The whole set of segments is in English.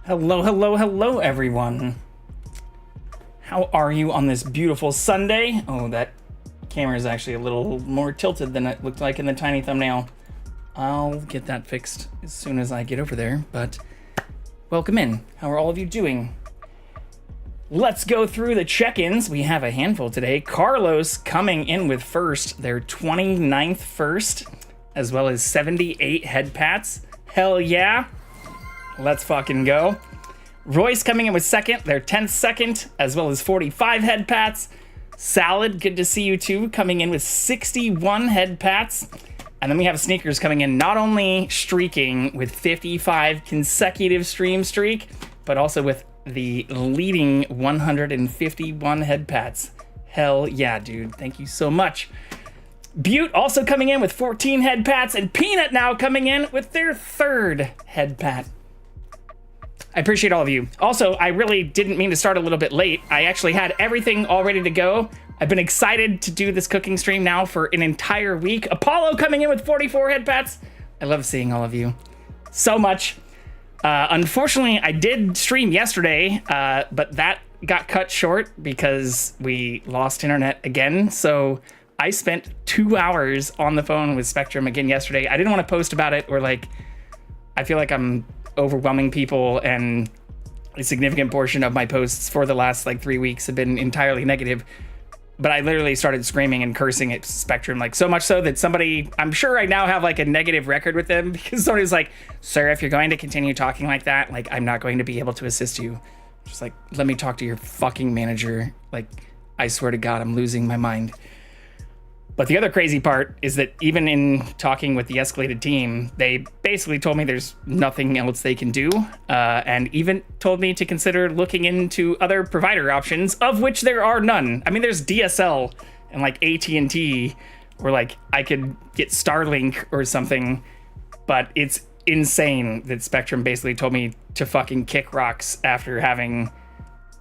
Hello, hello, hello, everyone. How are you on this beautiful Sunday? Oh, that camera is actually a little more tilted than it looked like in the tiny thumbnail. I'll get that fixed as soon as I get over there, but welcome in. How are all of you doing? Let's go through the check-ins. We have a handful today. Carlos coming in with first, their 29th first, as well as 78 head pats. Hell yeah. Let's fucking go. Royce coming in with second, their 10th second, as well as 45 head pats. Salad, good to see you too, coming in with 61 head pats. And then we have Sneakers coming in, not only streaking with 55 consecutive stream streak, but also with the leading 151 head pats. Hell yeah, dude. Thank you so much. Butte also coming in with 14 head pats, and Peanut now coming in with their third head pat. I appreciate all of you. Also, I really didn't mean to start a little bit late. I actually had everything all ready to go. I've been excited to do this cooking stream now for an entire week. Apollo coming in with 44 head pats. I love seeing all of you so much. Unfortunately, I did stream yesterday, but that got cut short because we lost internet again. So I spent 2 hours on the phone with Spectrum again yesterday. I didn't want to post about it, or I feel like I'm overwhelming people, and a significant portion of my posts for the last 3 weeks have been entirely negative. But I literally started screaming and cursing at Spectrum, so much so that somebody, I'm sure I now have a negative record with them, because somebody's like, sir, if you're going to continue talking like that, I'm not going to be able to assist you. Just let me talk to your fucking manager. I swear to God, I'm losing my mind. But the other crazy part is that even in talking with the escalated team, they basically told me there's nothing else they can do, and even told me to consider looking into other provider options, of which there are none. I mean, there's DSL and AT&T, or I could get Starlink or something, but it's insane that Spectrum basically told me to fucking kick rocks after having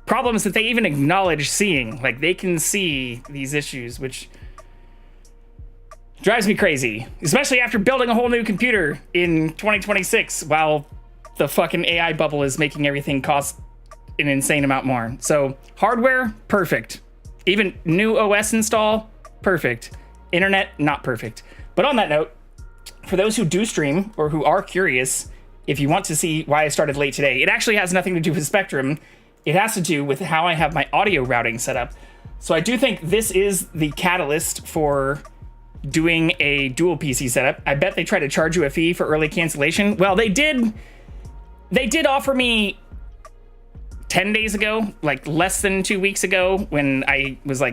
problems that they even acknowledge seeing. They can see these issues, which drives me crazy, especially after building a whole new computer in 2026 while the fucking AI bubble is making everything cost an insane amount more. So hardware, perfect. Even new OS install, perfect. Internet, not perfect. But on that note, for those who do stream or who are curious, if you want to see why I started late today, it actually has nothing to do with Spectrum. It has to do with how I have my audio routing set up. So I do think this is the catalyst for doing a dual PC setup. I bet they try to charge you a fee for early cancellation. Well, they did offer me 10 days ago, less than 2 weeks ago, when I was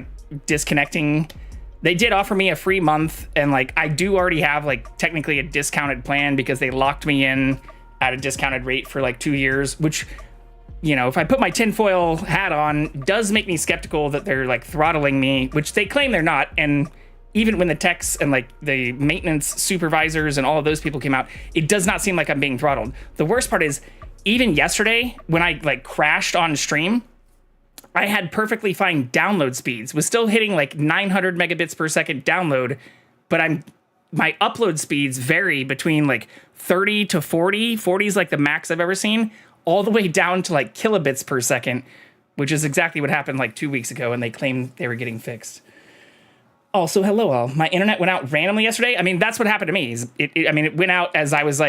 disconnecting. They did offer me a free month, and I do already have technically a discounted plan because they locked me in at a discounted rate for 2 years, which, if I put my tinfoil hat on, does make me skeptical that they're throttling me, which they claim they're not. And even when the techs and the maintenance supervisors and all of those people came out, it does not seem like I'm being throttled. The worst part is, even yesterday when I crashed on stream, I had perfectly fine download speeds, was still hitting 900 megabits per second download, but my upload speeds vary between 30 to 40. 40 is the max I've ever seen, all the way down to kilobits per second, which is exactly what happened 2 weeks ago, and they claimed they were getting fixed. Also, hello all. My internet went out randomly yesterday. I mean, that's what happened to me. It went out as I was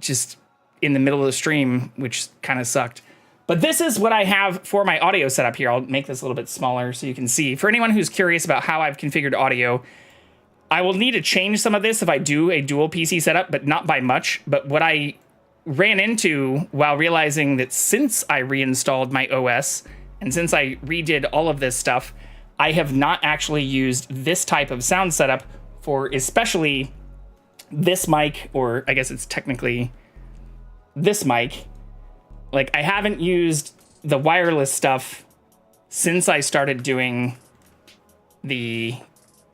just in the middle of the stream, which kind of sucked. But this is what I have for my audio setup here. I'll make this a little bit smaller so you can see. For anyone who's curious about how I've configured audio, I will need to change some of this if I do a dual PC setup, but not by much. But what I ran into while realizing that since I reinstalled my OS and since I redid all of this stuff, I have not actually used this type of sound setup for especially this mic, or I guess it's technically this mic. I haven't used the wireless stuff since I started doing the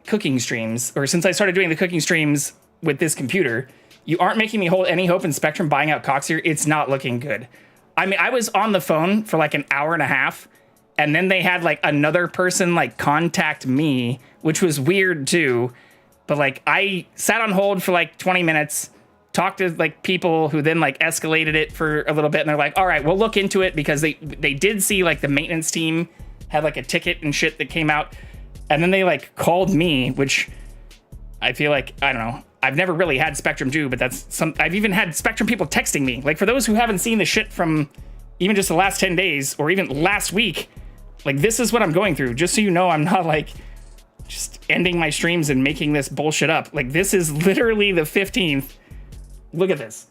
cooking streams, or since I started doing the cooking streams with this computer. You aren't making me hold any hope in Spectrum buying out Cox here. It's not looking good. I mean, I was on the phone for an hour and a half, and then they had another person contact me, which was weird too. But I sat on hold for 20 minutes, talked to like people who then like escalated it for a little bit, and they're like, all right, we'll look into it, because they did see like the maintenance team had like a ticket and shit that came out, and then they like called me, which I feel like, I don't know, I've never really had Spectrum do, but I've even had Spectrum people texting me. Like, for those who haven't seen the shit from even just the last 10 days or even last week, like, this is what I'm going through, just so you know. I'm not like just ending my streams and making this bullshit up. Like, this is literally the 15th. Look at this.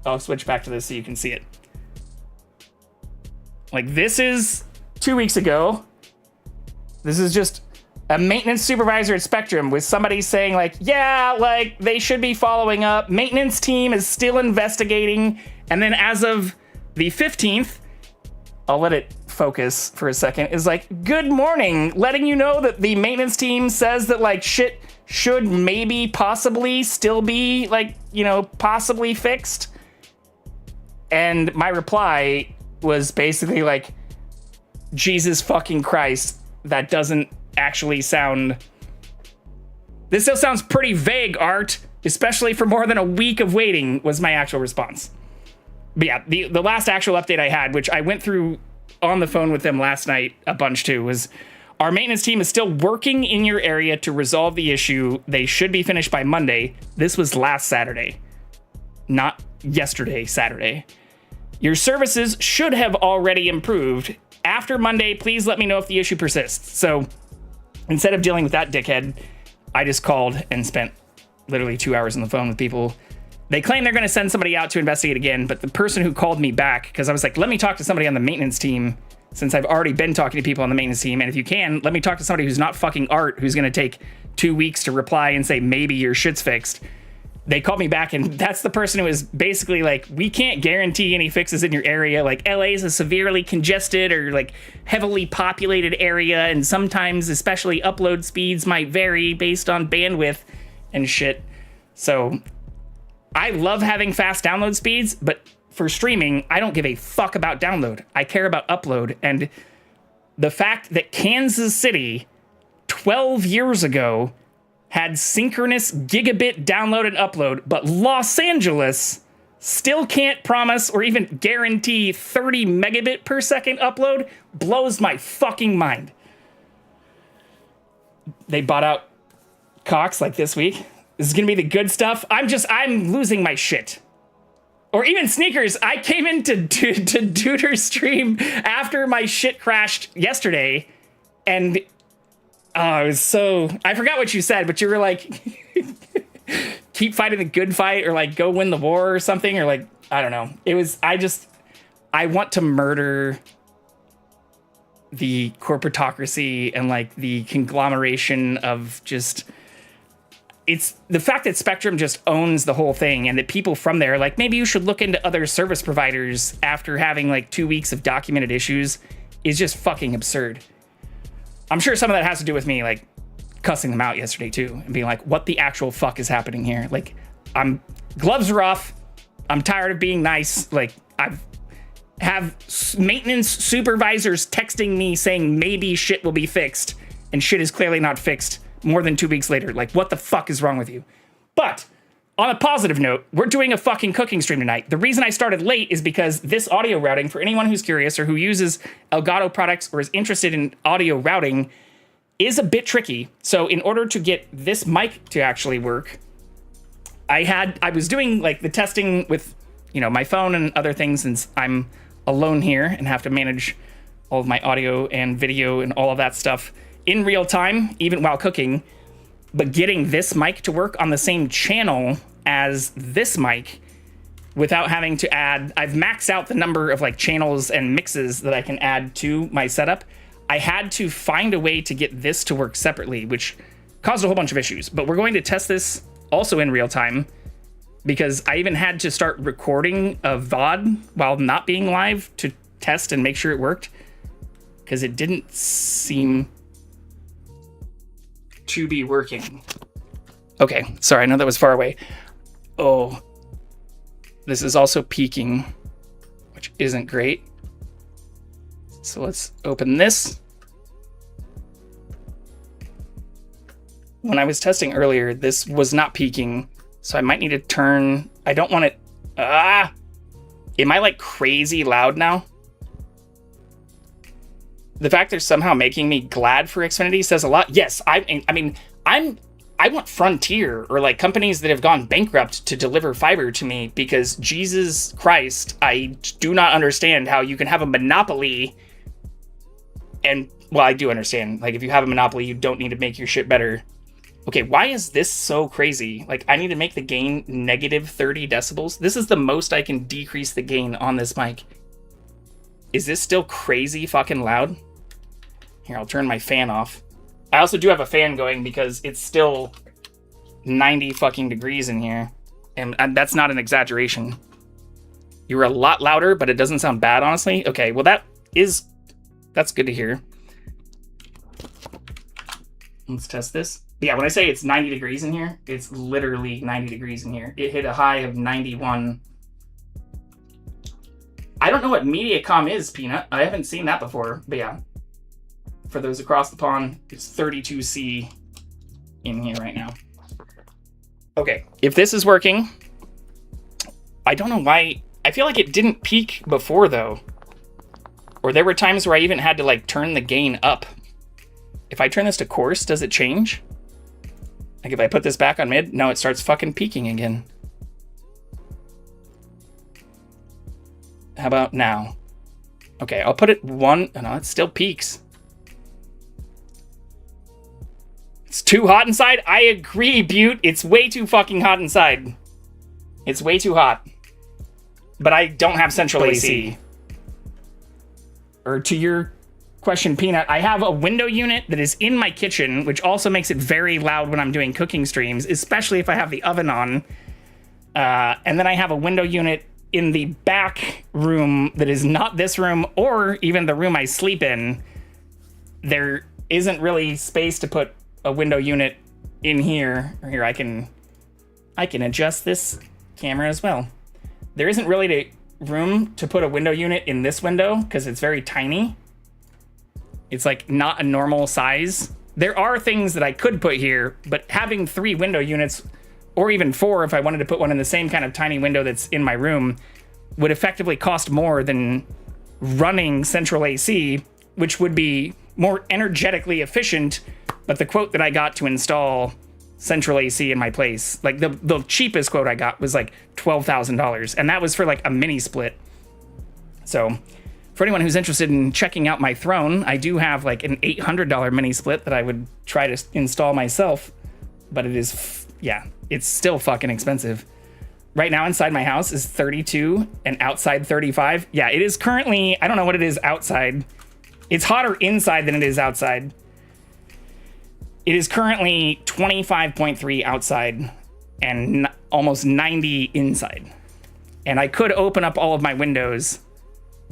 I'll switch back to this so you can see it. Like, this is 2 weeks ago. This is just a maintenance supervisor at Spectrum with somebody saying like, yeah, like they should be following up. Maintenance team is still investigating. And then as of the 15th, I'll let it focus for a second, is like, good morning, letting you know that the maintenance team says that like shit should maybe possibly still be like, you know, possibly fixed. And my reply was basically like, Jesus fucking Christ, that doesn't actually sound... This still sounds pretty vague, Art, especially for more than a week of waiting, was my actual response. But yeah, the last actual update I had, which I went through on the phone with them last night a bunch too, was our maintenance team is still working in your area to resolve the issue. They should be finished by Monday. This was last Saturday, not yesterday, Saturday. Your services should have already improved. After Monday, please let me know if the issue persists. So instead of dealing with that dickhead, I just called and spent literally 2 hours on the phone with people. They claim they're going to send somebody out to investigate again, but the person who called me back, because I was like, let me talk to somebody on the maintenance team, since I've already been talking to people on the maintenance team, and if you can, let me talk to somebody who's not fucking Art, who's going to take 2 weeks to reply and say, maybe your shit's fixed. They called me back, and that's the person who was basically like, we can't guarantee any fixes in your area. Like, LA is a severely congested or like heavily populated area, and sometimes especially upload speeds might vary based on bandwidth and shit. So I love having fast download speeds, but for streaming, I don't give a fuck about download. I care about upload. And the fact that Kansas City 12 years ago had synchronous gigabit download and upload, but Los Angeles still can't promise or even guarantee 30 megabit per second upload blows my fucking mind. They bought out Cox like this week. This is gonna be the good stuff. I'm losing my shit. Or even Sneakers, I came into Duder's stream after my shit crashed yesterday, and it was so... I forgot what you said, but you were like, keep fighting the good fight, or like, go win the war or something, or like, I don't know. It was... I want to murder the corporatocracy and like the conglomeration of just... It's the fact that Spectrum just owns the whole thing, and that people from there, like, maybe you should look into other service providers after having like 2 weeks of documented issues, is just fucking absurd. I'm sure some of that has to do with me like cussing them out yesterday too, and being like, what the actual fuck is happening here? Like, gloves are off. I'm tired of being nice. Like, I have maintenance supervisors texting me saying maybe shit will be fixed, and shit is clearly not fixed more than 2 weeks later. Like, what the fuck is wrong with you? But on a positive note, we're doing a fucking cooking stream tonight. The reason I started late is because this audio routing, for anyone who's curious or who uses Elgato products or is interested in audio routing, is a bit tricky. So in order to get this mic to actually work, I was doing like the testing with, you know, my phone and other things, since I'm alone here and have to manage all of my audio and video and all of that stuff in real time, even while cooking. But getting this mic to work on the same channel as this mic without having to add... I've maxed out the number of like channels and mixes that I can add to my setup. I had to find a way to get this to work separately, which caused a whole bunch of issues. But we're going to test this also in real time, because I even had to start recording a VOD while not being live to test and make sure it worked, because it didn't seem to be working. Okay, sorry, I know that was far away. Oh, this is also peaking, which isn't great. So let's open this. When I was testing earlier, this was not peaking, so I might need to turn I don't want it. Am I like crazy loud now? The fact they're somehow making me glad for Xfinity says a lot. Yes, I want Frontier or like companies that have gone bankrupt to deliver fiber to me, because Jesus Christ, I do not understand how you can have a monopoly. And well, I do understand. Like, if you have a monopoly, you don't need to make your shit better. Okay, why is this so crazy? Like, I need to make the gain negative 30 decibels. This is the most I can decrease the gain on this mic. Is this still crazy fucking loud? Here, I'll turn my fan off. I also do have a fan going because it's still 90 fucking degrees in here. And that's not an exaggeration. You were a lot louder, but it doesn't sound bad, honestly. Okay, well that's good to hear. Let's test this. Yeah, when I say it's 90 degrees in here, it's literally 90 degrees in here. It hit a high of 91. I don't know what Mediacom is, Peanut. I haven't seen that before, but yeah. For those across the pond, it's 32C in here right now. Okay, if this is working, I don't know why. I feel like it didn't peak before, though. Or there were times where I even had to, like, turn the gain up. If I turn this to coarse, does it change? Like, if I put this back on mid, no, it starts fucking peaking again. How about now? Okay, I'll put it 1. Oh, no, it still peaks. It's too hot inside? I agree, Butte. It's way too fucking hot inside. It's way too hot. But I don't have central AC. Or to your question, Peanut, I have a window unit that is in my kitchen, which also makes it very loud when I'm doing cooking streams, especially if I have the oven on. And then I have a window unit in the back room that is not this room or even the room I sleep in. There isn't really space to put a window unit in here. Or here, I can adjust this camera as well. There isn't really room to put a window unit in this window because it's very tiny. It's like not a normal size. There are things that I could put here, but having 3 window units, or even 4 if I wanted to put one in the same kind of tiny window that's in my room, would effectively cost more than running central AC, which would be more energetically efficient. But the quote that I got to install central AC in my place, like the cheapest quote I got was like $12,000, and that was for like a mini split. So for anyone who's interested in checking out my throne, I do have like an $800 mini split that I would try to install myself, but it is, yeah, it's still fucking expensive. Right now inside my house is 32 and outside 35. Yeah, it is currently, I don't know what it is outside. It's hotter inside than it is outside. It is currently 25.3 outside and almost 90 inside. And I could open up all of my windows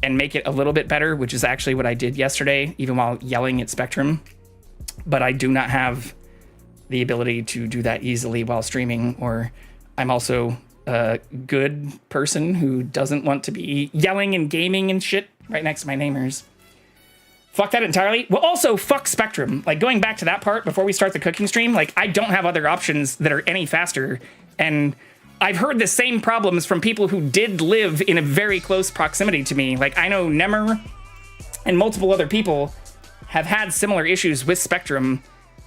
and make it a little bit better, which is actually what I did yesterday, even while yelling at Spectrum. But I do not have the ability to do that easily while streaming, or I'm also a good person who doesn't want to be yelling and gaming and shit right next to my neighbors. Fuck that entirely. Well, also, fuck Spectrum. Like, going back to that part before we start the cooking stream, like, I don't have other options that are any faster. And I've heard the same problems from people who did live in a very close proximity to me. Like, I know Nemmer and multiple other people have had similar issues with Spectrum.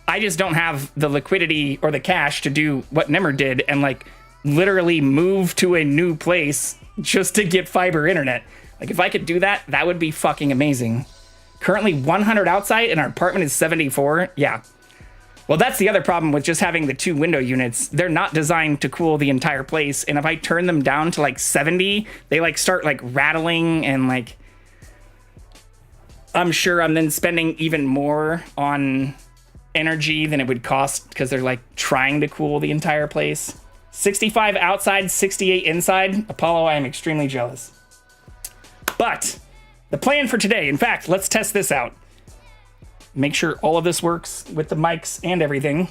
I just don't have the liquidity or the cash to do what Nemmer did and, like, literally move to a new place just to get fiber internet. Like, if I could do that, that would be fucking amazing. Currently 100 outside and our apartment is 74. Yeah. Well, that's the other problem with just having the 2 window units. They're not designed to cool the entire place. And if I turn them down to like 70, they like start like rattling, and like, I'm sure I'm then spending even more on energy than it would cost because they're like trying to cool the entire place. 65 outside, 68 inside. Apollo, I am extremely jealous. But the plan for today, in fact, let's test this out. Make sure all of this works with the mics and everything.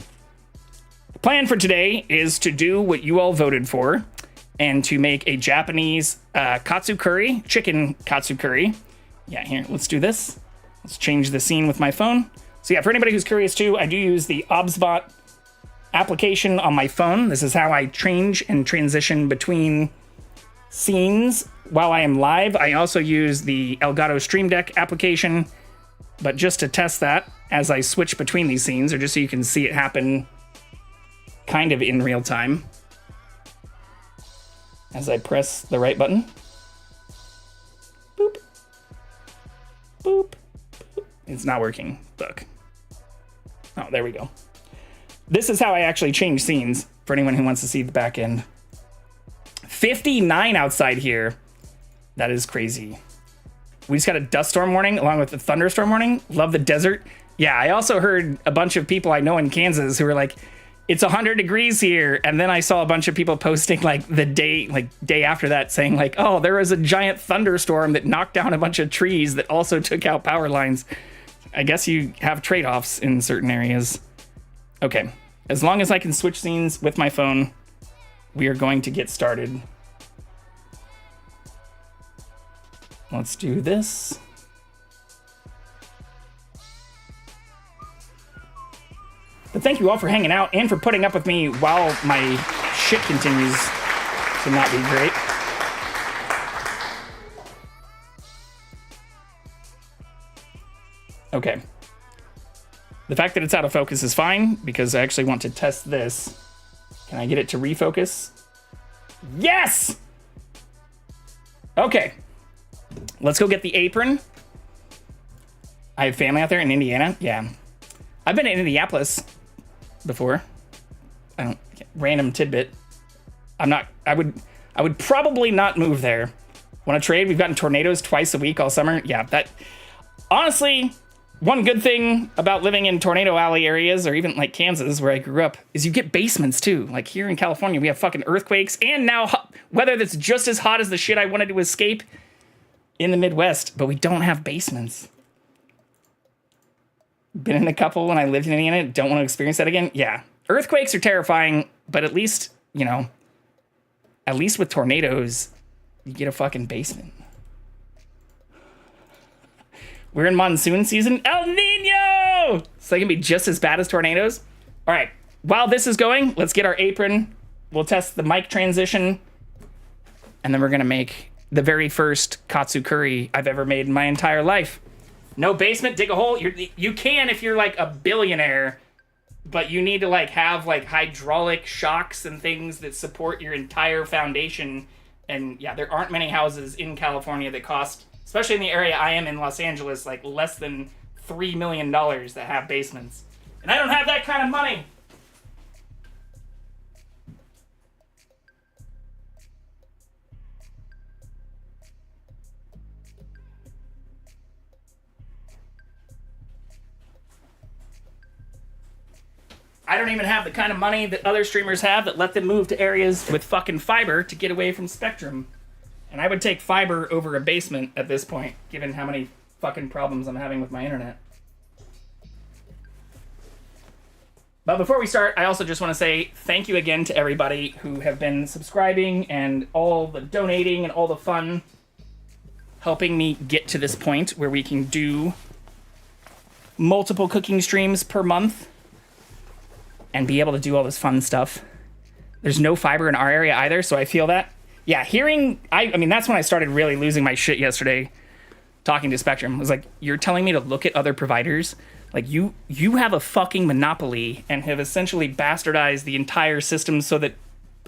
The plan for today is to do what you all voted for and to make a Japanese katsu curry, chicken katsu curry. Yeah, here, let's do this. Let's change the scene with my phone. So yeah, for anybody who's curious too, I do use the Obsbot application on my phone. This is how I change and transition between scenes while I am live. I also use the Elgato Stream Deck application, but just to test that as I switch between these scenes, or just so you can see it happen kind of in real time as I press the right button. Boop. Boop. Boop. It's not working. Look. Oh, there we go. This is how I actually change scenes for anyone who wants to see the back end. 59 outside here. That is crazy. We just got a dust storm warning along with the thunderstorm warning. Love the desert. Yeah, I also heard a bunch of people I know in Kansas who were like, it's 100 degrees here. And then I saw a bunch of people posting like the day after that saying like, oh, there was a giant thunderstorm that knocked down a bunch of trees that also took out power lines. I guess you have trade-offs in certain areas. Okay, as long as I can switch scenes with my phone, we are going to get started. Let's do this. But thank you all for hanging out and for putting up with me while my shit continues to not be great. Okay. The fact that it's out of focus is fine because I actually want to test this. Can I get it to refocus? Yes! Okay. Let's go get the apron. I have family out there in Indiana. Yeah. I've been in Indianapolis before. Random tidbit. I would probably not move there. Want to trade? We've gotten tornadoes twice a week all summer. Yeah, that honestly, one good thing about living in tornado alley areas, or even like Kansas where I grew up, is you get basements too. Like here in California, we have fucking earthquakes and now weather that's just as hot as the shit I wanted to escape in the Midwest, but we don't have basements. Been in a couple when I lived in Indiana. Don't want to experience that again. Yeah. Earthquakes are terrifying, but at least, you know, at least with tornadoes, you get a fucking basement. We're in monsoon season. El Nino! So they can be just as bad as tornadoes. All right. While this is going, let's get our apron. We'll test the mic transition. And then we're going to make the very first Katsu curry I've ever made in my entire life. No basement, dig a hole. You can if you're like a billionaire, but you need to like have like hydraulic shocks and things that support your entire foundation. And yeah, there aren't many houses in California that cost, especially in the area I am in, Los Angeles, like less than $3 million that have basements. And I don't have that kind of money. I don't even have the kind of money that other streamers have that let them move to areas with fucking fiber to get away from Spectrum. And I would take fiber over a basement at this point, given how many fucking problems I'm having with my internet. But before we start, I also just want to say thank you again to everybody who have been subscribing and all the donating and all the fun helping me get to this point where we can do multiple cooking streams per month and be able to do all this fun stuff. There's no fiber in our area either, so I feel that. Yeah, I mean, that's when I started really losing my shit yesterday, talking to Spectrum. I was like, you're telling me to look at other providers? Like, you have a fucking monopoly and have essentially bastardized the entire system so that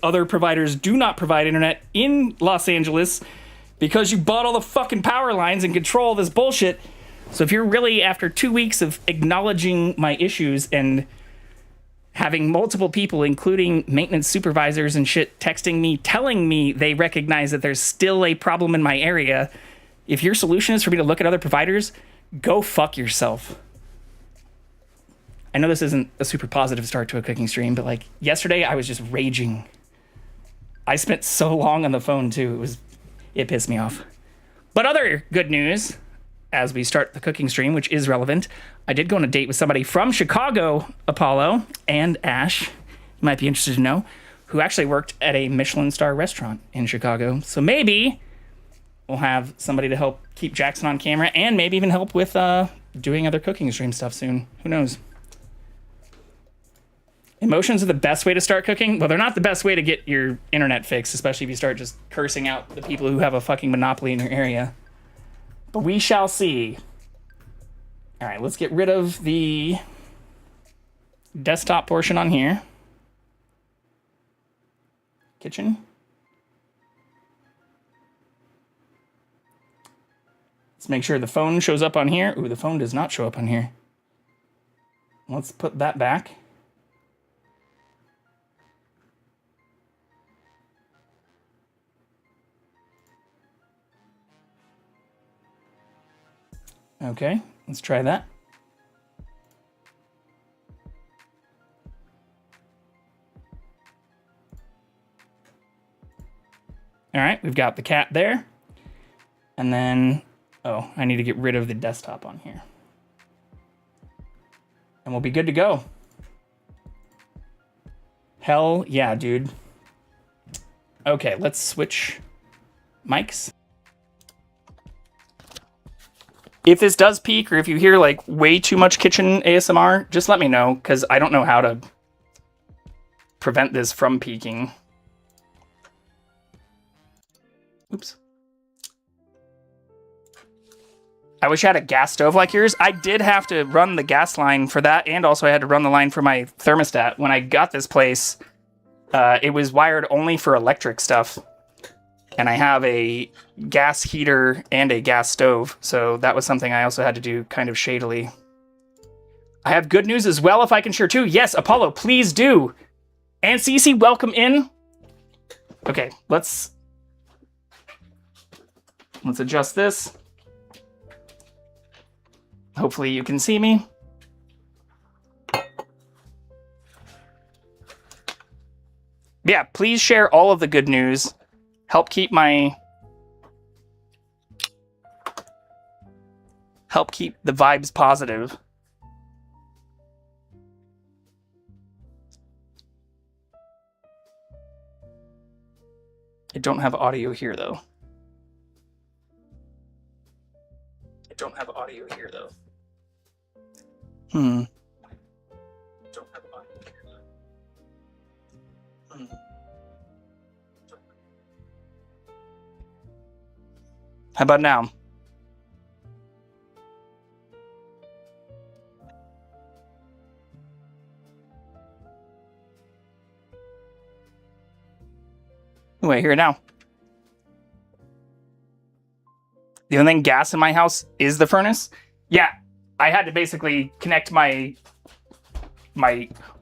other providers do not provide internet in Los Angeles because you bought all the fucking power lines and control this bullshit. So if you're really, after 2 weeks of acknowledging my issues and having multiple people, including maintenance supervisors and shit, texting me, telling me they recognize that there's still a problem in my area, if your solution is for me to look at other providers, go fuck yourself. I know this isn't a super positive start to a cooking stream, but like yesterday I was just raging. I spent so long on the phone too, it pissed me off. But other good news, as we start the cooking stream, which is relevant, I did go on a date with somebody from Chicago, Apollo, and Ash, you might be interested to know, who actually worked at a Michelin star restaurant in Chicago. So maybe we'll have somebody to help keep Jackson on camera and maybe even help with doing other cooking stream stuff soon. Who knows? Emotions are the best way to start cooking. Well, they're not the best way to get your internet fixed, especially if you start just cursing out the people who have a fucking monopoly in your area. But we shall see. All right, let's get rid of the desktop portion on here. Kitchen. Let's make sure the phone shows up on here. Ooh, the phone does not show up on here. Let's put that back. Okay, let's try that. All right, we've got the cat there. And then, oh, I need to get rid of the desktop on here. And we'll be good to go. Hell yeah, dude. Okay, let's switch mics. If this does peak, or if you hear like way too much kitchen ASMR, just let me know, because I don't know how to prevent this from peaking. Oops. I wish I had a gas stove like yours. I did have to run the gas line for that, and also I had to run the line for my thermostat. When I got this place, it was wired only for electric stuff. And I have a gas heater and a gas stove, so that was something I also had to do kind of shadily. I have good news as well, if I can share too. Yes, Apollo, please do. And Cece, welcome in. Okay, let's adjust this. Hopefully you can see me. Yeah, please share all of the good news. Help keep the vibes positive. I don't have audio here though. Don't have audio here though. Don't have audio here though. How about now? Oh, I hear it now. The only thing gas in my house is the furnace. Yeah, I had to basically connect my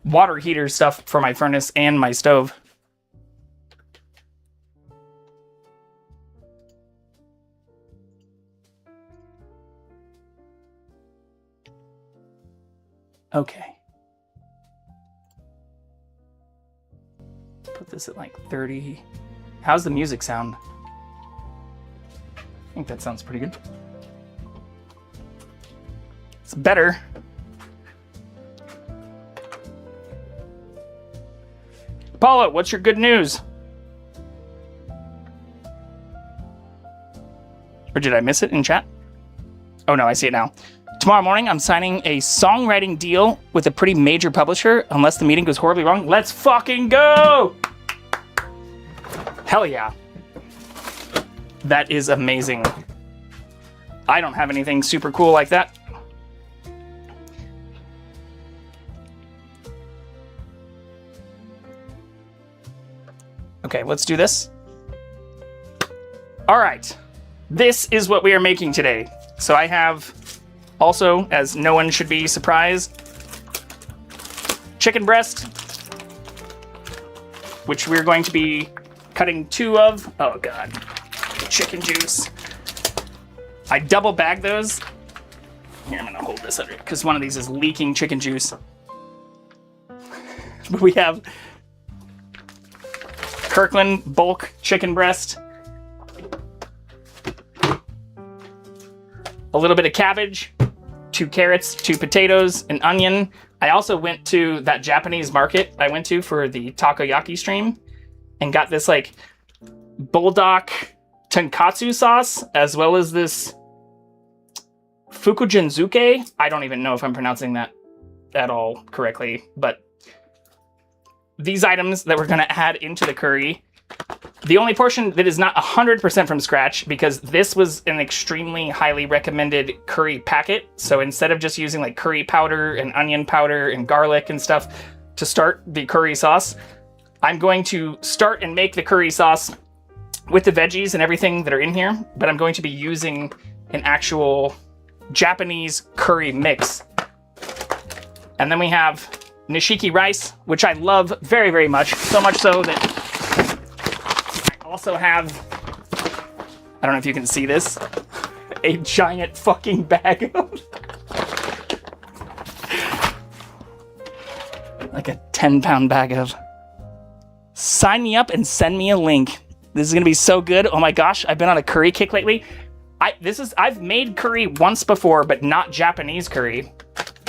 water heater stuff for my furnace and my stove. Okay. Put this at like 30. How's the music sound? I think that sounds pretty good. It's better. Paula, what's your good news? Or did I miss it in chat? Oh no, I see it now. Tomorrow morning, I'm signing a songwriting deal with a pretty major publisher, unless the meeting goes horribly wrong. Let's fucking go! Hell yeah. That is amazing. I don't have anything super cool like that. Okay, let's do this. All right. This is what we are making today. So I have also, as no one should be surprised, chicken breast, which we're going to be cutting 2 of. Oh God, chicken juice. I double bag those. Here, I'm gonna hold this under because one of these is leaking chicken juice. But we have Kirkland bulk chicken breast, a little bit of cabbage, 2 carrots, 2 potatoes, an onion. I also went to that Japanese market I went to for the takoyaki stream and got this like bulldog tonkatsu sauce, as well as this fukujinzuke. I don't even know if I'm pronouncing that at all correctly, but these items that we're gonna add into the curry. The only portion that is not 100% from scratch, because this was an extremely highly recommended curry packet. So instead of just using like curry powder and onion powder and garlic and stuff to start the curry sauce, I'm going to start and make the curry sauce with the veggies and everything that are in here, but I'm going to be using an actual Japanese curry mix. And then we have nishiki rice, which I love very, very much. So much so that I also have, I don't know if you can see this, a giant fucking bag of, like a 10-pound bag of. Sign me up and send me a link. This is gonna be so good. Oh my gosh, I've been on a curry kick lately. I've made curry once before, but not Japanese curry.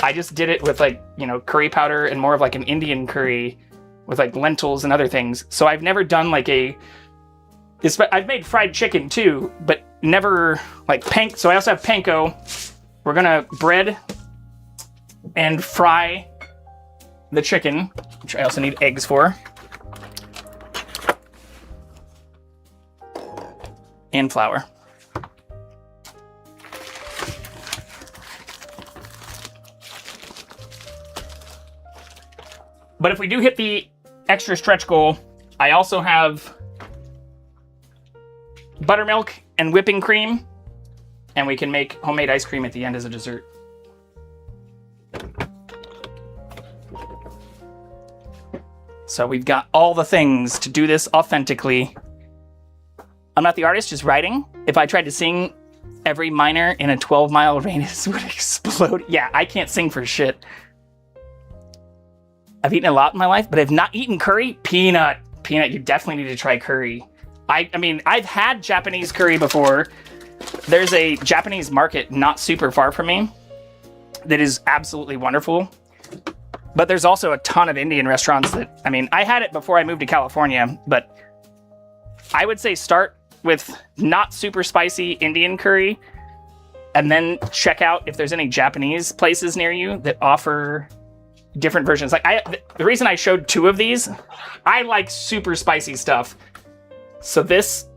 I just did it with like, you know, curry powder and more of like an Indian curry with like lentils and other things. So I've never done like I've made fried chicken too, but never like so I also have panko. We're gonna bread and fry the chicken, which I also need eggs for. And flour. But if we do hit the extra stretch goal, I also have buttermilk and whipping cream, and we can make homemade ice cream at the end as a dessert. So we've got all the things to do this authentically. I'm not the artist, just writing. If I tried to sing, every miner in a 12-mile radius would explode. Yeah, I can't sing for shit. I've eaten a lot in my life, but I've not eaten curry. Peanut, you definitely need to try curry. I mean, I've had Japanese curry before. There's a Japanese market not super far from me that is absolutely wonderful. But there's also a ton of Indian restaurants that, I mean, I had it before I moved to California, but I would say start with not super spicy Indian curry, and then check out if there's any Japanese places near you that offer different versions. Like the reason I showed 2 of these, I like super spicy stuff. So this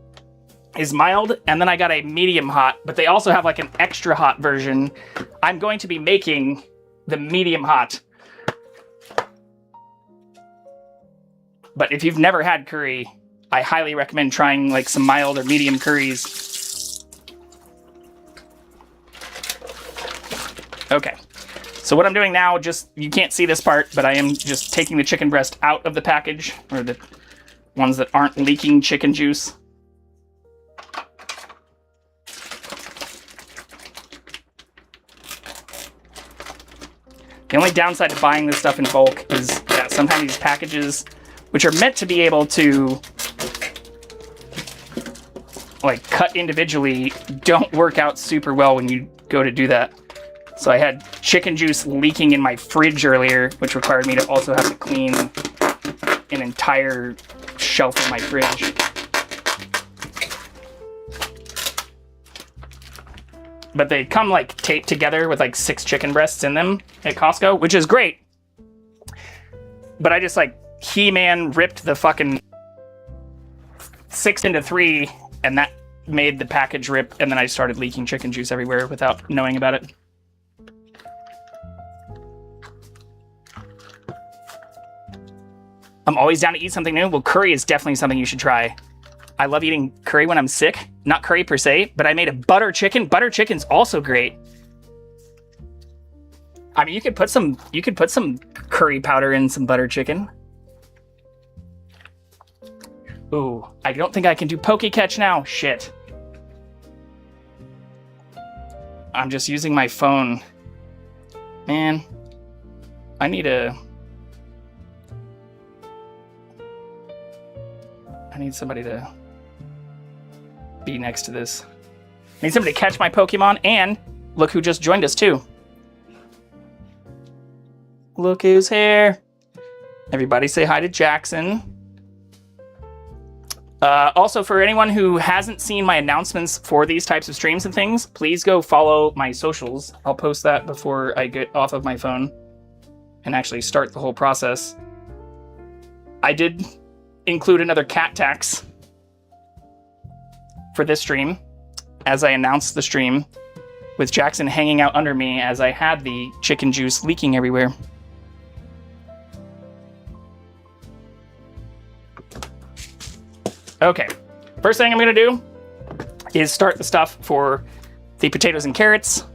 is mild, and then I got a medium hot, but they also have like an extra hot version. I'm going to be making the medium hot. But if you've never had curry, I highly recommend trying like some mild or medium curries. Okay. So what I'm doing now, you can't see this part, but I am just taking the chicken breast out of the package, or the ones that aren't leaking chicken juice. The only downside to buying this stuff in bulk is that sometimes these packages, which are meant to be able to like cut individually, don't work out super well when you go to do that. So I had chicken juice leaking in my fridge earlier, which required me to also have to clean an entire shelf in my fridge. But they come like taped together with like 6 chicken breasts in them at Costco, which is great. But I just like He-Man ripped the fucking 6 into 3, and that made the package rip, and then I started leaking chicken juice everywhere without knowing about it. I'm always down to eat something new. Well, curry is definitely something you should try. I love eating curry when I'm sick. Not curry per se, but I made a butter chicken. Butter chicken's also great. I mean, you could put some curry powder in some butter chicken. Ooh, I don't think I can do poke catch now. Shit. I'm just using my phone. Man, I need somebody to be next to this. I need somebody to catch my Pokemon, and look who just joined us too. Look who's here. Everybody say hi to Jackson. Also, for anyone who hasn't seen my announcements for these types of streams and things, please go follow my socials. I'll post that before I get off of my phone and actually start the whole process. I did include another cat tax for this stream, as I announced the stream, with Jackson hanging out under me as I had the chicken juice leaking everywhere. Okay, first thing I'm gonna do is start the stuff for the potatoes and carrots.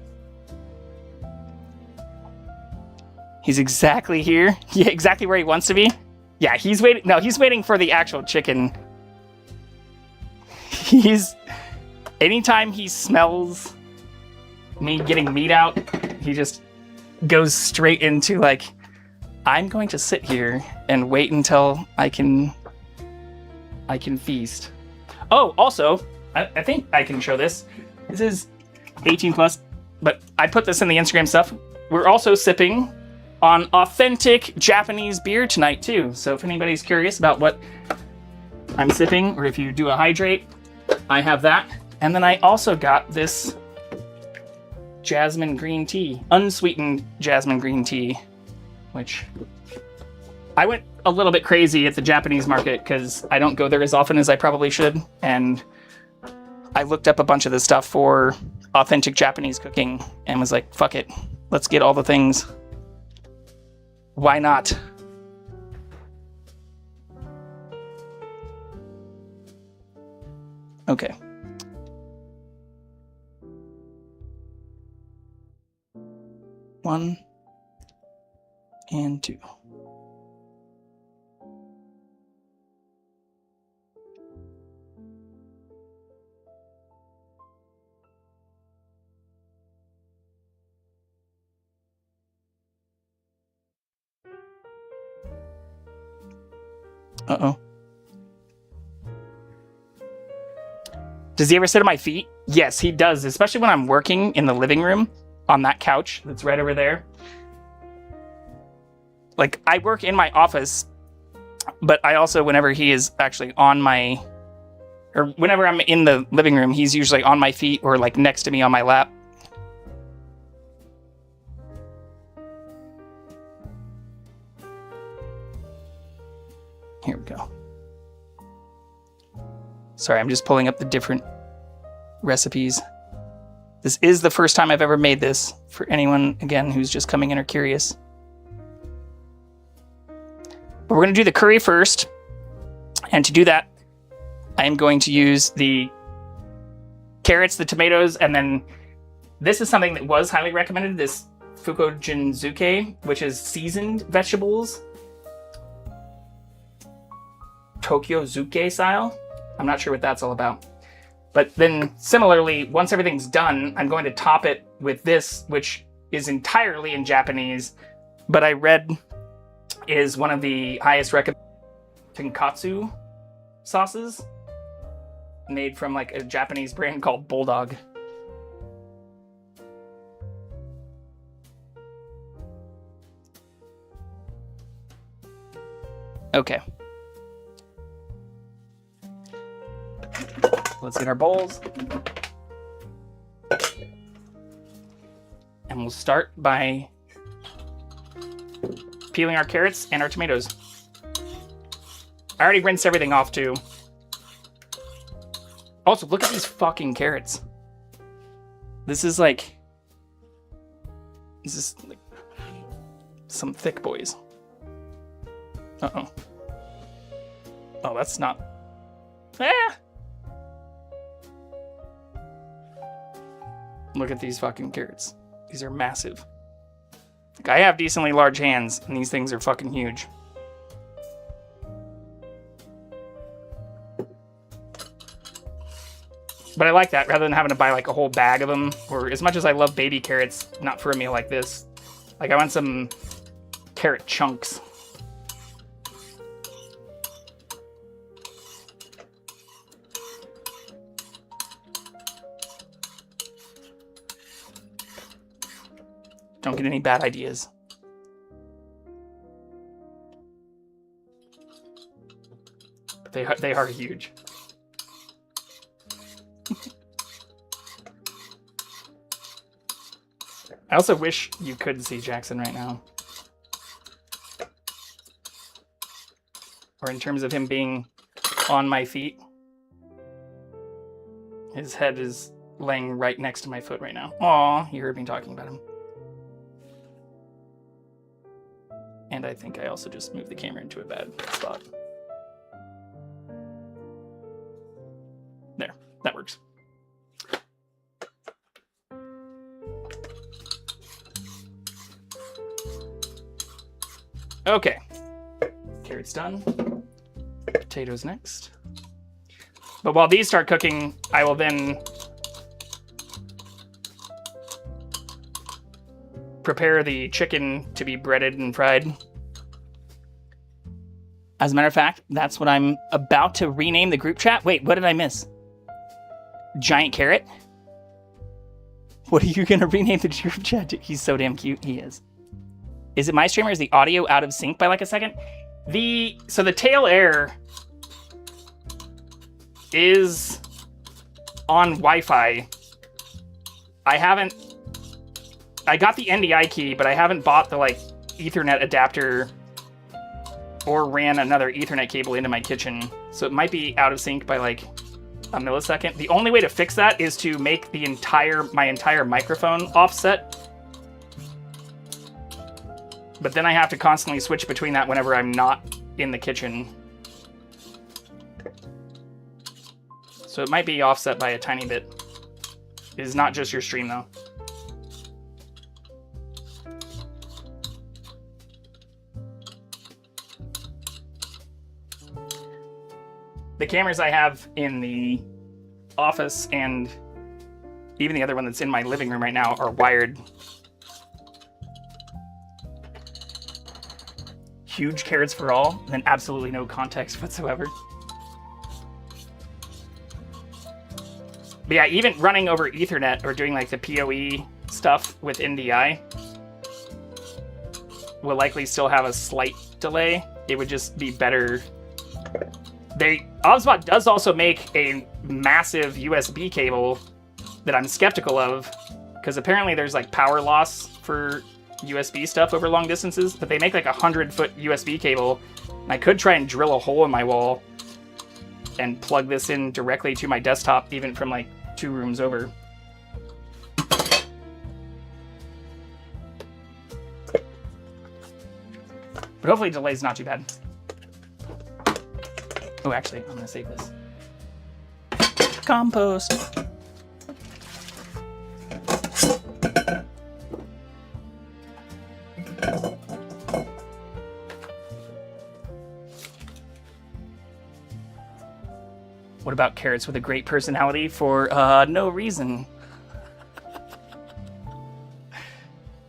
He's exactly here. Yeah, exactly where he wants to be. Yeah, he's waiting. No, he's waiting for the actual chicken. Anytime he smells me getting meat out, he just goes straight into like, I'm going to sit here and wait until I can feast. Oh, also, I think I can show this. This is 18 plus, but I put this in the Instagram stuff. We're also sipping on authentic Japanese beer tonight too. So if anybody's curious about what I'm sipping, or if you do a hydrate, I have that. And then I also got this jasmine green tea, unsweetened jasmine green tea, which I went a little bit crazy at the Japanese market because I don't go there as often as I probably should. And I looked up a bunch of the stuff for authentic Japanese cooking and was like, fuck it, let's get all the things. Why not? Okay. One and two. Uh-oh. Does he ever sit at my feet? Yes, he does, especially when I'm working in the living room on that couch that's right over there. Like, I work in my office, but I also, whenever he is actually on my, or whenever I'm in the living room, he's usually on my feet or like next to me on my lap. Here we go. Sorry, I'm just pulling up the different recipes. This is the first time I've ever made this, for anyone, again, who's just coming in or curious. But we're going to do the curry first. And to do that, I am going to use the carrots, the tomatoes, and then this is something that was highly recommended, this Fukojinzuke, which is seasoned vegetables. Tokyo-zuke style. I'm not sure what that's all about. But then similarly, once everything's done, I'm going to top it with this, which is entirely in Japanese, but I read is one of the highest recommended Katsu sauces made from like a Japanese brand called Bulldog. Okay. Let's get our bowls. And we'll start by peeling our carrots and our tomatoes. I already rinsed everything off too. Also, look at these fucking carrots. This is like some thick boys. Uh-oh. Oh, that's not... Ah! Look at these fucking carrots. These are massive. Like, I have decently large hands, and these things are fucking huge. But I like that, rather than having to buy like a whole bag of them. Or as much as I love baby carrots, not for a meal like this. Like, I want some carrot chunks. Don't get any bad ideas. But they are huge. I also wish you could see Jackson right now. or in terms of him being on my feet. His head is laying right next to my foot right now. Aw, you heard me talking about him. And I think I also just moved the camera into a bad spot. There, that works. Okay, carrots done. Potatoes next. But while these start cooking, I will then prepare the chicken to be breaded and fried. As a matter of fact, that's what I'm about to rename the group chat. Wait, what did I miss? Giant carrot? What are you gonna rename the group chat to? He's so damn cute, he is. Is it my stream or is the audio out of sync by like a second? So the tail air is on Wi-Fi. I got the NDI key, but I haven't bought the like Ethernet adapter or ran another Ethernet cable into my kitchen. So it might be out of sync by like a millisecond. The only way to fix that is to make my entire microphone offset. But then I have to constantly switch between that whenever I'm not in the kitchen. So it might be offset by a tiny bit. It is not just your stream though. The cameras I have in the office and even the other one that's in my living room right now are wired. Huge carrots for all, and absolutely no context whatsoever. But yeah, even running over Ethernet or doing like the PoE stuff with NDI will likely still have a slight delay. It would just be better. OBSBot does also make a massive USB cable that I'm skeptical of, because apparently there's like power loss for USB stuff over long distances, but they make like a 100-foot USB cable. And I could try and drill a hole in my wall and plug this in directly to my desktop, even from like 2 rooms over. But hopefully delay's not too bad. Oh, actually, I'm gonna save this. Compost. What about carrots with a great personality for no reason?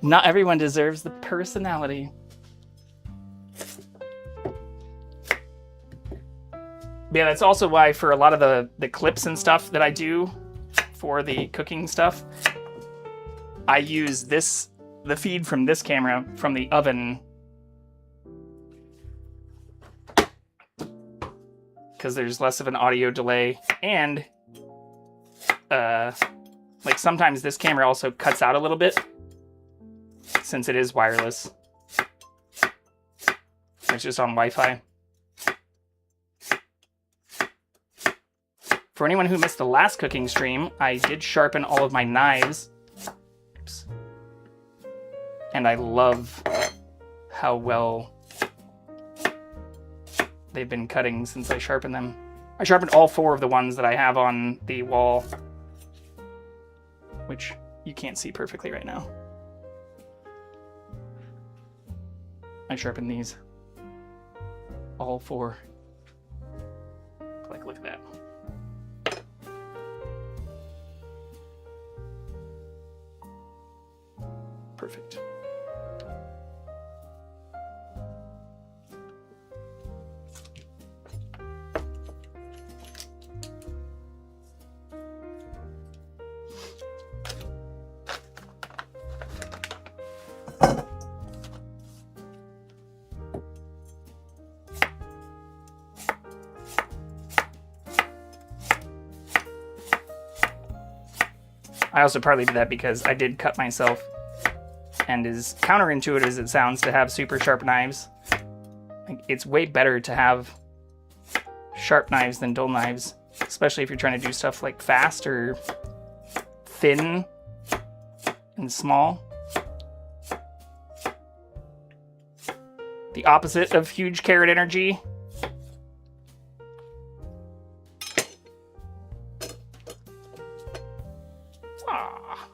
Not everyone deserves the personality. Yeah, that's also why for a lot of the clips and stuff that I do for the cooking stuff, I use the feed from this camera from the oven, because there's less of an audio delay, and like sometimes this camera also cuts out a little bit since it is wireless. It's just on Wi-Fi. For anyone who missed the last cooking stream, I did sharpen all of my knives. Oops. And I love how well they've been cutting since I sharpened them. I sharpened all 4 of the ones that I have on the wall, which you can't see perfectly right now. I sharpened these. All 4. Like, look at that. Perfect. I also partly did that because I did cut myself, and as counterintuitive as it sounds to have super sharp knives, it's way better to have sharp knives than dull knives, especially if you're trying to do stuff like fast or thin and small. The opposite of huge carrot energy. Ah.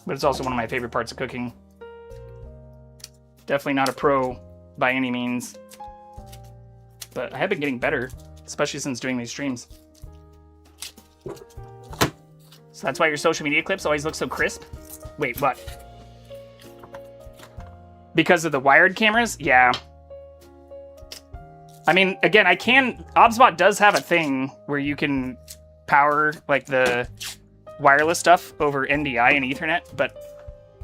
But it's also one of my favorite parts of cooking. Definitely not a pro by any means, but I have been getting better, especially since doing these streams. So that's why your social media clips always look so crisp? Wait, what? Because of the wired cameras? Yeah. I mean, again, OBSBot does have a thing where you can power like the wireless stuff over NDI and Ethernet, but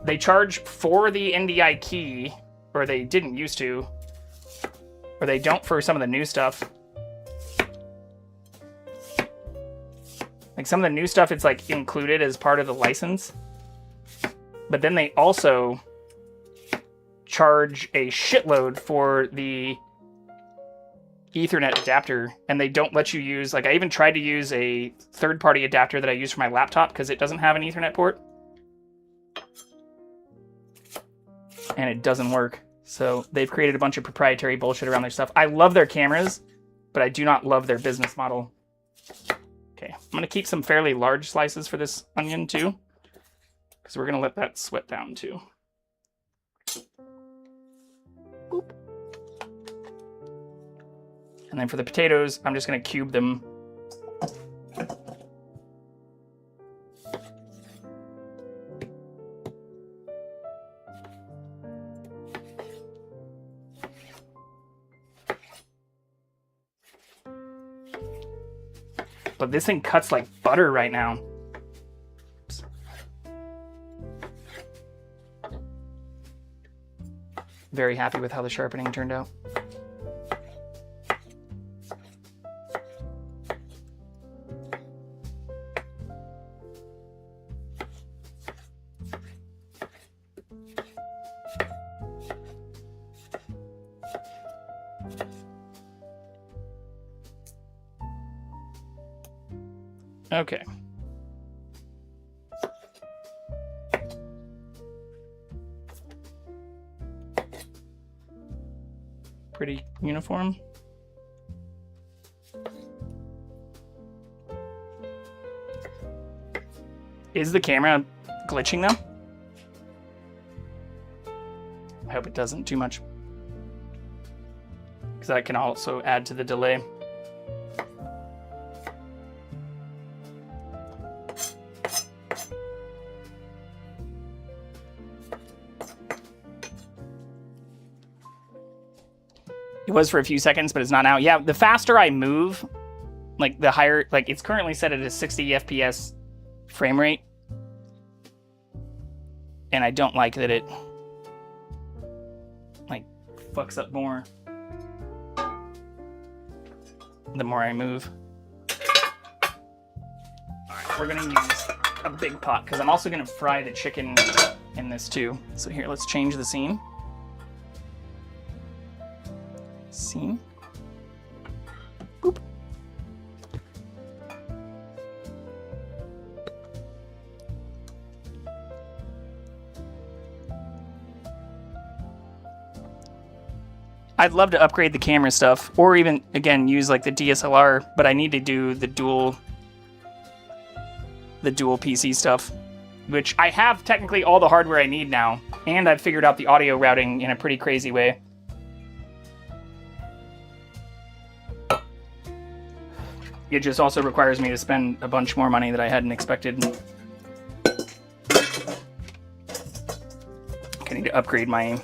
they charge for the NDI key, or they didn't used to, or they don't for some of the new stuff. Like some of the new stuff, it's like included as part of the license. But then they also charge a shitload for the Ethernet adapter, and they don't let you use, like I even tried to use a third-party adapter that I use for my laptop because it doesn't have an Ethernet port. And it doesn't work. So they've created a bunch of proprietary bullshit around their stuff. I love their cameras, but I do not love their business model. Okay, I'm going to keep some fairly large slices for this onion too, because we're going to let that sweat down too. Boop. And then for the potatoes, I'm just going to cube them. But this thing cuts like butter right now. Oops. Very happy with how the sharpening turned out. Okay. Pretty uniform. Is the camera glitching though? I hope it doesn't too much, because that can also add to the delay. It was for a few seconds, but it's not now. Yeah, the faster I move, like the higher, like it's currently set at a 60 FPS frame rate. And I don't like that it like fucks up more the more I move. All right, we're gonna use a big pot because I'm also gonna fry the chicken in this too. So here, let's change the scene. Scene. Boop. I'd love to upgrade the camera stuff, or even, again, use like the DSLR, but I need to do the dual PC stuff, which I have technically all the hardware I need now, and I've figured out the audio routing in a pretty crazy way. It just also requires me to spend a bunch more money that I hadn't expected. I need to upgrade my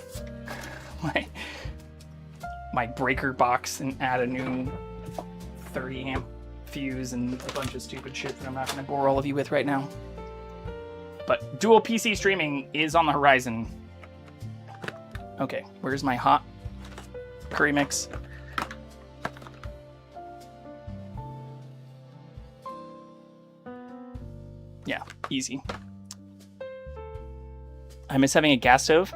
breaker box and add a new 30 amp fuse and a bunch of stupid shit that I'm not going to bore all of you with right now. But dual PC streaming is on the horizon. Okay, where's my hot curry mix? Yeah, easy. I miss having a gas stove.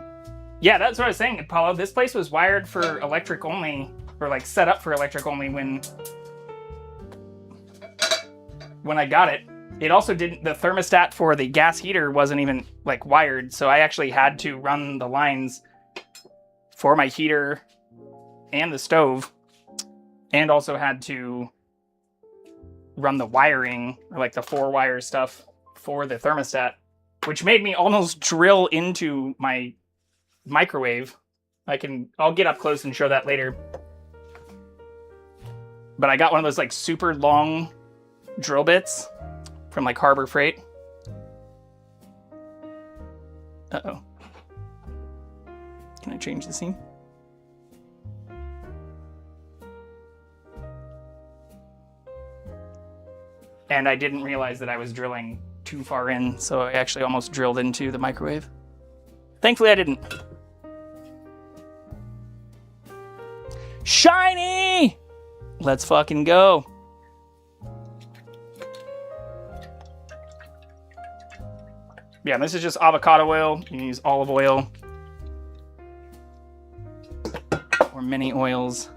Yeah, that's what I was saying, Apollo. This place was wired for electric only, or like set up for electric only when I got it. It also didn't, the thermostat for the gas heater wasn't even like wired, so I actually had to run the lines for my heater and the stove, and also had to run the wiring, or like the 4-wire stuff for the thermostat, which made me almost drill into my microwave. I'll get up close and show that later. But I got one of those like super long drill bits from like Harbor Freight. Uh-oh. Can I change the scene? And I didn't realize that I was drilling too far in, so I actually almost drilled into the microwave. Thankfully I didn't. Shiny! Let's fucking go. Yeah, this is just avocado oil. You can use olive oil or many oils.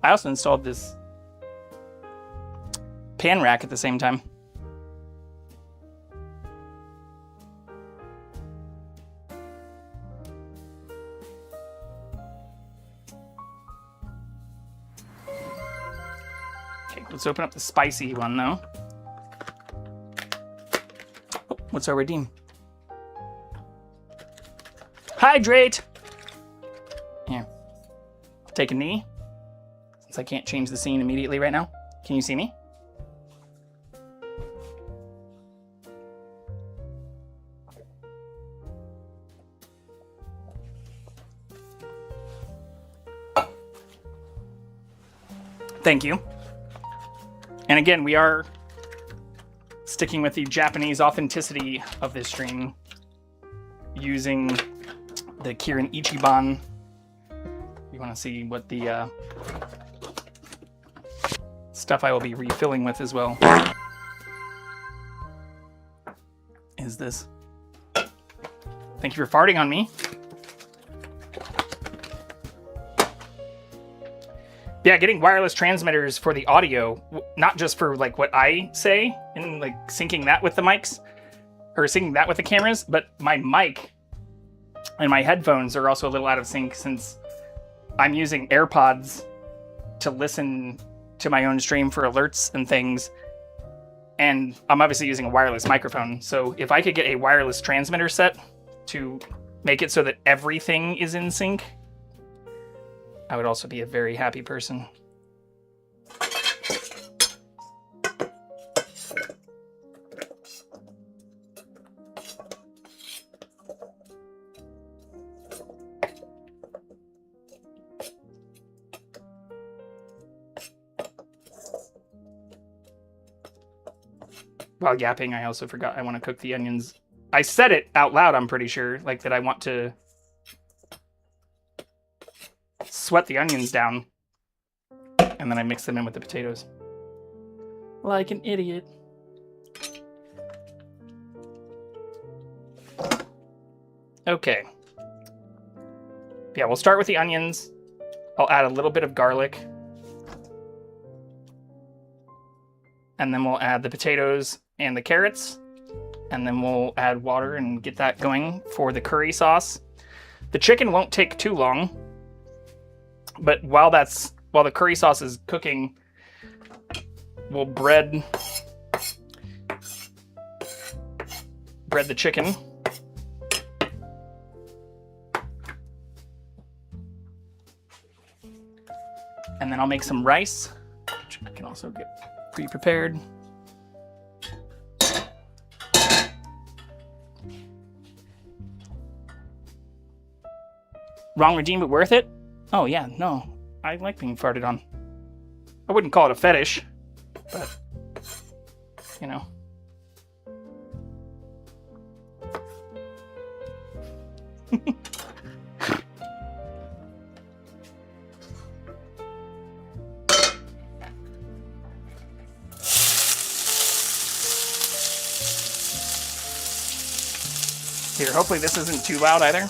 I also installed this pan rack at the same time. Okay, let's open up the spicy one though. Oh, what's our redeem? Hydrate! Here. Take a knee, since I can't change the scene immediately right now. Can you see me? Thank you. And again, we are sticking with the Japanese authenticity of this stream, using the Kirin Ichiban. You want to see what the stuff I will be refilling with as well is this. Thank you for farting on me. Yeah, getting wireless transmitters for the audio, not just for like what I say and like syncing that with the mics or syncing that with the cameras, but my mic and my headphones are also a little out of sync since I'm using AirPods to listen to my own stream for alerts and things. And I'm obviously using a wireless microphone. So if I could get a wireless transmitter set to make it so that everything is in sync, I would also be a very happy person. While yapping, I also forgot I want to cook the onions. I said it out loud, I'm pretty sure, like that I want to sweat the onions down, and then I mix them in with the potatoes. Like an idiot. Okay. Yeah, we'll start with the onions. I'll add a little bit of garlic. And then we'll add the potatoes and the carrots. And then we'll add water and get that going for the curry sauce. The chicken won't take too long. But while the curry sauce is cooking, we'll bread the chicken. And then I'll make some rice, which I can also get pre-prepared. Wrong regime, but worth it? Oh yeah, no. I like being farted on. I wouldn't call it a fetish, but, you know. Here, hopefully this isn't too loud either.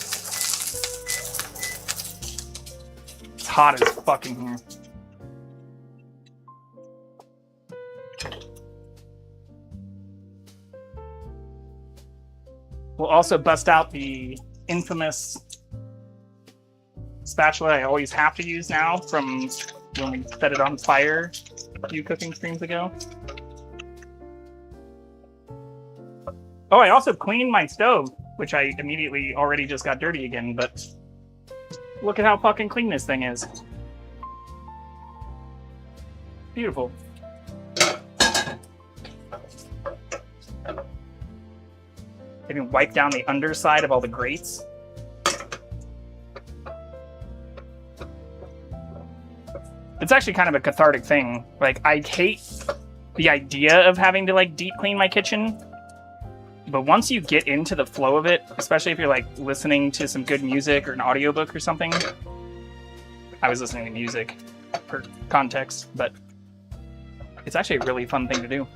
It's hot as fucking here. We'll also bust out the infamous spatula I always have to use now from when we set it on fire a few cooking streams ago. Oh, I also cleaned my stove, which I immediately already just got dirty again, but look at how fucking clean this thing is. Beautiful. I can wipe down the underside of all the grates. It's actually kind of a cathartic thing. Like, I hate the idea of having to, like, deep clean my kitchen. But once you get into the flow of it, especially if you're, like, listening to some good music or an audiobook or something. I was listening to music for context, but it's actually a really fun thing to do.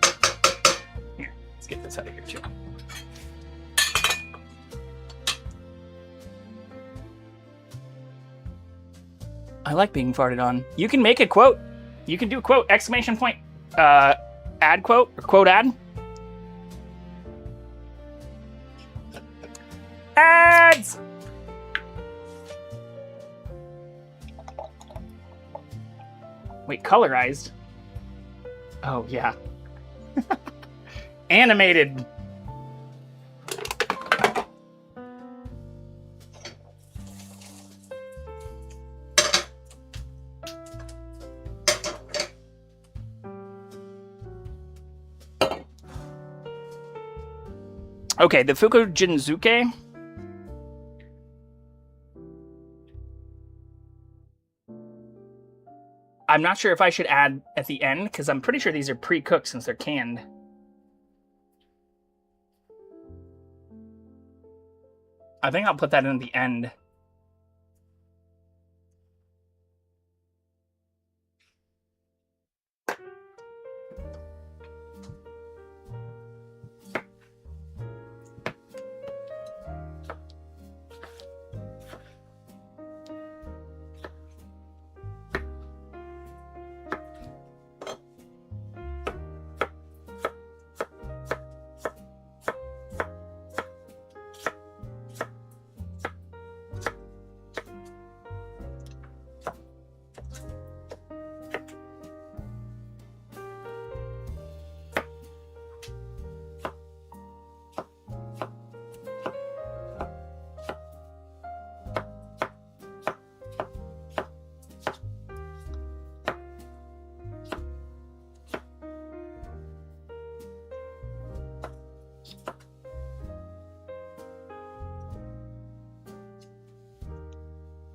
Here, let's get this out of here, too. I like being farted on. You can make a quote. You can do a quote, exclamation point, ad quote, or quote ad. Ads! Wait, colorized? Oh, yeah. Animated. Okay, the Fukujinzuke. I'm not sure if I should add at the end, because I'm pretty sure these are pre-cooked since they're canned. I think I'll put that in the end.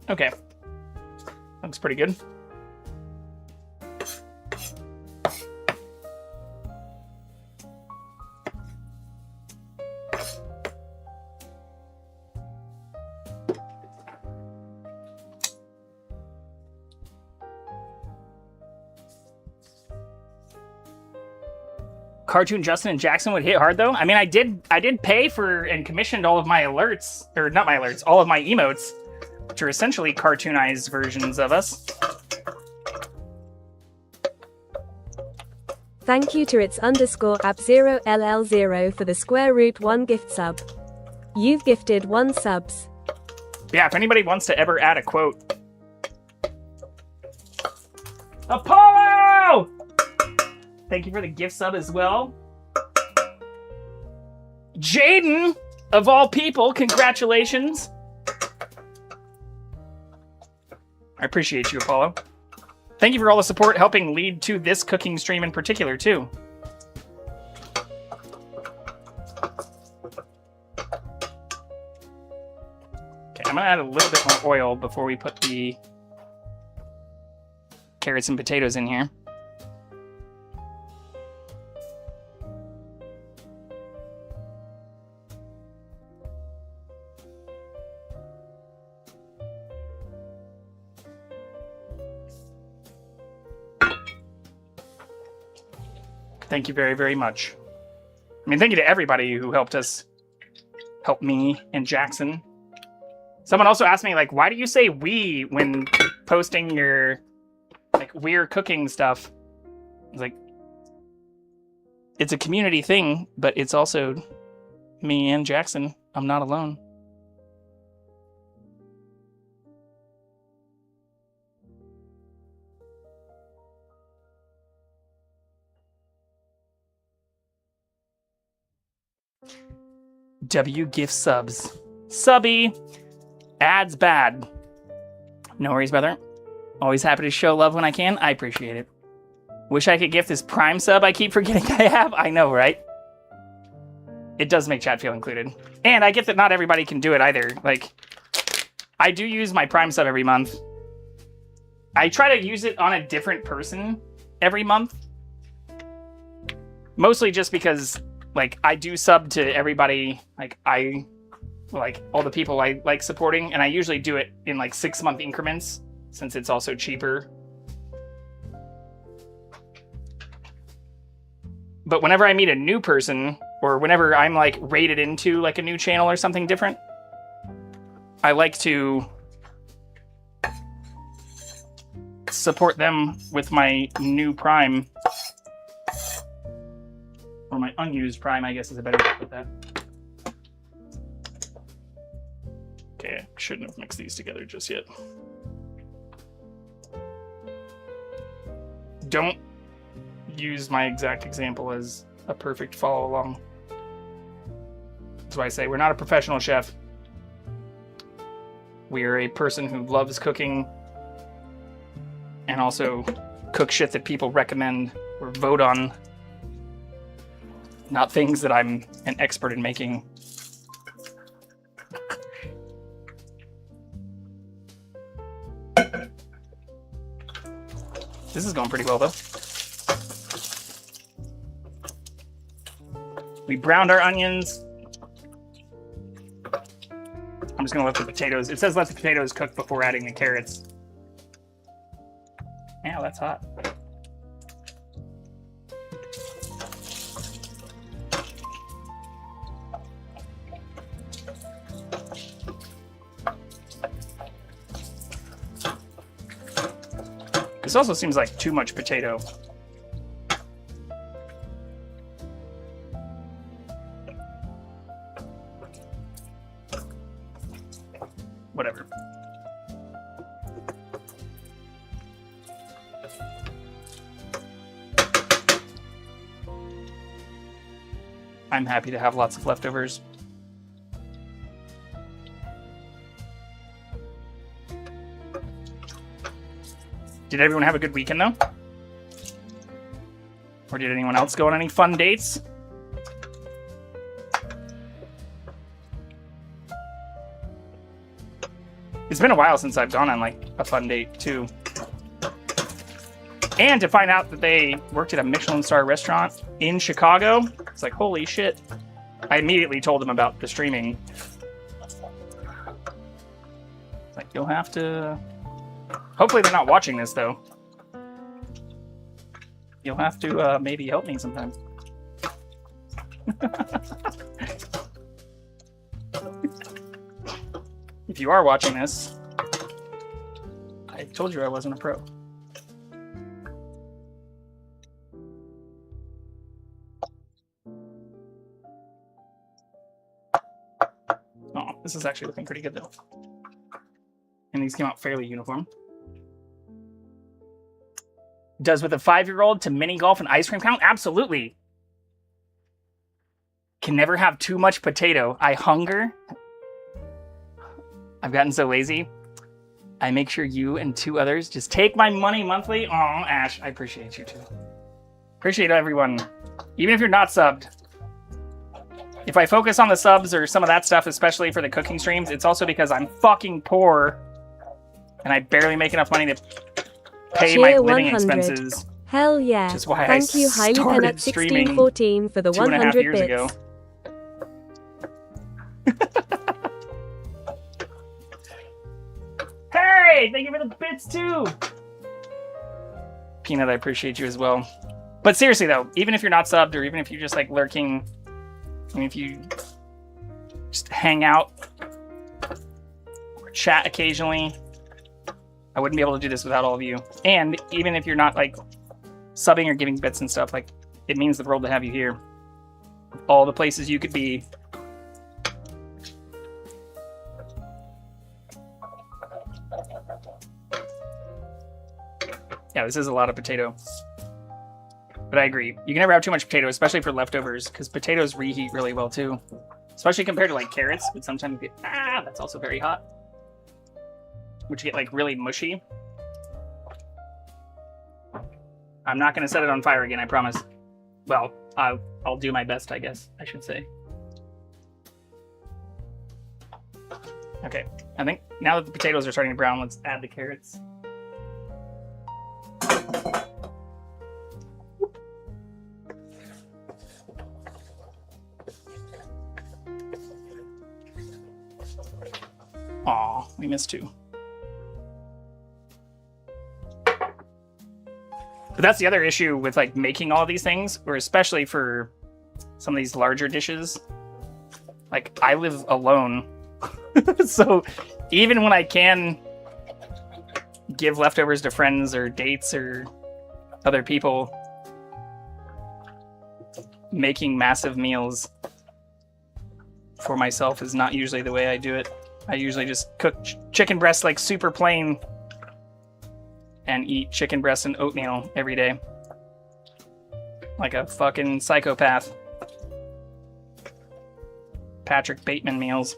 Okay. Looks pretty good. Cartoon Justin and Jackson would hit hard though. I mean, I did pay for and commissioned all of my alerts, or not my alerts, all of my emotes, which are essentially cartoonized versions of us. Thank you to its_app0ll0 for the square root 1 gift sub. You've gifted 1 subs. Yeah, if anybody wants to ever add a quote. Apollo! Thank you for the gift sub as well. Jaden, of all people, congratulations. I appreciate you, Apollo. Thank you for all the support helping lead to this cooking stream in particular, too. Okay, I'm gonna add a little bit more oil before we put the carrots and potatoes in here. Thank you very, very much. I mean, thank you to everybody who helped help me and Jackson. Someone also asked me, like, why do you say we when posting your, like, weird cooking stuff? I was like, it's a community thing, but it's also me and Jackson. I'm not alone. W gift subs. Subby. Ads bad. No worries, brother. Always happy to show love when I can. I appreciate it. Wish I could gift this Prime sub I keep forgetting I have. I know, right? It does make chat feel included. And I get that not everybody can do it either. Like, I do use my Prime sub every month. I try to use it on a different person every month. Mostly just because, like, I do sub to everybody, like all the people I like supporting, and I usually do it in like 6-month increments since it's also cheaper. But whenever I meet a new person, or whenever I'm like rated into like a new channel or something different, I like to support them with my new Prime. Or my unused Prime, I guess is a better way to put that. Okay, I shouldn't have mixed these together just yet. Don't use my exact example as a perfect follow along. That's why I say we're not a professional chef. We are a person who loves cooking and also cook shit that people recommend or vote on. Not things that I'm an expert in making. This is going pretty well, though. We browned our onions. I'm just going to let the potatoes... It says let the potatoes cook before adding the carrots. Yeah, that's hot. This also seems like too much potato. Whatever. I'm happy to have lots of leftovers. Did everyone have a good weekend, though? Or did anyone else go on any fun dates? It's been a while since I've gone on, like, a fun date, too. And to find out that they worked at a Michelin star restaurant in Chicago, it's like, holy shit. I immediately told them about the streaming. It's like, you'll have to... Hopefully they're not watching this, though. You'll have to maybe help me sometime. If you are watching this, I told you I wasn't a pro. Oh, this is actually looking pretty good, though. And these came out fairly uniform. Does with a 5-year-old to mini golf and ice cream count? Absolutely. Can never have too much potato. I hunger. I've gotten so lazy. I make sure you and 2 others just take my money monthly. Oh, Ash, I appreciate you too. Appreciate everyone. Even if you're not subbed. If I focus on the subs or some of that stuff, especially for the cooking streams, it's also because I'm fucking poor. And I barely make enough money to pay my living 100. expenses. Hell yeah. Which is why Thank you, I started streaming 1614 for the 2.5 100 years bits. ago. Hey, thank you for the bits too. Peanut, I appreciate you as well. But seriously though, even if you're not subbed or even if you're just like lurking, I mean, if you just hang out or chat occasionally. I wouldn't be able to do this without all of you. And even if you're not like subbing or giving bits and stuff, like it means the world to have you here. All the places you could be. Yeah, this is a lot of potato. But I agree. You can never have too much potato, especially for leftovers, because potatoes reheat really well too. Especially compared to like carrots, but sometimes you get, that's also very hot. Which get like really mushy. I'm not gonna set it on fire again, I promise. Well, I'll do my best, I guess, I should say. Okay, I think now that the potatoes are starting to brown, let's add the carrots. Aw, we missed two. But that's the other issue with like making all these things, or especially for some of these larger dishes. Like I live alone. So even when I can give leftovers to friends or dates or other people, making massive meals for myself is not usually the way I do it. I usually just cook chicken breast like super plain and eat chicken breast and oatmeal every day. Like a fucking psychopath. Patrick Bateman meals.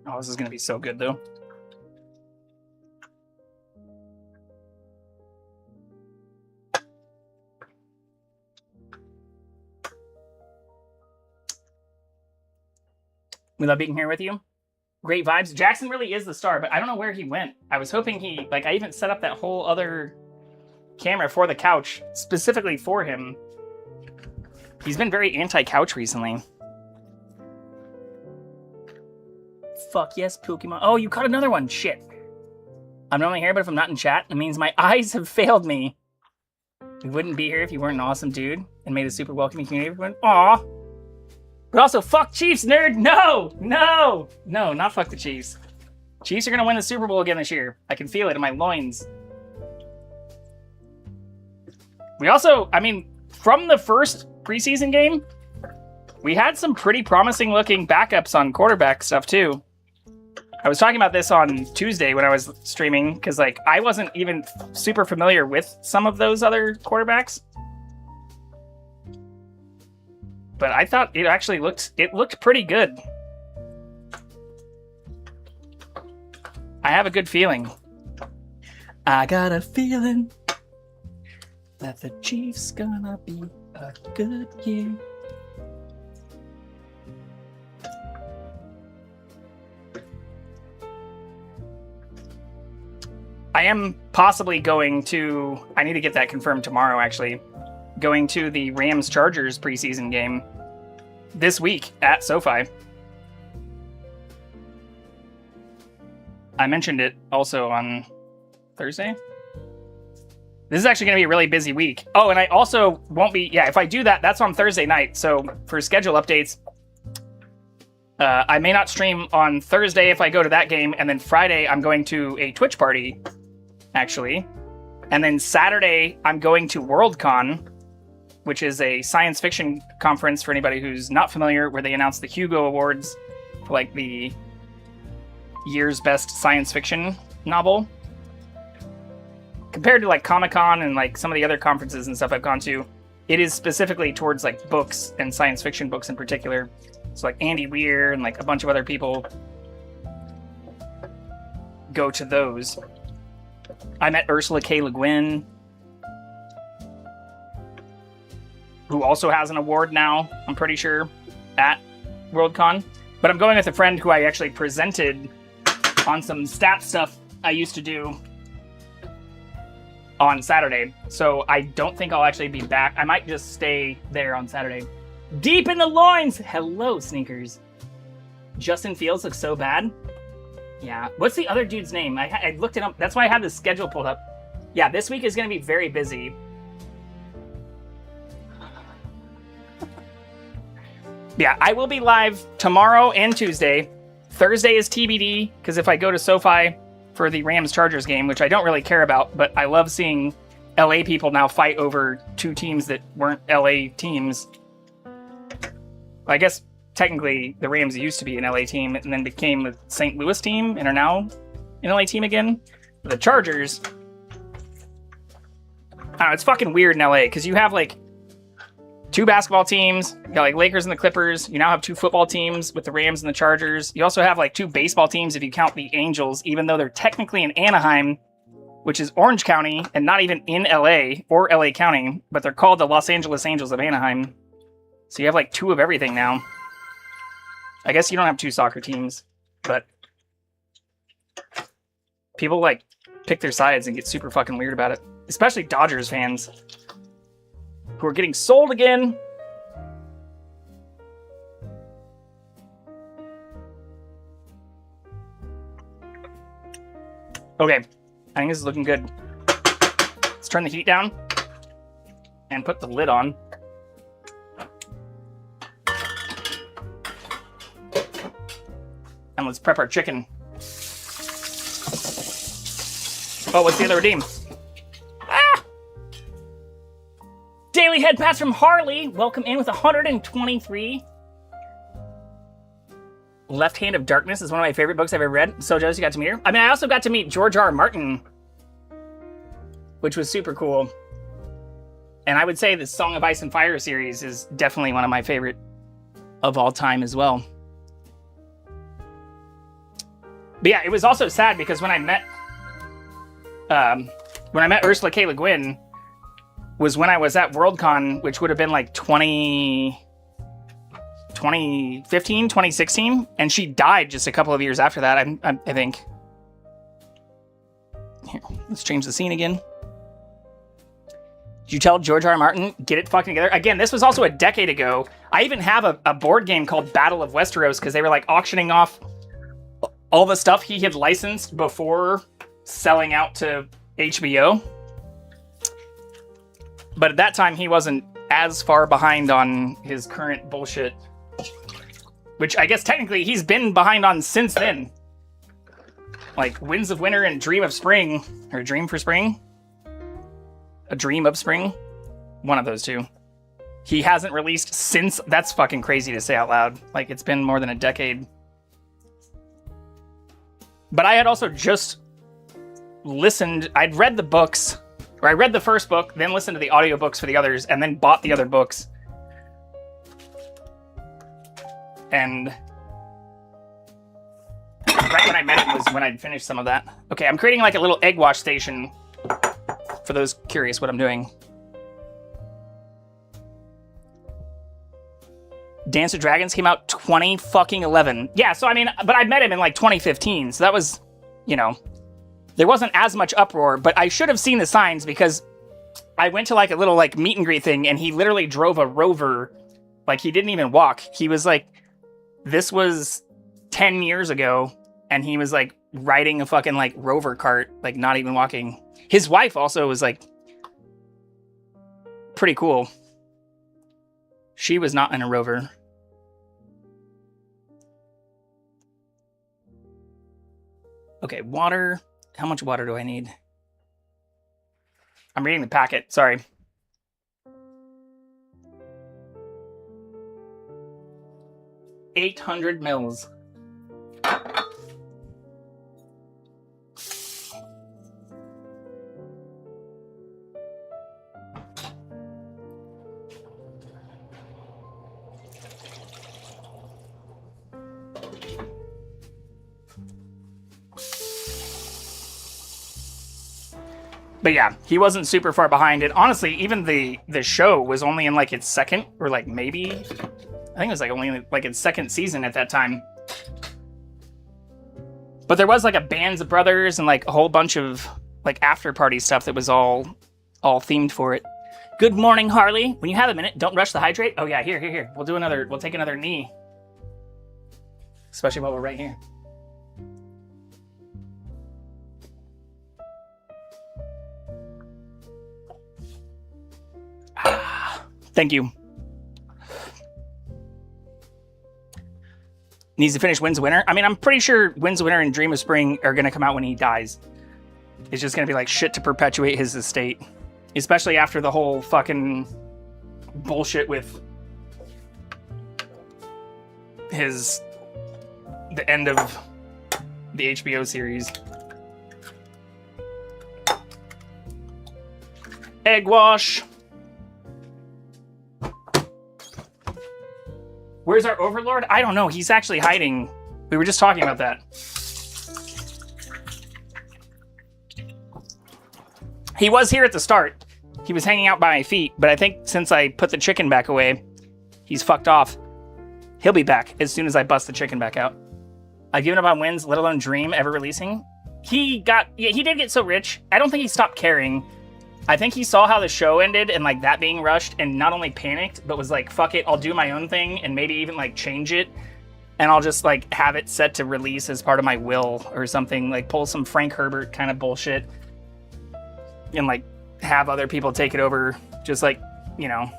Oh, this is gonna be so good though. We love being here with you. Great vibes. Jackson really is the star, but I don't know where he went. I was hoping he, like, I even set up that whole other camera for the couch, specifically for him. He's been very anti-couch recently. Fuck yes, Pokemon. Oh, you caught another one. Shit. I'm normally here, but if I'm not in chat, it means my eyes have failed me. We wouldn't be here if you weren't an awesome dude and made a super welcoming community. Everyone. Aw. But also, fuck Chiefs, nerd! No! No! No, not fuck the Chiefs. Chiefs are gonna win the Super Bowl again this year. I can feel it in my loins. We also, I mean, from the first preseason game, we had some pretty promising looking backups on quarterback stuff too. I was talking about this on Tuesday when I was streaming, because like I wasn't even super familiar with some of those other quarterbacks. But I thought it actually looked pretty good. I have a good feeling. I got a feeling that the Chiefs gonna be a good year. I am possibly going to, I need to get that confirmed tomorrow actually, going to the Rams-Chargers preseason game this week at SoFi. I mentioned it also on Thursday. This is actually going to be a really busy week. Oh, and I also won't be, yeah, if I do that, that's on Thursday night. So for schedule updates, I may not stream on Thursday if I go to that game, and then Friday I'm going to a Twitch party, actually. And then Saturday I'm going to Worldcon, which is a science fiction conference for anybody who's not familiar, where they announce the Hugo Awards for like the year's best science fiction novel. Compared to like Comic-Con and like some of the other conferences and stuff I've gone to, it is specifically towards like books and science fiction books in particular. So like Andy Weir and like a bunch of other people go to those. I met Ursula K. Le Guin, who also has an award now, I'm pretty sure, at Worldcon. But I'm going with a friend who I actually presented on some stat stuff I used to do on Saturday. So I don't think I'll actually be back. I might just stay there on Saturday. Deep in the loins! Hello, sneakers. Justin Fields looks so bad. Yeah. What's the other dude's name? I looked it up. That's why I have the schedule pulled up. Yeah, this week is going to be very busy. Yeah, I will be live tomorrow and Tuesday. Thursday is TBD, because if I go to SoFi for the Rams-Chargers game, which I don't really care about, but I love seeing LA people now fight over two teams that weren't LA teams. I guess technically the Rams used to be an LA team and then became a St. Louis team and are now an LA team again. The Chargers, I don't know, it's fucking weird in LA because you have like two basketball teams, you got like Lakers and the Clippers. You now have two football teams with the Rams and the Chargers. You also have like two baseball teams if you count the Angels, even though they're technically in Anaheim, which is Orange County and not even in LA or LA County, but they're called the Los Angeles Angels of Anaheim. So you have like two of everything now. I guess you don't have two soccer teams, but people like pick their sides and get super fucking weird about it. Especially Dodgers fans who are getting sold again. Okay, I think this is looking good. Let's turn the heat down and put the lid on. And let's prep our chicken. Oh, what's the other redeem? Ah! Daily head pass from Harley. Welcome in with 123. Left Hand of Darkness is one of my favorite books I've ever read. So jealous you got to meet her. I mean, I also got to meet George R. R. Martin, which was super cool. And I would say the Song of Ice and Fire series is definitely one of my favorite of all time as well. But yeah, it was also sad because when I met Ursula K. Le Guin was when I was at Worldcon, which would have been like 2015, 2016, and she died just a couple of years after that, I think. Here, let's change the scene again. Did you tell George R. R. Martin, get it fucking together? Again, this was also a decade ago. I even have a board game called Battle of Westeros because they were like auctioning off all the stuff he had licensed before selling out to HBO. But at that time, he wasn't as far behind on his current bullshit. Which I guess technically he's been behind on since then. Like Winds of Winter and Dream of Spring. Or Dream for Spring? A Dream of Spring? One of those two. He hasn't released since... That's fucking crazy to say out loud. Like, it's been more than a decade. But I had also just listened... I'd read the books... Or I read the first book, then listened to the audiobooks for the others, and then bought the other books. And right when I met him was when I'd finished some of that. Okay, I'm creating like a little egg wash station for those curious what I'm doing. Dance with Dragons came out 2011. Yeah, so I mean, but I met him in like 2015, so that was, you know... There wasn't as much uproar, but I should have seen the signs because I went to like a little like meet and greet thing and he literally drove a Rover. Like he didn't even walk. He was like, this was 10 years ago and he was like riding a fucking like Rover cart, like not even walking. His wife also was like pretty cool. She was not in a Rover. Okay, water. How much water do I need? I'm reading the packet, sorry. $800 mils. But yeah, he wasn't super far behind. And honestly, even the show was only in like its second, or like maybe, I think it was like only like its second season at that time. But there was like a Bands of Brothers and like a whole bunch of like after party stuff that was all themed for it. Good morning, Harley. When you have a minute, don't rush the hydrate. Oh yeah, here. We'll take another knee. Especially while we're right here. Thank you. Needs to finish Wind's Winter. I mean, I'm pretty sure Wind's Winter and Dream of Spring are going to come out when he dies. It's just going to be like shit to perpetuate his estate. Especially after the whole fucking bullshit with the end of the HBO series. Egg wash. Where's our overlord? I don't know. He's actually hiding. We were just talking about that. He was here at the start. He was hanging out by my feet, but I think since I put the chicken back away, he's fucked off. He'll be back as soon as I bust the chicken back out. I've given up on Winds, let alone Dream ever releasing. He did get so rich. I don't think he stopped caring. I think he saw how the show ended and like that being rushed and not only panicked, but was like, fuck it, I'll do my own thing and maybe even like change it. And I'll just like have it set to release as part of my will or something, like pull some Frank Herbert kind of bullshit and like have other people take it over. Just like, you know,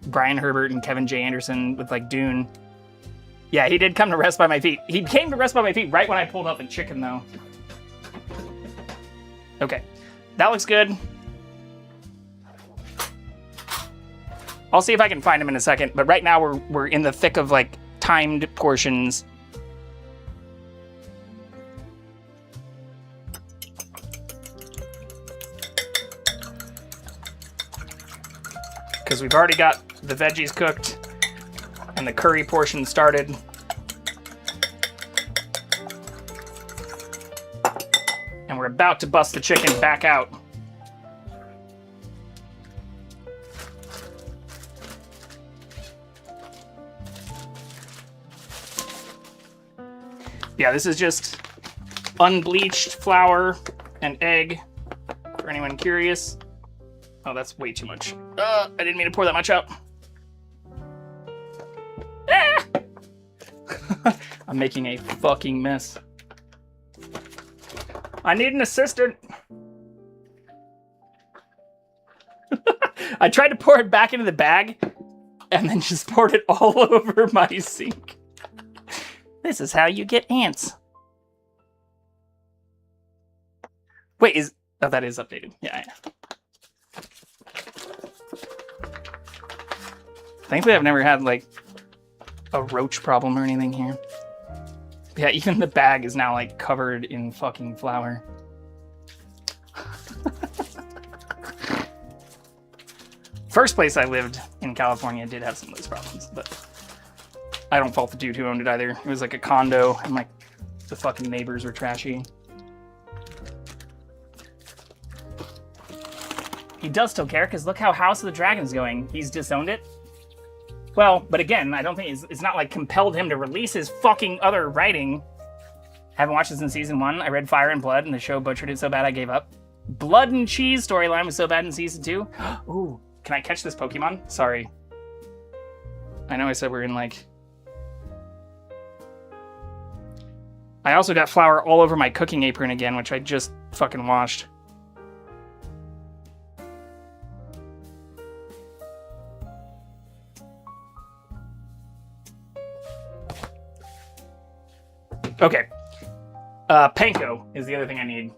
Brian Herbert and Kevin J. Anderson with like Dune. Yeah, he did come to rest by my feet. He came to rest by my feet right when I pulled out the chicken though. Okay, that looks good. I'll see if I can find him in a second, but right now we're in the thick of like timed portions. Because we've already got the veggies cooked and the curry portion started. And we're about to bust the chicken back out. Yeah, this is just unbleached flour and egg, for anyone curious. Oh, that's way too much. I didn't mean to pour that much out. Ah! I'm making a fucking mess. I need an assistant. I tried to pour it back into the bag and then just poured it all over my sink. This is how you get ants. Wait, oh, that is updated. Yeah. Thankfully, I've never had, like, a roach problem or anything here. Yeah, even the bag is now, like, covered in fucking flour. First place I lived in California did have some of those problems, but I don't fault the dude who owned it either. It was, like, a condo, and, like, the fucking neighbors were trashy. He does still care, because look how House of the Dragon's going. He's disowned it. Well, but again, I don't think it's not like compelled him to release his fucking other writing. Haven't watched this in season 1. I read Fire and Blood, and the show butchered it so bad I gave up. Blood and Cheese storyline was so bad in season 2. Ooh, can I catch this Pokemon? Sorry. I know I said we're in like... I also got flour all over my cooking apron again, which I just fucking washed. Okay. Panko is the other thing I need.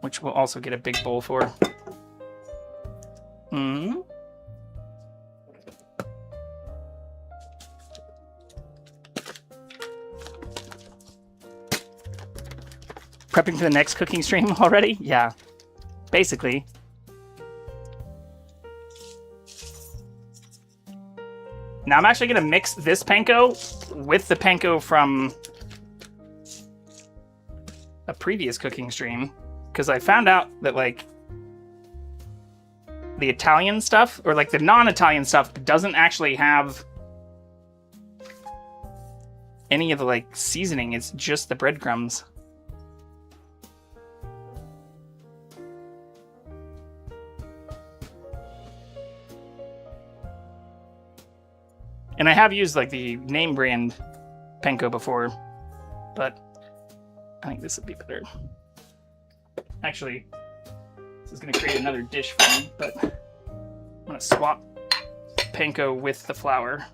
Which we'll also get a big bowl for. Prepping for the next cooking stream already? Yeah. Basically. Now I'm actually going to mix this panko with the panko from a previous cooking stream, because I found out that like the Italian stuff, or like the non-Italian stuff, doesn't actually have any of the like seasoning. It's just the breadcrumbs. And I have used like the name brand panko before, but I think this would be better. Actually, this is going to create another dish for me, but I'm going to swap panko with the flour.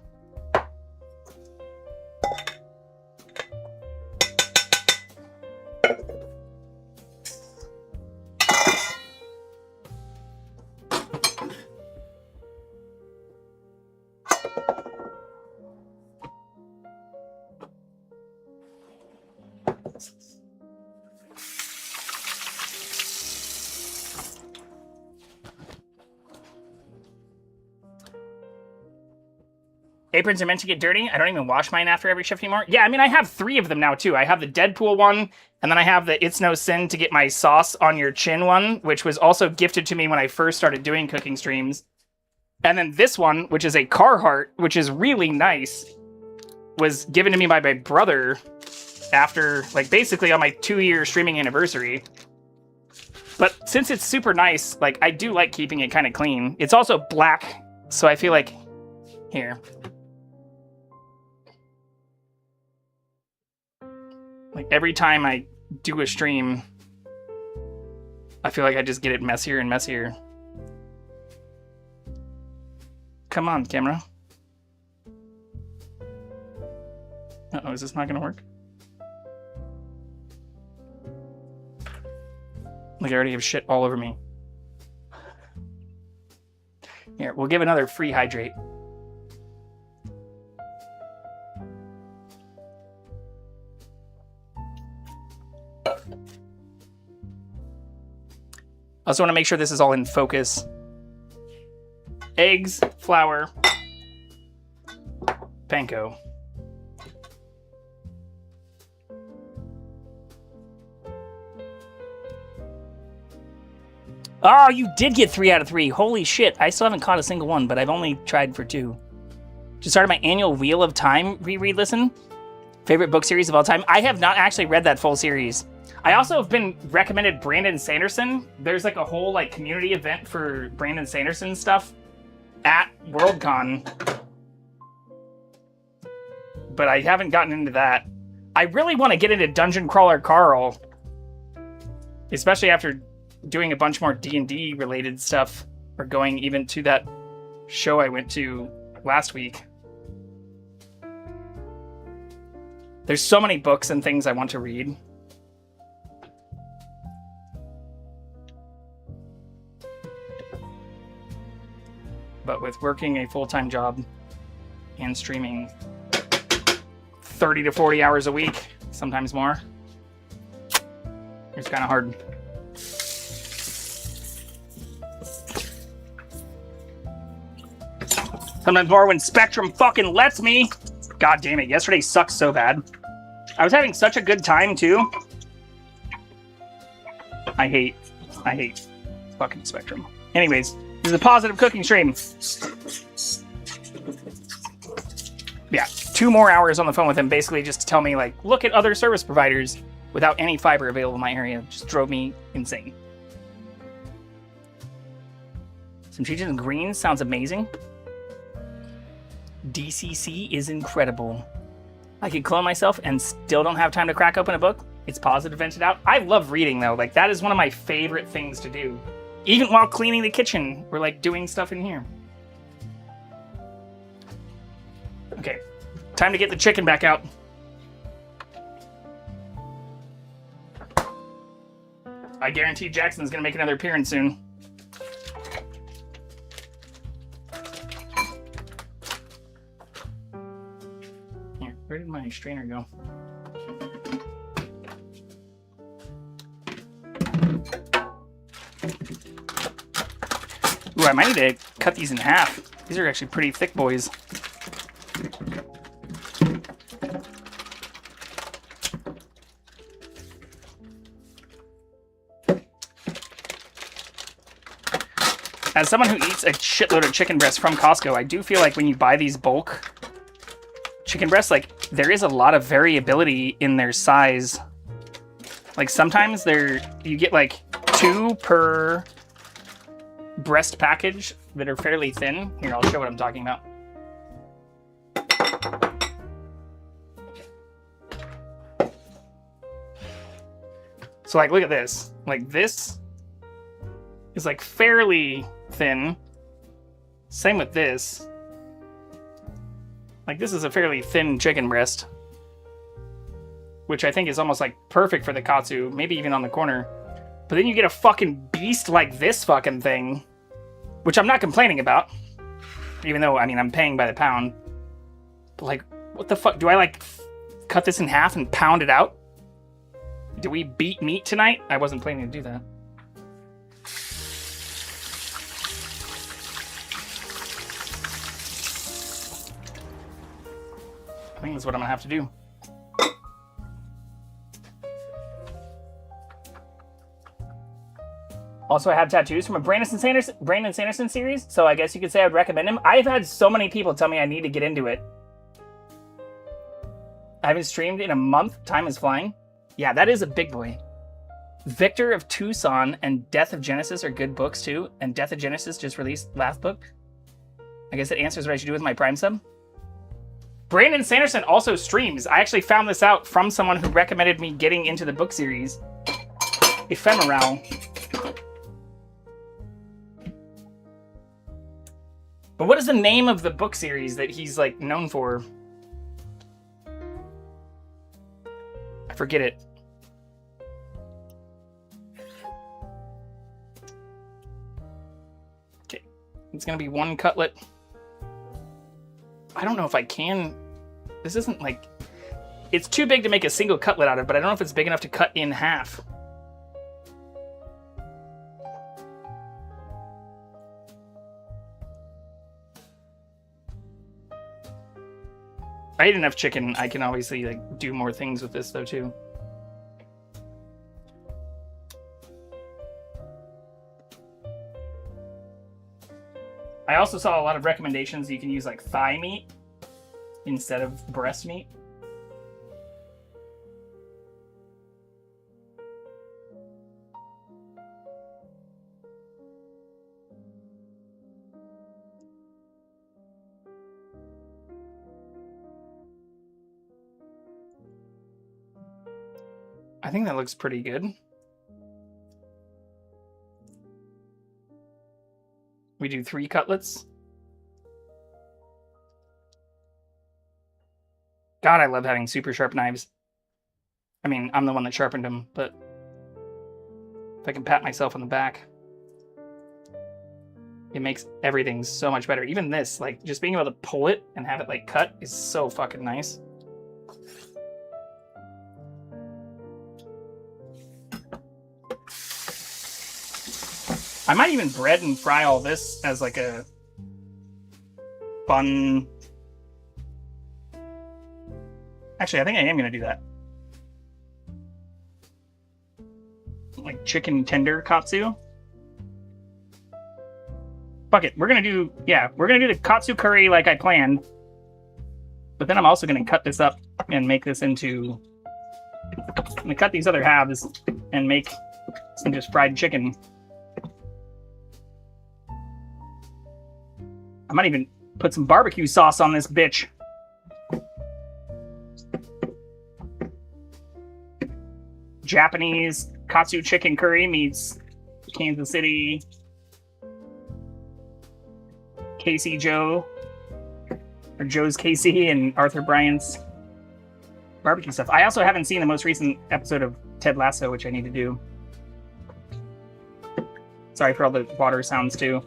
Aprons are meant to get dirty. I don't even wash mine after every shift anymore. Yeah, I mean, I have 3 of them now, too. I have the Deadpool one, and then I have the It's No Sin to get my sauce on your chin one, which was also gifted to me when I first started doing cooking streams. And then this one, which is a Carhartt, which is really nice, was given to me by my brother after, like, basically on my 2-year streaming anniversary. But since it's super nice, like, I do like keeping it kind of clean. It's also black, so I feel like... Here. Like, every time I do a stream, I feel like I just get it messier and messier. Come on, camera. Uh-oh, is this not gonna work? Like, I already have shit all over me. Here, we'll give another free hydrate. I also want to make sure this is all in focus. Eggs, flour, panko. Oh, you did get 3 out of 3. Holy shit. I still haven't caught a single one, but I've only tried for 2. Just started my annual Wheel of Time reread listen. Favorite book series of all time. I have not actually read that full series. I also have been recommended Brandon Sanderson. There's like a whole like community event for Brandon Sanderson stuff at Worldcon. But I haven't gotten into that. I really want to get into Dungeon Crawler Carl. Especially after doing a bunch more D&D related stuff. Or going even to that show I went to last week. There's so many books and things I want to read. But with working a full-time job and streaming 30 to 40 hours a week, sometimes more, it's kind of hard. Sometimes more when Spectrum fucking lets me. God damn it, yesterday sucked so bad. I was having such a good time, too. I hate fucking Spectrum. Anyways, this is a positive cooking stream. Yeah, 2 more hours on the phone with him, basically just to tell me, like, look at other service providers without any fiber available in my area. Just drove me insane. Some cheeses and greens sounds amazing. DCC is incredible. I could clone myself and still don't have time to crack open a book. It's positive vented out. I love reading, though. Like, that is one of my favorite things to do. Even while cleaning the kitchen, or like doing stuff in here. Okay, time to get the chicken back out. I guarantee Jackson's gonna make another appearance soon. Here, where did my strainer go? Ooh, I might need to cut these in half. These are actually pretty thick boys. As someone who eats a shitload of chicken breasts from Costco, I do feel like when you buy these bulk chicken breasts, like, there is a lot of variability in their size. Like, sometimes you get like 2 per breast package that are fairly thin. Here, I'll show what I'm talking about. So like, look at this. Like this is like fairly thin. Same with this. Like this is a fairly thin chicken breast, which I think is almost like perfect for the katsu, maybe even on the corner. But then you get a fucking beast like this fucking thing, which I'm not complaining about, even though, I mean, I'm paying by the pound. But like, what the fuck? Do I like cut this in half and pound it out? Do we beat meat tonight? I wasn't planning to do that. I think that's what I'm gonna have to do. Also, I have tattoos from a Brandon Sanderson series, so I guess you could say I'd recommend him. I've had so many people tell me I need to get into it. I haven't streamed in a month. Time is flying. Yeah, that is a big boy. Victor of Tucson and Death of Genesis are good books too, and Death of Genesis just released last book. I guess it answers what I should do with my Prime sub. Brandon Sanderson also streams. I actually found this out from someone who recommended me getting into the book series. Ephemeral. But what is the name of the book series that he's like known for? I forget it. Okay, it's gonna be one cutlet. I don't know if I can. This isn't like, it's too big to make a single cutlet out of, but I don't know if it's big enough to cut in half. I ate enough chicken. I can obviously like do more things with this though too. I also saw a lot of recommendations. You can use like thigh meat instead of breast meat. I think that looks pretty good. We do 3 cutlets. God, I love having super sharp knives. I mean, I'm the one that sharpened them, but if I can pat myself on the back, it makes everything so much better. Even this, like, just being able to pull it and have it, like, cut is so fucking nice. I might even bread and fry all this as like a fun... Actually, I think I am going to do that. Like chicken tender katsu. Fuck it. We're going to do... Yeah, we're going to do the katsu curry like I planned. But then I'm also going to cut this up and make this into... I'm going to cut these other halves and make some just fried chicken. I might even put some barbecue sauce on this bitch. Japanese katsu chicken curry meets Kansas City Casey Joe, or Joe's Casey and Arthur Bryant's barbecue stuff. I also haven't seen the most recent episode of Ted Lasso, which I need to do. Sorry for all the water sounds too.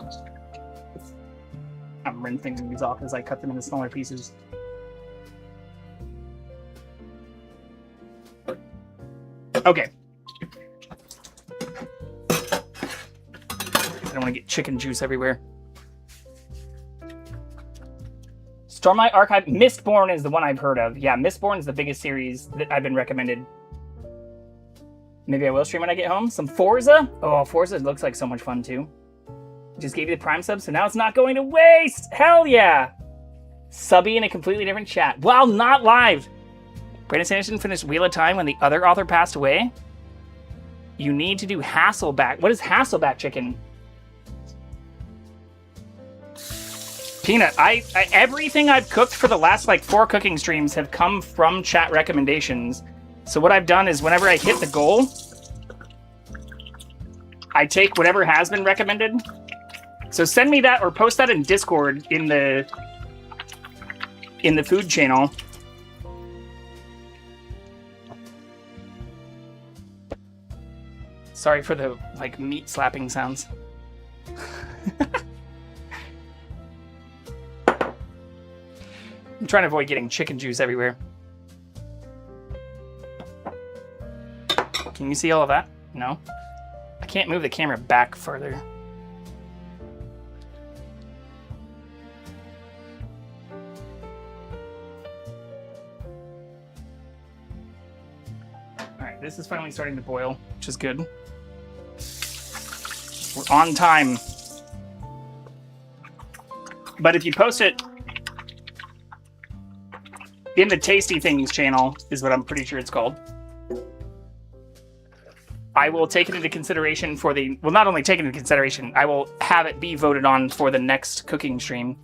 I'm rinsing these off as I cut them into smaller pieces. Okay. I don't want to get chicken juice everywhere. Stormlight Archive. Mistborn is the one I've heard of. Yeah, Mistborn is the biggest series that I've been recommended. Maybe I will stream when I get home. Some Forza. Oh, Forza looks like so much fun too. Just gave you the Prime sub, so now it's not going to waste! Hell yeah! Subby in a completely different chat. While not live! Brandon Sanderson finished Wheel of Time when the other author passed away. You need to do Hasselback. What is Hasselback chicken? Peanut, everything I've cooked for the last like 4 cooking streams have come from chat recommendations. So what I've done is whenever I hit the goal, I take whatever has been recommended. So send me that or post that in Discord in the food channel. Sorry for the like meat slapping sounds. I'm trying to avoid getting chicken juice everywhere. Can you see all of that? No? I can't move the camera back further. Alright, this is finally starting to boil, which is good. We're on time. But if you post it in the Tasty Things channel, is what I'm pretty sure it's called, I will take it into consideration for the... Well, not only take it into consideration, I will have it be voted on for the next cooking stream.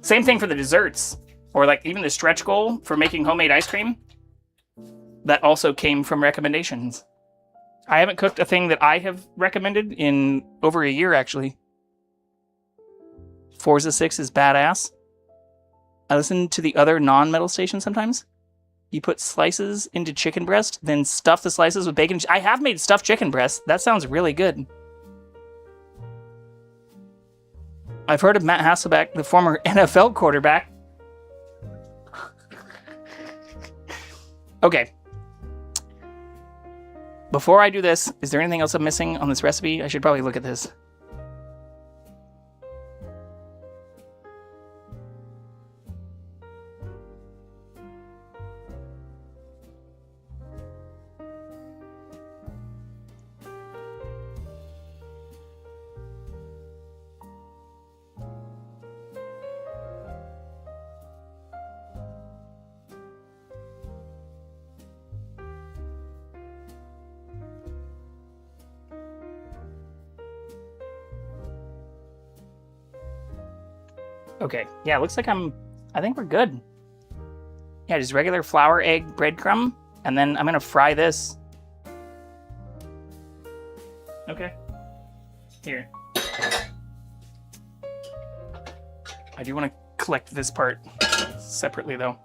Same thing for the desserts. Or like even the stretch goal for making homemade ice cream. That also came from recommendations. I haven't cooked a thing that I have recommended in over a year, actually. Forza 6 is badass. I listen to the other non-metal stations sometimes. You put slices into chicken breast, then stuff the slices with bacon. I have made stuffed chicken breast. That sounds really good. I've heard of Matt Hasselbeck, the former NFL quarterback. Okay. Before I do this, is there anything else I'm missing on this recipe? I should probably look at this. Okay, yeah, it looks like I think we're good. Yeah, just regular flour, egg, breadcrumb, and then I'm gonna fry this. Okay. Here. I do want to collect this part separately, though.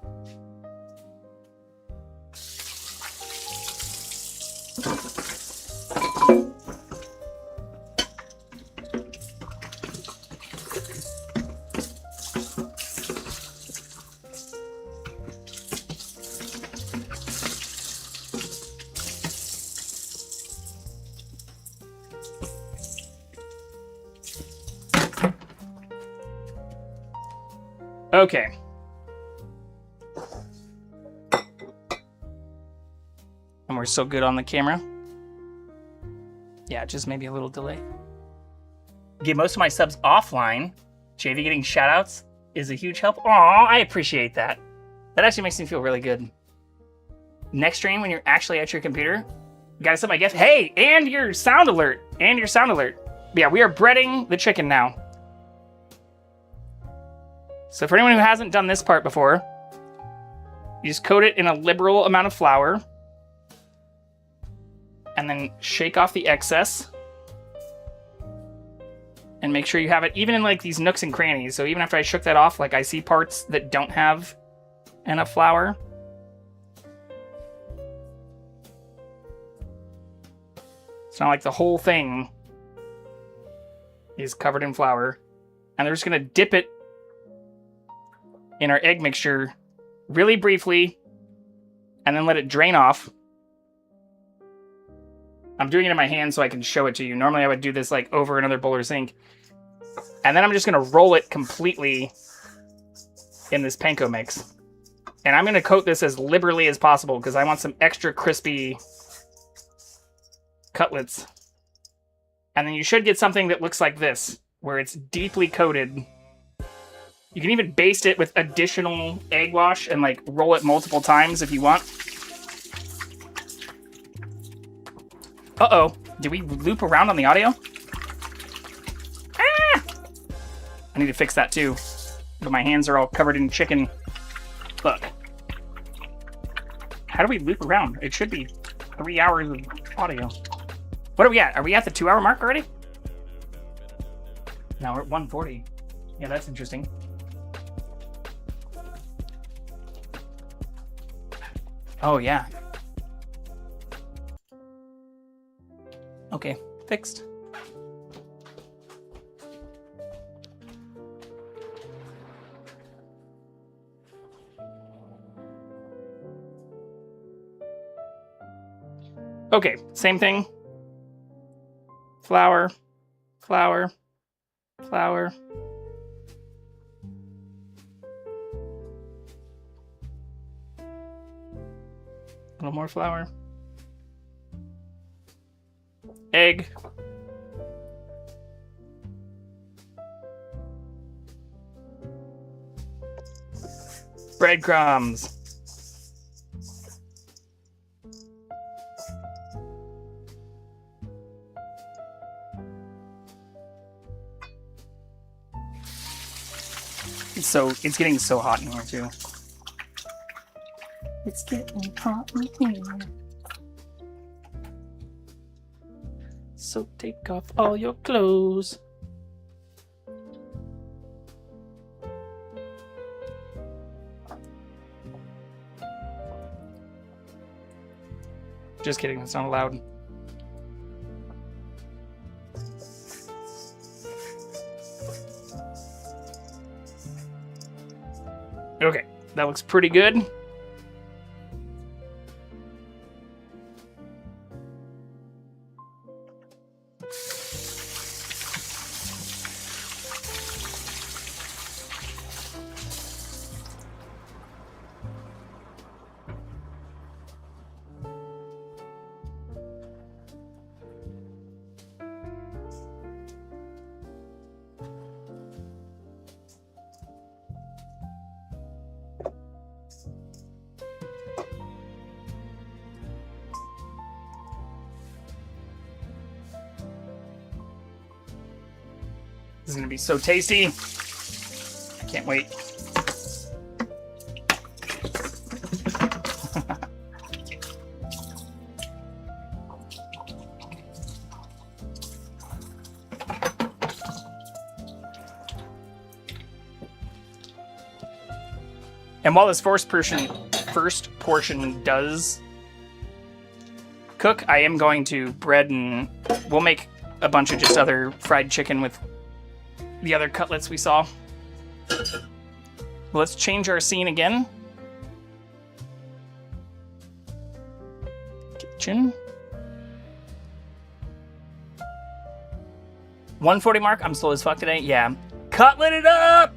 Okay. And we're still good on the camera. Yeah, just maybe a little delay. Get most of my subs offline. JV getting shoutouts is a huge help. Aw, I appreciate that. That actually makes me feel really good. Next stream, when you're actually at your computer, gotta set my gift. Hey, and your sound alert. And your sound alert. But yeah, we are breading the chicken now. So for anyone who hasn't done this part before, you just coat it in a liberal amount of flour. And then shake off the excess. And make sure you have it even in like these nooks and crannies. So even after I shook that off, like I see parts that don't have enough flour. It's not like the whole thing is covered in flour. And they're just gonna dip it in our egg mixture really briefly and then let it drain off. I'm doing it in my hand so I can show it to you. Normally I would do this like over another bowl or sink. And then I'm just gonna roll it completely in this panko mix. And I'm gonna coat this as liberally as possible because I want some extra crispy cutlets. And then you should get something that looks like this, where it's deeply coated. You can even baste it with additional egg wash and like roll it multiple times if you want. Uh-oh. Did we loop around on the audio? Ah! I need to fix that too. But my hands are all covered in chicken. Look. How do we loop around? It should be 3 hours of audio. What are we at? Are we at the 2 hour mark already? Now we're at 140. Yeah, that's interesting. Oh, yeah. Okay, fixed. Okay, same thing. Flour, flour, flour. A little more flour. Egg. Breadcrumbs. It's getting so hot in here too. It's getting hot in here. So take off all your clothes. Just kidding, that's not allowed. Okay, that looks pretty good. This is gonna be so tasty. I can't wait. And while this first portion does cook, I am going to bread and we'll make a bunch of just other fried chicken with the other cutlets we saw. Let's change our scene again. Kitchen. 140 mark. I'm slow as fuck today. Yeah. Cutlet it up!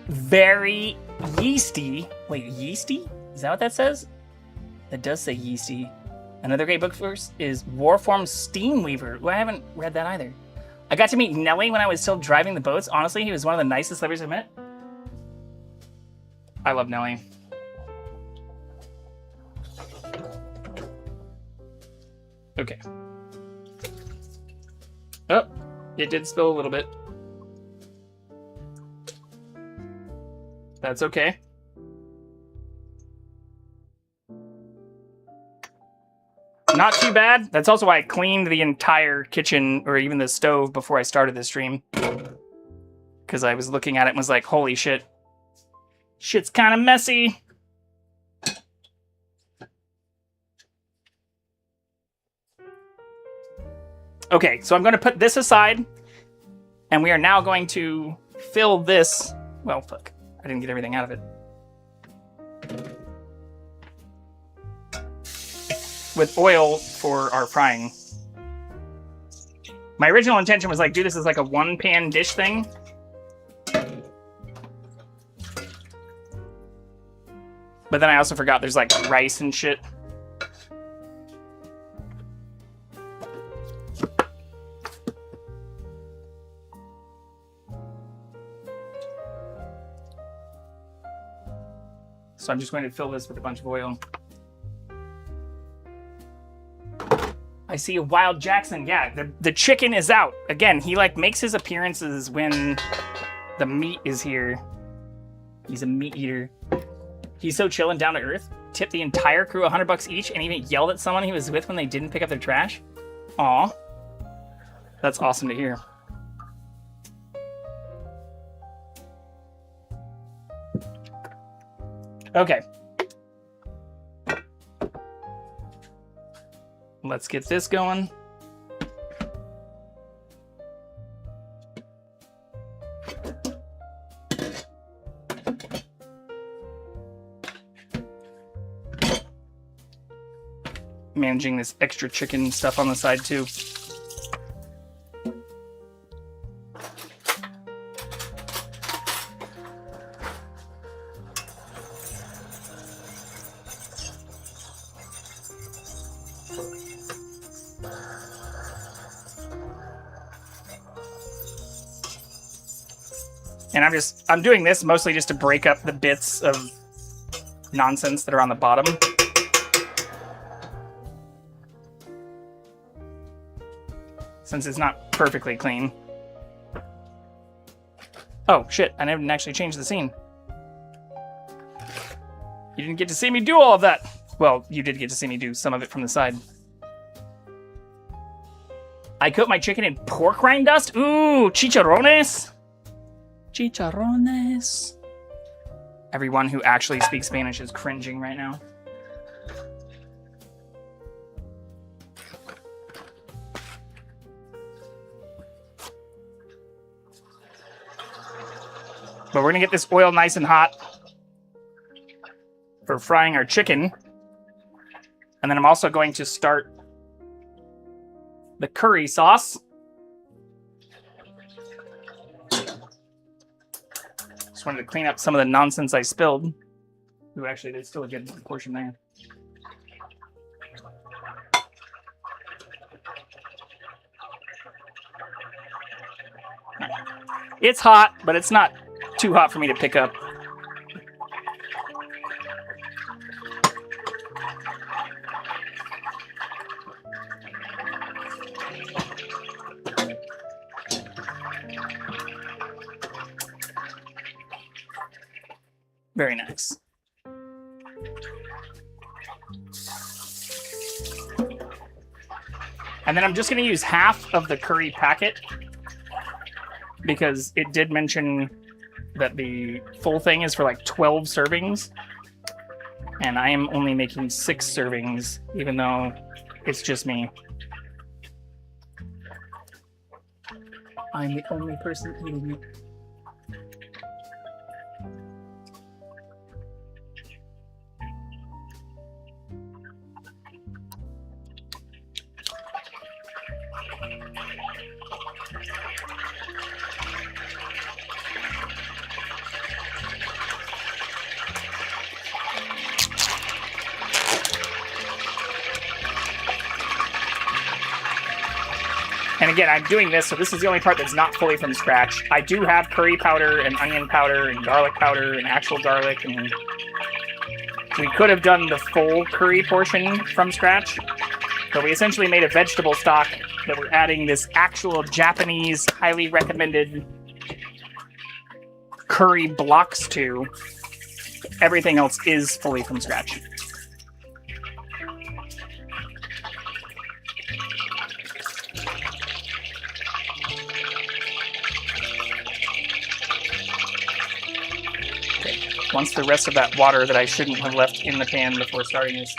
Very yeasty. Wait, yeasty? Is that what that says? That does say yeasty. Another great book first is Warform Steamweaver. Well, I haven't read that either. I got to meet Nelly when I was still driving the boats. Honestly, he was one of the nicest celebrities I've met. I love Nelly. Okay. Oh, it did spill a little bit. That's okay. Not too bad. That's also why I cleaned the entire kitchen or even the stove before I started this stream. Because I was looking at it and was like, holy shit. Shit's kind of messy. Okay, so I'm going to put this aside. And we are now going to fill this. Well, fuck. I didn't get everything out of it. With oil for our frying. My original intention was like, do this as like a one-pan dish thing. But then I also forgot there's like rice and shit. So I'm just going to fill this with a bunch of oil. I see a Wild Jackson. Yeah, the chicken is out. Again, he like makes his appearances when the meat is here. He's a meat eater. He's so chill and down to earth. Tipped the entire crew $100 each and even yelled at someone he was with when they didn't pick up their trash. Aw. That's awesome to hear. Okay. Let's get this going. Managing this extra chicken stuff on the side too. And I'm doing this mostly just to break up the bits of nonsense that are on the bottom. Since it's not perfectly clean. Oh, shit, I didn't actually change the scene. You didn't get to see me do all of that. Well, you did get to see me do some of it from the side. I coat my chicken in pork rind dust? Ooh, chicharrones. Chicharrones. Everyone who actually speaks Spanish is cringing right now. But we're gonna get this oil nice and hot for frying our chicken. And then I'm also going to start the curry sauce. Just wanted to clean up some of the nonsense I spilled. Ooh, actually, there's still a good portion there. It's hot, but it's not too hot for me to pick up. Very nice. And then I'm just going to use half of the curry packet because it did mention that the full thing is for like 12 servings. And I am only making 6 servings, even though it's just me. I'm the only person eating it. And again, I'm doing this, so this is the only part that's not fully from scratch. I do have curry powder and onion powder and garlic powder and actual garlic, and we could have done the full curry portion from scratch, but we essentially made a vegetable stock that we're adding this actual Japanese, highly recommended curry blocks to. Everything else is fully from scratch. Once the rest of that water that I shouldn't have left in the pan before starting this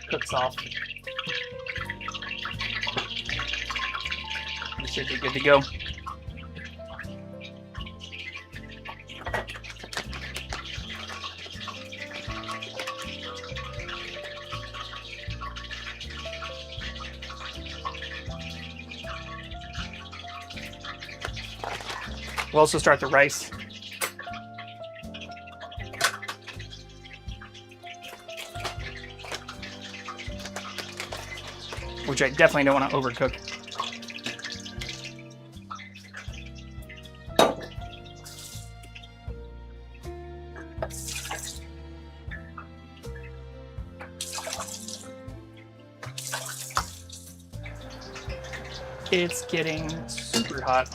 cooks off, we should be good to go. We'll also start the rice. Which I definitely don't want to overcook. It's getting super hot.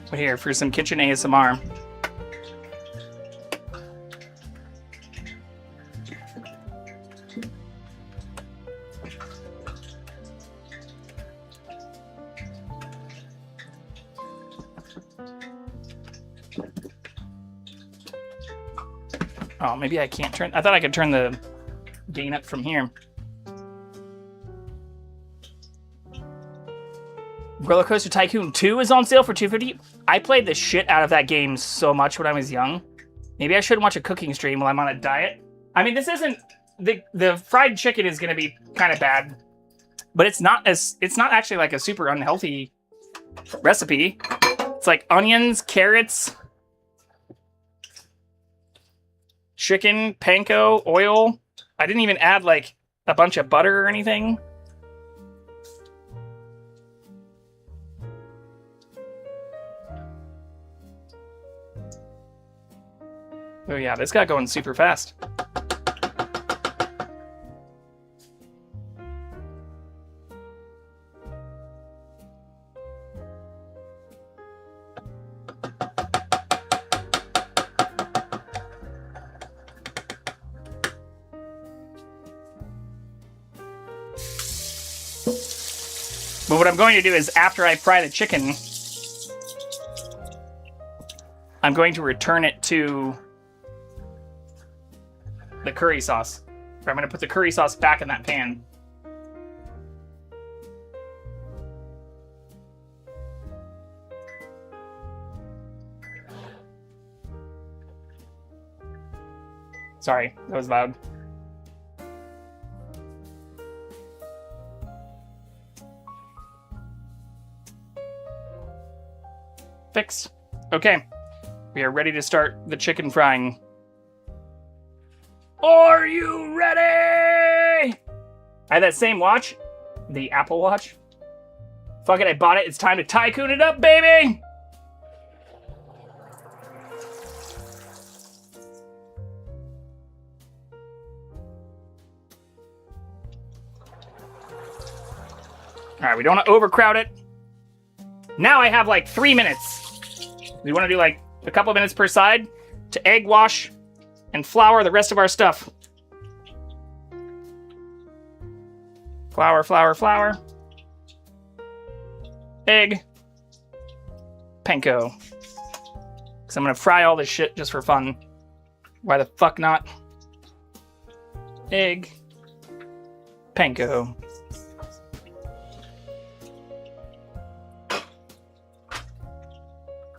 But here, for some kitchen ASMR. Oh, maybe I can't turn. I thought I could turn the gain up from here. Roller Coaster Tycoon 2 is on sale for $2.50. I played the shit out of that game so much when I was young. Maybe I should watch a cooking stream while I'm on a diet. I mean, this isn't the fried chicken is going to be kind of bad, but it's not actually like a super unhealthy recipe. It's like onions, carrots, chicken, panko, oil. I didn't even add like a bunch of butter or anything. Oh yeah, this got going super fast. But what I'm going to do is after I fry the chicken, I'm going to return it to the curry sauce. Or I'm going to put the curry sauce back in that pan. Sorry, that was loud. Fixed. Okay. We are ready to start the chicken frying. Are you ready? I had that same watch, the Apple Watch. Fuck it, I bought it. It's time to tycoon it up, baby! All right, we don't want to overcrowd it. Now I have like 3 minutes. We want to do like a couple minutes per side to egg wash and flour the rest of our stuff. Flour, flour, flour. Egg. Panko. Because I'm going to fry all this shit just for fun. Why the fuck not? Egg. Panko.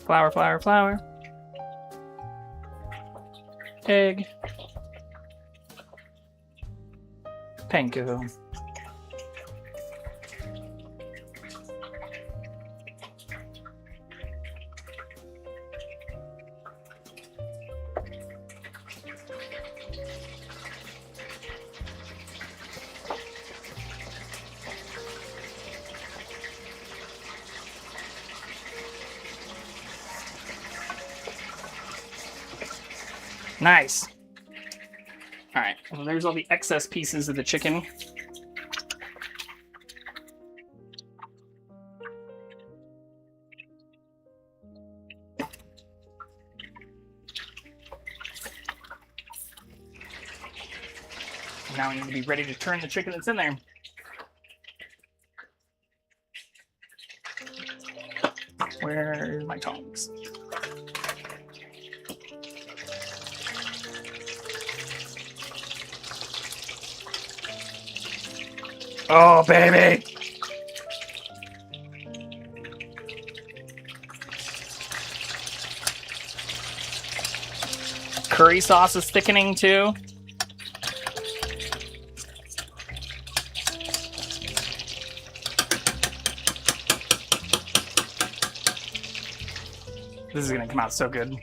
Flour, flour, flour. Egg. Panko. Nice. All right, well, there's all the excess pieces of the chicken. Now we need to be ready to turn the chicken that's in there. Where's my tongs? Oh, baby! Curry sauce is thickening too. This is gonna come out so good.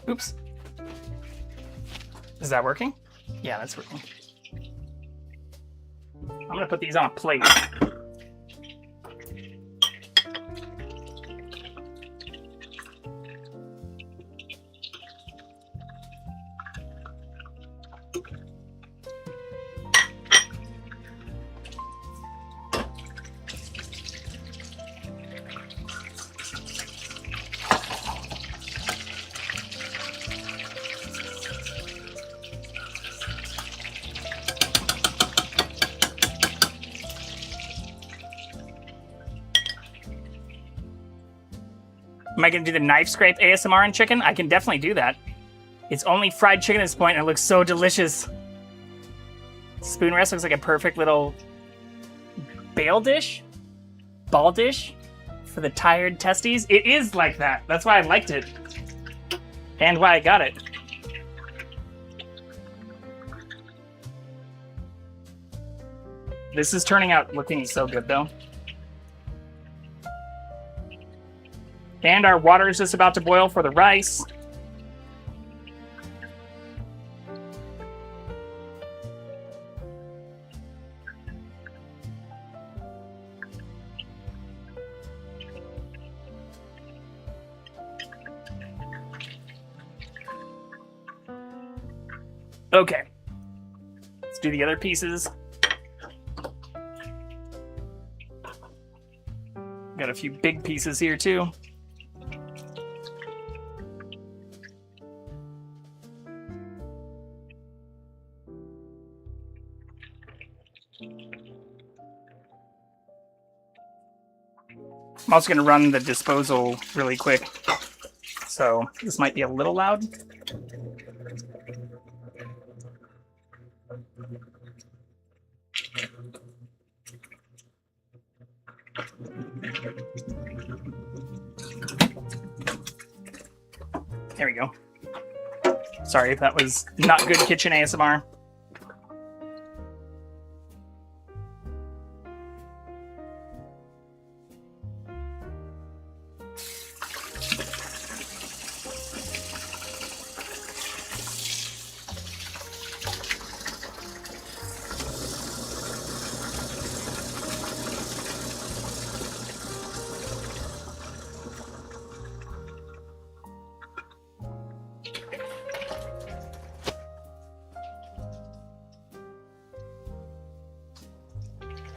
Oops. Is that working? Yeah, that's working. I'm gonna put these on a plate. Am I going to do the knife scrape ASMR on chicken? I can definitely do that. It's only fried chicken at this point, and it looks so delicious. Spoon rest looks like a perfect little ball dish for the tired testes. It is like that. That's why I liked it. And why I got it. This is turning out looking so good, though. And our water is just about to boil for the rice. Okay. Let's do the other pieces. Got a few big pieces here too. I'm also going to run the disposal really quick, so this might be a little loud. There we go. Sorry if that was not good kitchen ASMR.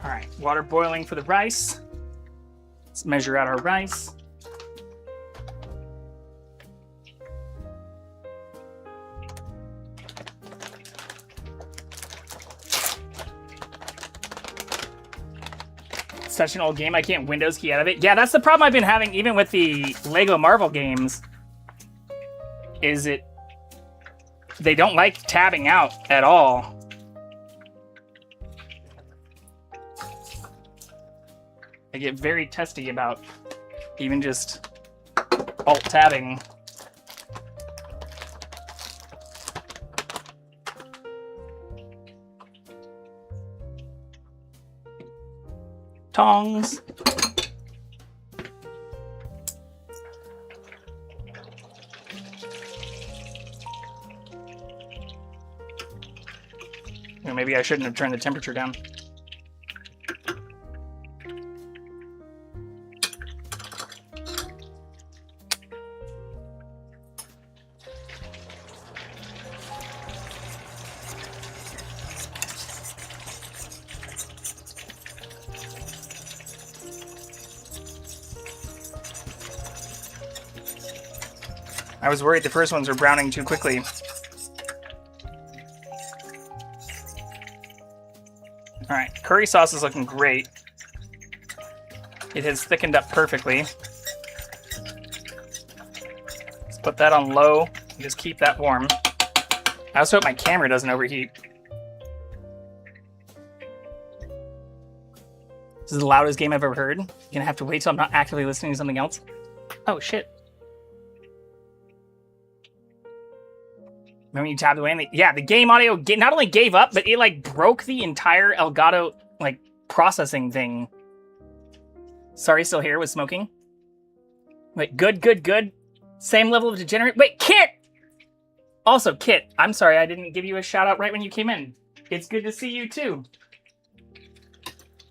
All right, water boiling for the rice. Let's measure out our rice. It's such an old game, I can't Windows key out of it. Yeah, that's the problem I've been having even with the Lego Marvel games. Is they don't like tabbing out at all. I get very testy about even just alt-tabbing. Tongs. Maybe I shouldn't have turned the temperature down. I was worried the first ones were browning too quickly. Alright, curry sauce is looking great. It has thickened up perfectly. Let's put that on low and just keep that warm. I also hope my camera doesn't overheat. This is the loudest game I've ever heard. You're gonna have to wait till I'm not actively listening to something else. Oh shit. Remember you tabbed away and the game audio not only gave up, but it like broke the entire Elgato like processing thing. Sorry, still here with smoking. Wait, good. Same level of degenerate. Wait, Kit! Also, Kit, I'm sorry I didn't give you a shout out right when you came in. It's good to see you too.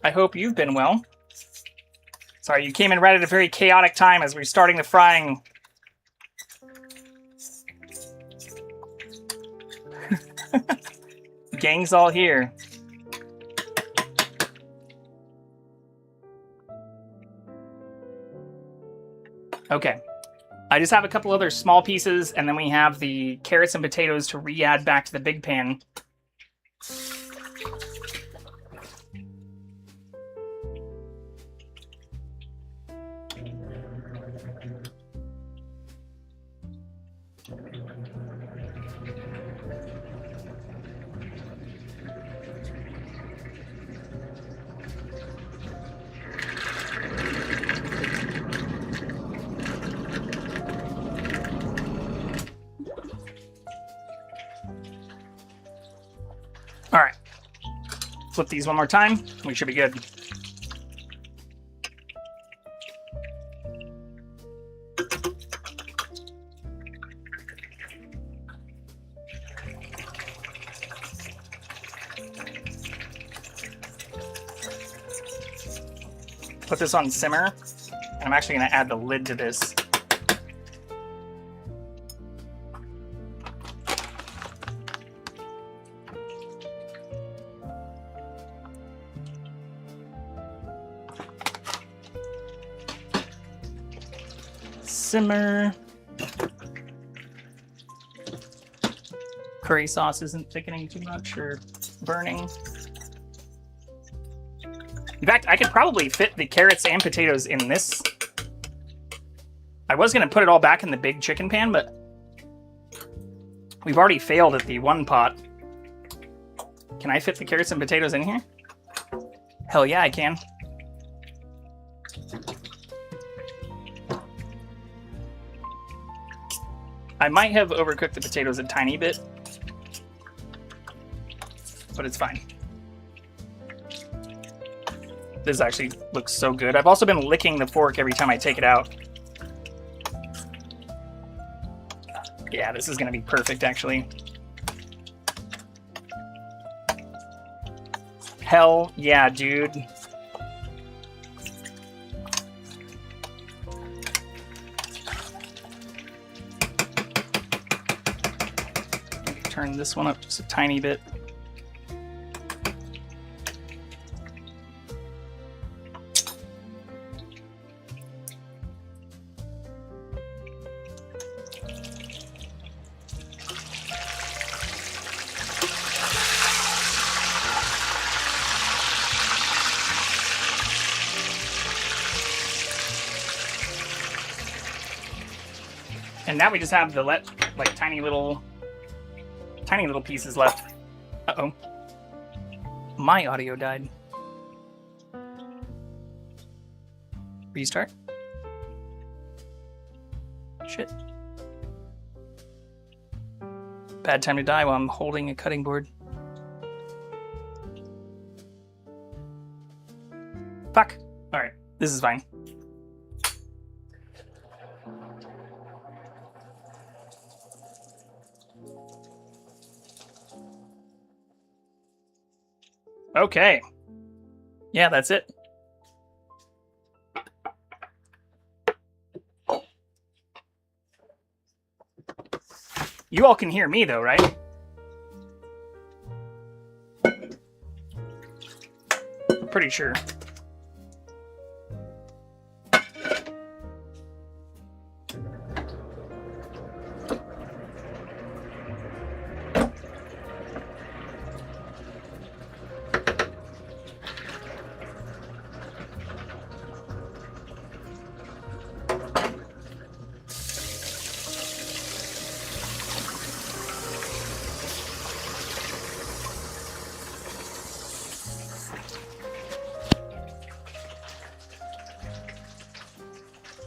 I hope you've been well. Sorry, you came in right at a very chaotic time as we're starting the frying. Gang's all here. Okay. I just have a couple other small pieces, and then we have the carrots and potatoes to re-add back to the big pan. All right. Flip these one more time. We should be good. Put this on simmer, and I'm actually going to add the lid to this. Simmer. Curry sauce isn't thickening too much or burning. In fact, I could probably fit the carrots and potatoes in this. I was going to put it all back in the big chicken pan, but we've already failed at the one pot. Can I fit the carrots and potatoes in here? Hell yeah, I can. I might have overcooked the potatoes a tiny bit, but it's fine. This actually looks so good. I've also been licking the fork every time I take it out. Yeah, this is gonna be perfect, actually. Hell yeah, dude. Maybe turn this one up just a tiny bit. And now we just have the like tiny little pieces left. Uh-oh. My audio died. Restart. Shit. Bad time to die while I'm holding a cutting board. Fuck. Alright, this is fine. Okay. Yeah, that's it. You all can hear me though, right? I'm pretty sure.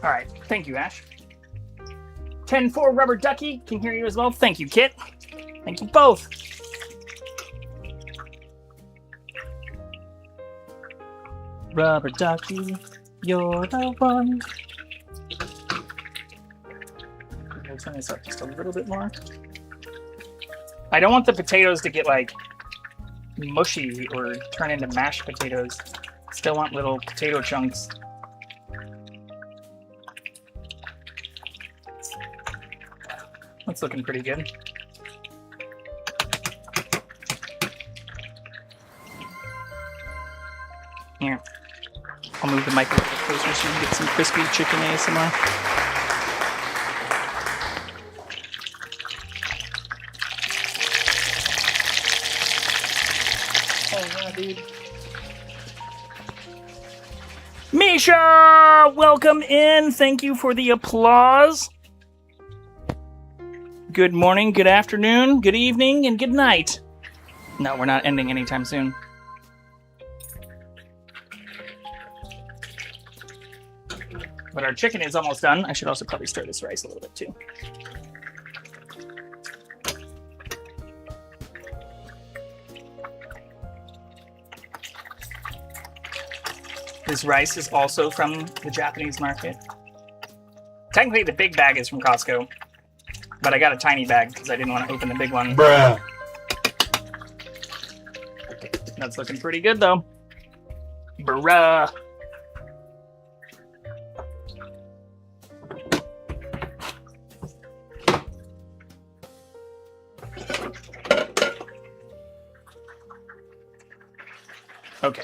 All right, thank you, Ash. 10-4 Rubber Ducky can hear you as well. Thank you, Kit. Thank you both. Rubber Ducky, you're the one. I'll turn this up just a little bit more. I don't want the potatoes to get like mushy or turn into mashed potatoes. Still want little potato chunks. That's looking pretty good. Here, I'll move the mic a little bit closer so you can get some crispy chicken ASMR. Oh yeah, dude. Misha, welcome in. Thank you for the applause. Good morning, good afternoon, good evening, and good night. No, we're not ending anytime soon. But our chicken is almost done. I should also probably stir this rice a little bit too. This rice is also from the Japanese market. Technically, the big bag is from Costco, but I got a tiny bag because I didn't want to open the big one. Bruh. That's looking pretty good, though. Bruh. Okay.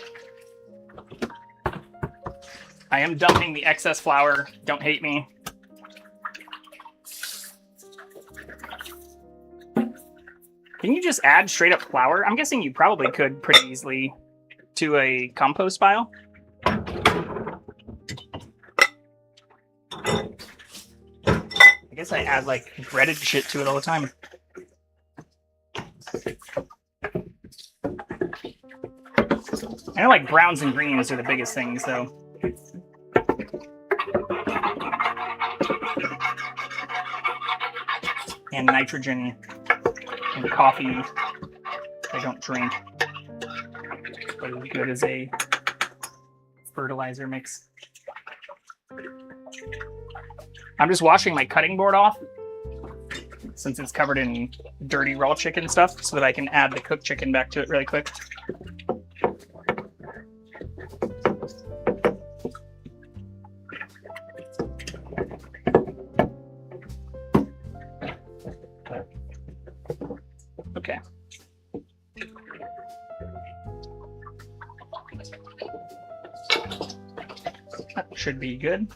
I am dumping the excess flour. Don't hate me. Can you just add straight up flour? I'm guessing you probably could pretty easily to a compost pile. I guess I add like breaded shit to it all the time. I know like browns and greens are the biggest things though. And nitrogen and coffee I don't drink, but is good as a fertilizer mix. I'm just washing my cutting board off since it's covered in dirty raw chicken stuff so that I can add the cooked chicken back to it really quick. Okay. That should be good.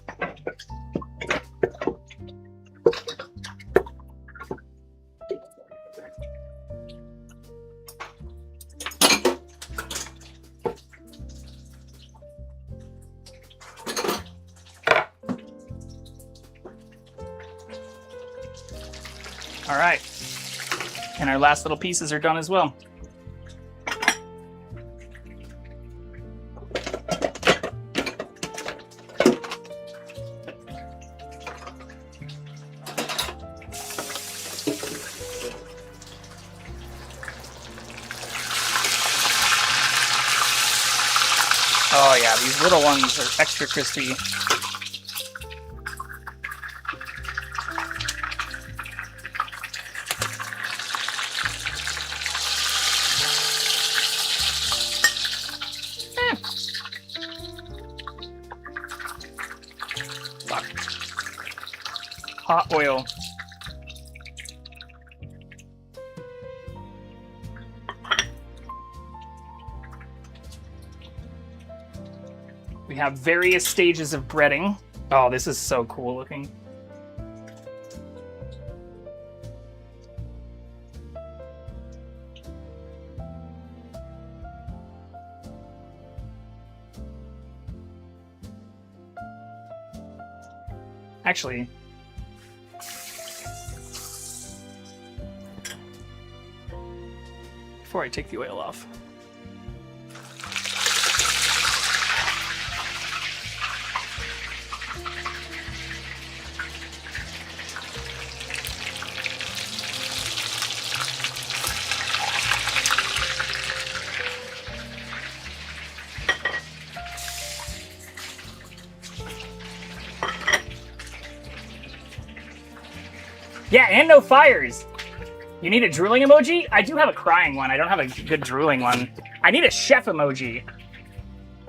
All right. And our last little pieces are done as well. Oh yeah, these little ones are extra crispy. Hot oil. We have various stages of breading. Oh, this is so cool looking. Actually, before I take the oil off. Yeah, and no fires. You need a drooling emoji? I do have a crying one. I don't have a good drooling one. I need a chef emoji.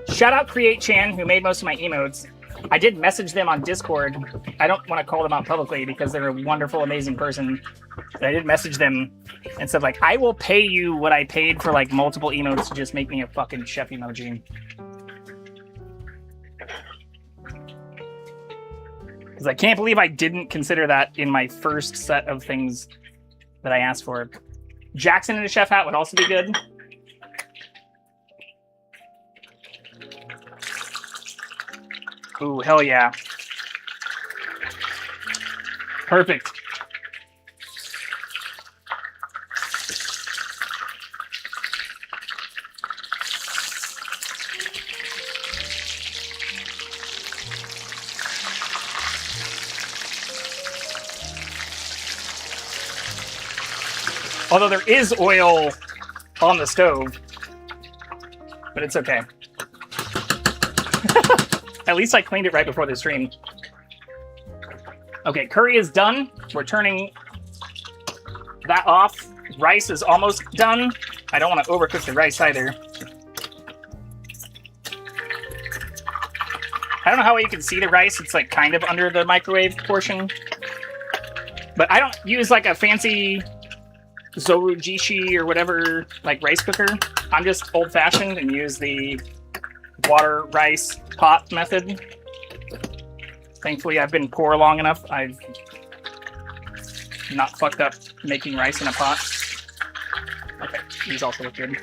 Shout out Create Chan, who made most of my emotes. I did message them on Discord. I don't want to call them out publicly because they're a wonderful, amazing person. But I did message them and said, like, I will pay you what I paid for, like, multiple emotes to just make me a fucking chef emoji. Because I can't believe I didn't consider that in my first set of things that I asked for. Jackson in a chef hat would also be good. Ooh, hell yeah. Perfect. Although there is oil on the stove, but it's okay. At least I cleaned it right before the stream. Okay, curry is done. We're turning that off. Rice is almost done. I don't want to overcook the rice either. I don't know how you can see the rice. It's like kind of under the microwave portion. But I don't use like a fancy Zorujishi or whatever, like rice cooker. I'm just old-fashioned and use the water rice pot method. Thankfully, I've been poor long enough. I've not fucked up making rice in a pot. Okay, these also look good.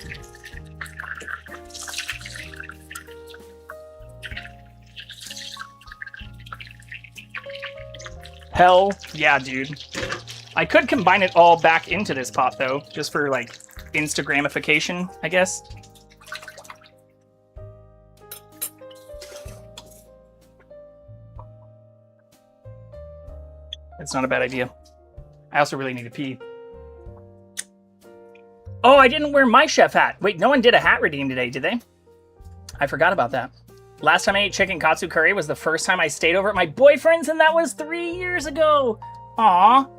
Hell yeah, dude. I could combine it all back into this pot, though, just for, like, Instagramification, I guess. It's not a bad idea. I also really need to pee. Oh, I didn't wear my chef hat. Wait, no one did a hat redeem today, did they? I forgot about that. Last time I ate chicken katsu curry was the first time I stayed over at my boyfriend's, and that was 3 years ago. Aww.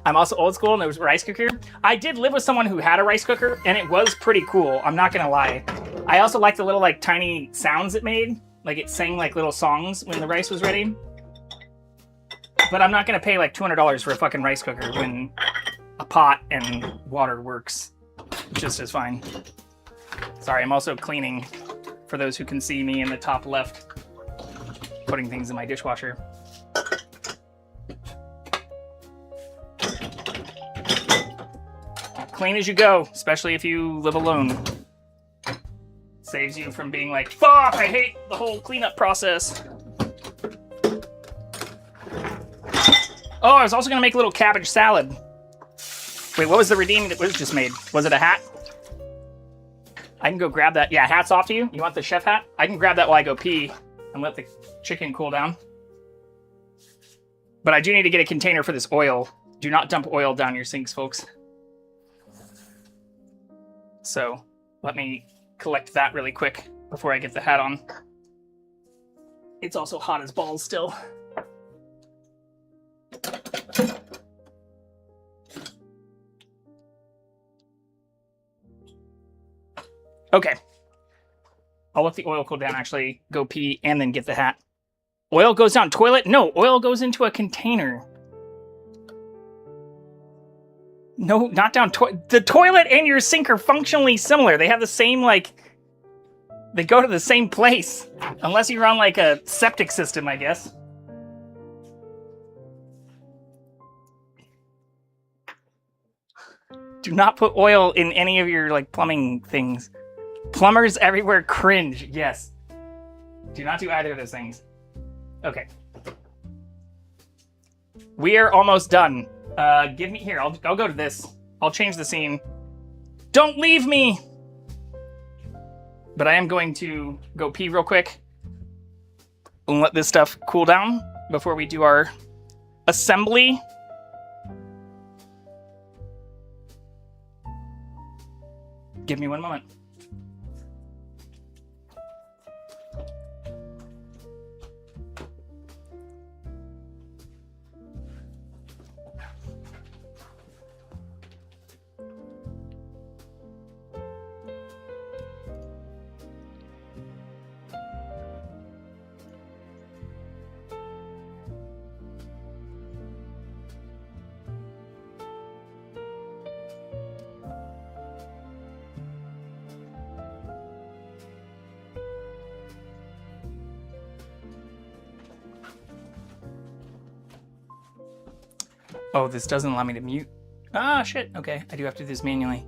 I'm also old school, and there was a rice cooker. I did live with someone who had a rice cooker, and it was pretty cool. I'm not gonna lie. I also liked the little, like, tiny sounds it made. Like, it sang, like, little songs when the rice was ready. But I'm not gonna pay, like, $200 for a fucking rice cooker when a pot and water works just as fine. Sorry, I'm also cleaning, for those who can see me in the top left, putting things in my dishwasher. Clean as you go, especially if you live alone. Saves you from being like, fuck, I hate the whole cleanup process. Oh, I was also gonna make a little cabbage salad. Wait, what was the redeem that was just made? Was it a hat? I can go grab that. Yeah, hat's off to you. You want the chef hat? I can grab that while I go pee and let the chicken cool down. But I do need to get a container for this oil. Do not dump oil down your sinks, folks. So let me collect that really quick before I get the hat on. It's also hot as balls still. Okay. I'll let the oil cool down, actually go pee and then get the hat. Oil goes down toilet? No, oil goes into a container. No, not down the toilet and your sink are functionally similar. They have the same, like, they go to the same place. Unless you're on, like, a septic system, I guess. Do not put oil in any of your, like, plumbing things. Plumbers everywhere cringe. Yes. Do not do either of those things. Okay. We are almost done. Give me here. I'll go to this. I'll change the scene. Don't leave me. But I am going to go pee real quick and let this stuff cool down before we do our assembly. Give me one moment. Oh, this doesn't allow me to mute. Ah, shit. Okay, I do have to do this manually.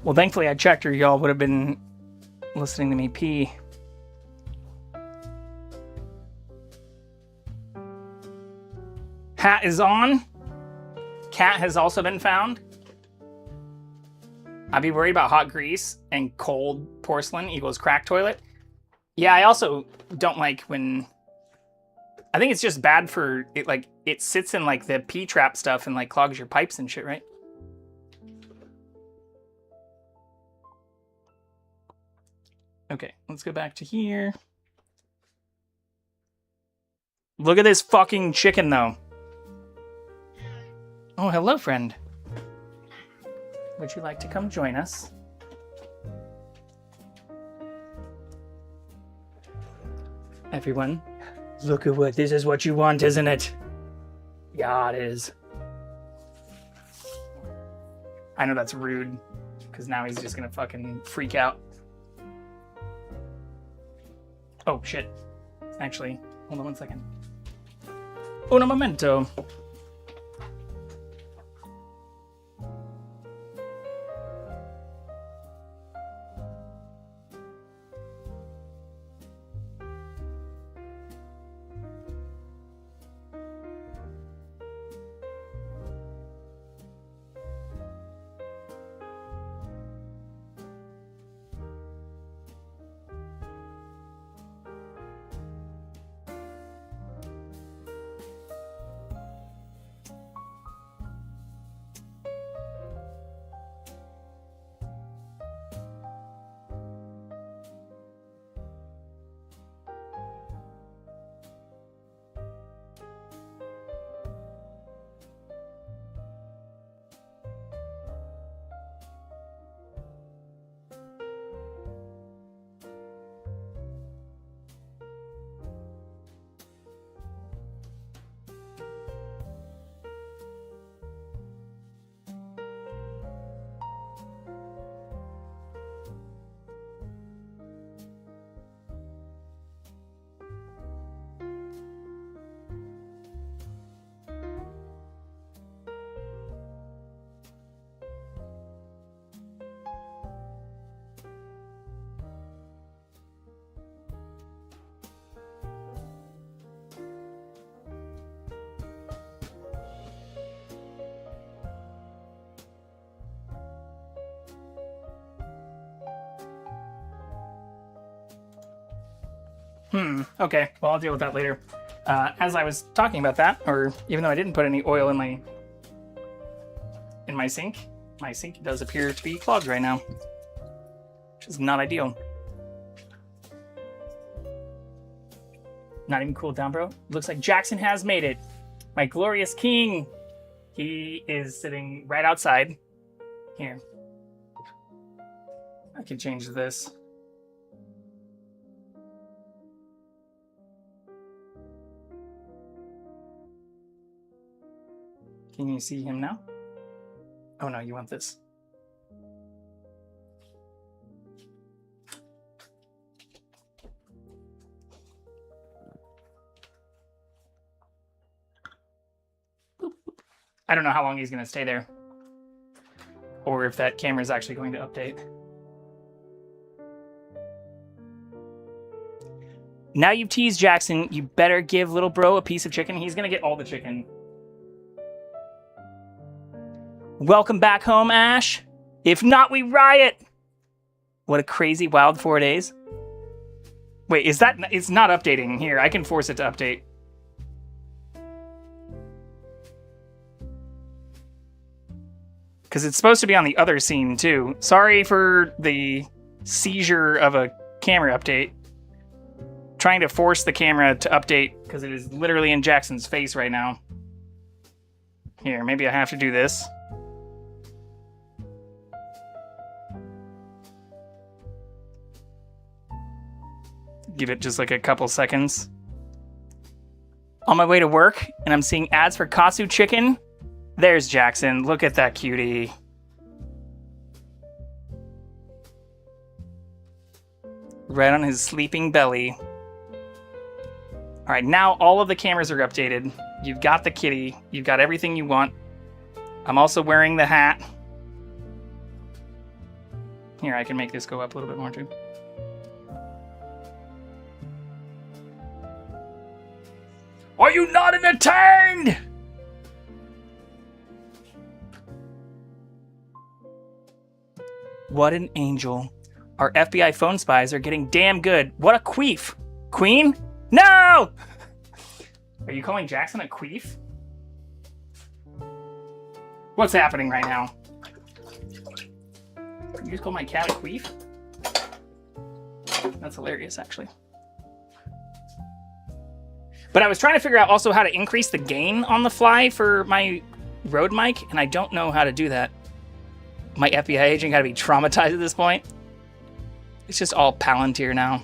Well, thankfully I checked, or y'all would have been listening to me pee. Hat is on. Cat has also been found. I'd be worried about hot grease and cold porcelain equals cracked toilet. Yeah, I also don't like when... I think it's just bad for it, like, it sits in like the pee trap stuff and like clogs your pipes and shit, right? Okay, let's go back to here. Look at this fucking chicken, though. Oh, hello, friend. Would you like to come join us? Everyone, look at this is what you want, isn't it? Yeah, it is. I know that's rude, because now he's just gonna fucking freak out. Oh, shit. Actually, hold on one second. Un momento. Okay, well, I'll deal with that later. As I was talking about that, or even though I didn't put any oil in my sink does appear to be clogged right now, which is not ideal. Not even cooled down, bro. Looks like Jackson has made it. My glorious king. He is sitting right outside. Here. I can change this. Can you see him now? Oh no, you want this. I don't know how long he's going to stay there. Or if that camera is actually going to update. Now you've teased Jackson, you better give little bro a piece of chicken. He's going to get all the chicken. Welcome back home, Ash. If not, we riot. What a crazy wild 4 days. Wait, is that... It's not updating. Here, I can force it to update. Because it's supposed to be on the other scene, too. Sorry for the seizure of a camera update. Trying to force the camera to update, because it is literally in Jackson's face right now. Here, maybe I have to do this. Give it just like a couple seconds. On my way to work, and I'm seeing ads for Katsu chicken. There's Jackson. Look at that cutie. Right on his sleeping belly. All right, now all of the cameras are updated. You've got the kitty. You've got everything you want. I'm also wearing the hat. Here, I can make this go up a little bit more too. Are you not entertained? What an angel. Our FBI phone spies are getting damn good. What a queef. Queen? No! Are you calling Jackson a queef? What's happening right now? You just call my cat a queef? That's hilarious, actually. But I was trying to figure out also how to increase the gain on the fly for my Rode mic, and I don't know how to do that. My FBI agent got to be traumatized at this point. It's just all Palantir now.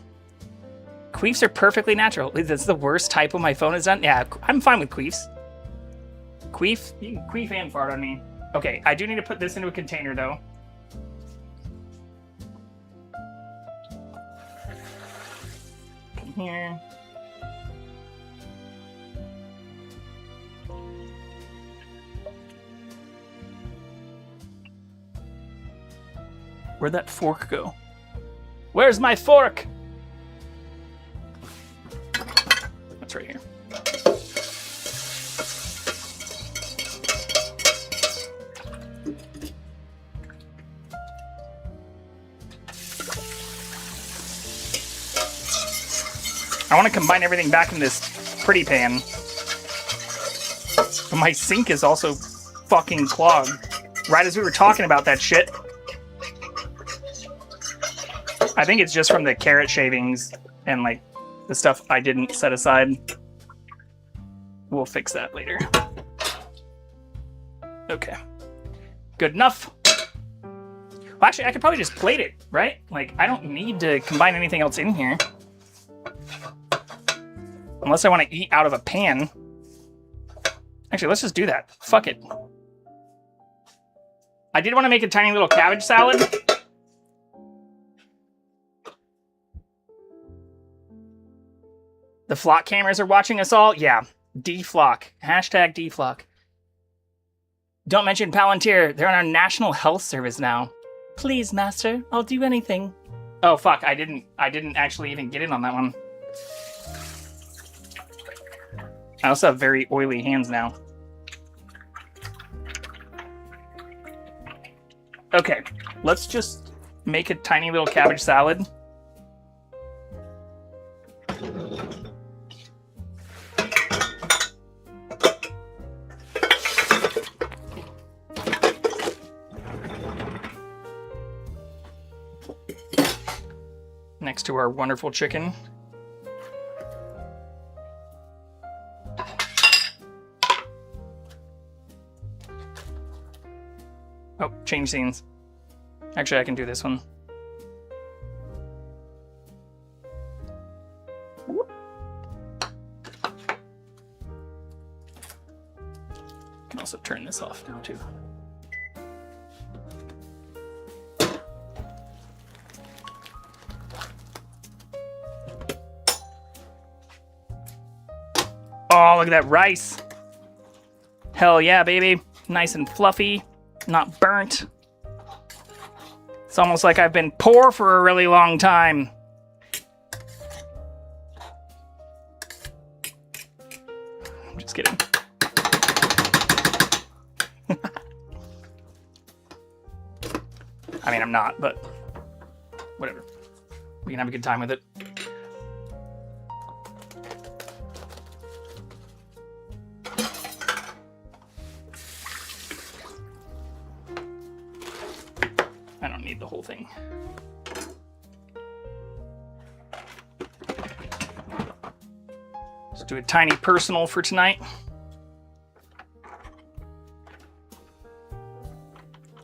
Queefs are perfectly natural. That's the worst typo my phone has done. Yeah, I'm fine with queefs. Queef? You can queef and fart on me. Okay, I do need to put this into a container, though. Come here. Where'd that fork go? Where's my fork? That's right here. I want to combine everything back in this pretty pan. But my sink is also fucking clogged. Right as we were talking about that shit. I think it's just from the carrot shavings and like the stuff I didn't set aside. We'll fix that later. Okay. Good enough. Well, actually, I could probably just plate it, right? Like, I don't need to combine anything else in here. Unless I want to eat out of a pan. Actually, let's just do that. Fuck it. I did want to make a tiny little cabbage salad. The flock cameras are watching us all? Yeah. DFlock. Hashtag DFlock. Don't mention Palantir. They're on our National Health Service now. Please, master. I'll do anything. Oh, fuck. I didn't actually even get in on that one. I also have very oily hands now. Okay. Let's just make a tiny little cabbage salad. Next to our wonderful chicken. Oh, change scenes. Actually, I can do this one. Can also turn this this off now too. Oh, look at that rice. Hell yeah, baby. Nice and fluffy, not burnt. It's almost like I've been poor for a really long time. I'm just kidding. I mean, I'm not, but whatever. We can have a good time with it. I don't need the whole thing. Let's do a tiny personal for tonight.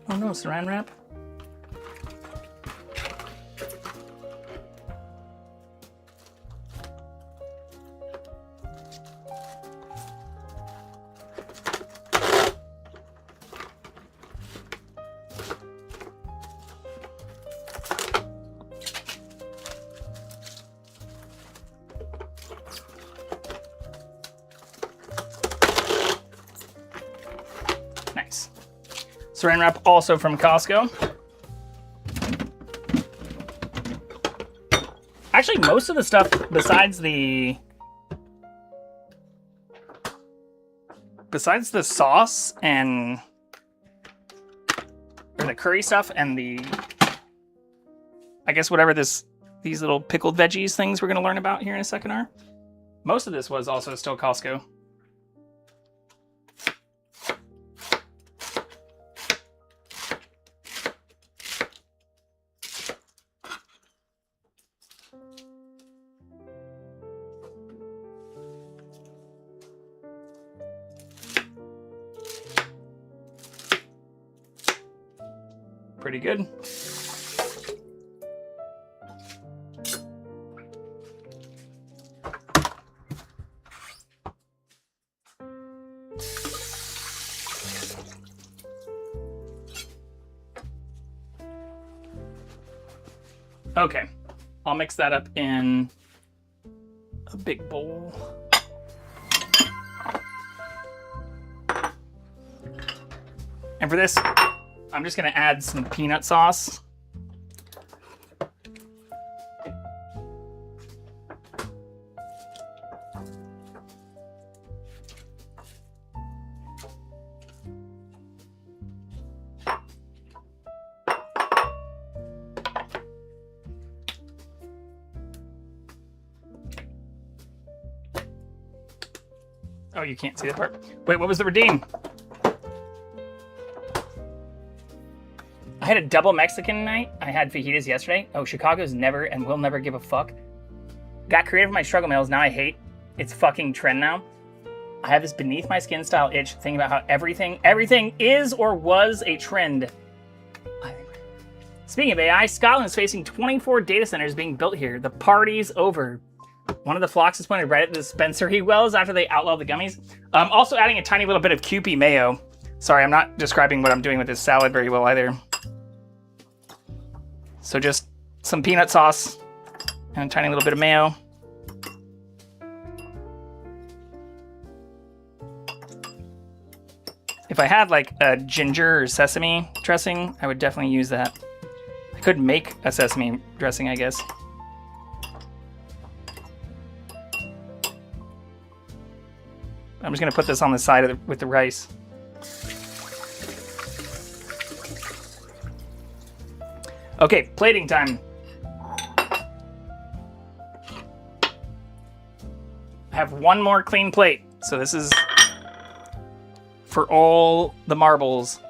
Oh no, saran wrap. Nice. Saran wrap also from Costco. Actually, most of the stuff besides the sauce and or the curry stuff and the I guess whatever these little pickled veggies things we're going to learn about here in a second are. Most of this was also still Costco. Pretty good. Okay, I'll mix that up in a big bowl. And for this, I'm just gonna add some peanut sauce. Oh, you can't see that part. Wait, what was the redeem? I had a double Mexican night. I had fajitas yesterday. Oh, Chicago's never and will never give a fuck. Got creative with my struggle meals. Now I hate. It's fucking trend now. I have this beneath my skin style itch thinking about how everything is or was a trend. Speaking of AI, Scotland is facing 24 data centers being built here. The party's over. One of the flocks is pointed right at the dispensary wells after they outlawed the gummies. Also adding a tiny little bit of Kewpie mayo. Sorry, I'm not describing what I'm doing with this salad very well either. So just some peanut sauce and a tiny little bit of mayo. If I had like a ginger or sesame dressing, I would definitely use that. I could make a sesame dressing, I guess. I'm just gonna put this on the side of with the rice. Okay, plating time. I have one more clean plate, so this is for all the marbles.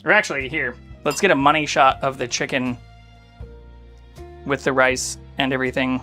Or actually, here, let's get a money shot of the chicken with the rice and everything.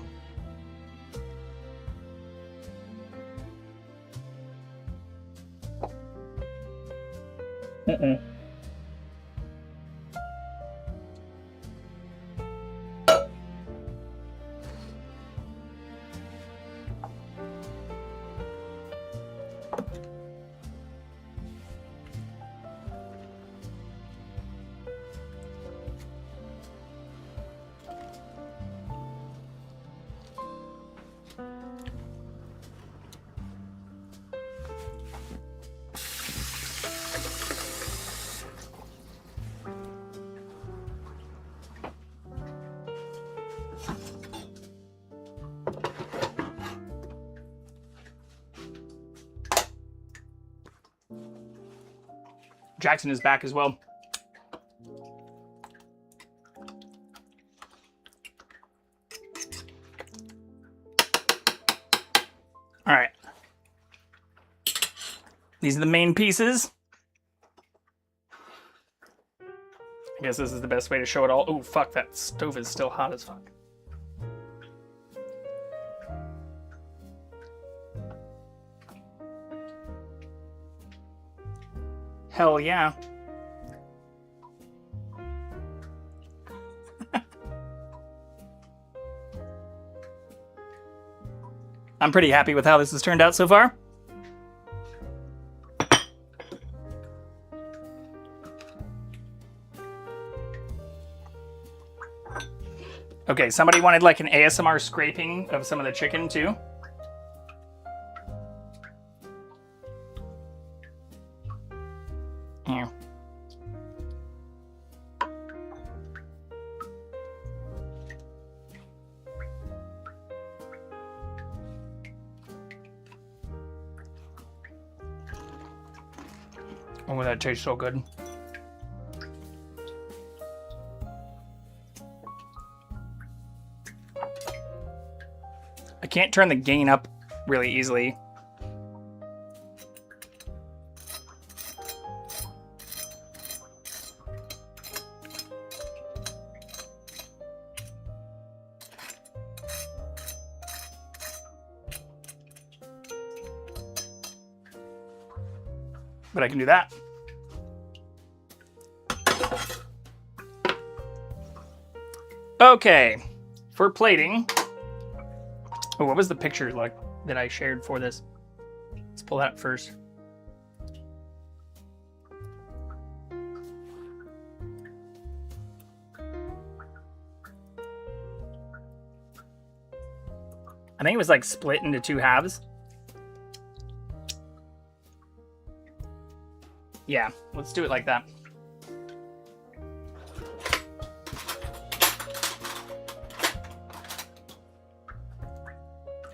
Jackson is back as well. All right. These are the main pieces. I guess this is the best way to show it all. Oh, fuck, that stove is still hot as fuck. Hell yeah. I'm pretty happy with how this has turned out so far. Okay, somebody wanted like an ASMR scraping of some of the chicken too. Yeah. Oh, that tastes so good. I can't turn the gain up really easily. But I can do that. Okay, for plating. Oh, what was the picture like that I shared for this? Let's pull that up first. I think it was like split into two halves. Yeah, let's do it like that.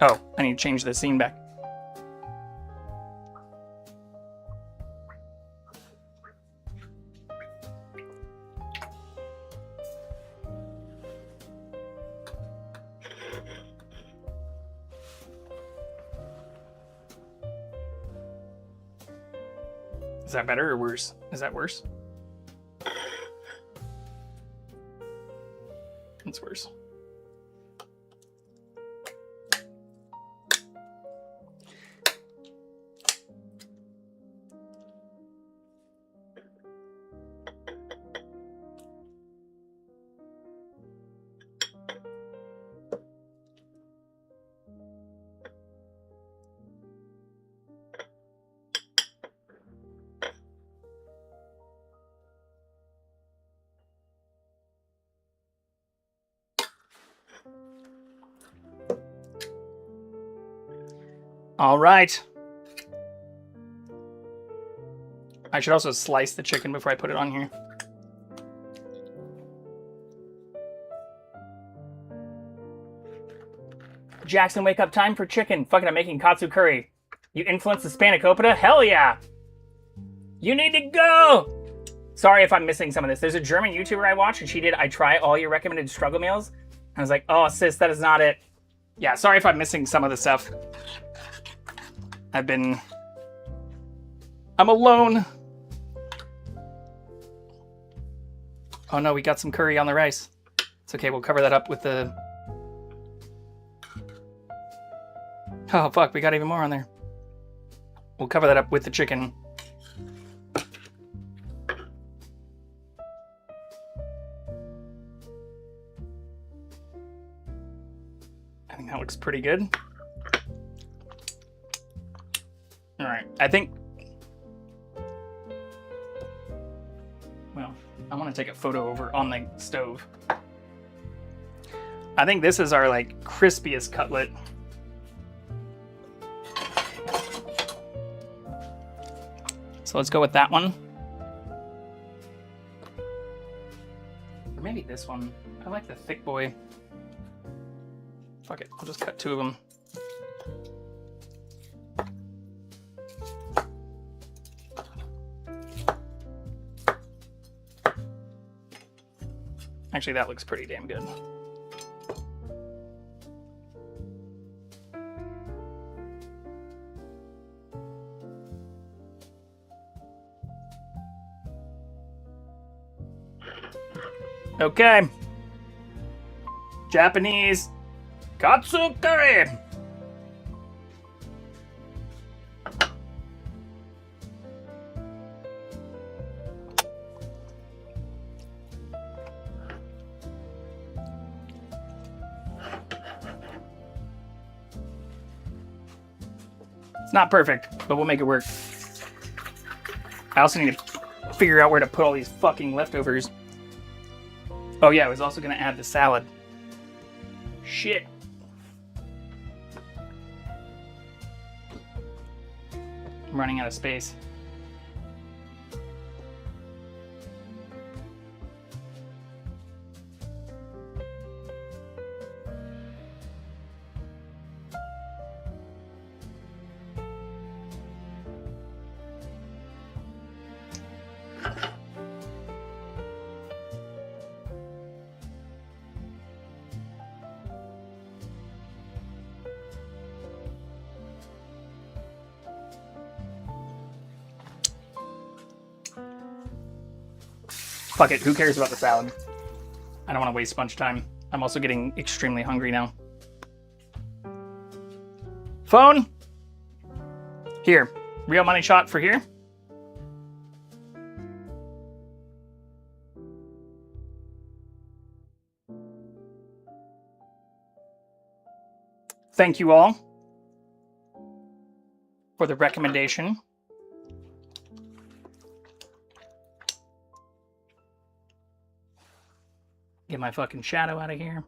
Oh, I need to change the scene back. Is that better or worse? Is that worse? It's worse. All right. I should also slice the chicken before I put it on here. Jackson, wake up, time for chicken. Fucking, I'm making katsu curry. You influenced the spanakopita? Hell yeah. You need to go. Sorry if I'm missing some of this. There's a German YouTuber I watch, and she did, I try all your recommended struggle meals. I was like, oh, sis, that is not it. Yeah, sorry if I'm missing some of the stuff. I'm alone. Oh no, we got some curry on the rice. It's okay, we'll cover that up with the... Oh fuck, we got even more on there. We'll cover that up with the chicken. I think that looks pretty good. All right, I think, well, I want to take a photo over on the stove. I think this is our like crispiest cutlet. So let's go with that one. Or maybe this one. I like the thick boy. Fuck it, I'll just cut two of them. Actually, that looks pretty damn good. Okay. Japanese Katsu curry. It's not perfect, but we'll make it work. I also need to figure out where to put all these fucking leftovers. Oh yeah, I was also gonna add the salad. Shit. I'm running out of space. Fuck it, who cares about the salad? I don't want to waste much time. I'm also getting extremely hungry now. Phone? Here. Real money shot for here. Thank you all for the recommendation. Get my fucking shadow out of here.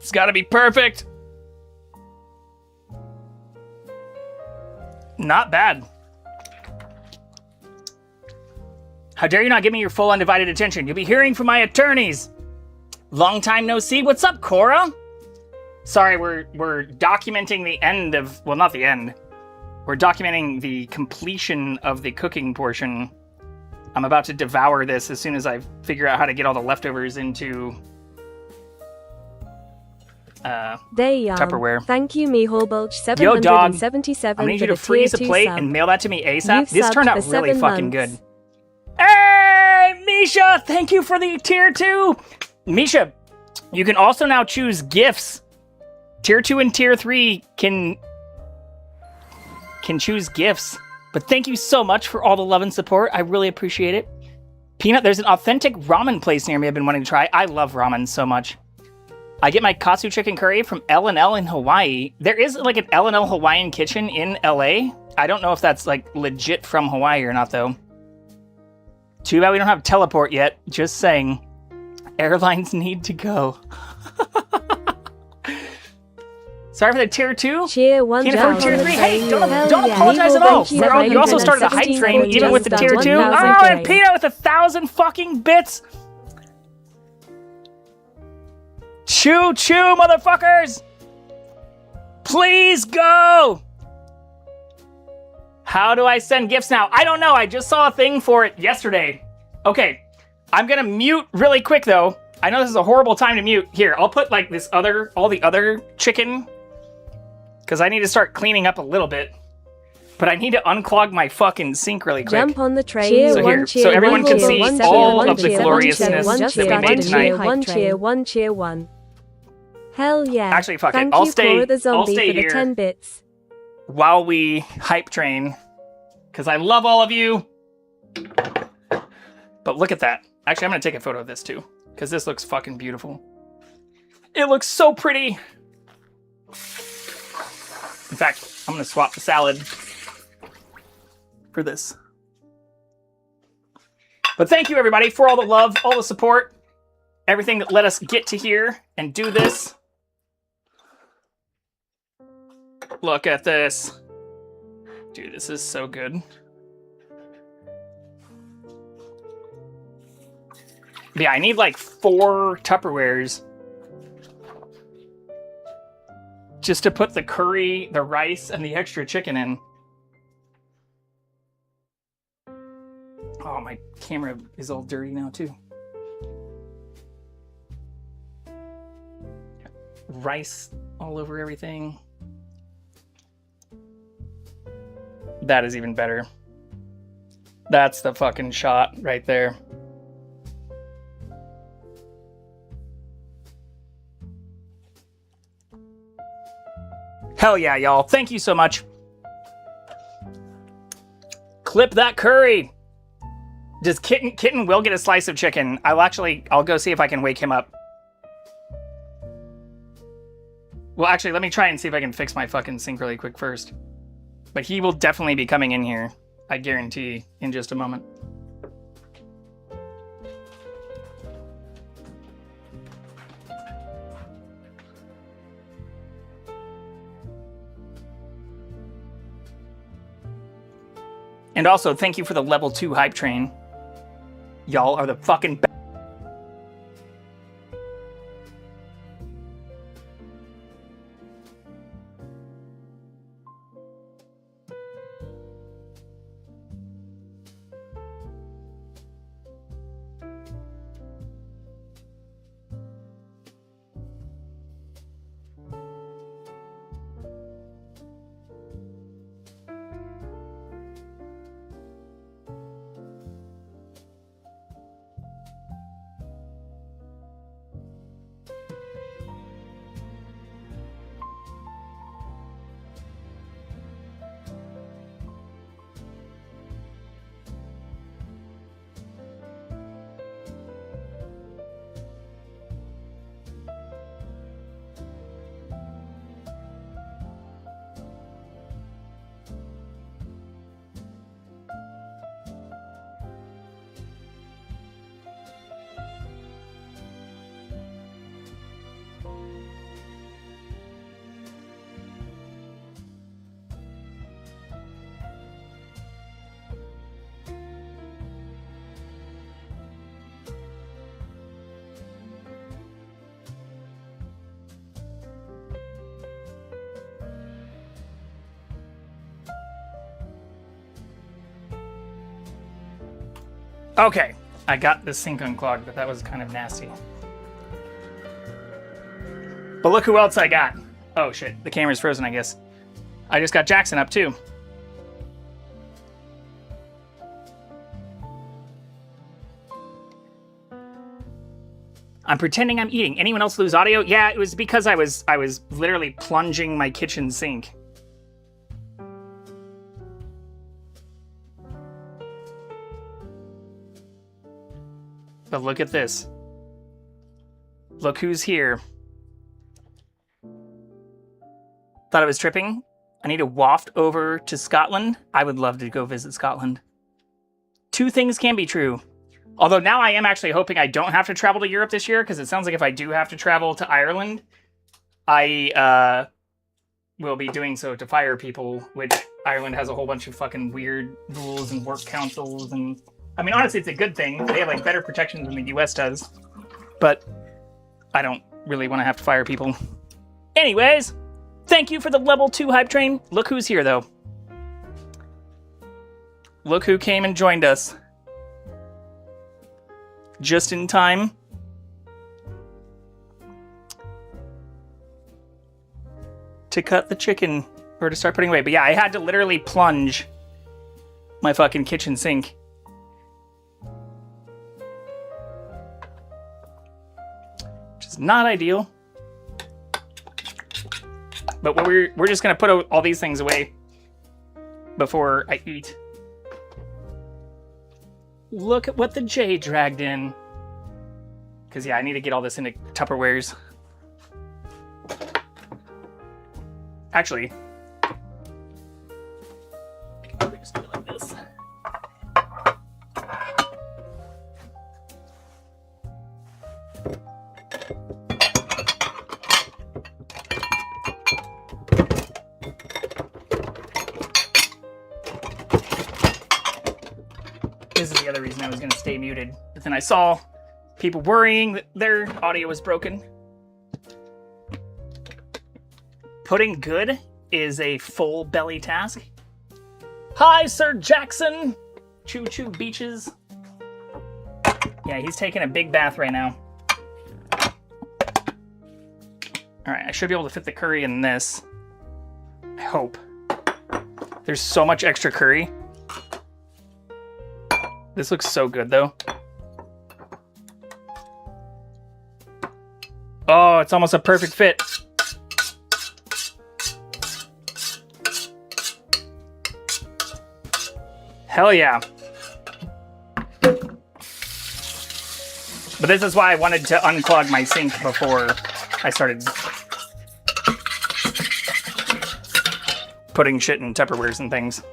It's gotta be perfect. Not bad. How dare you not give me your full undivided attention? You'll be hearing from my attorneys. Long time no see. What's up, Cora? Sorry, we're documenting the end of, well, not the end. We're documenting the completion of the cooking portion. I'm about to devour this as soon as I figure out how to get all the leftovers into Tupperware. Thank you, Mihulbulge 777 Yo, dog. I'm gonna need for you to the freeze a tier 2 plate sub. and mail that to me ASAP. You've This subbed turned out for really 7 fucking months. good. Hey, Misha! Thank you for the tier 2. Misha, you can also now choose gifts. Tier 2 and tier 3 can choose gifts. But thank you so much for all the love and support. I really appreciate it. Peanut, there's an authentic ramen place near me I've been wanting to try. I love ramen so much. I get my Katsu chicken curry from L&L in Hawaii. There is like an L&L Hawaiian kitchen in LA. I don't know if that's like legit from Hawaii or not though. Too bad we don't have teleport yet. Just saying. Airlines need to go. Sorry for the tier 2. Cheer 1 Can't down afford tier on the 3. Hey, train. don't Hell yeah. apologize at all. Mihulbulge You also started a hype train even with the tier 2. Oh, and Peanut with 1,000 fucking bits. Choo choo, motherfuckers! Please go! How do I send gifts now? I don't know. I just saw a thing for it yesterday. Okay, I'm gonna mute really quick though. I know this is a horrible time to mute. Here, I'll put like all the other chicken, because I need to start cleaning up a little bit. But I need to unclog my fucking sink really quick. Jump on the train. So here, so everyone can see all of the gloriousness that we made tonight. Cheer 1. Hell yeah. Actually, fuck it. Thank I'll you, stay- Cora the I'll zombie stay for the here. 10 bits. While we hype train, because I love all of you. But look at that. Actually, I'm going to take a photo of this too, because this looks fucking beautiful. It looks so pretty. In fact, I'm going to swap the salad for this. But thank you, everybody, for all the love, all the support, everything that let us get to here and do this. Look at this. Dude, this is so good. Yeah, I need like 4 Tupperwares just to put the curry, the rice, and the extra chicken in. Oh, my camera is all dirty now, too. Rice all over everything. That is even better. That's the fucking shot right there. Hell yeah, y'all. Thank you so much. Clip that curry. Does Kitten will get a slice of chicken. I'll go see if I can wake him up. Well, actually, let me try and see if I can fix my fucking sink really quick first. But he will definitely be coming in here, I guarantee, in just a moment. And also, thank you for the level 2 hype train. Y'all are the fucking best. Okay, I got the sink unclogged, but that was kind of nasty. But look who else I got. Oh shit, the camera's frozen, I guess. I just got Jackson up too. I'm pretending I'm eating. Anyone else lose audio? Yeah, it was because I was literally plunging my kitchen sink. But look at this. Look who's here. Thought I was tripping. I need to waft over to Scotland. I would love to go visit Scotland. 2 things can be true. Although now I am actually hoping I don't have to travel to Europe this year, because it sounds like if I do have to travel to Ireland, I will be doing so to fire people, which Ireland has a whole bunch of fucking weird rules and work councils and... I mean, honestly, it's a good thing. They have, like, better protections than the US does. But I don't really want to have to fire people. Anyways, thank you for the level 2 hype train. Look who's here, though. Look who came and joined us. Just in time. To cut the chicken. Or to start putting away. But yeah, I had to literally plunge my fucking kitchen sink. Not ideal, but we're just gonna put all these things away before I eat. Look at what the J dragged in, because yeah, I need to get all this into Tupperwares. Actually, just do it like this. the other reason I was going to stay muted. But then I saw people worrying that their audio was broken. Pudding good is a full belly task. Hi, Sir Jackson! Choo Choo Beaches. Yeah, he's taking a big bath right now. Alright, I should be able to fit the curry in this. I hope. There's so much extra curry. This looks so good, though. Oh, it's almost a perfect fit. Hell yeah. But this is why I wanted to unclog my sink before I started putting shit in Tupperwares and things.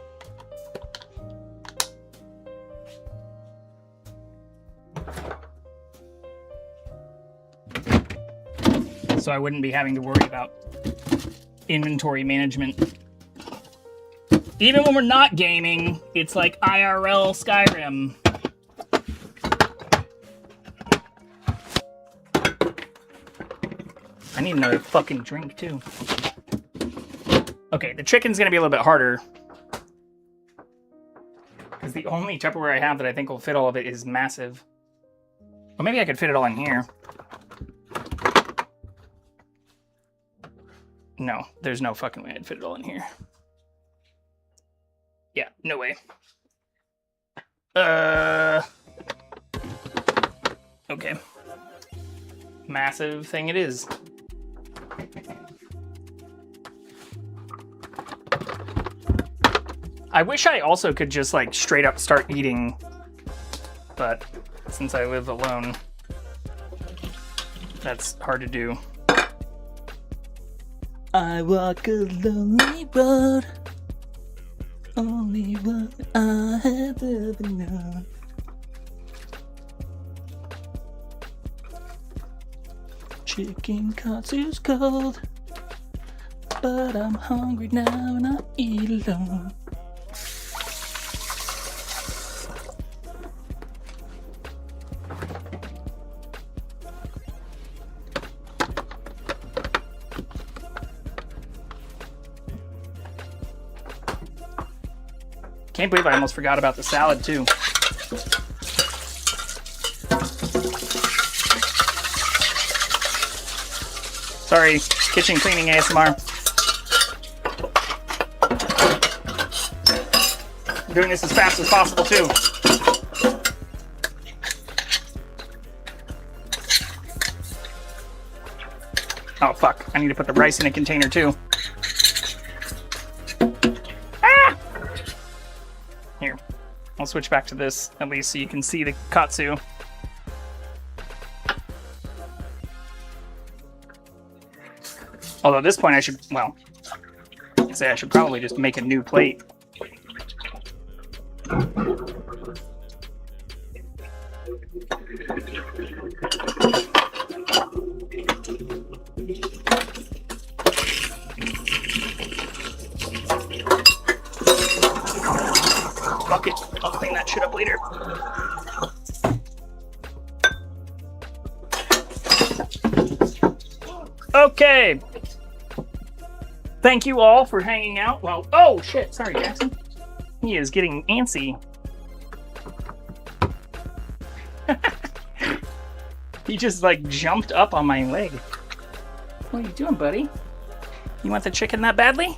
So I wouldn't be having to worry about inventory management. Even when we're not gaming, it's like IRL Skyrim. I need another fucking drink, too. Okay, the chicken's gonna be a little bit harder. Because the only Tupperware I have that I think will fit all of it is massive. Well, maybe I could fit it all in here. No, there's no fucking way I'd fit it all in here. Yeah, no way. Okay. Massive thing it is. I wish I also could just like straight up start eating, but since I live alone, that's hard to do. I walk a lonely road, only one I have ever known. Chicken Katsu's cold, but I'm hungry now and I eat alone. Can't believe I almost forgot about the salad, too. Sorry, kitchen cleaning ASMR. I'm doing this as fast as possible, too. Oh, fuck. I need to put the rice in a container, too. I'll switch back to this, at least so you can see the Katsu. Although at this point I should, well, I'd say I should probably just make a new plate. Fuck it. I'll clean that shit up later. Okay. Thank you all for hanging out. Well, oh shit. Sorry, Jackson. He is getting antsy. He just like jumped up on my leg. What are you doing, buddy? You want the chicken that badly?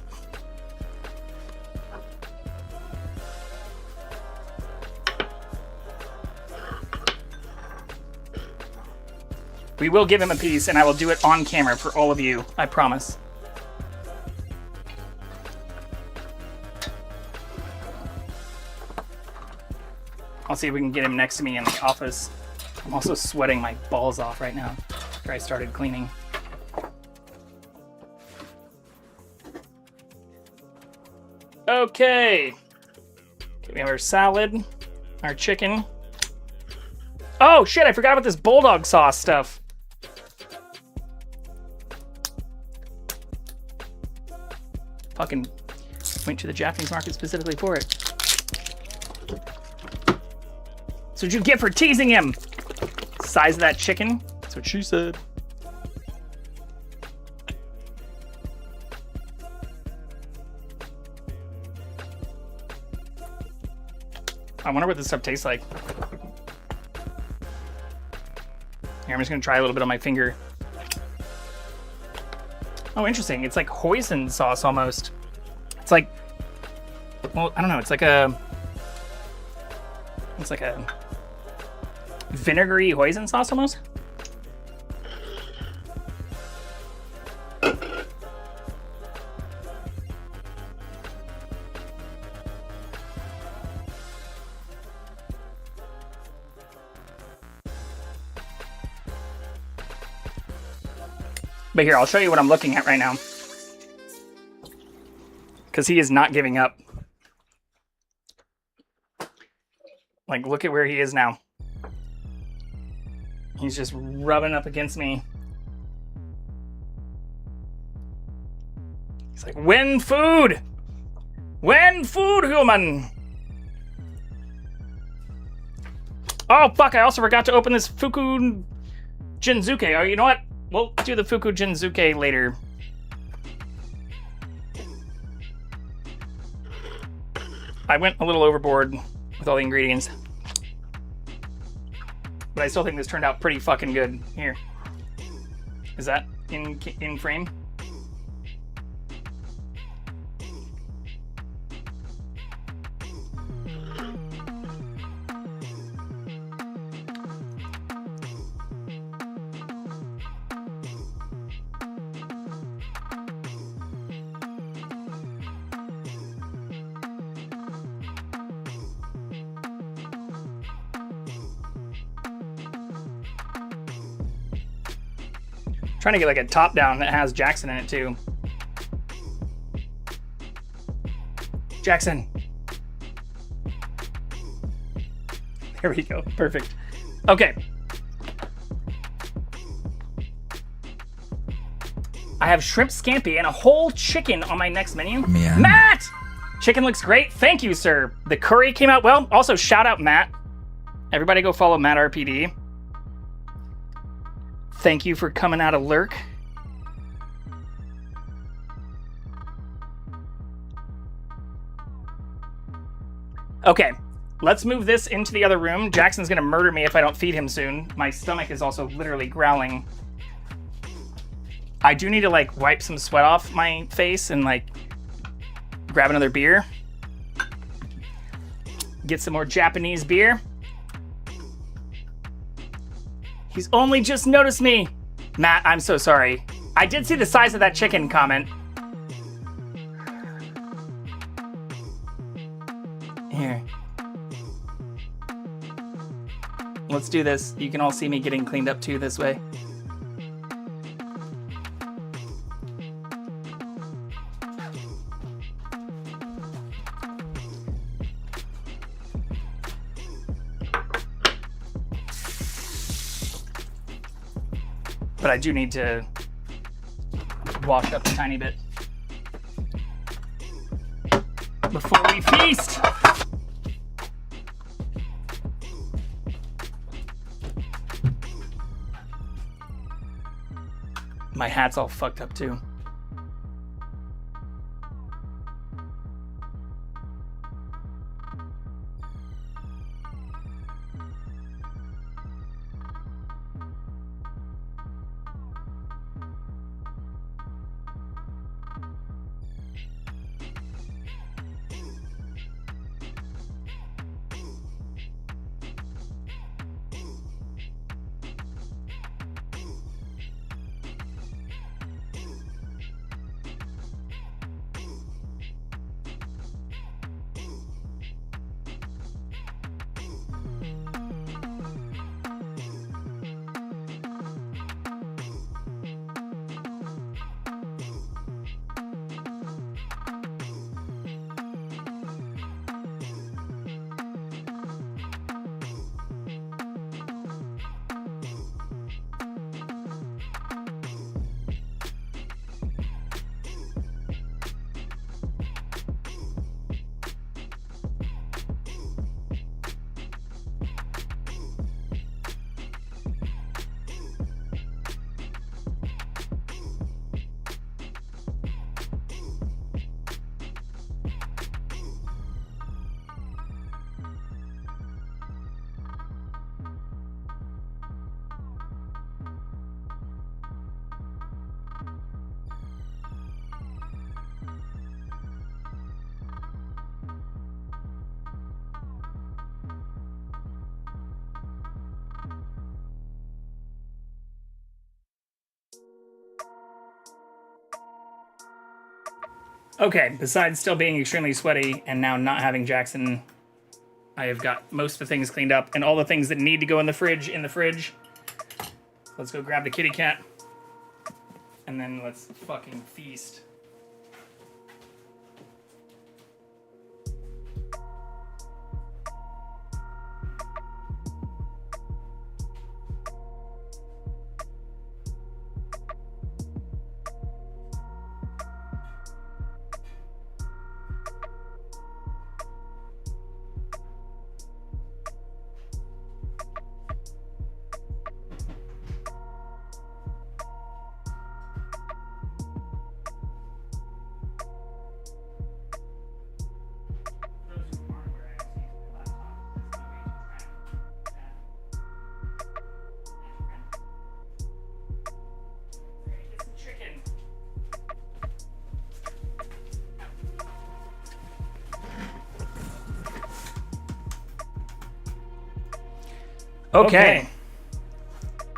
We will give him a piece, and I will do it on camera for all of you. I promise. I'll see if we can get him next to me in the office. I'm also sweating my balls off right now after I started cleaning. Okay. We have our salad, our chicken. Oh shit, I forgot about this bulldog sauce stuff. Fucking went to the Japanese market specifically for it. That's what you get for teasing him. Size of that chicken. That's what she said. I wonder what this stuff tastes like. Here, I'm just gonna try a little bit on my finger. Oh, interesting. It's like hoisin sauce almost. It's like, well, I don't know. It's like a vinegary hoisin sauce almost. But here, I'll show you what I'm looking at right now. Because he is not giving up. Like, look at where he is now. He's just rubbing up against me. He's like, when food? When food, human? Oh, fuck, I also forgot to open this Fuku Jinzuke. Oh, you know what? We'll do the Fuku Jinzuke later. I went a little overboard with all the ingredients. But I still think this turned out pretty fucking good. Here. Is that in frame? Trying to get like a top down that has Jackson in it too. Jackson. There we go. Perfect. Okay. I have shrimp scampi and a whole chicken on my next menu. Yeah. Matt! Chicken looks great. Thank you, sir. The curry came out well. Also, shout out Matt. Everybody go follow Matt RPD. Thank you for coming out of Lurk. Okay, let's move this into the other room. Jackson's gonna murder me if I don't feed him soon. My stomach is also literally growling. I do need to like wipe some sweat off my face and like grab another beer. Get some more Japanese beer. He's only just noticed me. Matt, I'm so sorry. I did see the size of that chicken comment. Here. Let's do this. You can all see me getting cleaned up too this way. But I do need to wash up a tiny bit before we feast. My hat's all fucked up too. Okay, besides still being extremely sweaty and now not having Jackson, I have got most of the things cleaned up and all the things that need to go in the fridge. Let's go grab the kitty cat. And then let's fucking feast. Okay.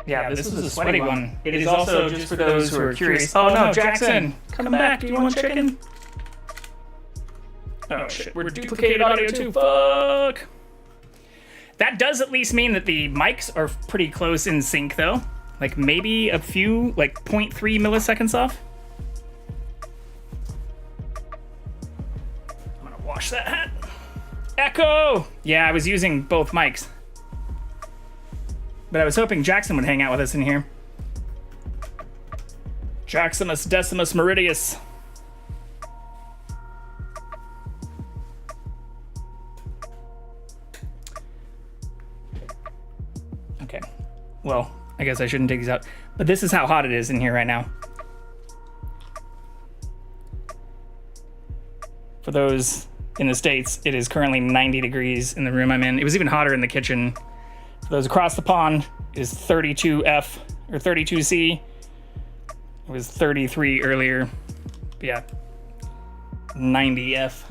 Yeah, this was a sweaty one. It is also, just for those who are curious. Oh no, Jackson! Come back, do you want chicken? Oh shit, we're duplicated audio too, fuck! That does at least mean that the mics are pretty close in sync though. Like maybe a few, like 0.3 milliseconds off. I'm gonna wash that hat. Echo! Yeah, I was using both mics. But I was hoping Jackson would hang out with us in here. Jaximus Decimus Meridius. Okay. Well, I guess I shouldn't take these out. But this is how hot it is in here right now. For those in the States, it is currently 90 degrees in the room I'm in. It was even hotter in the kitchen. For those across the pond, is 32F or 32C. It was 33 earlier. But yeah, 90F.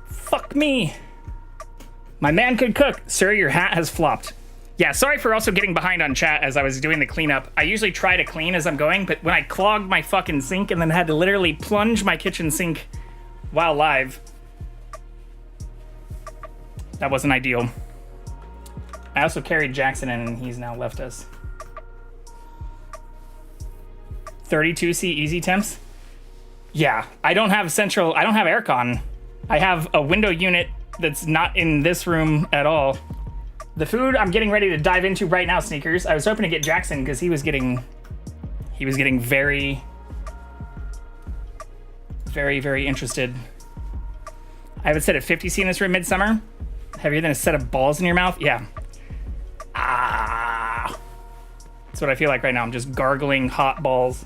Fuck me. My man could cook. Sir, your hat has flopped. Yeah, sorry for also getting behind on chat as I was doing the cleanup. I usually try to clean as I'm going, but when I clogged my fucking sink and then had to literally plunge my kitchen sink while live, that wasn't ideal. I also carried Jackson in and he's now left us. 32C easy temps? Yeah, I don't have aircon. I have a window unit that's not in this room at all. The food I'm getting ready to dive into right now, Sneakers. I was hoping to get Jackson because he was getting very, very, very interested. I have it set at 50C in this room midsummer. Heavier than a set of balls in your mouth? Yeah. Ah. That's what I feel like right now. I'm just gargling hot balls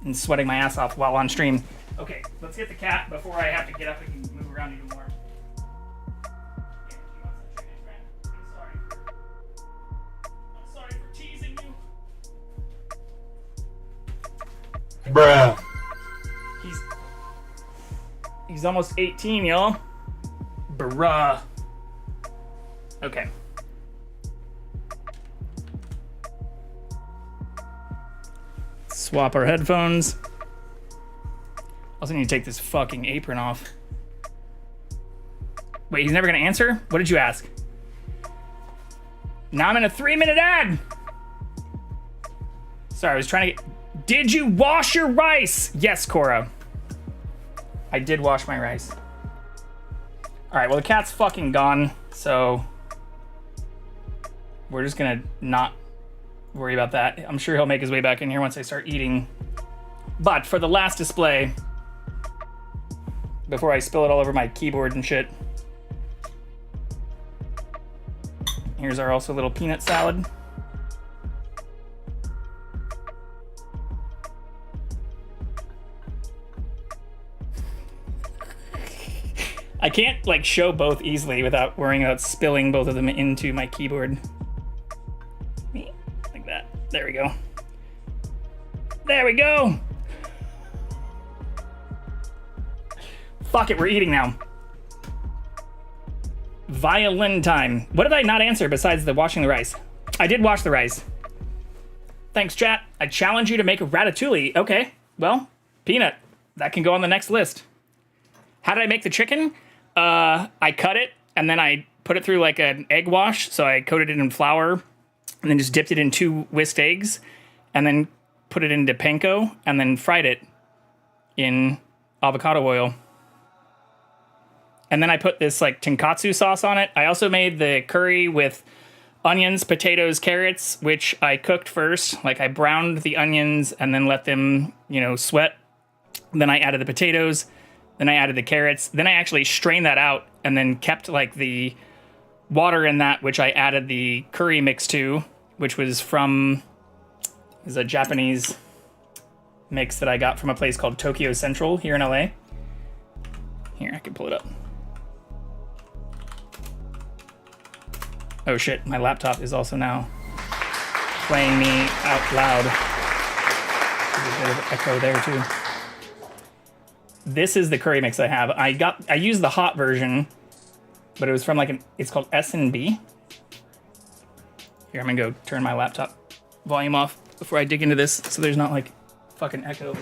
and sweating my ass off while on stream. Okay, let's get the cat before I have to get up and move around even more. I'm sorry for teasing you. Bruh. He's almost 18, y'all. Bruh. Okay. Swap our headphones. Also need to take this fucking apron off. Wait, he's never gonna answer? What did you ask? Now I'm in a 3-minute ad! Sorry, I was trying to get... Did you wash your rice? Yes, Cora. I did wash my rice. Alright, well the cat's fucking gone, so... we're just gonna not worry about that. I'm sure he'll make his way back in here once I start eating. But for the last display, before I spill it all over my keyboard and shit, here's our also little peanut salad. I can't like show both easily without worrying about spilling both of them into my keyboard. Like that. There we go. There we go. Fuck it, we're eating now. Violin time. What did I not answer besides the washing the rice? I did wash the rice. Thanks, chat. I challenge you to make a ratatouille. Okay, well, peanut. that can go on the next list. How did I make the chicken? I cut it, and then I put it through like an egg wash. So I coated it in flour, and then just dipped it in 2 whisked eggs, and then put it into panko, and then fried it in avocado oil. And then I put this like tonkatsu sauce on it. I also made the curry with onions, potatoes, carrots, which I cooked first. Like I browned the onions and then let them, sweat. Then I added the potatoes. Then I added the carrots. Then I actually strained that out and then kept like the water in that, which I added the curry mix to, which was from is a Japanese mix that I got from a place called Tokyo Central here in LA. Here, I can pull it up. Oh shit, my laptop is also now playing me out loud. There's a bit of echo there too. This is the curry mix I have. I used the hot version, but it was from it's called S&B. Here, I'm gonna go turn my laptop volume off before I dig into this so there's not like fucking echo.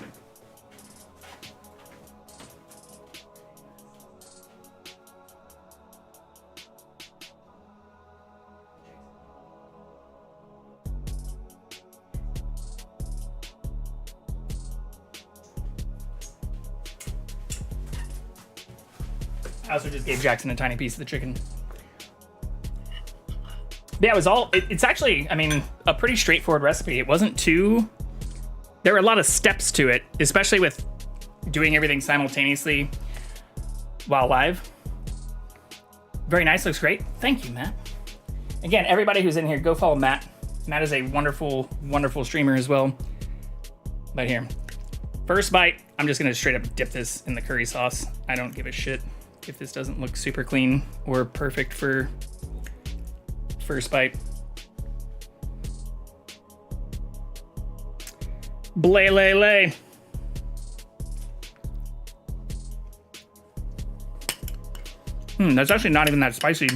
I also just gave Jackson a tiny piece of the chicken. Yeah, it was it's actually, a pretty straightforward recipe. It wasn't too, there were a lot of steps to it, especially with doing everything simultaneously while live. Very nice, looks great. Thank you, Matt. Again, everybody who's in here, go follow Matt. Matt is a wonderful, wonderful streamer as well. But here, first bite, I'm just gonna straight up dip this in the curry sauce. I don't give a shit if this doesn't look super clean or perfect for first bite. Blay lay lay. That's actually not even that spicy.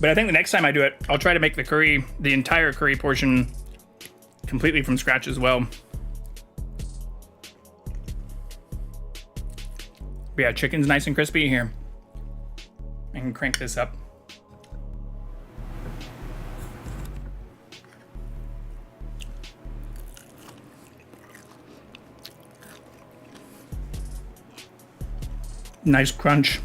But I think the next time I do it, I'll try to make the entire curry portion completely from scratch as well. But yeah, chicken's nice and crispy here. I can crank this up. Nice crunch.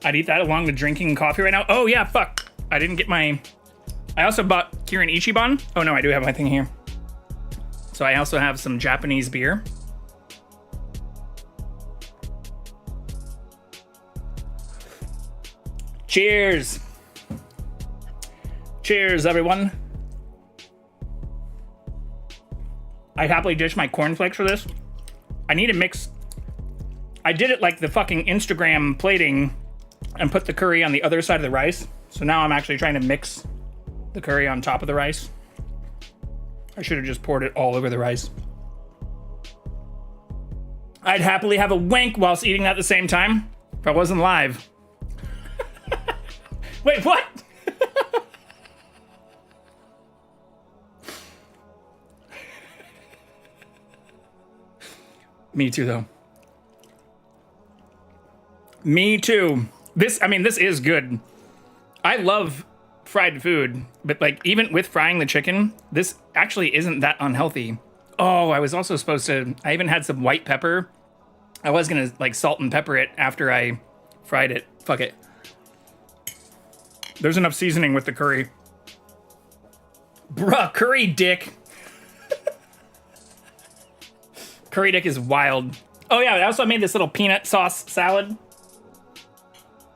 I'd eat that along with drinking coffee right now. Oh yeah, fuck. I didn't get I also bought Kirin Ichiban. Oh no, I do have my thing here. So I also have some Japanese beer. Cheers. Cheers, everyone. I'd happily dish my cornflakes for this. I need to mix. I did it like the fucking Instagram plating and put the curry on the other side of the rice. So now I'm actually trying to mix the curry on top of the rice. I should have just poured it all over the rice. I'd happily have a wank whilst eating that at the same time if I wasn't live. Wait, what? Me too, though. Me too. This is good. I love fried food, but like even with frying the chicken, this actually isn't that unhealthy. Oh, I was also supposed to, I even had some white pepper. I was gonna like salt and pepper it after I fried it. Fuck it. There's enough seasoning with the curry. Bruh, curry dick. Curry dick is wild. Oh yeah, I also made this little peanut sauce salad,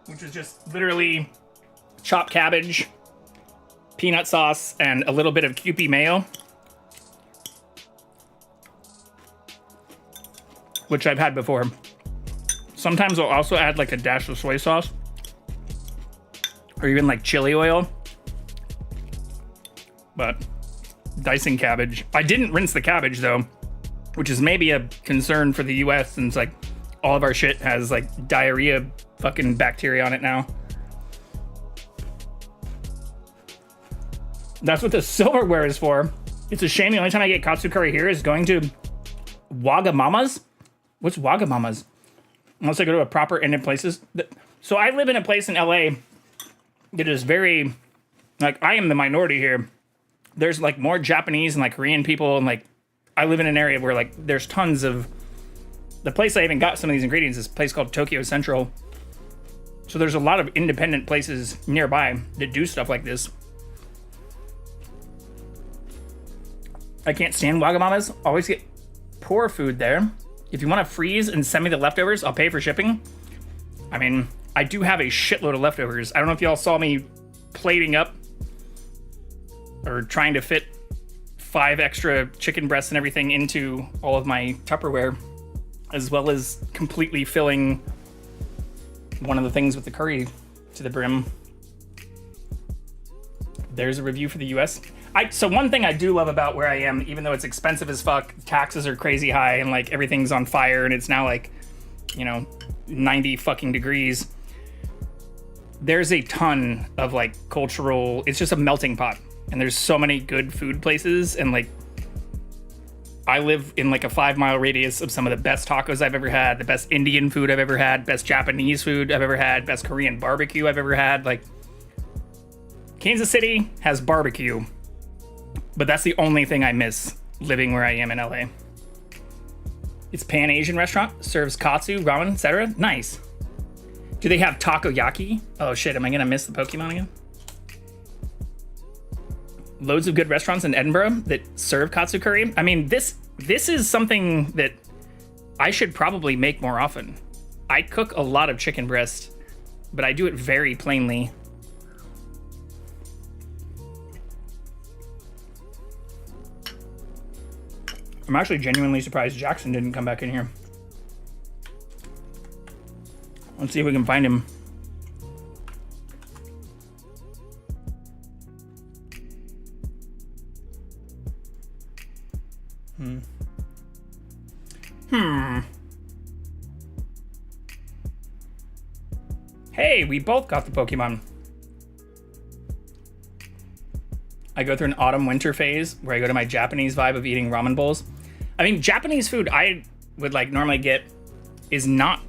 which is just literally chopped cabbage, peanut sauce, and a little bit of Kewpie mayo, which I've had before. Sometimes I'll also add like a dash of soy sauce, or even like chili oil. But dicing cabbage. I didn't rinse the cabbage though, which is maybe a concern for the US since like all of our shit has like diarrhea fucking bacteria on it now. That's what the silverware is for. It's a shame the only time I get katsu curry here is going to Wagamama's. What's Wagamama's? Unless I go to a proper Indian places. So I live in a place in LA that is very, like, I am the minority here. There's like more Japanese and like Korean people, and like I live in an area where like there's tons of, the place I even got some of these ingredients is a place called Tokyo Central. So there's a lot of independent places nearby that do stuff like this. I can't stand Wagamama's. Always get poor food there. If you want to freeze and send me the leftovers, I'll pay for shipping. I mean, I do have a shitload of leftovers. I don't know if y'all saw me plating up or trying to fit 5 extra chicken breasts and everything into all of my Tupperware, as well as completely filling one of the things with the curry to the brim. There's a review for the US. So one thing I do love about where I am, even though it's expensive as fuck, taxes are crazy high, and like everything's on fire, and it's now like, 90 fucking degrees. There's a ton of like cultural, it's just a melting pot. And there's so many good food places, and like I live in like a 5-mile radius of some of the best tacos I've ever had, the best Indian food I've ever had, best Japanese food I've ever had, best Korean barbecue I've ever had. Like, Kansas City has barbecue, but that's the only thing I miss living where I am in LA. It's Pan Asian restaurant, serves katsu, ramen, etc. Nice. Do they have takoyaki? Oh shit, am I gonna miss the Pokemon again? Loads of good restaurants in Edinburgh that serve katsu curry. I mean, this is something that I should probably make more often. I cook a lot of chicken breast, but I do it very plainly. I'm actually genuinely surprised Jackson didn't come back in here. Let's see if we can find him. Hey, we both got the Pokemon. I go through an autumn-winter phase where I go to my Japanese vibe of eating ramen bowls. I mean, Japanese food I would like normally get is not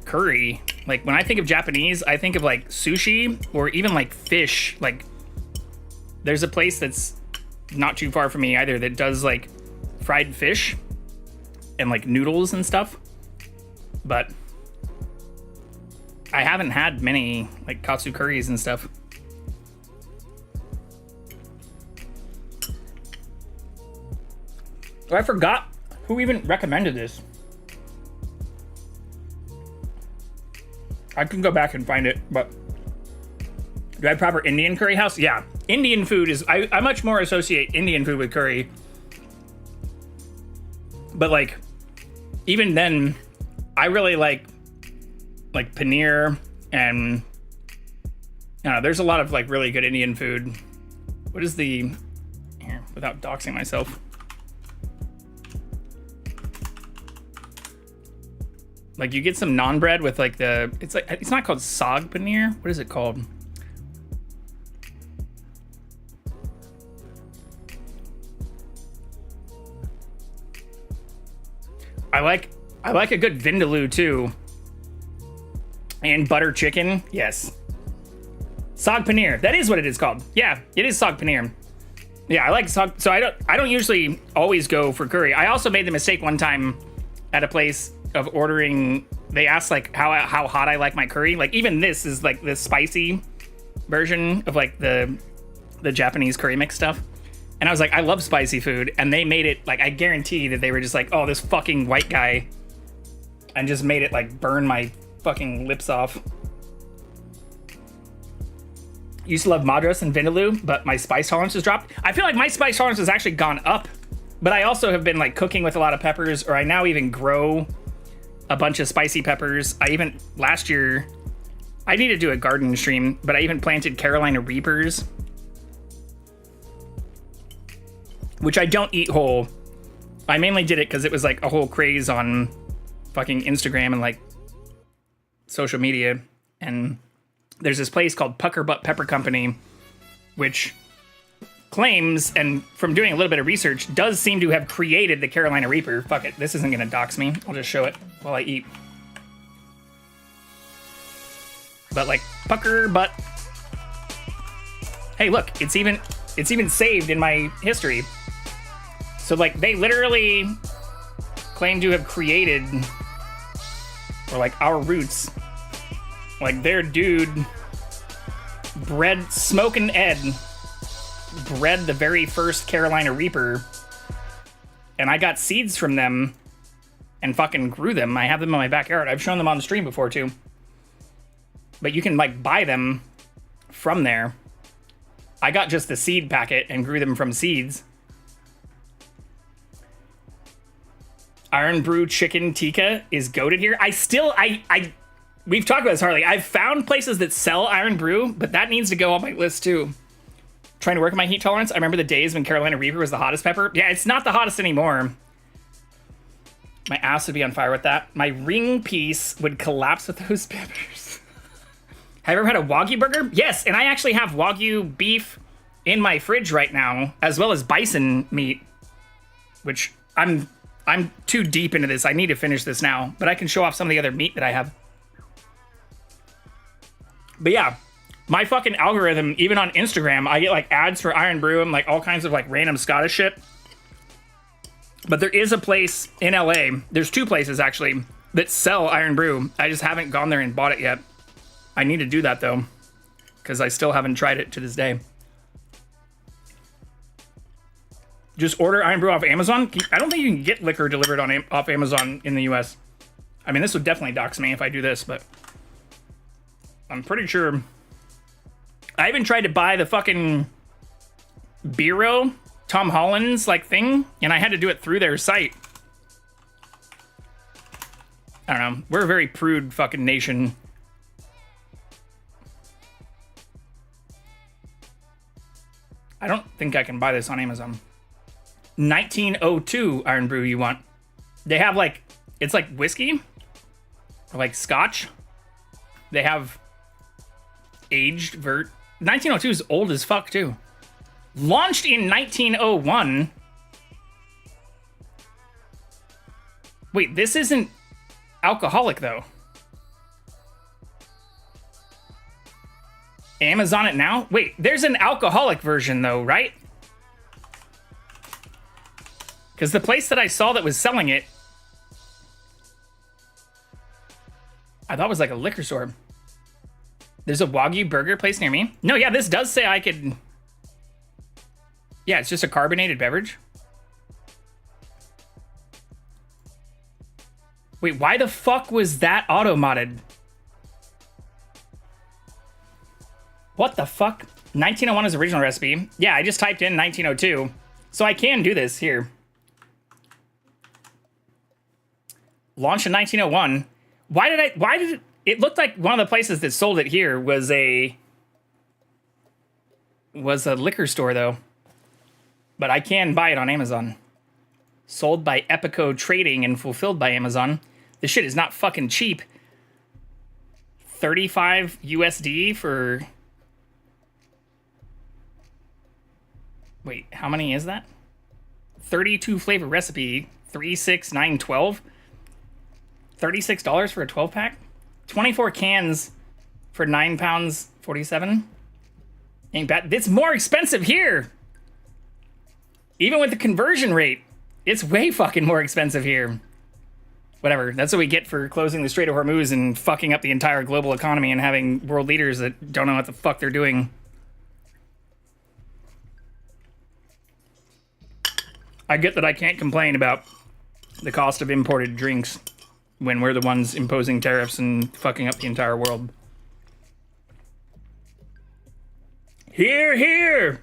curry. Like when I think of Japanese, I think of like sushi or even like fish. Like there's a place that's not too far from me either that does like fried fish and like noodles and stuff. But I haven't had many like katsu curries and stuff. Oh, I forgot who even recommended this. I can go back and find it, but do I have proper Indian curry house? Yeah, Indian food is, I much more associate Indian food with curry. But like, even then, I really like paneer and, I don't know, there's a lot of like really good Indian food. What is the, here, without doxing myself. Like you get some naan bread with like it's not called saag paneer. What is it called? I like a good vindaloo too. And butter chicken, yes. Saag paneer, that is what it is called. Yeah, it is saag paneer. Yeah, I like saag. So I don't usually always go for curry. I also made the mistake one time at a place of ordering. They asked like how hot I like my curry. Like even this is like the spicy version of like the Japanese curry mix stuff. And I was like, I love spicy food. And they made it like, I guarantee that they were just like, oh, this fucking white guy, and just made it like burn my fucking lips off. Used to love Madras and Vindaloo, but my spice tolerance has dropped. I feel like my spice tolerance has actually gone up, but I also have been like cooking with a lot of peppers, or I now even grow a bunch of spicy peppers. I even, last year, I need to do a garden stream, but I even planted Carolina Reapers, which I don't eat whole. I mainly did it because it was like a whole craze on fucking Instagram and like social media. And there's this place called Pucker Butt Pepper Company, which claims, and from doing a little bit of research, does seem to have created the Carolina Reaper. Fuck it, this isn't gonna dox me. I'll just show it while I eat. But like, pucker butt. Hey, look, it's even saved in my history. So like, they literally claim to have created, or like our roots, like their dude bred, Smokin' Ed bred the very first Carolina Reaper, and I got seeds from them and fucking grew them. I have them in my backyard. I've shown them on the stream before too. But you can like buy them from there. I got just the seed packet and grew them from seeds. Iron Brew Chicken Tikka is goated here. We've talked about this, Harley. I've found places that sell Iron Brew, but that needs to go on my list too. Trying to work on my heat tolerance. I remember the days when Carolina Reaper was the hottest pepper. Yeah, it's not the hottest anymore. My ass would be on fire with that. My ring piece would collapse with those peppers. Have you ever had a Wagyu burger? Yes, and I actually have Wagyu beef in my fridge right now, as well as bison meat, which I'm too deep into this. I need to finish this now, but I can show off some of the other meat that I have. But yeah, my fucking algorithm, even on Instagram, I get like ads for Iron Brew and like all kinds of like random Scottish shit. But there is a place in LA, there's two places actually, that sell Iron Brew. I just haven't gone there and bought it yet. I need to do that though, because I still haven't tried it to this day. Just order Iron Brew off Amazon. I don't think you can get liquor delivered on off Amazon in the US. I mean, this would definitely dox me if I do this, but I'm pretty sure. I even tried to buy the fucking Bureau, Tom Holland's like thing, and I had to do it through their site. I don't know. We're a very prude fucking nation. I don't think I can buy this on Amazon. 1902 Iron Brew you want. They have like, it's like whiskey or like scotch. They have aged 1902 is old as fuck too. Launched in 1901. Wait, this isn't alcoholic though. Amazon it now? Wait, there's an alcoholic version though, right? Because the place that I saw that was selling it, I thought it was like a liquor store. There's a Wagyu burger place near me. No, yeah, this does say I could. Yeah, it's just a carbonated beverage. Wait, why the fuck was that auto-modded? What the fuck? 1901 is original recipe. Yeah, I just typed in 1902. So I can do this here. Launched in 1901. Why did it looked like one of the places that sold it here was a liquor store though. But I can buy it on Amazon. Sold by Epico Trading and fulfilled by Amazon. This shit is not fucking cheap. 35 USD for... Wait, how many is that? 32 flavor recipe, 36912. $36 for a 12 pack? 24 cans for £9.47. Ain't bad. It's more expensive here. Even with the conversion rate, it's way fucking more expensive here. Whatever. That's what we get for closing the Strait of Hormuz and fucking up the entire global economy and having world leaders that don't know what the fuck they're doing. I get that I can't complain about the cost of imported drinks when we're the ones imposing tariffs and fucking up the entire world. Hear, hear!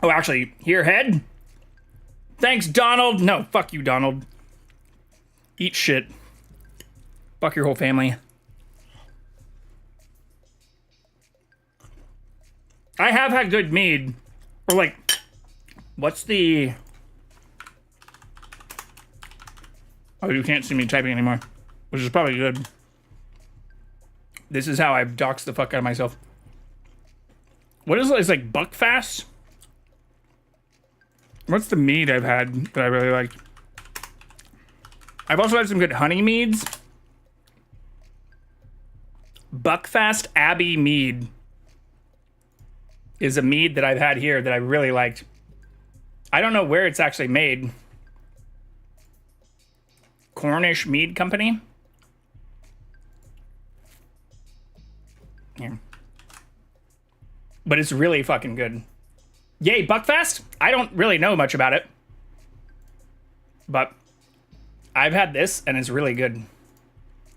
Oh, actually, hear, head? Thanks, Donald! No, fuck you, Donald. Eat shit. Fuck your whole family. I have had good mead. Or like, what's the... Oh, you can't see me typing anymore, which is probably good. This is how I've doxed the fuck out of myself. What is it? It's like Buckfast? What's the mead I've had that I really liked? I've also had some good honey meads. Buckfast Abbey mead is a mead that I've had here that I really liked. I don't know where it's actually made. Cornish Mead Company. Here. But it's really fucking good. Yay, Buckfast? I don't really know much about it. But I've had this and it's really good.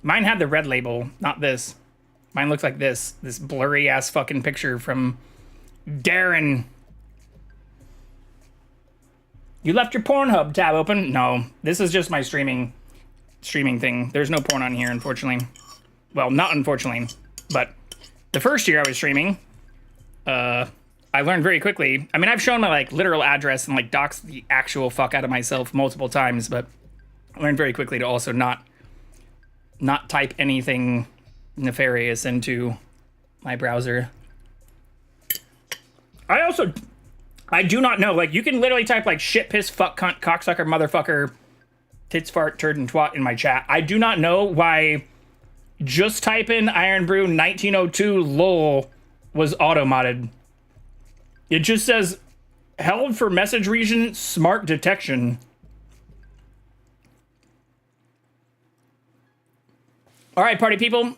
Mine had the red label, not this. Mine looks like this. This blurry ass fucking picture from Darren. You left your Pornhub tab open? No, this is just my streaming thing. There's no porn on here, unfortunately. Well, not unfortunately, but the first year I was streaming, I learned very quickly. I mean, I've shown my like literal address and like doxed the actual fuck out of myself multiple times, but I learned very quickly to also not type anything nefarious into my browser. I do not know. Like, you can literally type like shit, piss, fuck, cunt, cocksucker, motherfucker, tits, fart, turd, and twat in my chat. I do not know why just type in Iron Brew 1902 lol was auto-modded. It just says held for message region smart detection. All right, party people.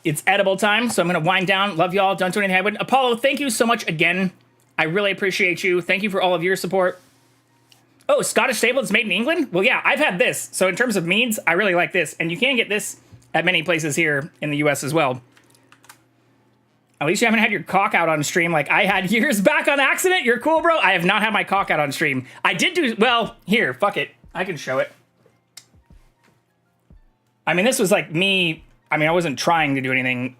It's edible time, so I'm going to wind down. Love y'all. Don't do anything I wouldn't. Apollo, thank you so much again. I really appreciate you. Thank you for all of your support. Oh, Scottish Stable is made in England? Well, yeah, I've had this. So in terms of meads, I really like this. And you can get this at many places here in the US as well. At least you haven't had your cock out on stream like I had years back on accident. You're cool, bro. I have not had my cock out on stream. I did do, well, here, fuck it. I can show it. I mean, this was like me. I mean, I wasn't trying to do anything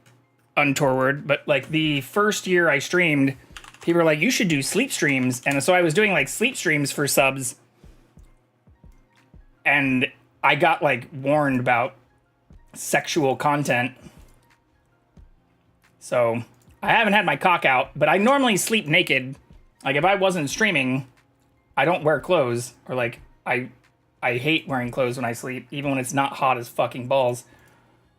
untoward, but like the first year I streamed, people were like, you should do sleep streams. And so I was doing like sleep streams for subs. And I got like warned about sexual content. So I haven't had my cock out, but I normally sleep naked. Like if I wasn't streaming, I don't wear clothes, or like I hate wearing clothes when I sleep, even when it's not hot as fucking balls.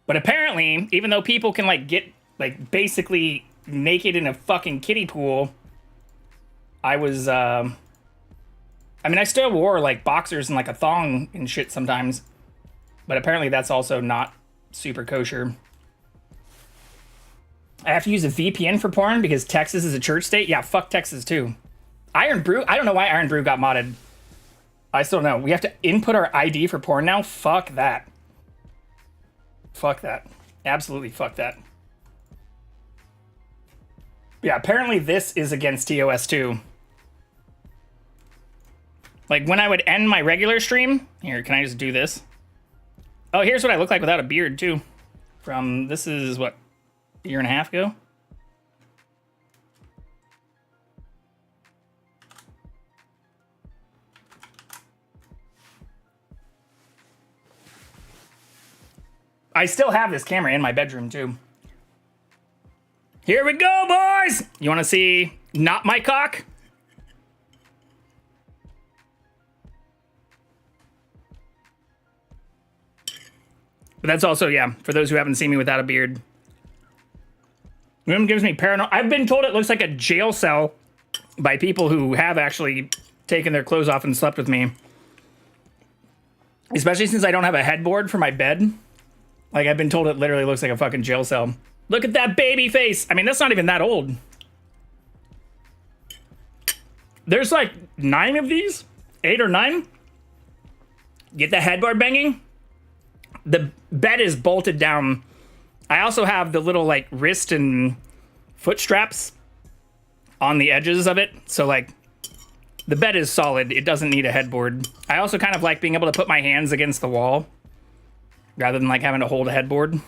But apparently, even though people can like get like basically naked in a fucking kiddie pool, I was, I mean, I still wore like boxers and like a thong and shit sometimes, but apparently that's also not super kosher. I have to use a VPN for porn because Texas is a church state. Yeah, fuck Texas too. Iron Brew, I don't know why Iron Brew got modded. I still don't know. We have to input our ID for porn now? Fuck that. Fuck that. Absolutely fuck that. Yeah, apparently this is against TOS too. Like when I would end my regular stream, here, can I just do this? Oh, here's what I look like without a beard too. From, this is what, a year and a half ago? I still have this camera in my bedroom too. Here we go, boys! You wanna see not my cock? But that's also, yeah, for those who haven't seen me without a beard. Room gives me paranoia. I've been told it looks like a jail cell by people who have actually taken their clothes off and slept with me. Especially since I don't have a headboard for my bed. Like, I've been told it literally looks like a fucking jail cell. Look at that baby face. I mean, that's not even that old. There's like 9 of these, 8 or 9. Get the headboard banging. The bed is bolted down. I also have the little like wrist and foot straps on the edges of it. So like the bed is solid. It doesn't need a headboard. I also kind of like being able to put my hands against the wall rather than like having to hold a headboard.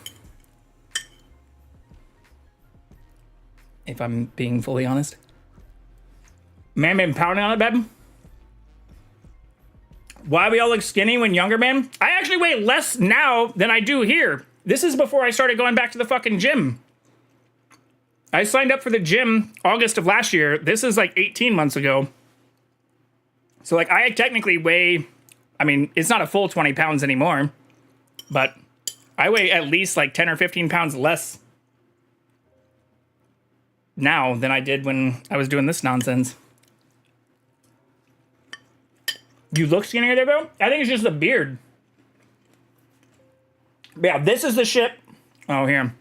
If I'm being fully honest. Man been pounding on the bed. Why we all look skinny when younger, man? I actually weigh less now than I do here. This is before I started going back to the fucking gym. I signed up for the gym August of last year. This is like 18 months ago. So like I technically weigh, I mean, it's not a full 20 pounds anymore, but I weigh at least like 10 or 15 pounds less now than I did when I was doing this nonsense. You look skinnier there, bro? I think it's just the beard. But yeah, this is the shit. Oh, here.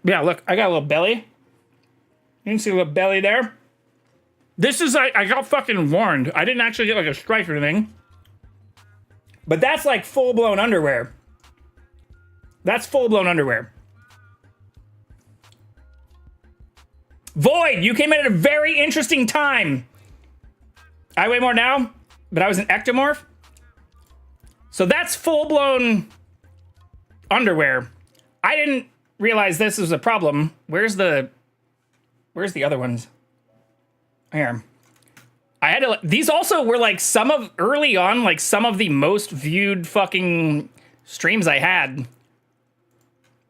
Yeah, look, I got a little belly. You can see a little belly there. This is, I got fucking warned. I didn't actually get like a strike or anything. But that's like full-blown underwear. That's full-blown underwear. Void, you came in at a very interesting time. I weigh more now, but I was an ectomorph. So that's full-blown underwear. I didn't realize this was a problem. Where's the other ones? Here. I had to, these also were like some of, early on, like some of the most viewed fucking streams I had.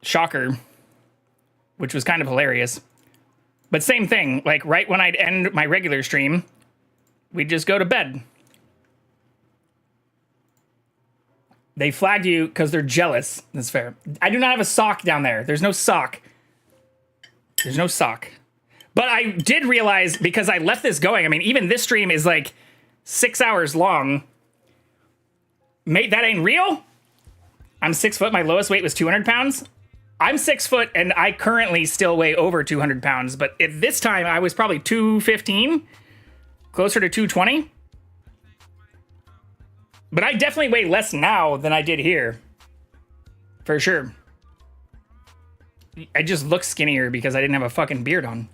Shocker. Which was kind of hilarious. But same thing, like right when I'd end my regular stream, we'd just go to bed. They flagged you because they're jealous. That's fair. I do not have a sock down there. There's no sock. There's no sock. But I did realize, because I left this going, I mean, even this stream is like 6 hours long. Mate, that ain't real? I'm 6 foot, my lowest weight was 200 pounds. I'm 6 foot and I currently still weigh over 200 pounds, but at this time I was probably 215, closer to 220. But I definitely weigh less now than I did here. For sure. I just look skinnier because I didn't have a fucking beard on.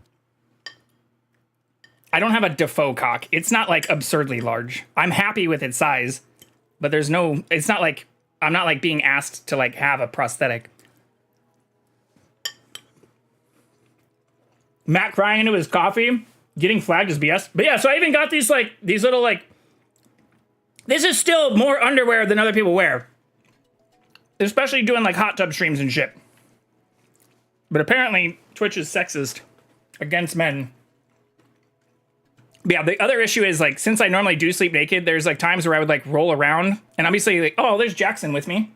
I don't have a Defoe cock. It's not like absurdly large. I'm happy with its size, but there's no, it's not like, I'm not like being asked to like have a prosthetic. Matt crying into his coffee, getting flagged is BS. But yeah, so I even got these like, these little like, this is still more underwear than other people wear. Especially doing like hot tub streams and shit. But apparently Twitch is sexist against men. But yeah, the other issue is like, since I normally do sleep naked, there's like times where I would like roll around and obviously like, oh, there's Jackson with me.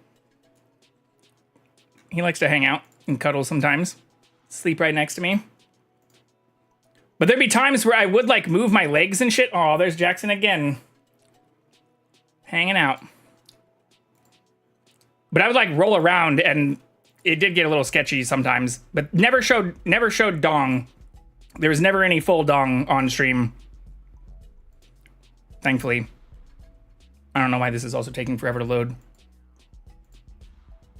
He likes to hang out and cuddle sometimes. Sleep right next to me. But there'd be times where I would like move my legs and shit. Oh, there's Jackson again. Hanging out. But I would like roll around and it did get a little sketchy sometimes, but never showed dong. There was never any full dong on stream. Thankfully. I don't know why this is also taking forever to load.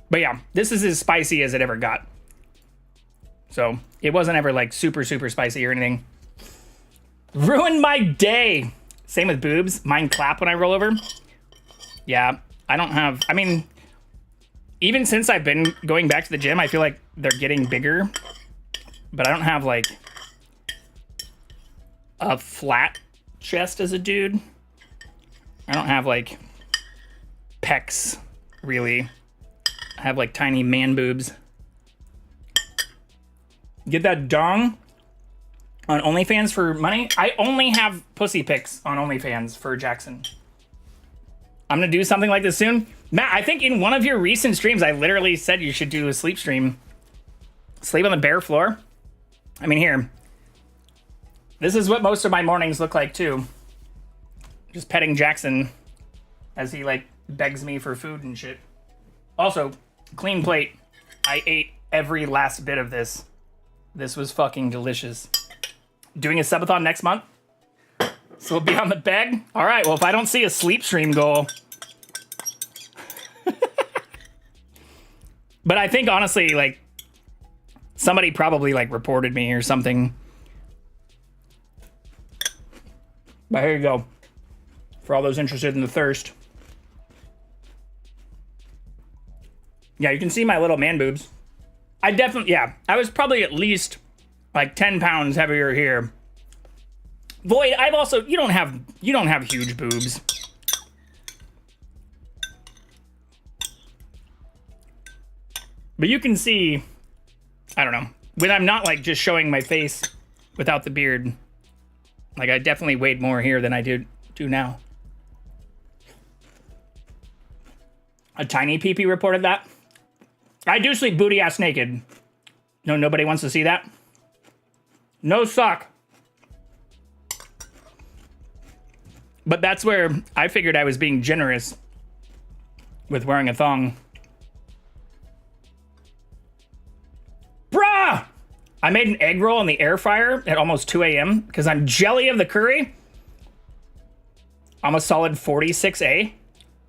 But yeah, this is as spicy as it ever got. So it wasn't ever like super, super spicy or anything. Ruined my day. Same with boobs. Mine clap when I roll over. Yeah, I don't have, I mean, even since I've been going back to the gym, I feel like they're getting bigger. But I don't have like a flat chest as a dude. I don't have like pecs, really. I have like tiny man boobs. Get that dong on OnlyFans for money? I only have pussy pics on OnlyFans for Jackson. I'm gonna do something like this soon. Matt, I think in one of your recent streams, I literally said you should do a sleep stream. Sleep on the bare floor. I mean, here. This is what most of my mornings look like, too. Just petting Jackson as he, like, begs me for food and shit. Also, clean plate. I ate every last bit of this. This was fucking delicious. Doing a subathon next month. So we'll be on the bag. All right, well, if I don't see a sleep stream goal. But I think, honestly, like, somebody probably, like, reported me or something. But here you go. For all those interested in the thirst. Yeah, you can see my little man boobs. I definitely, yeah, I was probably at least, like, 10 pounds heavier here. Void, I've also, you don't have huge boobs. But you can see, I don't know, when I'm not like just showing my face without the beard, like I definitely weighed more here than I did Do now. A tiny PP reported that. I do sleep booty ass naked. No, nobody wants to see that. No sock. But that's where I figured I was being generous with wearing a thong. Bruh! I made an egg roll in the air fryer at almost 2 a.m. because I'm jelly of the curry. I'm a solid 46A.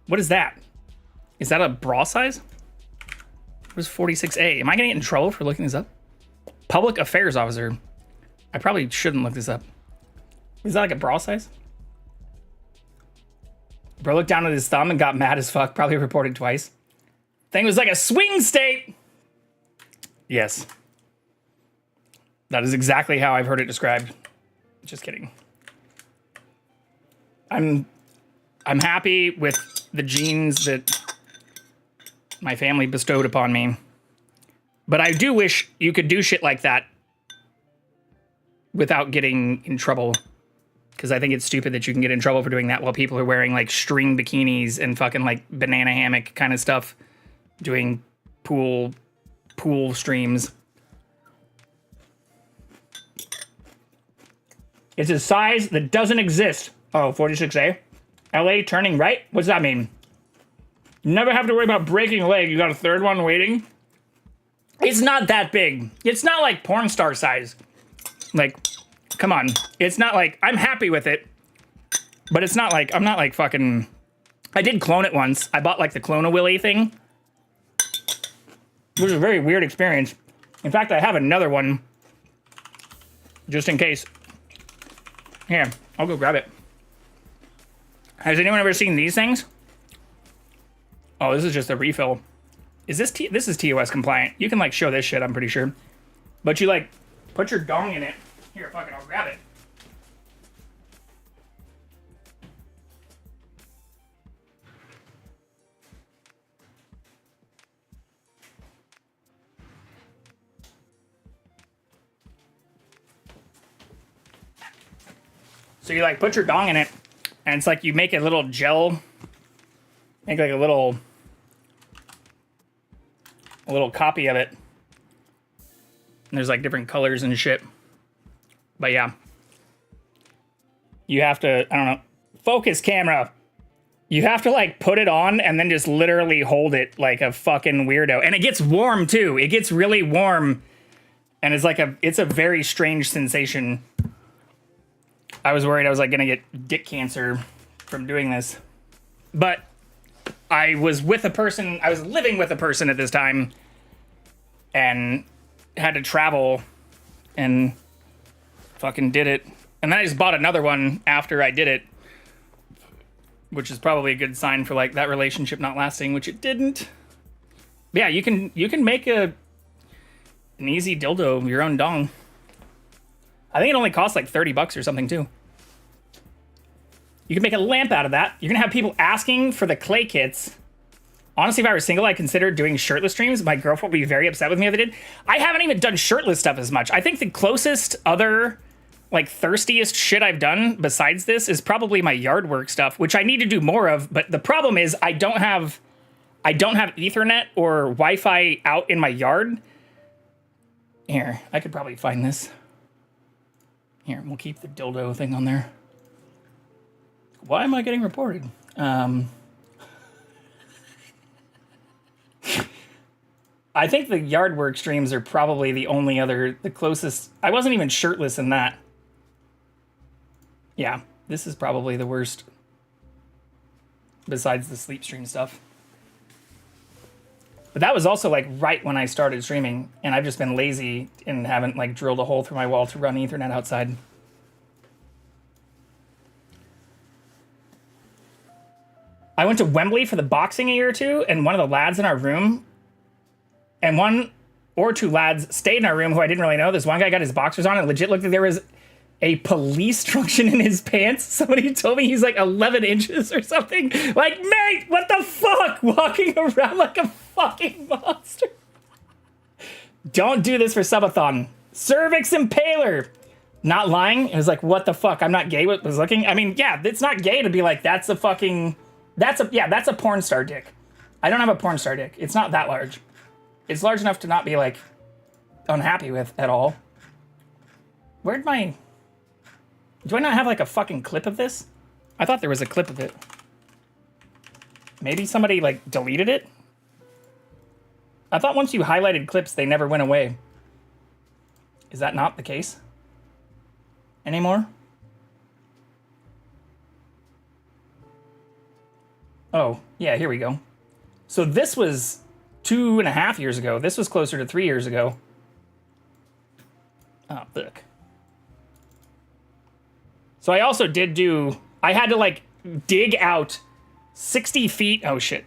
What is that? Is that a bra size? What is 46A? Am I gonna get in trouble for looking this up? Public affairs officer. I probably shouldn't look this up. Is that like a bra size? Bro looked down at his thumb and got mad as fuck. Probably reported twice. Thing was like a swing state. Yes. That is exactly how I've heard it described. Just kidding. I'm happy with the genes that my family bestowed upon me. But I do wish you could do shit like that without getting in trouble. Because I think it's stupid that you can get in trouble for doing that while people are wearing like string bikinis and fucking like banana hammock kind of stuff, doing pool streams. It's a size that doesn't exist. Oh, 46A. LA turning right? What's that mean? You never have to worry about breaking a leg. You got a third one waiting? It's not that big. It's not like porn star size. Like, come on. It's not like, I'm happy with it, but it's not like, I'm not like fucking, I did clone it once. I bought like the Clone-A-Willy thing, which was a very weird experience. In fact, I have another one just in case. Here, I'll go grab it. Has anyone ever seen these things? Oh, this is just a refill. Is this, this is TOS compliant. You can like show this shit, I'm pretty sure. But you like put your dong in it. Here, fuck it, I'll grab it. So you like put your dong in it, and it's like you make a little gel, make like a little copy of it. And there's like different colors and shit. But yeah. You have to, I don't know, focus camera. You have to like put it on and then just literally hold it like a fucking weirdo. And it gets warm too. It gets really warm. And it's a very strange sensation. I was worried I was like gonna get dick cancer from doing this. But I was with a person, I was living with a person at this time and had to travel and fucking did it. And then I just bought another one after I did it, which is probably a good sign for like that relationship not lasting, which it didn't. But yeah, you can make an easy dildo, your own dong. I think it only costs like $30 or something too. You can make a lamp out of that. You're gonna have people asking for the clay kits. Honestly, if I were single, I'd consider doing shirtless streams. My girlfriend would be very upset with me if I did. I haven't even done shirtless stuff as much. I think the closest other, like, thirstiest shit I've done besides this is probably my yard work stuff, which I need to do more of. But the problem is I don't have Ethernet or Wi-Fi out in my yard. Here, I could probably find this. Here, we'll keep the dildo thing on there. Why am I getting reported? I think the yard work streams are probably the closest. I wasn't even shirtless in that. Yeah, this is probably the worst. Besides the sleep stream stuff. But that was also like right when I started streaming, and I've just been lazy and haven't like drilled a hole through my wall to run Ethernet outside. I went to Wembley for the boxing a year or two, and one of the lads in our room, and one or two lads stayed in our room who I didn't really know. This one guy got his boxers on and legit looked like there was a police function in his pants. Somebody told me he's like 11 inches or something. Like, mate, what the fuck? Walking around like a fucking monster. Don't do this for subathon. Cervix Impaler. Not lying. It was like, what the fuck? I'm not gay. Was looking. I mean, yeah, it's not gay to be like, that's a porn star dick. I don't have a porn star dick. It's not that large. It's large enough to not be like unhappy with at all. Do I not have like a fucking clip of this? I thought there was a clip of it. Maybe somebody like deleted it? I thought once you highlighted clips, they never went away. Is that not the case anymore? Oh, yeah, here we go. So this was 2.5 years ago. This was closer to 3 years ago. Oh, look. So I also I had to like dig out 60 feet. Oh shit.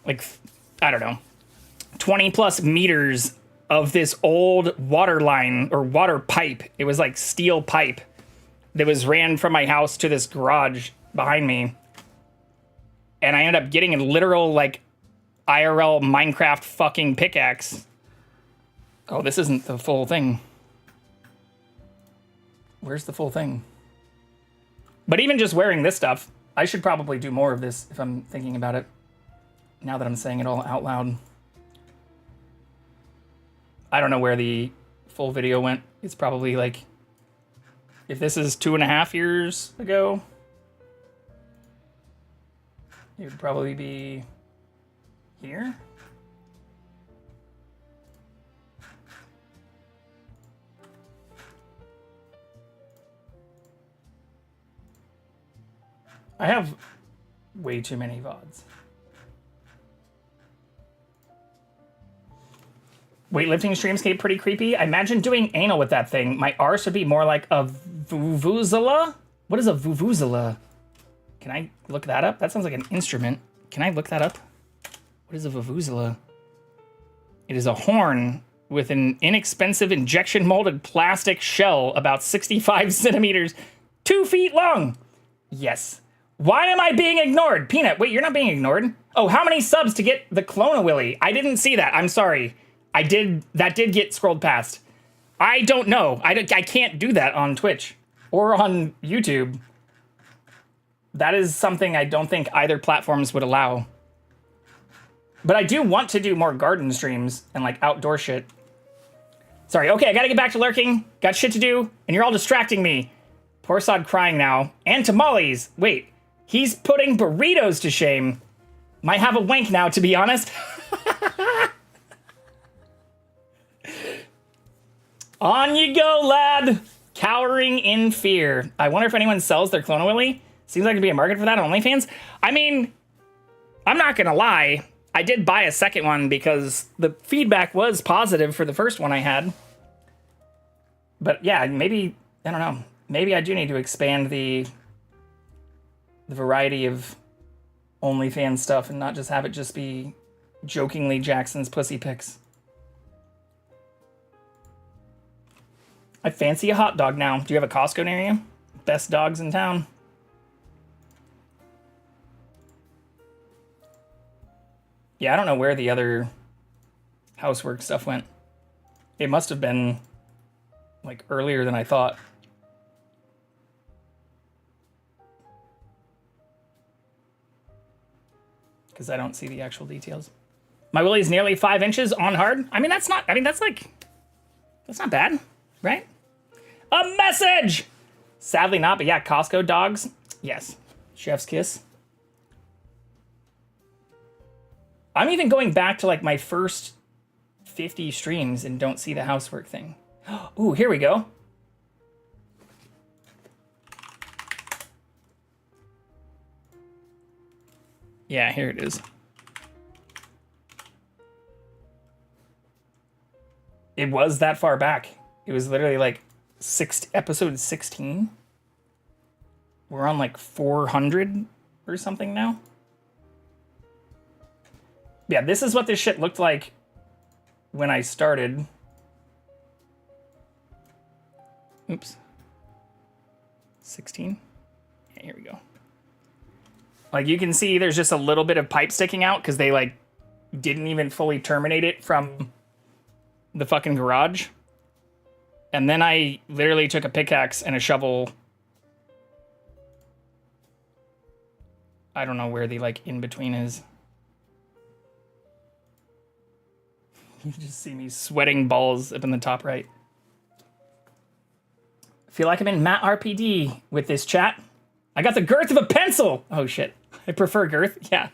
Like, I don't know, 20 plus meters of this old water line or water pipe. It was like steel pipe that was ran from my house to this garage behind me. And I ended up getting a literal like IRL Minecraft fucking pickaxe. Oh, this isn't the full thing. Where's the full thing? But even just wearing this stuff, I should probably do more of this if I'm thinking about it. Now that I'm saying it all out loud. I don't know where the full video went. It's probably like, if this is 2.5 years ago, it would probably be here. I have way too many VODs. Weightlifting streams get pretty creepy. I imagine doing anal with that thing. My arse would be more like a vuvuzela. What is a vuvuzela? Can I look that up? That sounds like an instrument. Can I look that up? What is a vuvuzela? It is a horn with an inexpensive injection molded plastic shell about 65 centimeters, 2 feet long. Yes. Why am I being ignored? Peanut, wait, you're not being ignored. Oh, how many subs to get the Clone-A-Willy? I didn't see that. I'm sorry. That did get scrolled past. I don't know. I can't do that on Twitch or on YouTube. That is something I don't think either platforms would allow. But I do want to do more garden streams and like outdoor shit. Sorry, okay, I gotta get back to lurking. Got shit to do, and you're all distracting me. Poor Sod crying now. And tamales. Wait, he's putting burritos to shame. Might have a wank now, to be honest. On you go, lad. Cowering in fear. I wonder if anyone sells their Clone-A-Willy. Seems like there'd be a market for that on OnlyFans. I mean, I'm not gonna lie. I did buy a second one because the feedback was positive for the first one I had. But yeah, maybe, I don't know. Maybe I do need to expand the variety of OnlyFans stuff and not just have it just be jokingly Jackson's pussy pics. I fancy a hot dog now. Do you have a Costco near you? Best dogs in town. Yeah, I don't know where the other housework stuff went. It must have been like earlier than I thought. Because I don't see the actual details. My willy's nearly 5 inches on hard. I mean, that's not bad, right? A message! Sadly not, but yeah, Costco dogs. Yes. Chef's kiss. I'm even going back to like my first 50 streams and don't see the housework thing. Ooh, here we go. Yeah, here it is. It was that far back. It was literally like episode 16. We're on like 400 or something now. Yeah, this is what this shit looked like when I started. Oops. 16? Yeah, here we go. Like, you can see there's just a little bit of pipe sticking out because they, like, didn't even fully terminate it from the fucking garage. And then I literally took a pickaxe and a shovel. I don't know where the, like, in-between is. You just see me sweating balls up in the top right. I feel like I'm in Matt RPD with this chat. I got the girth of a pencil! Oh, shit. I prefer girth? Yeah.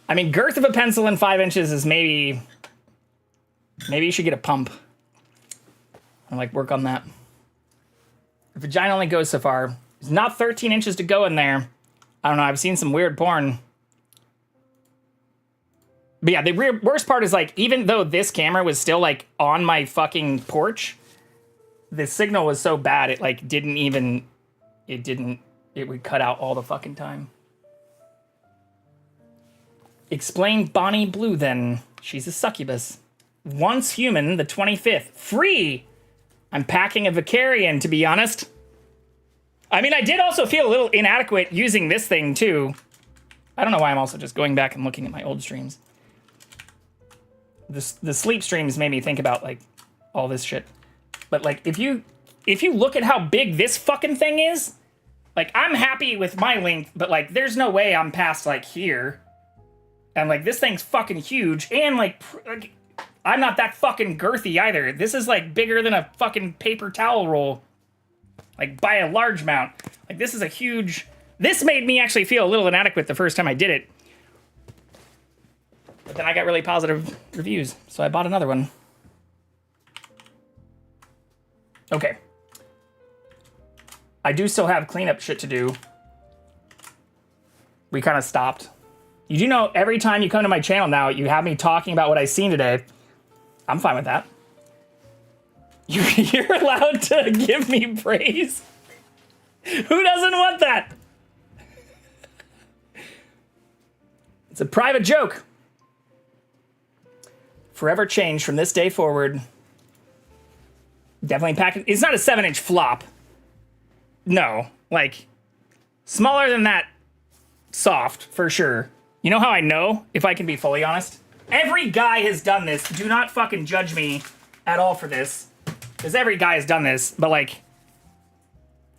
I mean, girth of a pencil in 5 inches is maybe... Maybe you should get a pump. And, like, work on that. The vagina only goes so far. There's not 13 inches to go in there. I don't know, I've seen some weird porn. But yeah, the worst part is, like, even though this camera was still, like, on my fucking porch, the signal was so bad, it, like, it would cut out all the fucking time. Explain Bonnie Blue, then. She's a succubus. Once human, the 25th. Free! I'm packing a Vicarian, to be honest. I mean, I did also feel a little inadequate using this thing, too. I don't know why I'm also just going back and looking at my old streams. The sleep streams made me think about, like, all this shit. But, like, if you look at how big this fucking thing is, like, I'm happy with my length, but, like, there's no way I'm past, like, here. And, like, this thing's fucking huge, and, like, I'm not that fucking girthy either. This is, like, bigger than a fucking paper towel roll. Like, by a large amount. Like, this is a huge... This made me actually feel a little inadequate the first time I did it. But then I got really positive reviews, so I bought another one. Okay. I do still have cleanup shit to do. We kind of stopped. You do know every time you come to my channel now, you have me talking about what I've seen today. I'm fine with that. You're allowed to give me praise. Who doesn't want that? It's a private joke. Forever changed from this day forward. Definitely packing. It's not a 7-inch flop. No, like smaller than that. Soft for sure. You know how I know, if I can be fully honest? Every guy has done this. Do not fucking judge me at all for this. Because every guy has done this, but like,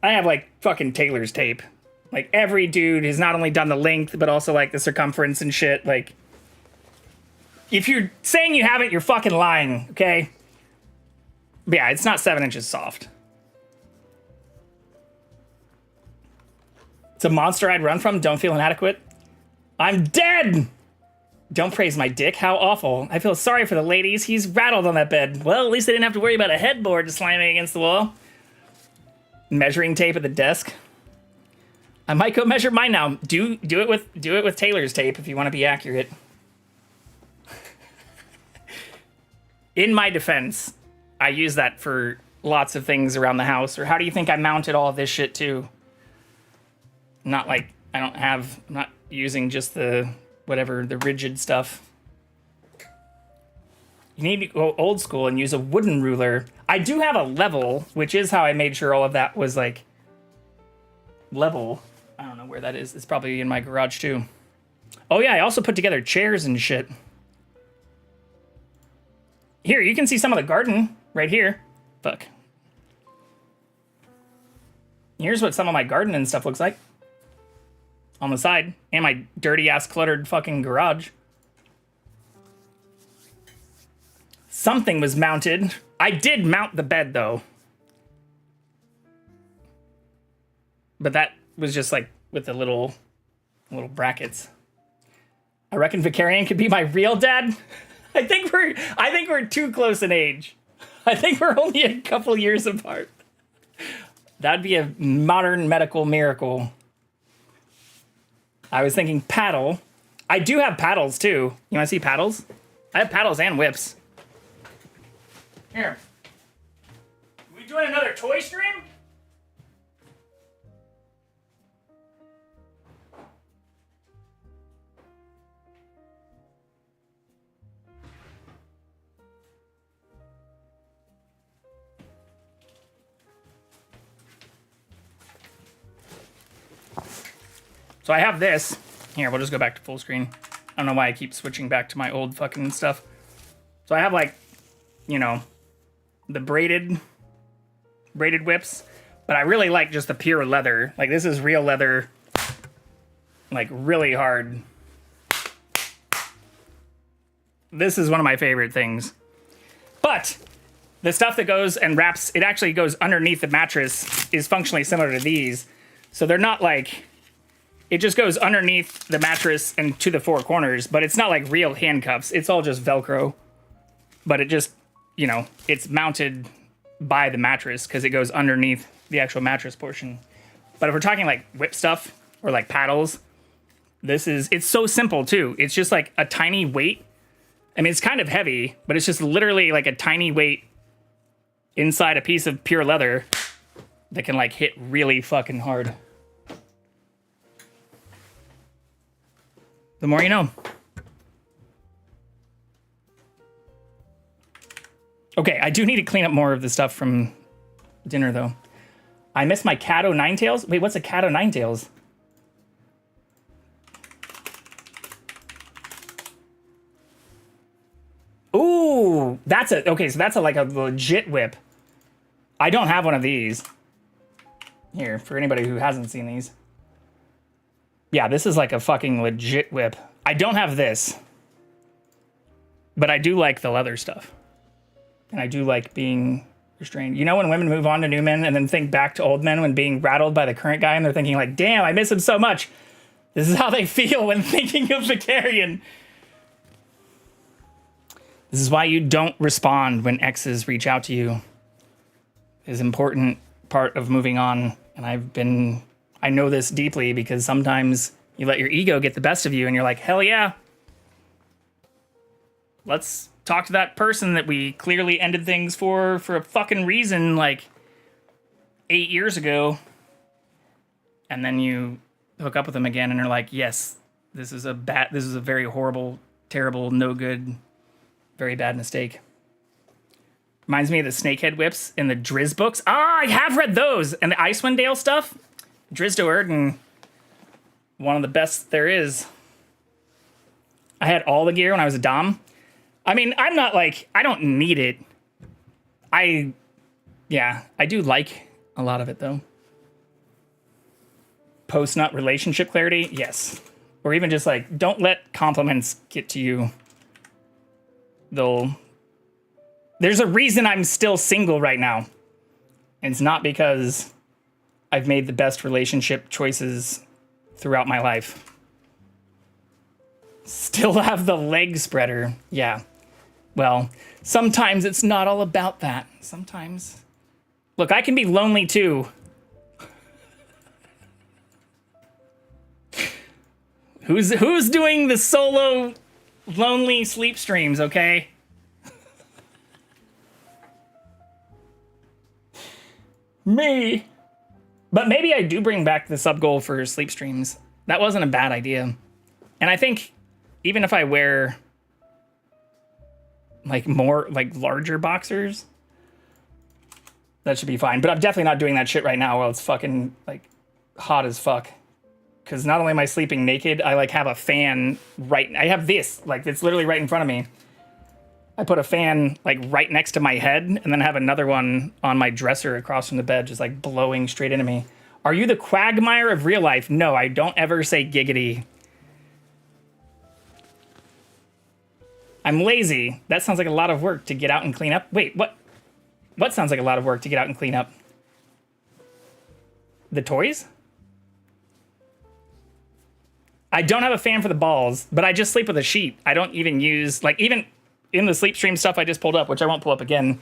I have like fucking tailor's tape. Like every dude has not only done the length, but also like the circumference and shit. Like, if you're saying you haven't, you're fucking lying, okay? But yeah, it's not 7 inches soft. It's a monster I'd run from. Don't feel inadequate. I'm dead! Don't praise my dick. How awful. I feel sorry for the ladies. He's rattled on that bed. Well, at least they didn't have to worry about a headboard slamming against the wall. Measuring tape at the desk. I might go measure mine now. Do it with tailor's tape if you want to be accurate. In my defense, I use that for lots of things around the house. Or how do you think I mounted all of this shit too? Not like I'm not using just the whatever, the rigid stuff. You need to go old school and use a wooden ruler. I do have a level, which is how I made sure all of that was like level. I don't know where that is. It's probably in my garage too. Oh yeah, I also put together chairs and shit. Here, you can see some of the garden right here. Fuck. Here's what some of my garden and stuff looks like. On the side. And my dirty ass cluttered fucking garage. Something was mounted. I did mount the bed though. But that was just like with the little brackets. I reckon Vicarian could be my real dad. I think we're too close in age. I think we're only a couple years apart. That'd be a modern medical miracle. I was thinking paddle. I do have paddles too. You want to see paddles? I have paddles and whips. Here. We doing another toy stream? So I have this. Here, we'll just go back to full screen. I don't know why I keep switching back to my old fucking stuff. So I have like, you know, the braided whips, but I really like just the pure leather. Like this is real leather, like really hard. This is one of my favorite things. But the stuff that goes and wraps, it actually goes underneath the mattress, is functionally similar to these. So they're not like, it just goes underneath the mattress and to the four corners, but it's not like real handcuffs. It's all just Velcro. But it just, you know, it's mounted by the mattress because it goes underneath the actual mattress portion. But if we're talking like whip stuff or like paddles, it's so simple too. It's just like a tiny weight. I mean, it's kind of heavy, but it's just literally like a tiny weight inside a piece of pure leather that can like hit really fucking hard. The more you know. Okay, I do need to clean up more of the stuff from dinner though. I missed my cat o' nine tails. Wait, what's a cat o' nine tails? Ooh, okay, so that's like a legit whip. I don't have one of these. Here, for anybody who hasn't seen these. Yeah, this is like a fucking legit whip. I don't have this. But I do like the leather stuff. And I do like being restrained. You know when women move on to new men and then think back to old men when being rattled by the current guy and they're thinking like, damn, I miss him so much. This is how they feel when thinking of Vicarian. This is why you don't respond when exes reach out to you. Is important part of moving on. And I know this deeply because sometimes you let your ego get the best of you and you're like, hell yeah. Let's talk to that person that we clearly ended things for a fucking reason like 8 years ago. And then you hook up with them again and are like, yes, this is a very horrible, terrible, no good, very bad mistake. Reminds me of the snakehead whips in the Drizzt books. Ah, I have read those. And the Icewind Dale stuff. Drizzt Do'Urden, one of the best there is. I had all the gear when I was a Dom. I mean, I'm not like, I don't need it. I do like a lot of it though. Post-nut relationship clarity, yes. Or even just like, don't let compliments get to you. There's a reason I'm still single right now. And it's not because I've made the best relationship choices throughout my life. Still have the leg spreader. Yeah. Well, sometimes it's not all about that. Sometimes. Look, I can be lonely too. Who's doing the solo lonely sleep streams, okay? Me. But maybe I do bring back the sub goal for sleep streams. That wasn't a bad idea. And I think even if I wear like more like larger boxers, that should be fine. But I'm definitely not doing that shit right now while it's fucking like hot as fuck. Because not only am I sleeping naked, I like have a fan I have this, like it's literally right in front of me. I put a fan like right next to my head and then have another one on my dresser across from the bed, just like blowing straight into me. Are you the quagmire of real life? No, I don't ever say giggity. I'm lazy. That sounds like a lot of work to get out and clean up. Wait, what? What sounds like a lot of work to get out and clean up? The toys? I don't have a fan for the balls, but I just sleep with a sheet. I don't even use, like, even in the sleep stream stuff I just pulled up, which I won't pull up again,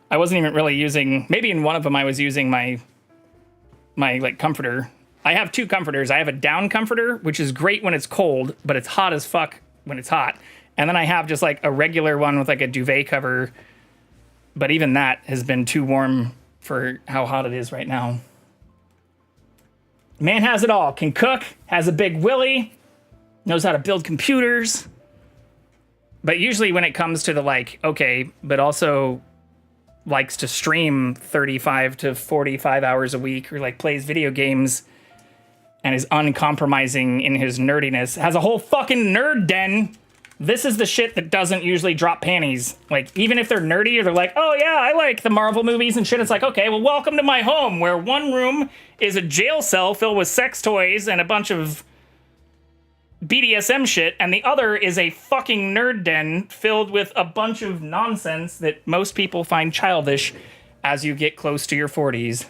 I wasn't even really using, maybe in one of them I was using my like comforter. I have two comforters. I have a down comforter, which is great when it's cold, but it's hot as fuck when it's hot. And then I have just like a regular one with like a duvet cover, but even that has been too warm for how hot it is right now. Man has it all. Can cook, has a big willy, knows how to build computers. But usually when it comes to the like, okay, but also likes to stream 35 to 45 hours a week or like plays video games and is uncompromising in his nerdiness, has a whole fucking nerd den This is the shit that doesn't usually drop panties. Like, even if they're nerdy or they're like, oh yeah, I like the Marvel movies and shit, it's like, okay, well, welcome to my home, where one room is a jail cell filled with sex toys and a bunch of BDSM shit, and the other is a fucking nerd den filled with a bunch of nonsense that most people find childish as you get close to your 40s.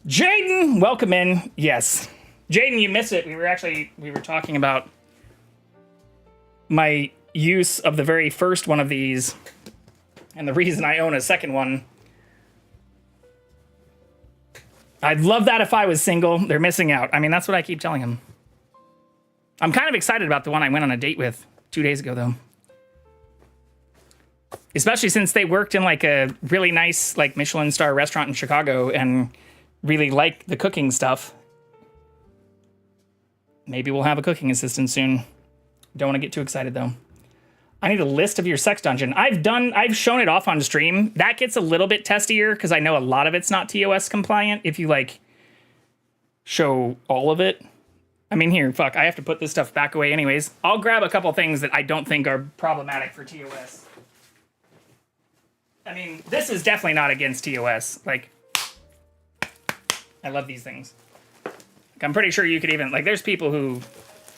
Jaden, welcome in. Yes. Jaden, you missed it. We were talking about my use of the very first one of these and the reason I own a second one. I'd love that if I was single. They're missing out. I mean, that's what I keep telling them. I'm kind of excited about the one I went on a date with 2 days ago, though. Especially since they worked in like a really nice like Michelin star restaurant in Chicago and really like the cooking stuff. Maybe we'll have a cooking assistant soon. Don't want to get too excited though. I need a list of your sex dungeon. I've shown it off on stream. That gets a little bit testier because I know a lot of it's not TOS compliant if you like show all of it. I mean, here, fuck, I have to put this stuff back away anyways. I'll grab a couple things that I don't think are problematic for TOS. I mean, this is definitely not against TOS. Like, I love these things. Like, I'm pretty sure you could even, like, there's people who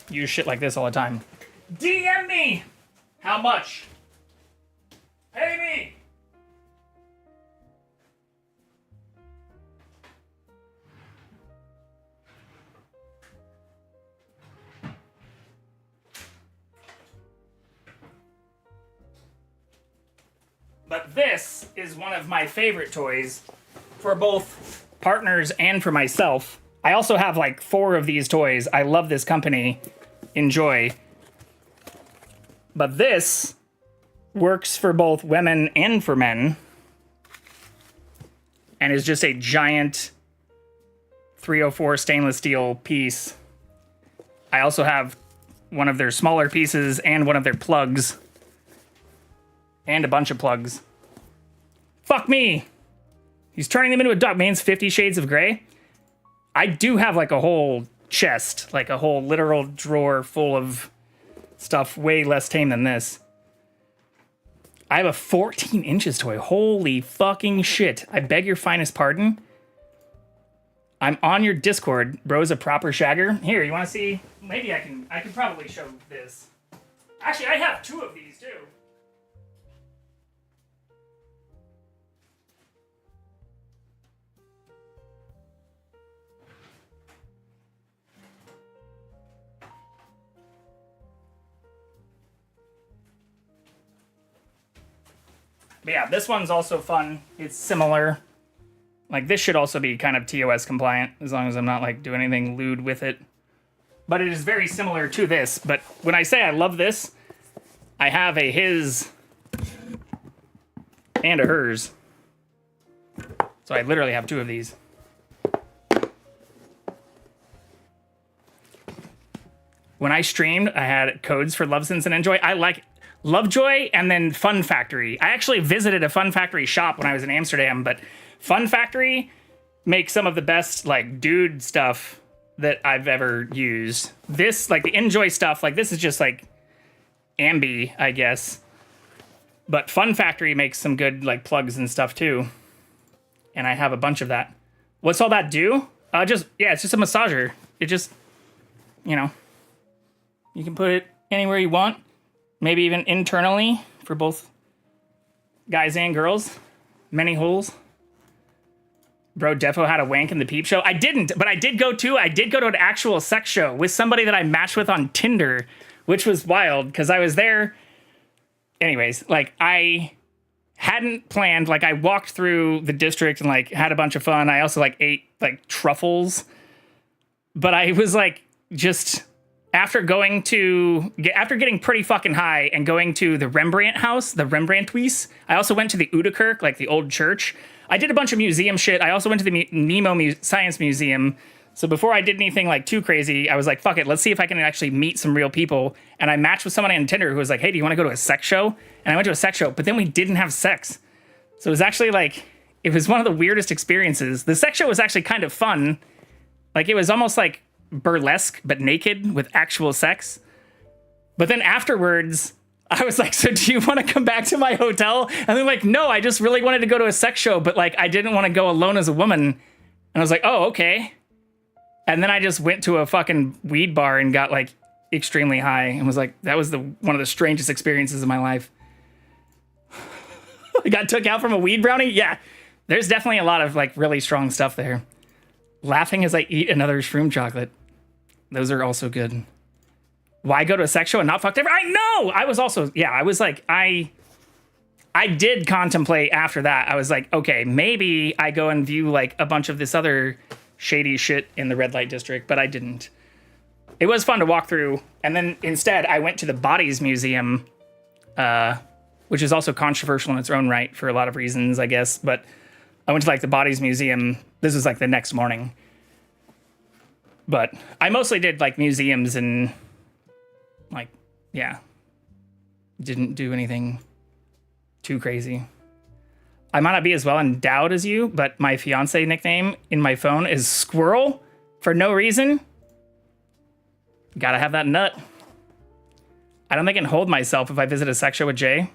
use shit like this all the time. DM me! How much? Pay me! But this is one of my favorite toys for both partners and for myself. I also have like 4 of these toys. I love this company. Enjoy. But this works for both women and for men. And is just a giant 304 stainless steel piece. I also have one of their smaller pieces and one of their plugs. And a bunch of plugs. Fuck me! He's turning them into a duck. Man's 50 Shades of Grey. I do have like a whole chest, like a whole literal drawer full of stuff way less tame than this. I have a 14 inches toy. Holy fucking shit. I beg your finest pardon. I'm on your Discord. Bro's a proper shagger. Here, you want to see? Maybe I can probably show this. Actually, I have 2 of these too. But yeah, this one's also fun. It's similar. Like, this should also be kind of TOS compliant, as long as I'm not, like, doing anything lewd with it. But it is very similar to this. But when I say I love this, I have a his and a hers. So I literally have 2 of these. When I streamed, I had codes for Love, Sense, and Enjoy. I like Lovejoy and then Fun Factory. I actually visited a Fun Factory shop when I was in Amsterdam, but Fun Factory makes some of the best, like, dude stuff that I've ever used. This, like, the Enjoy stuff, like, this is just, like, ambi, I guess. But Fun Factory makes some good, like, plugs and stuff, too. And I have a bunch of that. What's all that do? It's just a massager. It just, you know, you can put it anywhere you want. Maybe even internally for both guys and girls. Many holes. Bro, defo had a wank in the peep show. I didn't, but I did go to an actual sex show with somebody that I matched with on Tinder, which was wild because I was there. Anyways, like, I hadn't planned, like, I walked through the district and, like, had a bunch of fun. I also, like, ate, like, truffles. But I was, like, just... After getting pretty fucking high and going to the Rembrandt house, the Rembrandthuis, I also went to the Udekerk, like the old church. I did a bunch of museum shit. I also went to the Nemo Science Museum. So before I did anything like too crazy, I was like, fuck it, let's see if I can actually meet some real people. And I matched with somebody on Tinder who was like, hey, do you want to go to a sex show? And I went to a sex show, but then we didn't have sex. So it was actually like, it was one of the weirdest experiences. The sex show was actually kind of fun. Like, it was almost like burlesque, but naked with actual sex. But then afterwards, I was like, so do you want to come back to my hotel? And they're like, no, I just really wanted to go to a sex show, but like, I didn't want to go alone as a woman. And I was like, oh, okay. And then I just went to a fucking weed bar and got like extremely high and was like, that was one of the strangest experiences of my life. I got took out from a weed brownie. Yeah. There's definitely a lot of like really strong stuff there. Laughing as I eat another shroom chocolate. Those are also good. Why go to a sex show and not fuck ever? I know. I was also, yeah, I was like, I did contemplate after that. I was like, okay, maybe I go and view like a bunch of this other shady shit in the red light district, but I didn't. It was fun to walk through. And then instead I went to the Bodies Museum, which is also controversial in its own right for a lot of reasons, I guess. But I went to like the Bodies Museum. This was like the next morning. But I mostly did like museums and like, yeah, didn't do anything too crazy. I might not be as well endowed as you, but my fiance nickname in my phone is Squirrel for no reason. Gotta have that nut. I don't think I can hold myself if I visit a sex show with Jay.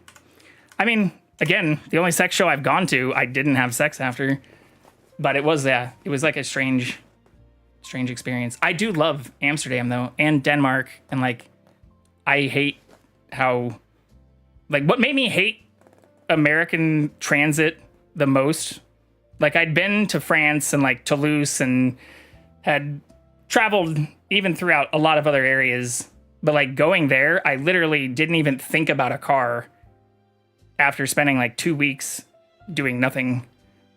I mean, again, the only sex show I've gone to, I didn't have sex after. But it was like a strange experience. I do love Amsterdam though, and Denmark, and like, I hate how, like, what made me hate American transit the most, like, I'd been to France and like Toulouse and had traveled even throughout a lot of other areas, but like going there, I literally didn't even think about a car after spending like 2 weeks doing nothing,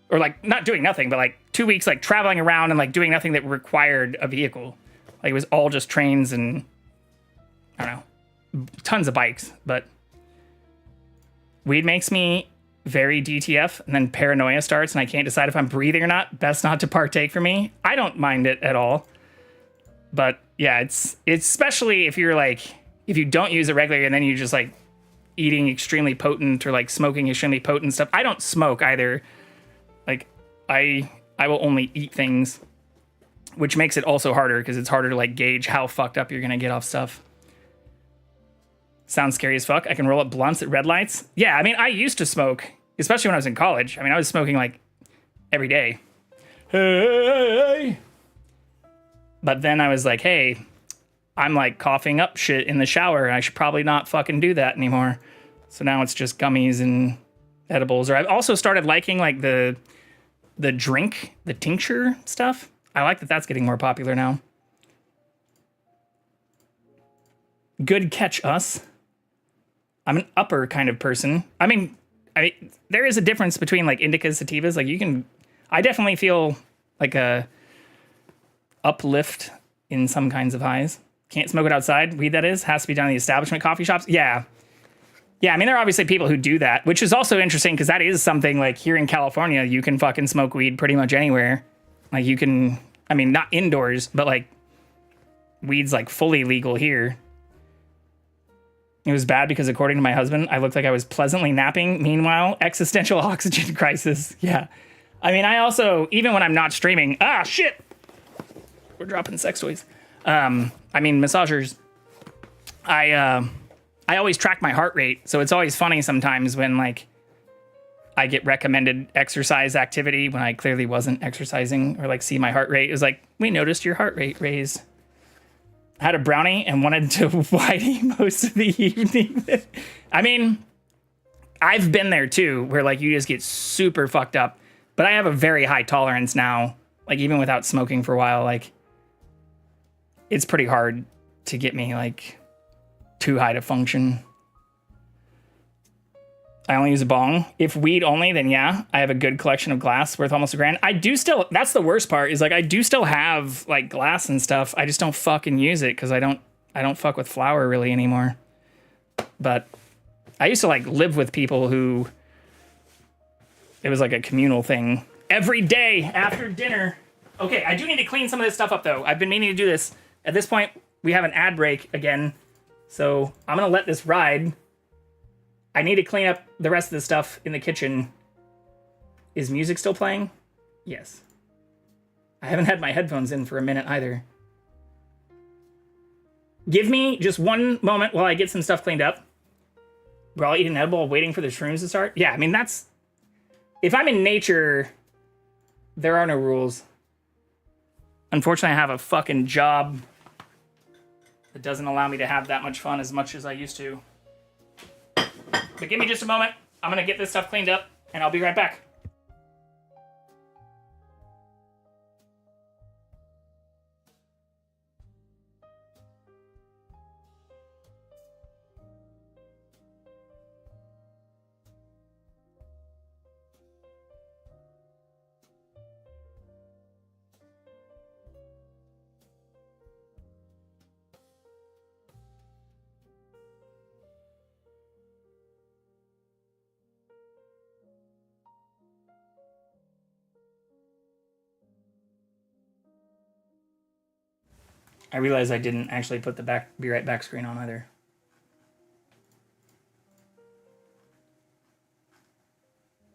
or like not doing nothing, but like 2 weeks like traveling around and like doing nothing that required a vehicle. Like it was all just trains and I don't know, tons of bikes. But weed makes me very DTF, and then paranoia starts and I can't decide if I'm breathing or not. Best not to partake for me. I don't mind it at all. But yeah, it's especially if you're like, if you don't use it regularly and then you just like eating extremely potent or like smoking extremely potent stuff. I don't smoke either. Like I will only eat things, which makes it also harder because it's harder to like gauge how fucked up you're going to get off stuff. Sounds scary as fuck. I can roll up blunts at red lights. Yeah, I mean, I used to smoke, especially when I was in college. I mean, I was smoking like every day. Hey. But then I was like, hey, I'm like coughing up shit in the shower. I should probably not fucking do that anymore. So now it's just gummies and edibles. Or I've also started liking like the drink, the tincture stuff. I like that that's getting more popular now. Good catch, us. I'm an upper kind of person. I mean, there is a difference between like indicas, sativas. Like I definitely feel like a uplift in some kinds of highs. Can't smoke it outside. Weed, that is, has to be done in the establishment coffee shops. Yeah. Yeah, I mean, there are obviously people who do that, which is also interesting because that is something like here in California, you can fucking smoke weed pretty much anywhere. Like you can, I mean, not indoors, but like weed's like fully legal here. It was bad because according to my husband, I looked like I was pleasantly napping. Meanwhile, existential oxygen crisis. Yeah. I mean, I also, even when I'm not streaming, shit. We're dropping sex toys. I mean, massagers. I always track my heart rate. So it's always funny sometimes when like I get recommended exercise activity when I clearly wasn't exercising, or like see my heart rate. It was like, we noticed your heart rate raise. I had a brownie and wanted to whitey most of the evening. I mean, I've been there too, where like you just get super fucked up. But I have a very high tolerance now. Like even without smoking for a while, like it's pretty hard to get me like too high to function. I only use a bong. If weed only, then yeah, I have a good collection of glass worth almost $1,000. I do still, that's the worst part, is like I do still have like glass and stuff. I just don't fucking use it because I don't fuck with flour really anymore. But I used to like live with people who, it was like a communal thing. Every day after dinner. Okay, I do need to clean some of this stuff up though. I've been meaning to do this. At this point, we have an ad break again. So I'm gonna let this ride. I need to clean up the rest of the stuff in the kitchen. Is music still playing? Yes. I haven't had my headphones in for a minute either. Give me just one moment while I get some stuff cleaned up. We're all eating edible, waiting for the shrooms to start. Yeah, I mean, that's... If I'm in nature, there are no rules. Unfortunately, I have a fucking job that doesn't allow me to have that much fun as much as I used to. But give me just a moment. I'm gonna get this stuff cleaned up, and I'll be right back. I realized I didn't actually put the be right back screen on either.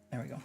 There we go.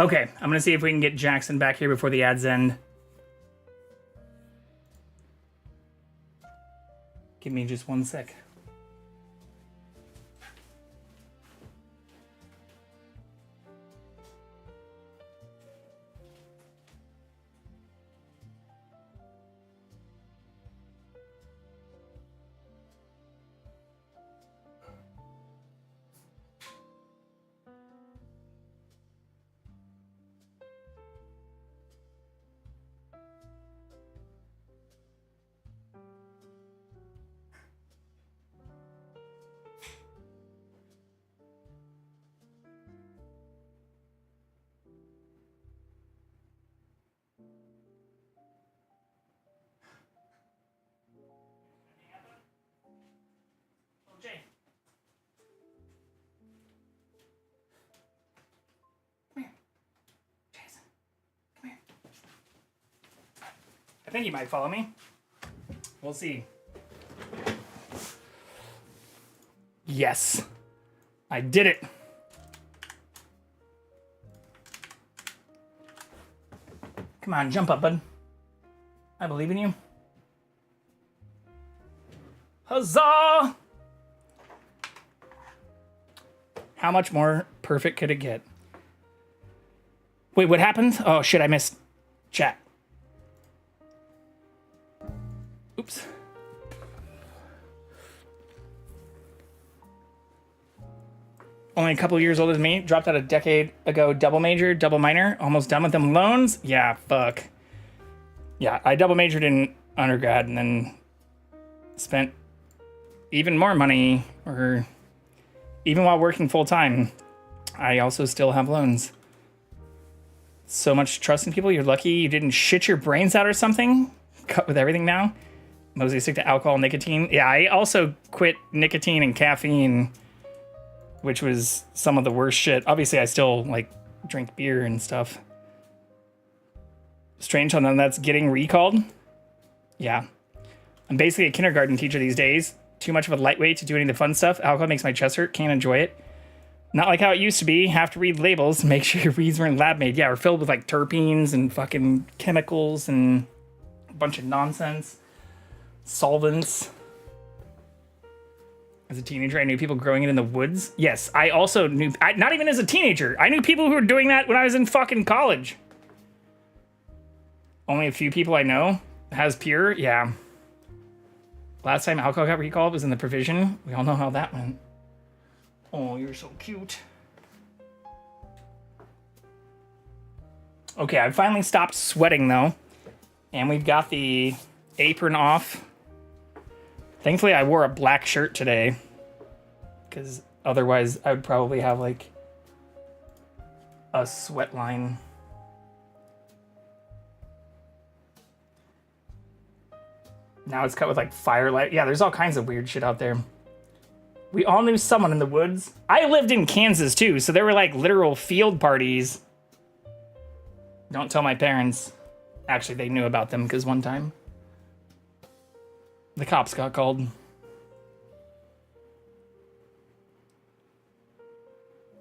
Okay, I'm gonna see if we can get Jackson back here before the ads end. Give me just one sec. Jay. Come here. I think he might follow me. We'll see. Yes. I did it. Come on, jump up, bud. I believe in you. Huzzah! How much more perfect could it get? Wait, what happened? Oh shit, I missed chat. Oops. Only a couple years older than me. Dropped out a decade ago. Double major, double minor. Almost done with them loans. Yeah, fuck. Yeah, I double majored in undergrad and then spent even more money, or even while working full time, I also still have loans. So much trust in people. You're lucky you didn't shit your brains out or something. Cut with everything now. Mostly stick to alcohol, nicotine. Yeah, I also quit nicotine and caffeine, which was some of the worst shit. Obviously, I still like drink beer and stuff. Strange how none of that's getting recalled. Yeah. I'm basically a kindergarten teacher these days. Too much of a lightweight to do any of the fun stuff. Alcohol makes my chest hurt. Can't enjoy it. Not like how it used to be. Have to read labels. Make sure your weeds weren't lab made. Yeah, we're filled with like terpenes and fucking chemicals and a bunch of nonsense. Solvents. As a teenager, I knew people growing it in the woods. Yes, I also knew, not even as a teenager, I knew people who were doing that when I was in fucking college. Only a few people I know has pure. Yeah. Last time alcohol got recalled was in the provision. We all know how that went. Oh, you're so cute. Okay, I finally stopped sweating though. And we've got the apron off. Thankfully, I wore a black shirt today. Because otherwise, I would probably have like a sweat line. Now it's cut with like firelight. Yeah, there's all kinds of weird shit out there. We all knew someone in the woods. I lived in Kansas too, so there were like literal field parties. Don't tell my parents. Actually, they knew about them because one time the cops got called.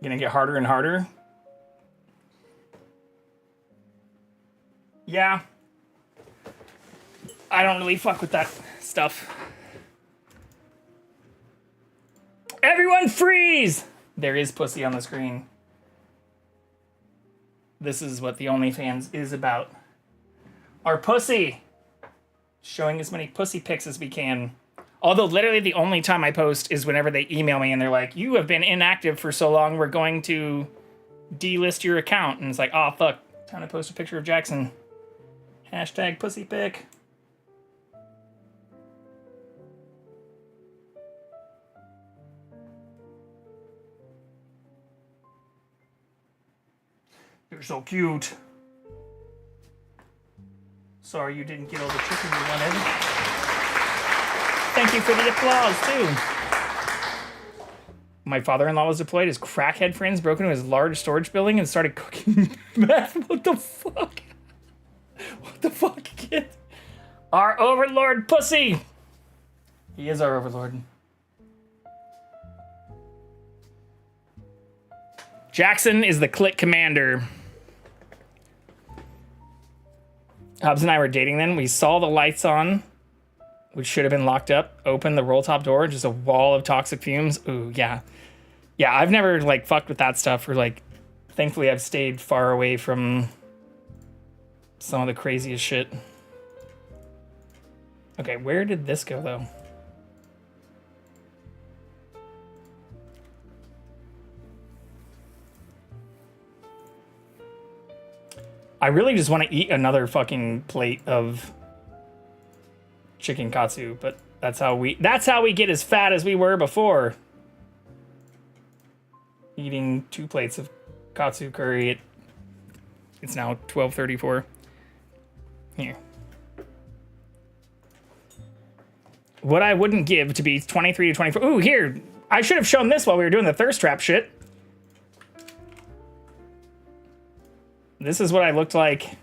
Gonna get harder and harder. Yeah. I don't really fuck with that stuff. Everyone freeze! There is pussy on the screen. This is what the OnlyFans is about. Our pussy. Showing as many pussy pics as we can. Although literally the only time I post is whenever they email me and they're like, you have been inactive for so long, we're going to delist your account. And it's like, oh fuck, time to post a picture of Jackson. Hashtag pussy pic. You're so cute. Sorry you didn't get all the chicken you wanted. Thank you for the applause, too. My father-in-law was deployed. His crackhead friends broke into his large storage building and started cooking meth. What the fuck? What the fuck, kid? Our overlord pussy! He is our overlord. Jackson is the click commander. Hobbs and I were dating then. We saw the lights on, which should have been locked up. Opened the roll top door, just a wall of toxic fumes. Ooh, yeah. Yeah, I've never, like, fucked with that stuff. Or, like, thankfully I've stayed far away from some of the craziest shit. Okay, where did this go, though? I really just want to eat another fucking plate of chicken katsu, but that's how we get as fat as we were before. Eating 2 plates of katsu curry. It's now 12:34. Here. What I wouldn't give to be 23 to 24. Ooh, here. I should have shown this while we were doing the thirst trap shit. This is what I looked like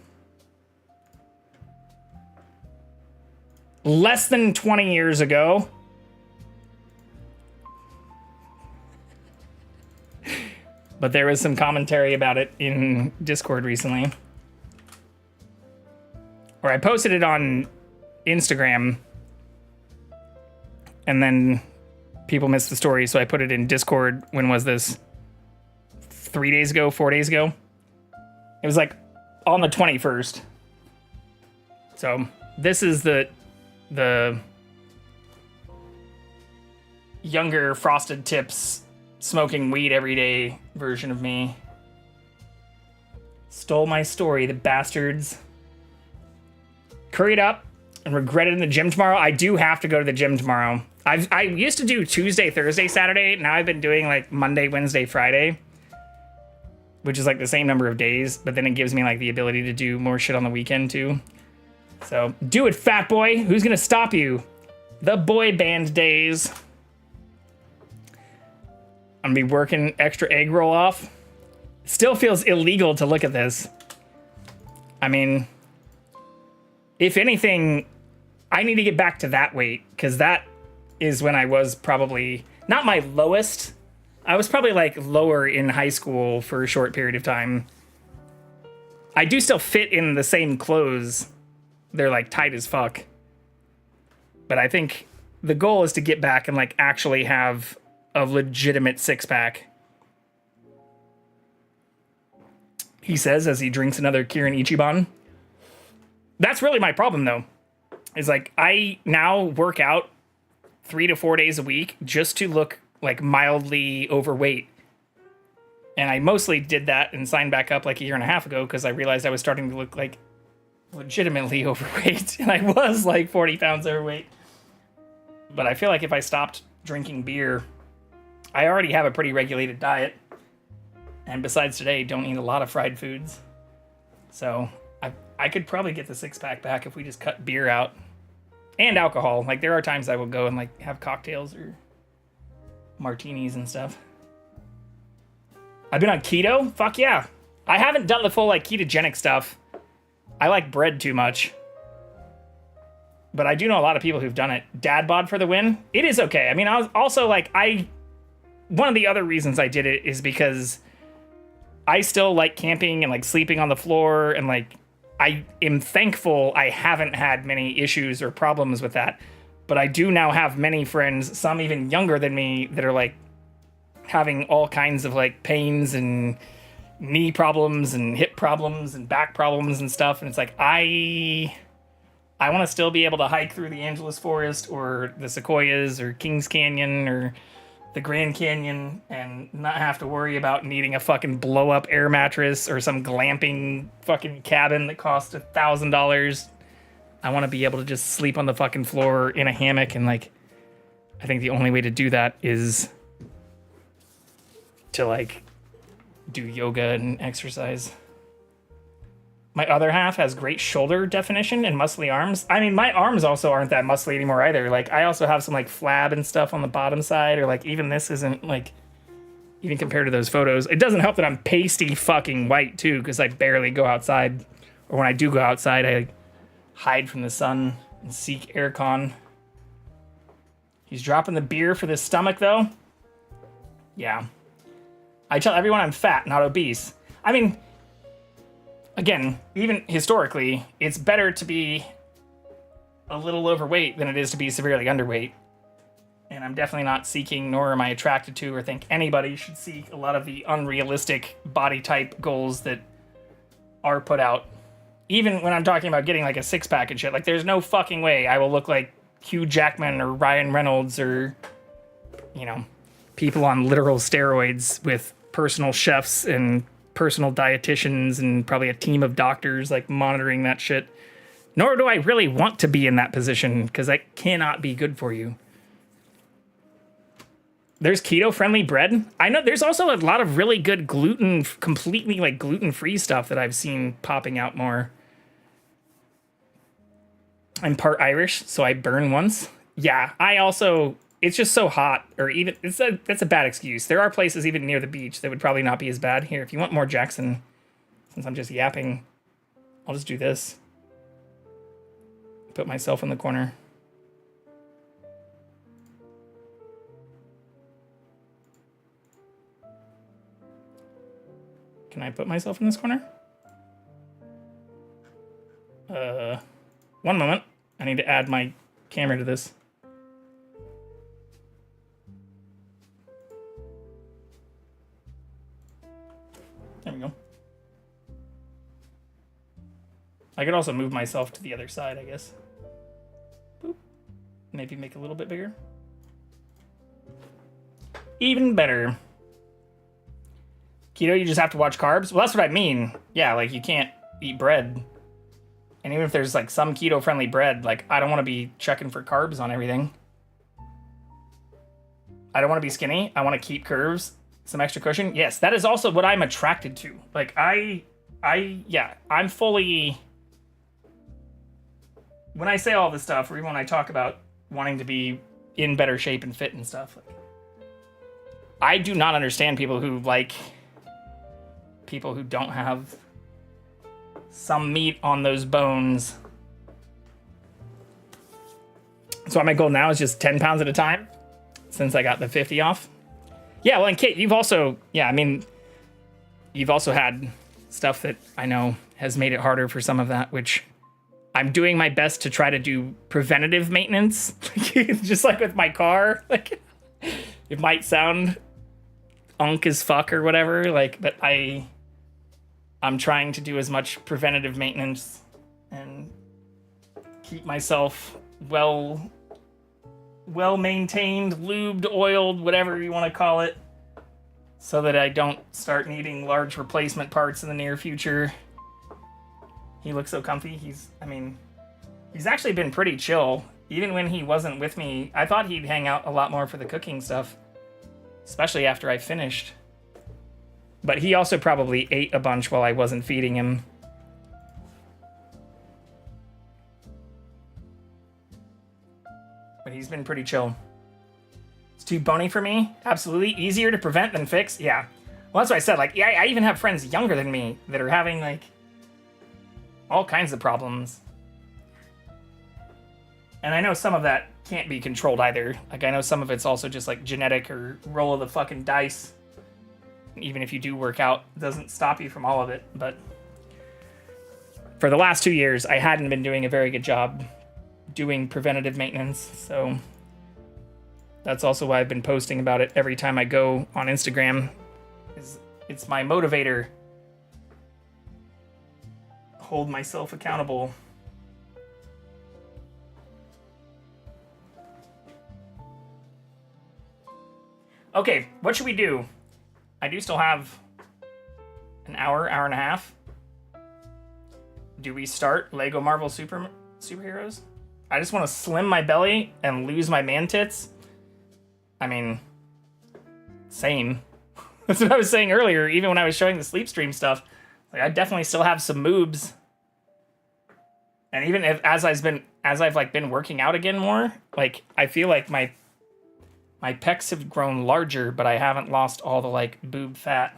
less than 20 years ago. But there was some commentary about it in Discord recently. Or I posted it on Instagram. And then people missed the story, so I put it in Discord. When was this? 3 days ago, 4 days ago? It was like on the 21st. So this is the younger Frosted Tips smoking weed every day version of me. Stole my story, the bastards. Curried up and regret it in the gym tomorrow. I do have to go to the gym tomorrow. I used to do Tuesday, Thursday, Saturday. Now I've been doing like Monday, Wednesday, Friday, which is like the same number of days, but then it gives me like the ability to do more shit on the weekend too. So do it, fat boy. Who's gonna stop you? The boy band days. I'm gonna be working extra egg roll off. Still feels illegal to look at this. I mean, if anything, I need to get back to that weight, because that is when I was probably not my lowest. I was probably like lower in high school for a short period of time. I do still fit in the same clothes. They're like tight as fuck. But I think the goal is to get back and like actually have a legitimate six-pack. He says as he drinks another Kirin Ichiban. That's really my problem though. Is like I now work out 3 to 4 days a week just to look like mildly overweight. And I mostly did that and signed back up like a year and a half ago because I realized I was starting to look like legitimately overweight. And I was like 40 pounds overweight. But I feel like if I stopped drinking beer, I already have a pretty regulated diet. And besides today, don't eat a lot of fried foods. So I could probably get the six-pack back if we just cut beer out. And alcohol. Like, there are times I will go and, like, have cocktails or martinis and stuff. I've been on keto? Fuck yeah. I haven't done the full, like, ketogenic stuff. I like bread too much. But I do know a lot of people who've done it. Dad bod for the win? It is okay. I mean, I was also, like, one of the other reasons I did it is because I still like camping and, like, sleeping on the floor and, like, I am thankful I haven't had many issues or problems with that. But I do now have many friends, some even younger than me, that are like having all kinds of like pains and knee problems and hip problems and back problems and stuff. And it's like, I want to still be able to hike through the Angeles Forest or the Sequoias or Kings Canyon or the Grand Canyon and not have to worry about needing a fucking blow up air mattress or some glamping fucking cabin that costs $1,000. I want to be able to just sleep on the fucking floor in a hammock, and like, I think the only way to do that is to like do yoga and exercise. My other half has great shoulder definition and muscly arms. I mean, my arms also aren't that muscly anymore either. Like, I also have some, like, flab and stuff on the bottom side, or, like, even this isn't, like, even compared to those photos. It doesn't help that I'm pasty fucking white, too, because I barely go outside. Or when I do go outside, I like, hide from the sun and seek aircon. He's dropping the beer for the stomach, though. Yeah. I tell everyone I'm fat, not obese. I mean, again, even historically, it's better to be a little overweight than it is to be severely underweight. And I'm definitely not seeking, nor am I attracted to, or think anybody should seek a lot of the unrealistic body type goals that are put out. Even when I'm talking about getting like a six-pack and shit, like there's no fucking way I will look like Hugh Jackman or Ryan Reynolds or, you know, people on literal steroids with personal chefs and personal dietitians and probably a team of doctors like monitoring that shit. Nor do I really want to be in that position because that cannot be good for you. There's keto-friendly bread. I know there's also a lot of really good completely like gluten-free stuff that I've seen popping out more. I'm part Irish, so I burn once. Yeah, I also, it's just so hot, or even, that's a bad excuse. There are places even near the beach that would probably not be as bad. Here, if you want more Jackson, since I'm just yapping, I'll just do this. Put myself in the corner. Can I put myself in this corner? One moment. I need to add my camera to this. There we go. I could also move myself to the other side, I guess. Boop. Maybe make it a little bit bigger. Even better. Keto, you just have to watch carbs? Well, that's what I mean. Yeah, like you can't eat bread. And even if there's like some keto-friendly bread, like I don't want to be checking for carbs on everything. I don't want to be skinny. I want to keep curves, some extra cushion. Yes, that is also what I'm attracted to. Like I'm fully... When I say all this stuff, or even when I talk about wanting to be in better shape and fit and stuff, like, I do not understand people who like people who don't have some meat on those bones. So my goal now is just 10 pounds at a time since I got the 50 off. Yeah, well, and Kit, you've also, you've also had stuff that I know has made it harder for some of that, which I'm doing my best to try to do preventative maintenance. Just like with my car. Like, it might sound unk as fuck or whatever, like, but I'm trying to do as much preventative maintenance and keep myself well maintained, lubed, oiled, whatever you want to call it, so that I don't start needing large replacement parts in the near future. He looks so comfy. He's actually been pretty chill. Even when he wasn't with me, I thought he'd hang out a lot more for the cooking stuff, especially after I finished. But he also probably ate a bunch while I wasn't feeding him. But he's been pretty chill. It's too bony for me. Absolutely. Easier to prevent than fix. Yeah. Well, that's what I said. Like, yeah, I even have friends younger than me that are having, like, all kinds of problems. And I know some of that can't be controlled either. Like, I know some of it's also just, like, genetic or roll of the fucking dice. Even if you do work out, it doesn't stop you from all of it. But for the last 2 years, I hadn't been doing a very good job doing preventative maintenance. So that's also why I've been posting about it every time I go on Instagram. It's my motivator. Hold myself accountable. Okay, what should we do? I do still have an hour and a half. Do we start Lego Marvel Superheroes? I just want to slim my belly and lose my man tits. I mean, same. That's what I was saying earlier, even when I was showing the sleep stream stuff. Like, I definitely still have some moobs. And even if, as I've been working out again more, like, I feel like my pecs have grown larger, but I haven't lost all the, like, boob fat.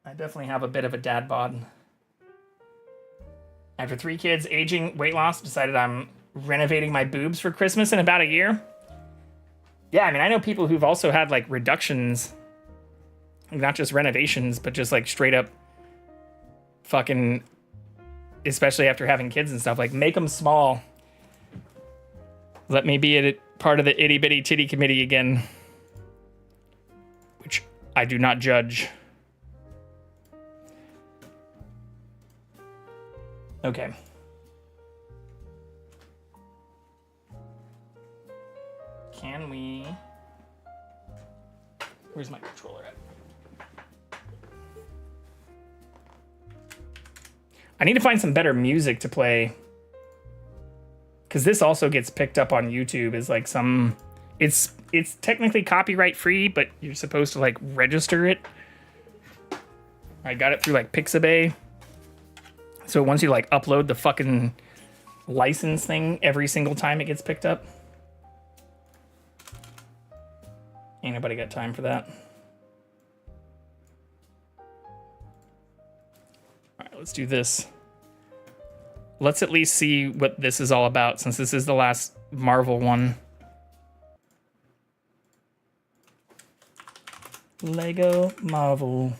I definitely have a bit of a dad bod. After 3 kids, aging, weight loss, decided I'm renovating my boobs for Christmas in about a year. Yeah, I mean, I know people who've also had, like, reductions. Not just renovations, but just, like, straight up fucking, especially after having kids and stuff, like, make them small. Let me be a part of the itty bitty titty committee again, which I do not judge. Okay. Can we... Where's my controller at? I need to find some better music to play. Because this also gets picked up on YouTube as like some... It's technically copyright free, but you're supposed to like register it. I got it through like Pixabay. So once you like upload the fucking license thing every single time it gets picked up. Ain't nobody got time for that. Alright, let's do this. Let's at least see what this is all about, since this is the last Marvel one. Lego Marvel.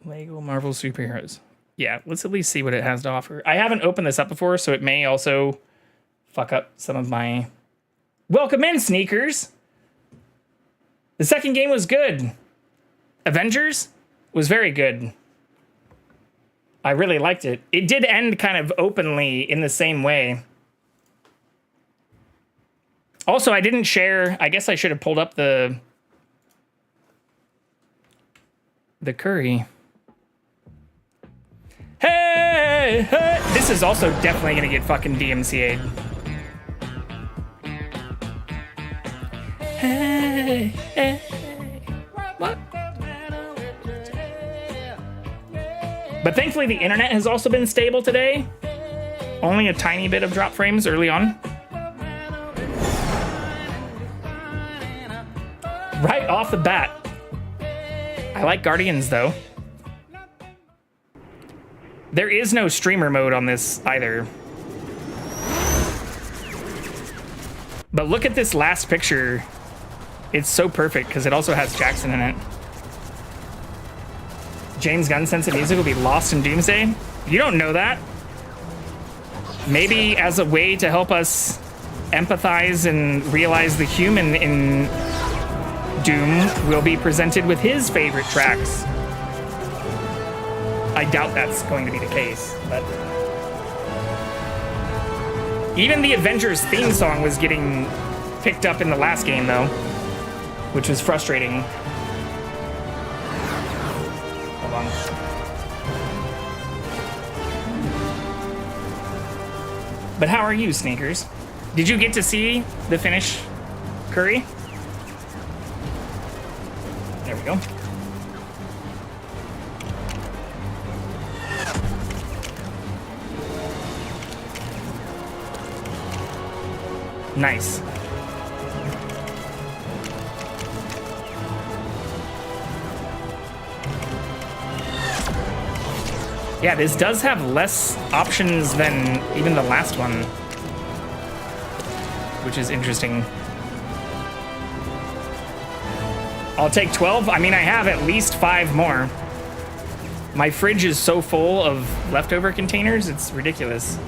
Lego Marvel superheroes. Yeah, let's at least see what it has to offer. I haven't opened this up before, so it may also fuck up some of my... Welcome in, sneakers! The second game was good. Avengers was very good. I really liked it. It did end kind of openly in the same way. Also, I didn't share... I guess I should have pulled up the curry. Hey, hey! This is also definitely gonna get fucking DMCA'd. Hey, hey, what? But thankfully the internet has also been stable today. Only a tiny bit of drop frames early on. Right off the bat. I like Guardians though. There is no streamer mode on this either. But look at this last picture. It's so perfect because it also has Jackson in it. James Gunn's sense of music will be lost in Doomsday. You don't know that. Maybe as a way to help us empathize and realize the human in Doom will be presented with his favorite tracks. I doubt that's going to be the case, but... Even the Avengers theme song was getting picked up in the last game, though, which was frustrating. Hold on. But how are you, Sneakers? Did you get to see the finish curry? There we go. Nice. Yeah, this does have less options than even the last one, which is interesting. I'll take 12. I mean, I have at least 5 more. My fridge is so full of leftover containers, it's ridiculous.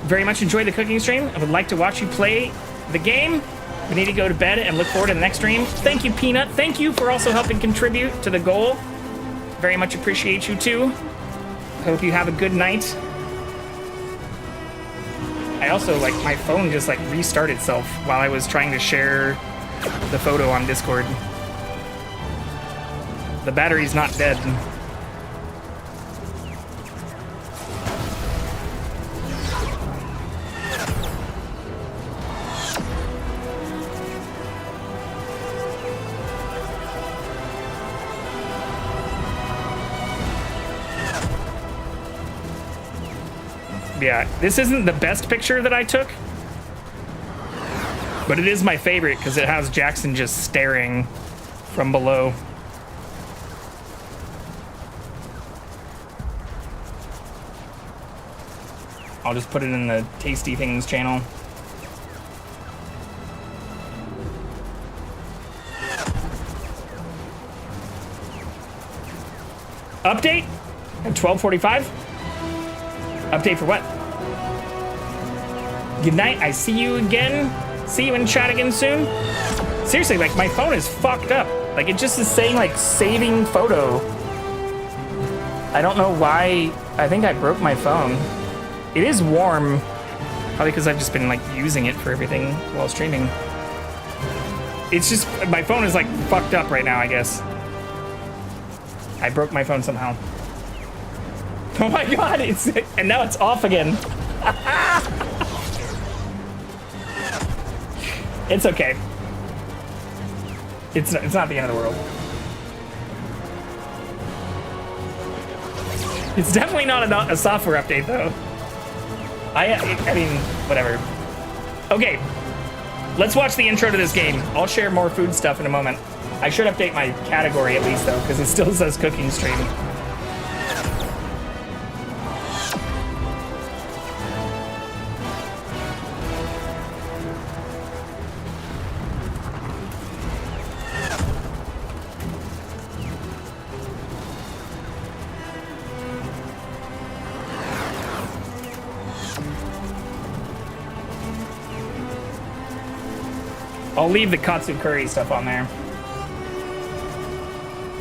Very much enjoyed the cooking stream. I would like to watch you play the game. We need to go to bed and look forward to the next stream. Thank you, Peanut. Thank you for also helping contribute to the goal. Very much appreciate you too. Hope you have a good night. I also, like, my phone just, like, restarted itself while I was trying to share the photo on Discord. The battery's not dead. Yeah, this isn't the best picture that I took, but it is my favorite because it has Jackson just staring from below. I'll just put it in the Tasty Things channel. Update at 12:45. Update for what? Good night. I see you again. See you in chat again soon. Seriously, like, my phone is fucked up. Like, it just is saying, like, saving photo. I don't know why. I think I broke my phone. It is warm. Probably because I've just been, like, using it for everything while streaming. It's just, my phone is, like, fucked up right now, I guess. I broke my phone somehow. Oh my god, and now it's off again. It's okay. It's not the end of the world. It's definitely not a software update though. I mean, whatever. Okay, let's watch the intro to this game. I'll share more food stuff in a moment. I should update my category at least, though, because it still says cooking stream. I'll leave the Katsu curry stuff on there.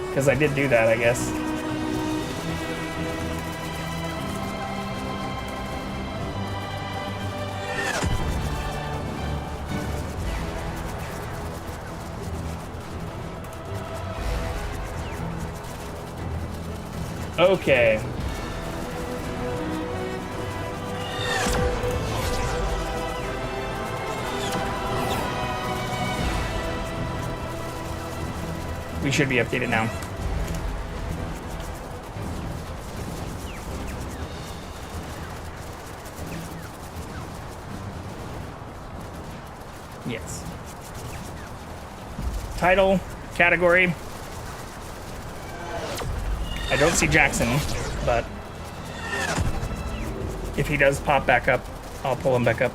Because I did do that, I guess. Okay. We should be updated now. Yes. Title, category. I don't see Jackson, but if he does pop back up, I'll pull him back up.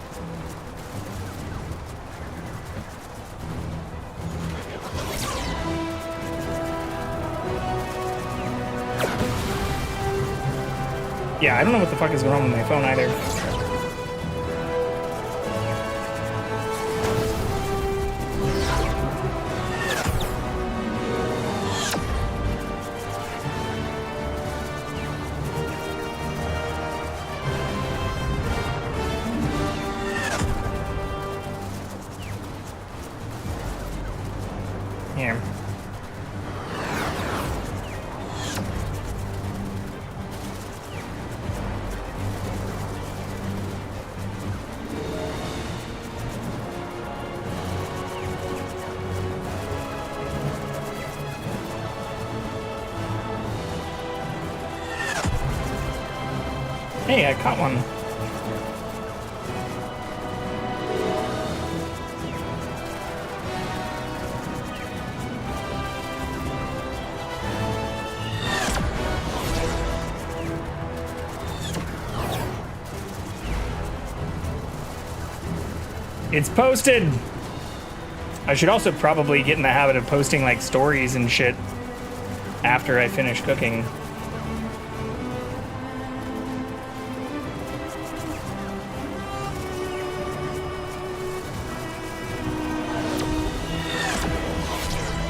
Yeah, I don't know what the fuck is going on with my phone either. Here. Hey, I caught one. It's posted! I should also probably get in the habit of posting like stories and shit after I finish cooking.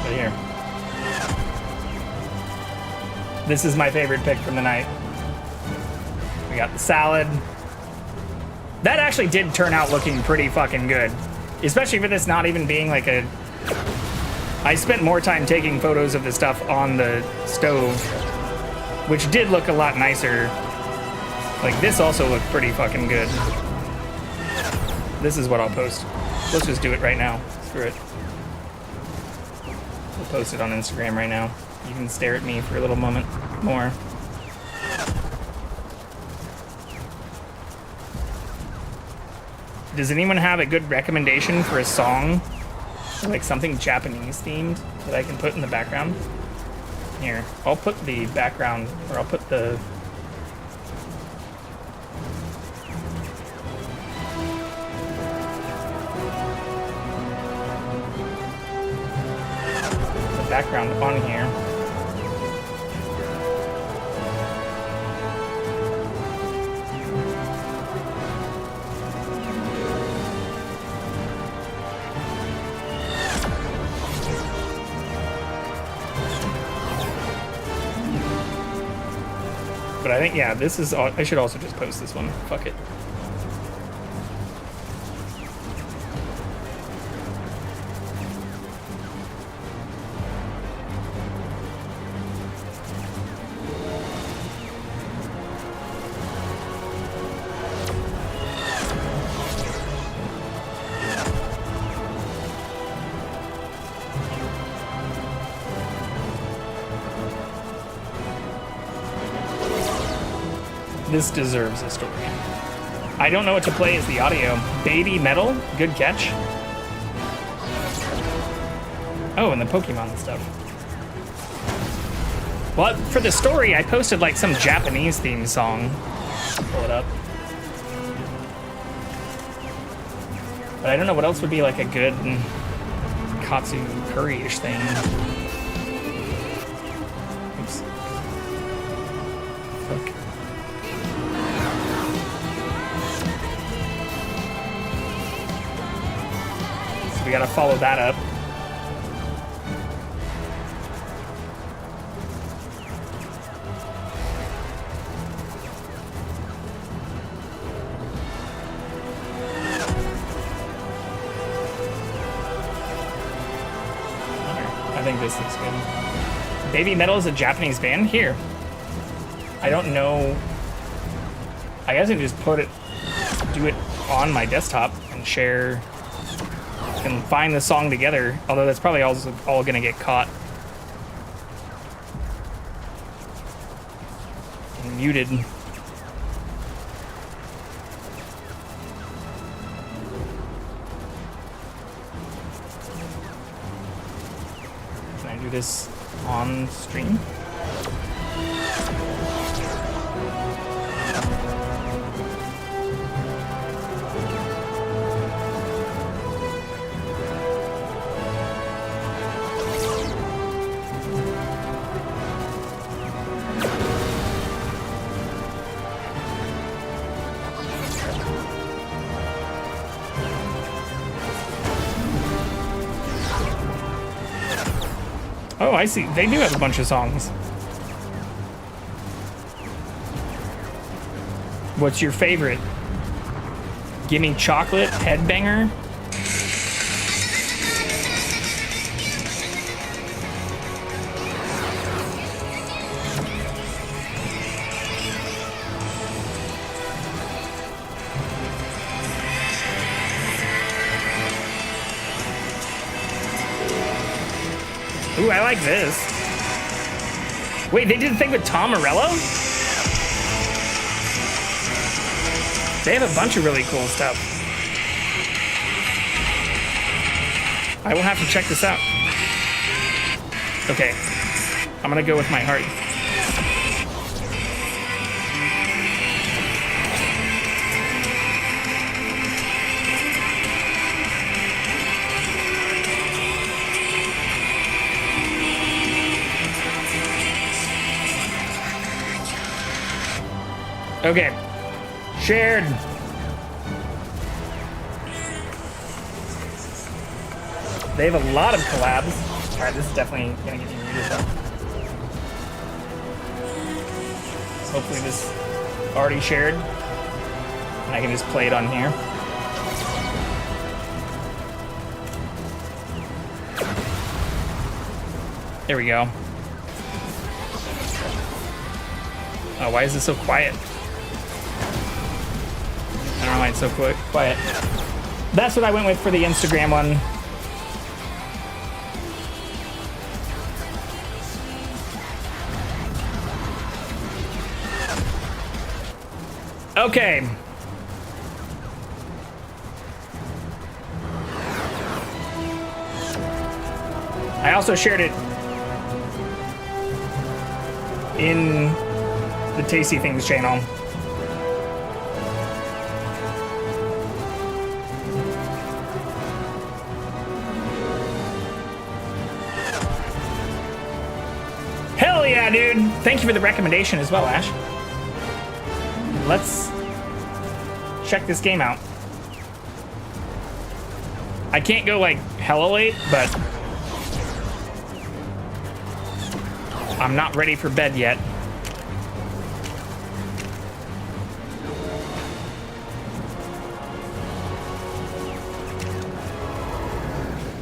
But here. This is my favorite pick from the night. We got the salad. That actually did turn out looking pretty fucking good. Especially for this not even being like a... I spent more time taking photos of the stuff on the stove, which did look a lot nicer. Like, this also looked pretty fucking good. This is what I'll post. Let's just do it right now. Screw it. We'll post it on Instagram right now. You can stare at me for a little moment more. Does anyone have a good recommendation for a song? Like something Japanese themed that I can put in the background? Here, I'll put the background, or I'll put the... background on here. But I think, yeah, this is all, I should also just post this one. Fuck it. This deserves a story. I don't know what to play as the audio. Baby Metal? Good catch. Oh, and the Pokemon and stuff. Well, for the story, I posted like some Japanese theme song. Pull it up. But I don't know what else would be like a good Katsu curry-ish thing. Oops. Fuck. So we gotta follow that up. I think this looks good. Baby Metal is a Japanese band? Here. I don't know. I guess I can just do it on my desktop and share and find the song together. Although that's probably all gonna get caught and muted. Can I do this on stream? Oh, I see. They do have a bunch of songs. What's your favorite? Gimme Chocolate, Headbanger? Ooh, I like this. Wait, they did the thing with Tom Morello? They have a bunch of really cool stuff. I will have to check this out. Okay, I'm gonna go with my heart. Okay, shared. They have a lot of collabs. All right, this is definitely gonna get you muted though. Hopefully this already shared, and I can just play it on here. There we go. Oh, why is it so quiet? I don't know why it's so quiet. That's what I went with for the Instagram one. Okay. I also shared it in the Tasty Things channel. Hell yeah, dude! Thank you for the recommendation as well, Ash. Let's check this game out. I can't go like hella late, but I'm not ready for bed yet.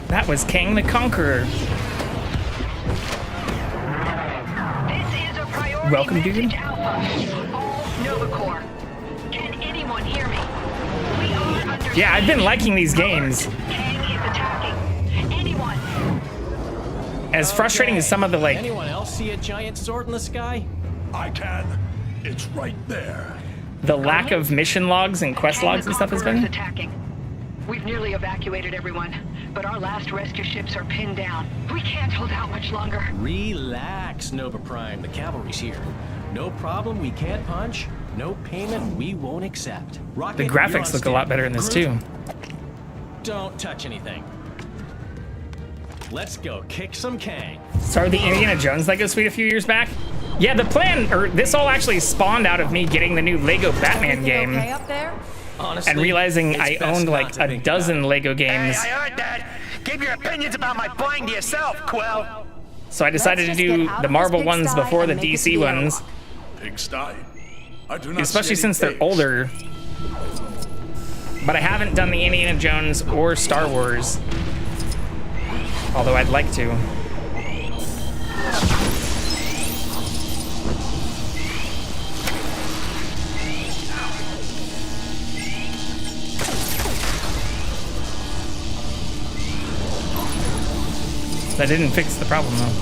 That was Kang the Conqueror. Welcome, dude. Yeah, I've been liking these games. As frustrating as some of the like. Anyone else see a giant sword in the sky? I can. It's right there. The lack of mission logs and quest logs and stuff has been. We've nearly evacuated everyone, but our last rescue ships are pinned down. We can't hold out much longer. Relax, Nova Prime. The cavalry's here. No problem, we can't punch. No payment, we won't accept. Rocket, The graphics look a lot better in this too. Don't touch anything. Let's go kick some Kang. Started the Indiana Jones Lego suite a few years back. Yeah, the plan, or this all actually spawned out of me getting the new Lego Batman game. Okay up there? Honestly, And realizing it's I best owned not like to a think dozen about Lego games. Hey, I heard that. Keep your opinions about my playing to yourself, Quill. So I decided to Let's just do get out the of Marvel this ones pigsty before the and make it to DC the ones. airlock. Pigsty. I do not Especially see any since they're pigs. older. But I haven't done the Indiana Jones or Star Wars. Although I'd like to. That didn't fix the problem though.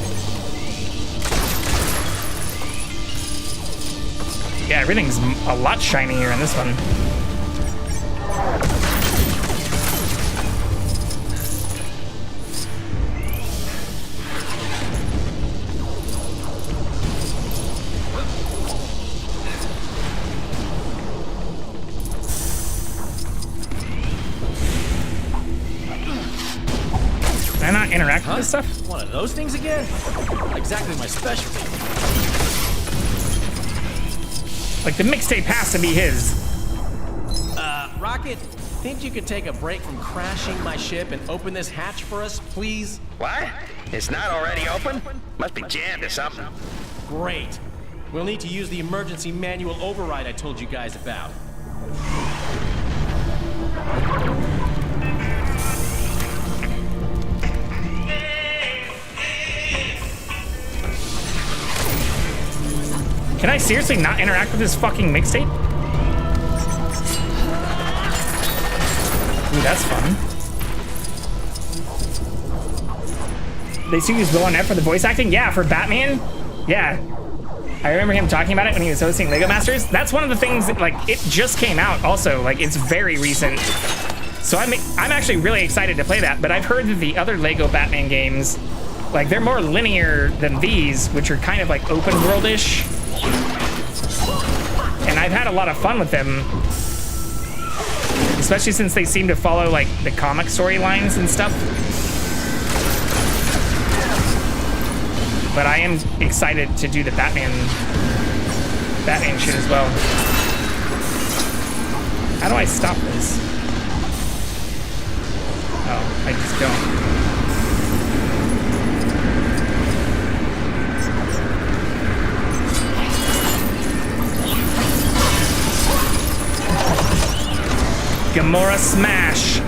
Yeah, everything's a lot shinier in this one. Can I not interact with this stuff? One of those things again? Not exactly my specialty. Like, the mixtape has to be his. Rocket, think you could take a break from crashing my ship and open this hatch for us, please? What? It's not already open? Must be jammed or something. Great. We'll need to use the emergency manual override I told you guys about. Can I seriously not interact with this fucking mixtape? Ooh, that's fun. They still use Will Arnett for the voice acting? Yeah, for Batman? Yeah. I remember him talking about it when he was hosting Lego Masters. That's one of the things that, like, it just came out also. Like, it's very recent. So I'm actually really excited to play that, but I've heard that the other Lego Batman games, like, they're more linear than these, which are kind of like open world-ish. And I've had a lot of fun with them, especially since they seem to follow like the comic storylines and stuff. But I am excited to do the Batman shit as well. How do I stop this? Oh, I just don't. Gamora smash.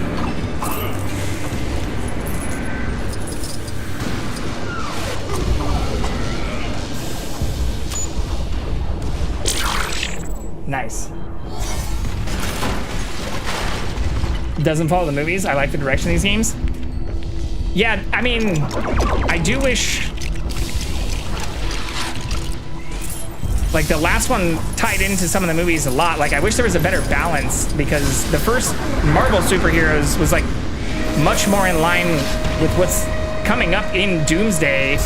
Nice. Doesn't follow the movies. I like the direction of these games. Yeah, I mean, I do wish like the last one tied into some of the movies a lot. Like I wish there was a better balance because the first Marvel superheroes was like much more in line with what's coming up in Doomsday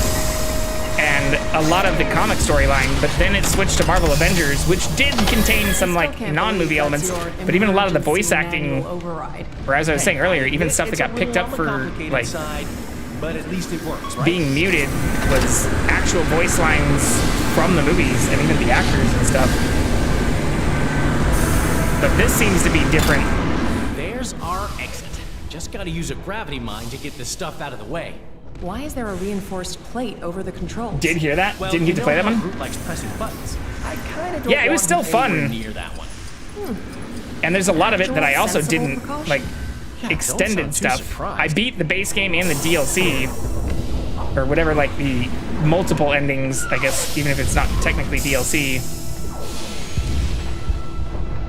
and a lot of the comic storyline, but then it switched to Marvel Avengers, which did contain some like non-movie elements, but even a lot of the voice acting, or as I was saying earlier, even stuff that got picked up for like but at least it works, right? being muted was actual voice lines from the movies and even the actors and stuff. But this seems to be different. There's our exit. Just gotta use a gravity mine to get this stuff out of the way. Why is there a reinforced plate over the controls? Did hear that? Well, Didn't get to play that one? Groot likes pressing buttons. I kinda don't Yeah, it was want still him fun. anywhere near that one. And there's a lot of it that I also Sensible didn't precaution. like. Yeah, don't Extended sound too stuff. surprised. I beat the base game and the DLC, or whatever, like the multiple endings, I guess, even if it's not technically DLC.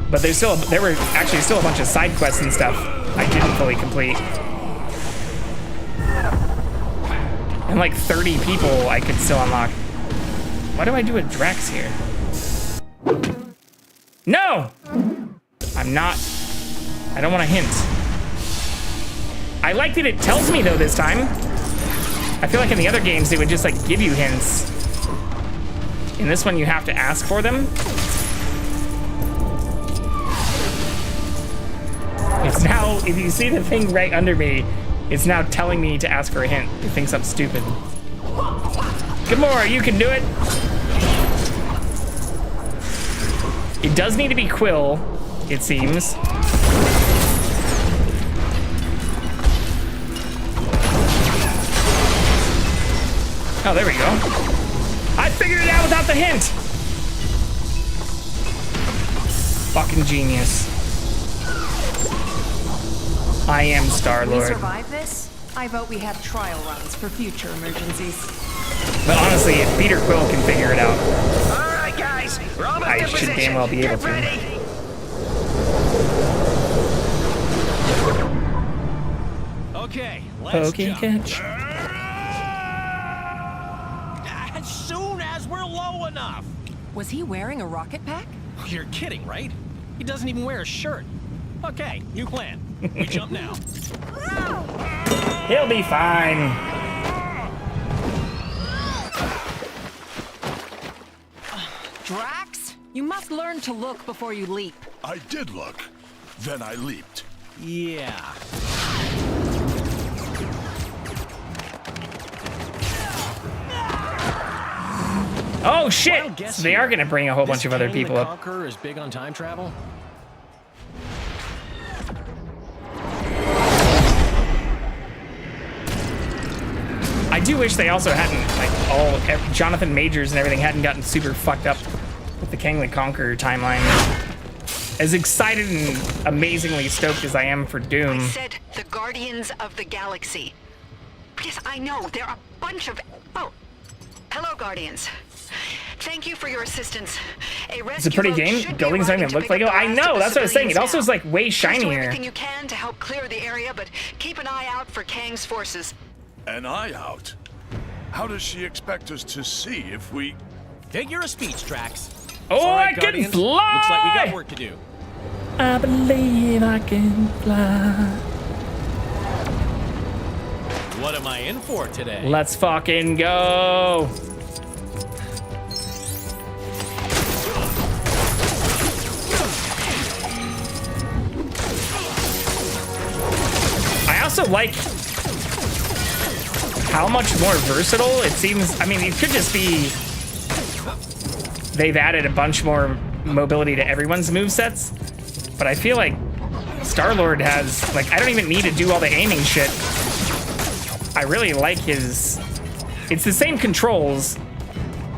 But there were actually still a bunch of side quests and stuff I didn't fully complete. And like 30 people I could still unlock. Why do I do a Drax here? No! I'm not. I don't want to hint. I like that it tells me though this time. I feel like in the other games, it would just like give you hints. In this one, you have to ask for them. It's now, if you see the thing right under me, it's now telling me to ask for a hint. It thinks I'm stupid. Gamora, you can do it. It does need to be Quill, it seems. Oh, there we go. I figured it out without the hint. Fucking genius. I am We Star-Lord. survive this? I vote we have trial runs for future emergencies. But honestly, if Peter Quill can figure it out, All right, guys. We're almost I in should position. damn well be able Get to. ready. Okay, let's Pokey jump. catch. As soon as we're low enough. Was he wearing a rocket pack? You're kidding, right? He doesn't even wear a shirt. Okay, new plan. We jump now. He'll be fine. Drax, you must learn to look before you leap. I did look. Then I leaped. Yeah. Oh shit! Well, guess So they are who? gonna bring a whole This bunch of other Kang the people up. Conqueror is big on time travel. I do wish they also hadn't, like, Jonathan Majors and everything hadn't gotten super fucked up with the Kang the Conqueror timeline. As excited and amazingly stoked as I am for Doom. I said the Guardians of the Galaxy. Yes, I know. There are a bunch of... Oh. Hello, Guardians. Thank you for your assistance. It's a pretty game. Buildings don't even look like it. I know, that's what I was saying. It also is like way Do shinier. everything you can to help clear the area, but keep an eye out for Kang's forces. An eye out? How does she expect us to see if we... Figure of speech, Drax. Oh, All right, I can Guardians, fly! Looks like we got work to do. I believe I can fly. What am I in for today? Let's fucking go. I also like how much more versatile it seems. I mean, it could just be they've added a bunch more mobility to everyone's movesets, but I feel like Star-Lord has, like, I don't even need to do all the aiming shit. I really like his, it's the same controls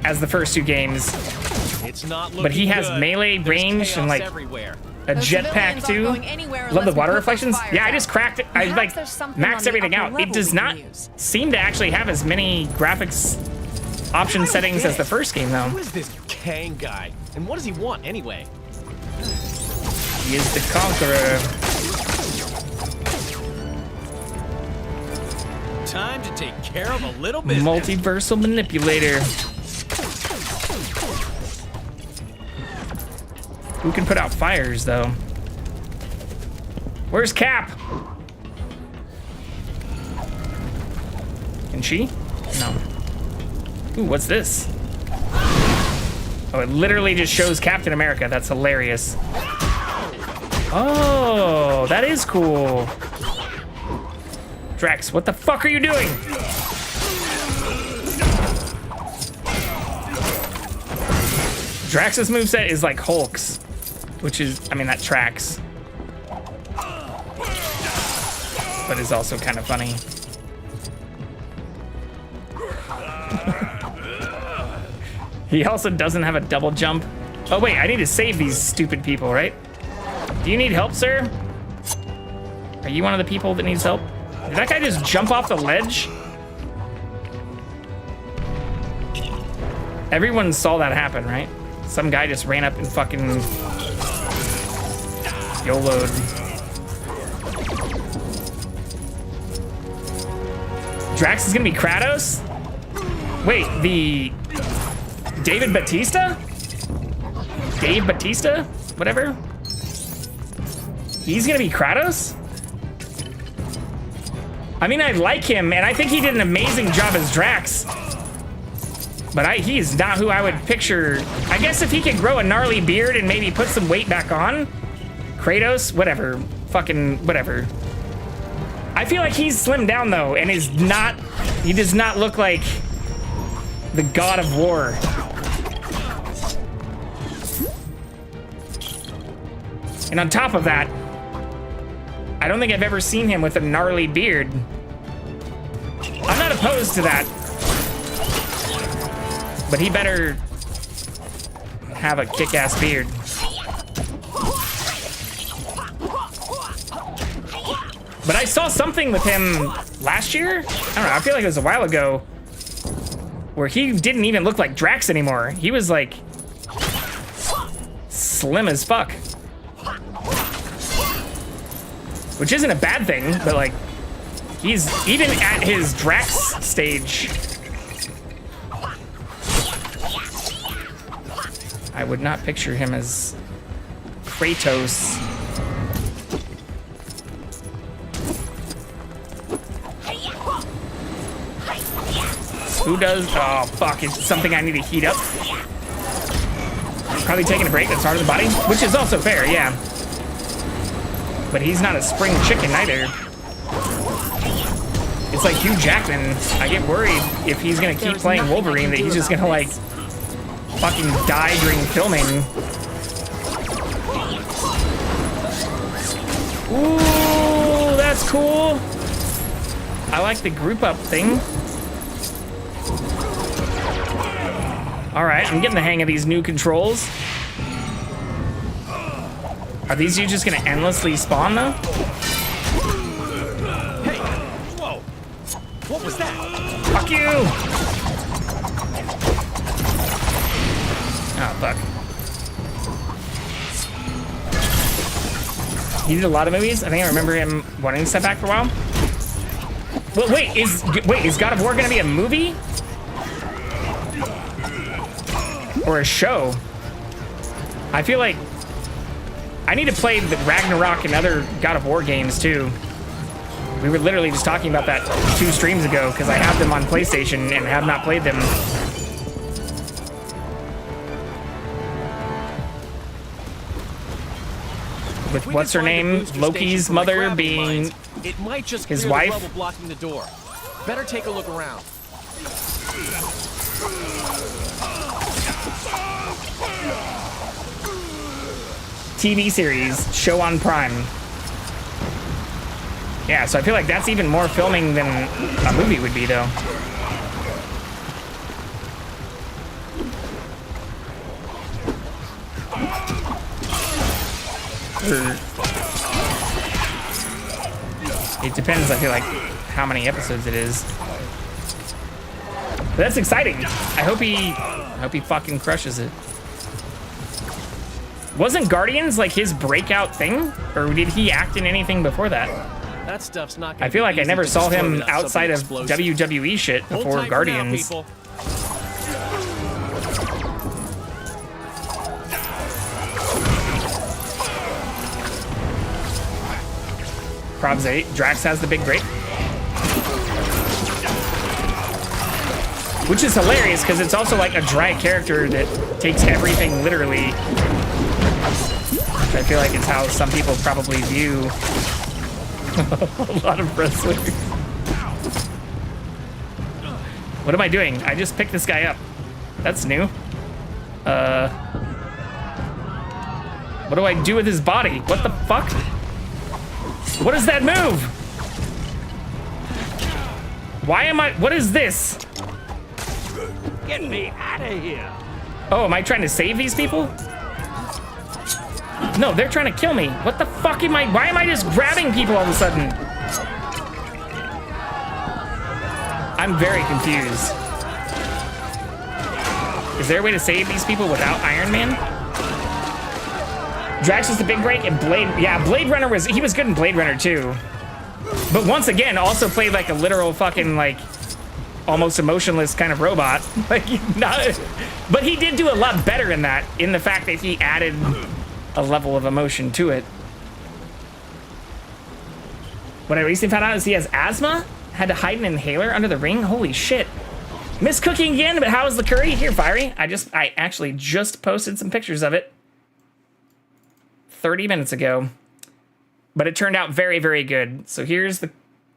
as the first two games, It's not looking but he has good. melee There's range chaos and like everywhere. a Those jetpack civilians too. aren't going anywhere Love the unless we water put those reflections. fires Yeah, I out. just cracked it. I Perhaps like there's something on maxed the everything upper out. It level does we can not use. seem to actually have as many graphics option settings as the first game though. Who is this Kang guy? And what does he want anyway? He is the conqueror. Time to take care of a little bit. Multiversal manipulator. Who can put out fires though? Where's Cap? Can she? No. Ooh, what's this? Oh, it literally just shows Captain America. That's hilarious. Oh, that is cool. Drax, what the fuck are you doing? Drax's moveset is like Hulk's, which is, I mean, that tracks. But is also kind of funny. He also doesn't have a double jump. Oh wait, I need to save these stupid people, right? Do you need help, sir? Are you one of the people that needs help? Did that guy just jump off the ledge? Everyone saw that happen, right? Some guy just ran up and fucking YOLO'd. Drax is gonna be Kratos? Wait, the David Batista? Dave Batista? Whatever? He's gonna be Kratos? I mean, I like him, and I think he did an amazing job as Drax. But he is not who I would picture. I guess if he could grow a gnarly beard and maybe put some weight back on. Kratos, whatever. Fucking whatever. I feel like he's slimmed down, though, and is not... He does not look like the god of war. And on top of that, I don't think I've ever seen him with a gnarly beard. I'm not opposed to that. But he better have a kick-ass beard. But I saw something with him last year? I don't know, I feel like it was a while ago, where he didn't even look like Drax anymore. He was like slim as fuck. Which isn't a bad thing, but like, he's even at his Drax stage. I would not picture him as Kratos. Who does? Oh, fuck. It's something I need to heat up. Probably taking a break that's hard on the body, which is also fair, yeah. But he's not a spring chicken either. It's like Hugh Jackman. I get worried if he's gonna keep playing Wolverine that he's just gonna like fucking die during filming. Ooh, that's cool. I like the group up thing. All right, I'm getting the hang of these new controls. Are these you just gonna endlessly spawn though? Hey, whoa! What was that? Fuck you! Oh, fuck. He did a lot of movies. I think I remember him wanting to step back for a while. Well, wait, is God of War gonna be a movie? Or a show? I feel like I need to play the Ragnarok and other God of War games too. We were literally just talking about that 2 streams ago because I have them on PlayStation and have not played them. With what's her name? Loki's mother being it might just his clear wife. the rubble blocking the door. Better take a look around. TV series, show on Prime. Yeah, so I feel like that's even more filming than a movie would be, though. It depends, I feel like, how many episodes it is. But that's exciting. I hope he fucking crushes it. Wasn't Guardians like his breakout thing? Or did he act in anything before that? That stuff's not gonna I feel like I be never easy to saw destroy him without outside of something explosive. WWE shit Hold before tight for Guardians. now, people. Probs 8. Drax has the big break. Which is hilarious because it's also like a dry character that takes everything literally. I feel like it's how some people probably view a lot of wrestlers. What am I doing? I just picked this guy up. That's new. What do I do with his body? What the fuck? What is that move? Why am I, what is this? Get me out of here! Oh, am I trying to save these people? No, they're trying to kill me. What the fuck am I, why am I just grabbing people all of a sudden? I'm very confused. Is there a way to save these people without Iron Man? Drax is the big break and Blade Runner he was good in Blade Runner too. But once again, also played like a literal fucking like almost emotionless kind of robot. Like but he did do a lot better in that, in the fact that he added a level of emotion to it. What I recently found out is he has asthma. Had to hide an inhaler under the ring. Holy shit. Missed cooking again, but how is the curry? Here, Fiery. I actually just posted some pictures of it 30 minutes ago. But it turned out very, very good. So here's the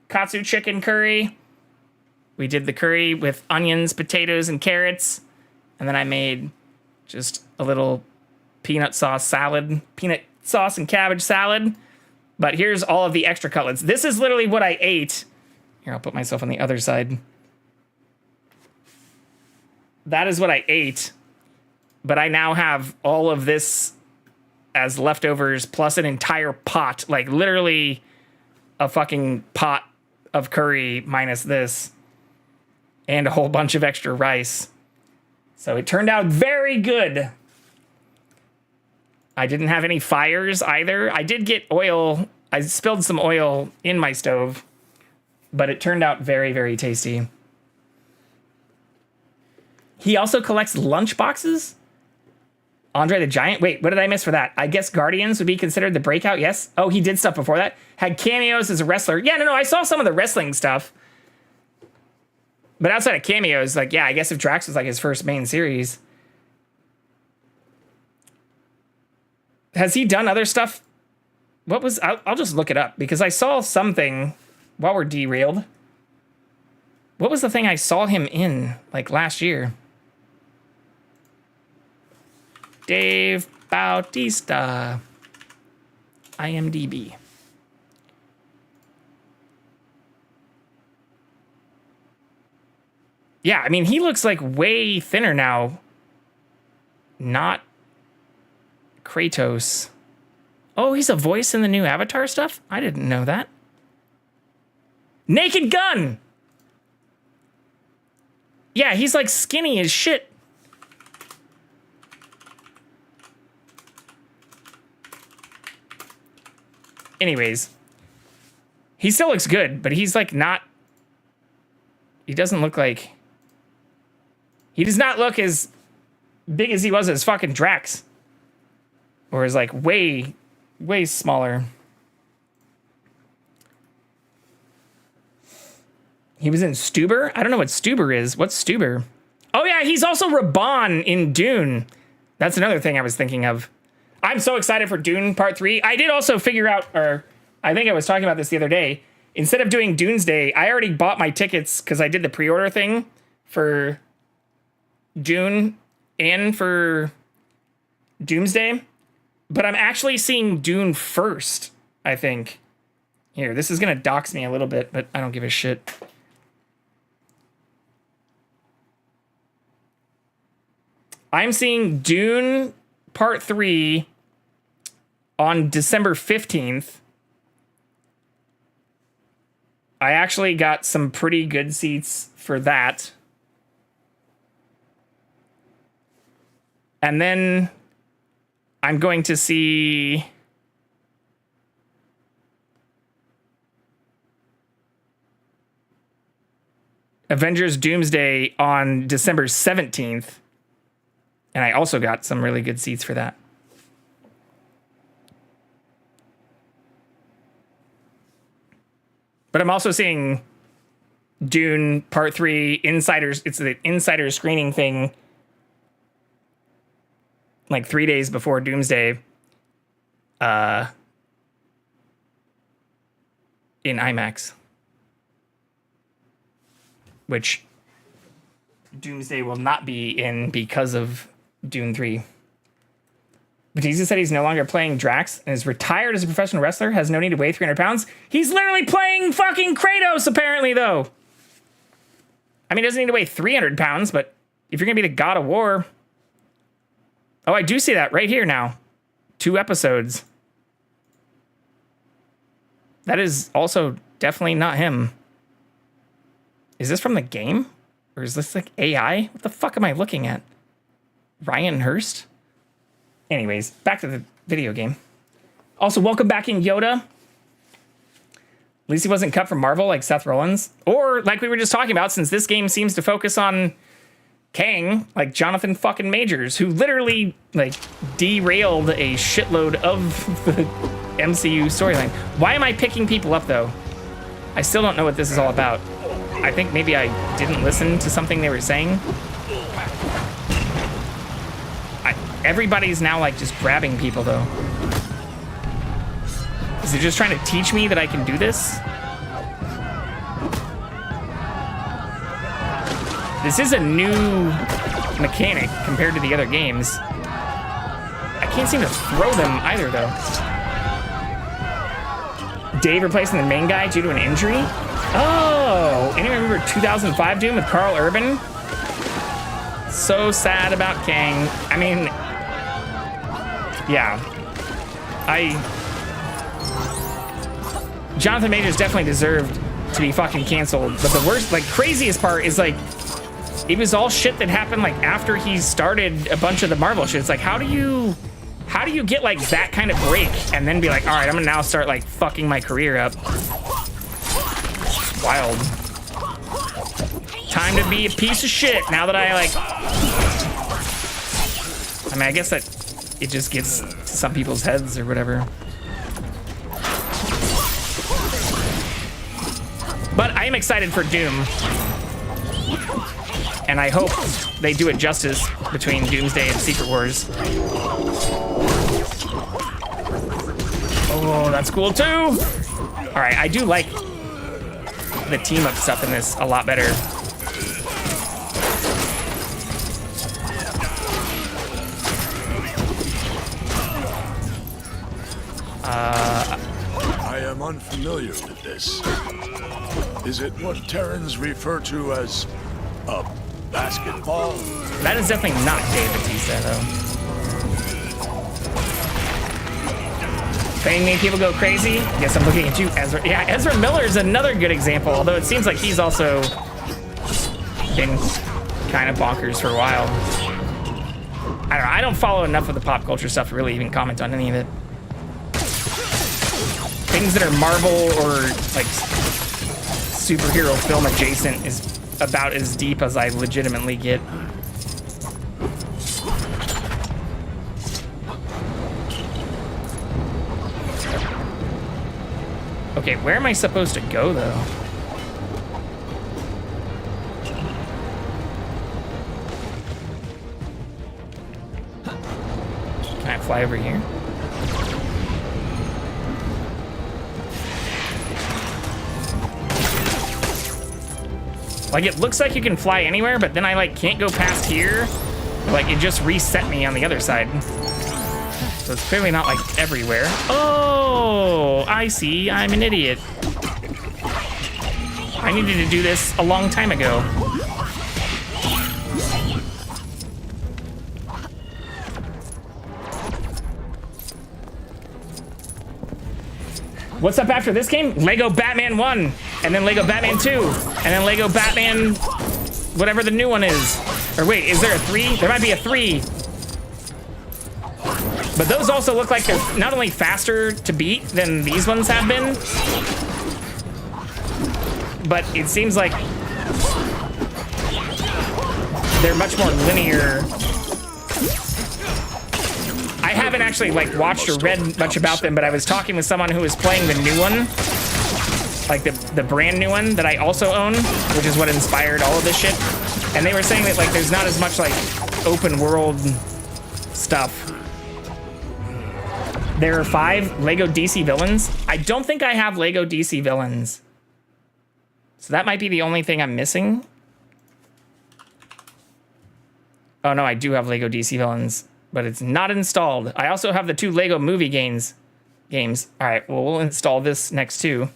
Katsu chicken curry. We did the curry with onions, potatoes, and carrots. And then I made just a little peanut sauce salad. Peanut sauce and cabbage salad. But here's all of the extra cutlets. This is literally what I ate. Here, I'll put myself on the other side. That is what I ate. But I now have all of this as leftovers plus an entire pot. Like, literally a fucking pot of curry minus this. And a whole bunch of extra rice. So it turned out very good. I didn't have any fires either. I did get oil. I spilled some oil in my stove. But it turned out very, very tasty. He also collects lunch boxes? Andre the Giant? Wait, what did I miss for that? I guess Guardians would be considered the breakout, yes? Oh, he did stuff before that? Had cameos as a wrestler. Yeah, no, I saw some of the wrestling stuff. But outside of cameos, like, yeah, I guess if Drax was like his first main series. Has he done other stuff? What was, I'll just look it up because I saw something while we're derailed. What was the thing I saw him in like last year? Dave Bautista. IMDb. Yeah, I mean, he looks like way thinner now. Not Kratos. Oh, he's a voice in the new Avatar stuff? I didn't know that. Naked Gun! Yeah, he's like skinny as shit. Anyways. He still looks good, but he's like not... He doesn't look like... He does not look as big as he was as fucking Drax. Or is like way, way smaller. He was in Stuber? I don't know what Stuber is. What's Stuber? Oh yeah, he's also Raban in Dune. That's another thing I was thinking of. I'm so excited for Dune Part 3. I did also figure out, or I think I was talking about this the other day. Instead of doing Doomsday, I already bought my tickets because I did the pre-order thing for Dune and for Doomsday. But I'm actually seeing Dune first, I think. Here, this is going to dox me a little bit, but I don't give a shit. I'm seeing Dune Part 3 on December 15th. I actually got some pretty good seats for that. And then I'm going to see Avengers Doomsday on December 17th. And I also got some really good seats for that. But I'm also seeing Dune Part 3 Insiders. It's the insider screening thing. Like 3 days before Doomsday. In IMAX. Which Doomsday will not be in because of Dune 3. Batista said he's no longer playing Drax and is retired as a professional wrestler, has no need to weigh 300 pounds. He's literally playing fucking Kratos, apparently, though. I mean, he doesn't need to weigh 300 pounds, but if you're going to be the God of War... Oh, I do see that right here now. 2 episodes. That is also definitely not him. Is this from the game? Or is this like AI? What the fuck am I looking at? Ryan Hurst? Anyways, back to the video game. Also, welcome back in Yoda. At least he wasn't cut from Marvel like Seth Rollins. Or, like we were just talking about, since this game seems to focus on Kang, like Jonathan fucking Majors, who literally, like, derailed a shitload of the MCU storyline. Why am I picking people up, though? I still don't know what this is all about. I think maybe I didn't listen to something they were saying. Everybody's now like just grabbing people though. Is it just trying to teach me that I can do this? This is a new mechanic compared to the other games. I can't seem to throw them either though. Dave replacing the main guy due to an injury? Oh, anyone remember 2005 Doom with Carl Urban? So sad about Kang. I mean, yeah. Jonathan Majors definitely deserved to be fucking canceled, but the worst, like, craziest part is, like, it was all shit that happened, like, after he started a bunch of the Marvel shit. It's like, how do you get, like, that kind of break and then be like, all right, I'm gonna now start, like, fucking my career up? It's wild. Time to be a piece of shit now that I, like... I mean, I guess that it just gets to some people's heads or whatever. But I am excited for Doom. And I hope they do it justice between Doomsday and Secret Wars. Oh, that's cool too. All right, I do like the team up stuff in this a lot better. I am unfamiliar with this. Is it what Terrans refer to as a basketball? That is definitely not Dave Bautista, though. Fame made people go crazy. Guess I'm looking at you, Ezra. Yeah, Ezra Miller is another good example, although it seems like he's also been kind of bonkers for a while. I don't know. I don't follow enough of the pop culture stuff to really even comment on any of it. Things that are Marvel or like superhero film adjacent is about as deep as I legitimately get. Okay, where am I supposed to go though? Can I fly over here? Like, it looks like you can fly anywhere, but then I, like, can't go past here. Like, it just reset me on the other side. So it's clearly not, like, everywhere. Oh, I see. I'm an idiot. I needed to do this a long time ago. What's up after this game? Lego Batman 1, and then Lego Batman 2, and then Lego Batman, whatever the new one is. Or wait, is there a 3? There might be a 3. But those also look like they're not only faster to beat than these ones have been, but it seems like they're much more linear. I haven't actually like watched or read much about them, but I was talking with someone who was playing the new one, like the brand new one that I also own, which is what inspired all of this shit. And they were saying that like there's not as much like open world stuff. There are 5 Lego DC villains. I don't think I have Lego DC villains. So that might be the only thing I'm missing. Oh no, I do have Lego DC villains, but it's not installed. I also have the 2 Lego movie games. All right, well, we'll install this next too.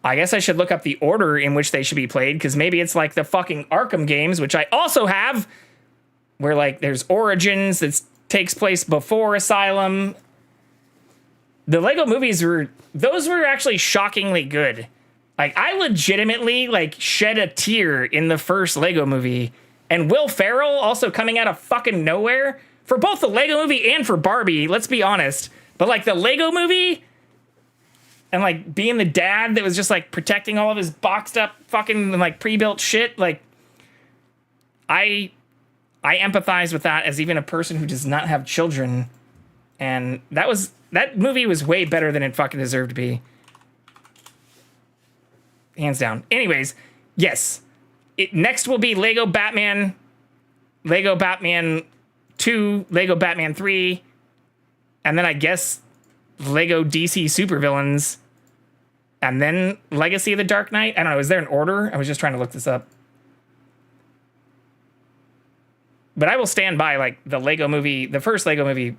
I guess I should look up the order in which they should be played, because maybe it's like the fucking Arkham games, which I also have, where like there's Origins that takes place before Asylum. The Lego movies were actually shockingly good. Like, I legitimately like shed a tear in the first Lego movie, and Will Ferrell also coming out of fucking nowhere for both the Lego movie and for Barbie, let's be honest. But like the Lego movie and like being the dad that was just like protecting all of his boxed up fucking like pre-built shit, like I empathize with that as even a person who does not have children. And that movie was way better than it fucking deserved to be. hands down. Anyways, yes. Next will be Lego Batman 2, Lego Batman 3, and then I guess Lego DC Supervillains, and then Legacy of the Dark Knight. I don't know. Is there an order? I was just trying to look this up. But I will stand by, like, the Lego movie, the first Lego movie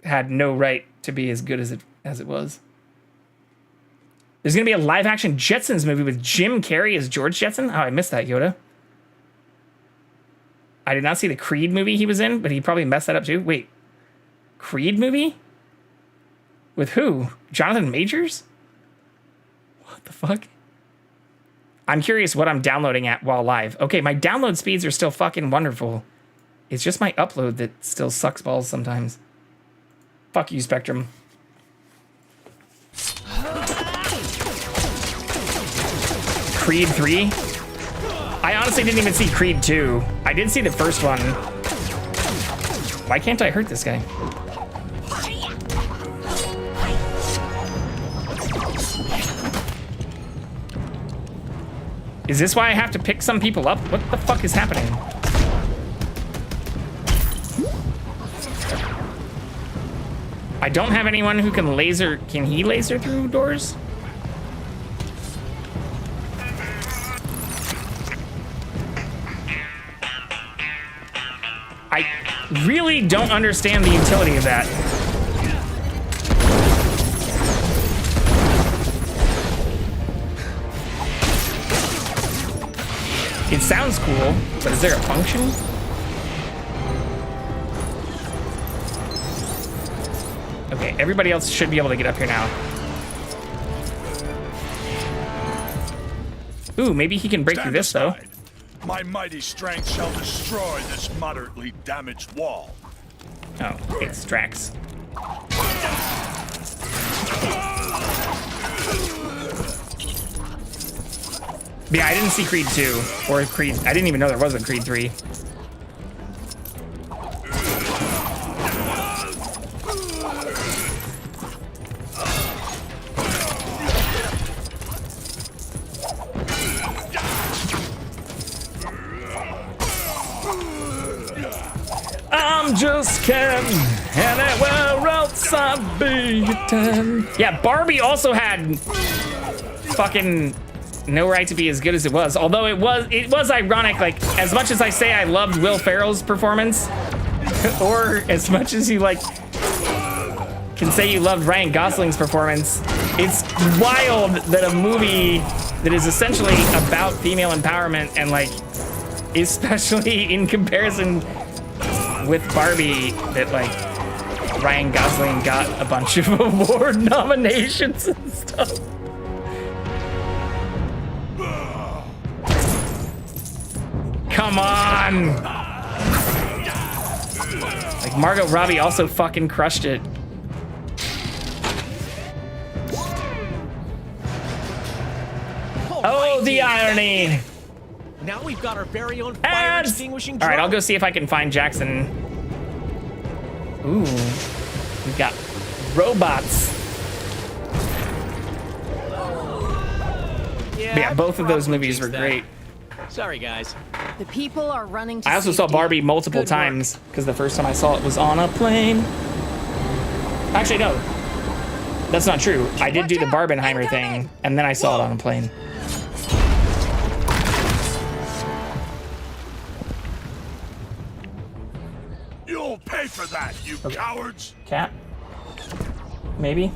had no right to be as good as it was. There's going to be a live-action Jetsons movie with Jim Carrey as George Jetson. Oh, I missed that, Yoda. I did not see the Creed movie he was in, but he probably messed that up too. Wait. Creed movie? With who? Jonathan Majors? What the fuck? I'm curious what I'm downloading at while live. Okay, my download speeds are still fucking wonderful. It's just my upload that still sucks balls sometimes. Fuck you, Spectrum. Creed 3? I honestly didn't even see Creed 2. I did see the first one. Why can't I hurt this guy? Is this why I have to pick some people up? What the fuck is happening? I don't have anyone who can laser... Can he laser through doors? I really don't understand the utility of that. It sounds cool, but is there a function? Okay, everybody else should be able to get up here now. Ooh, maybe he can break through this, though. My mighty strength shall destroy this moderately damaged wall. Oh, it's Drax. Yeah, I didn't see Creed 2 or Creed. I didn't even know there was a Creed 3. I'm just Ken, and where else I'd be 10. Yeah, Barbie also had fucking no right to be as good as it was. Although it was ironic, like, as much as I say I loved Will Ferrell's performance, or as much as you, like, can say you loved Ryan Gosling's performance, it's wild that a movie that is essentially about female empowerment and, like, especially in comparison with Barbie, that, like, Ryan Gosling got a bunch of award nominations and stuff. Come on! Like, Margot Robbie also fucking crushed it. Oh, the irony! Now we've got our very own fire extinguishing drone. All right, I'll go see if I can find Jackson. Ooh, we've got robots. Yeah, both of those movies were great. Sorry, guys. The people are running to I also saw safety. Barbie multiple times because the first time I saw it was on a plane. Actually, no, that's not true. I did do the Barbenheimer thing, and then I saw it on a plane. You'll pay for that, you cowards! Cat? Maybe?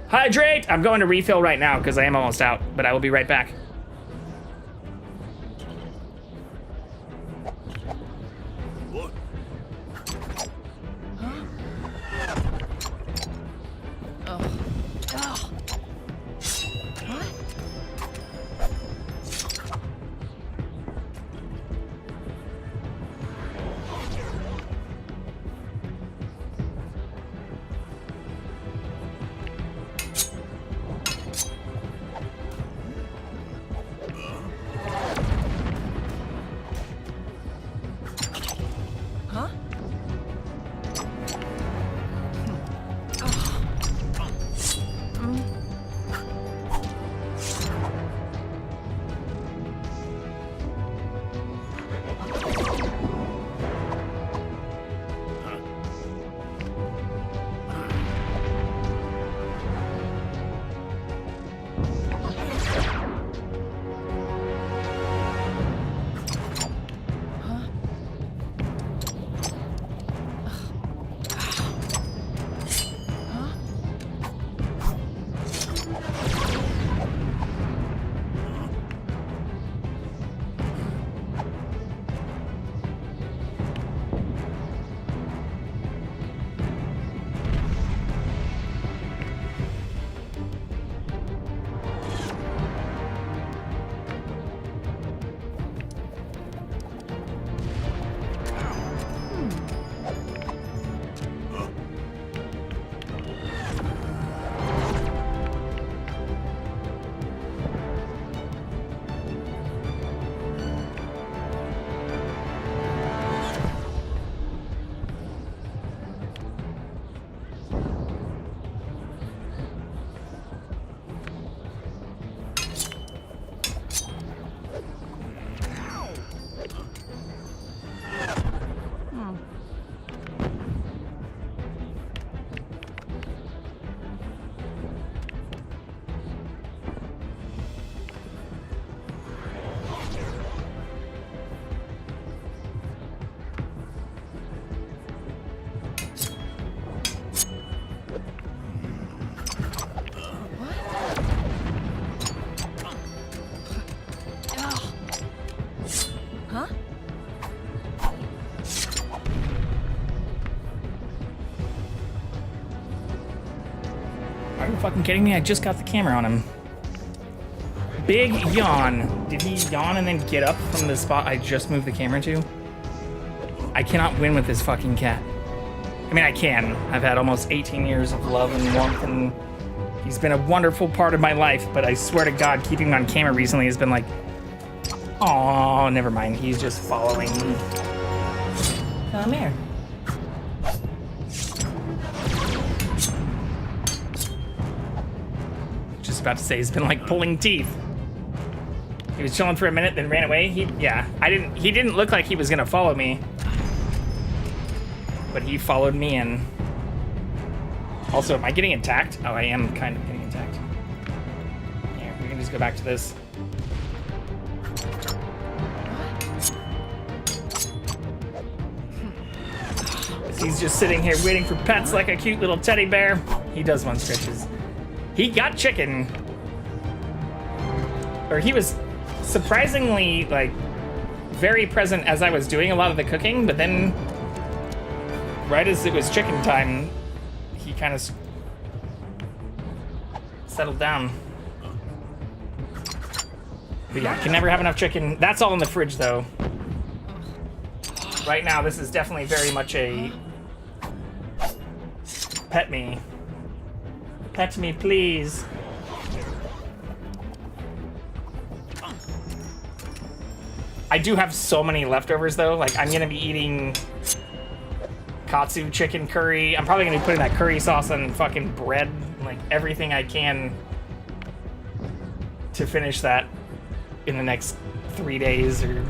Hydrate! I'm going to refill right now because I am almost out, but I will be right back. What? Huh? Are you fucking kidding me? I just got the camera on him. Big yawn. Did he yawn and then get up from the spot I just moved the camera to? I cannot win with this fucking cat. I mean, I can. I've had almost 18 years of love and warmth, and he's been a wonderful part of my life, but I swear to God, keeping him on camera recently has been like, oh, never mind. He's just following me. Come here. Just about to say he's been like pulling teeth. He was chilling for a minute, then ran away. He didn't look like he was gonna follow me. But he followed me in. Also, am I getting attacked? Oh, I am kind of getting attacked. Here, we can just go back to this. He's just sitting here waiting for pets like a cute little teddy bear. He does want stretches. He got chicken. Or he was surprisingly, like, very present as I was doing a lot of the cooking, but then right as it was chicken time, he kind of settled down. But yeah, can never have enough chicken. That's all in the fridge, though. Right now, this is definitely very much a pet me. Pet me, please. I do have so many leftovers, though. Like, I'm gonna be eating Katsu chicken curry. I'm probably gonna be putting that curry sauce on fucking bread, like everything I can to finish that in the next 3 days, or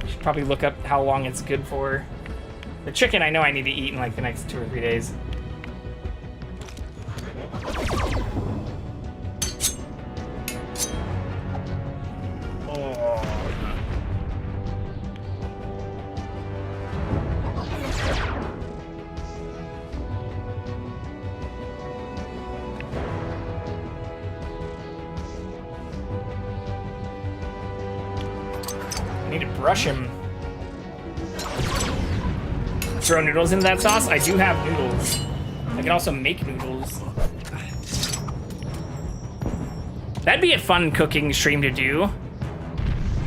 should probably look up how long it's good for. The chicken I know I need to eat in like the next 2 or 3 days. Brush him. Throw noodles into that sauce? I do have noodles. I can also make noodles. That'd be a fun cooking stream to do.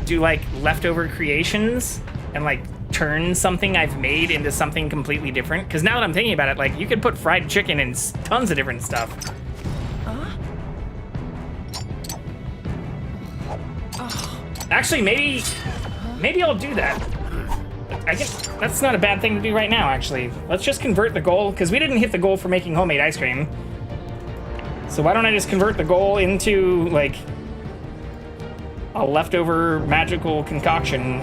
Do like leftover creations and like turn something I've made into something completely different. Because now that I'm thinking about it, like you could put fried chicken in tons of different stuff. Actually, maybe I'll do that. I guess that's not a bad thing to do right now, actually. Let's just convert the goal, because we didn't hit the goal for making homemade ice cream. So why don't I just convert the goal into, like, a leftover magical concoction.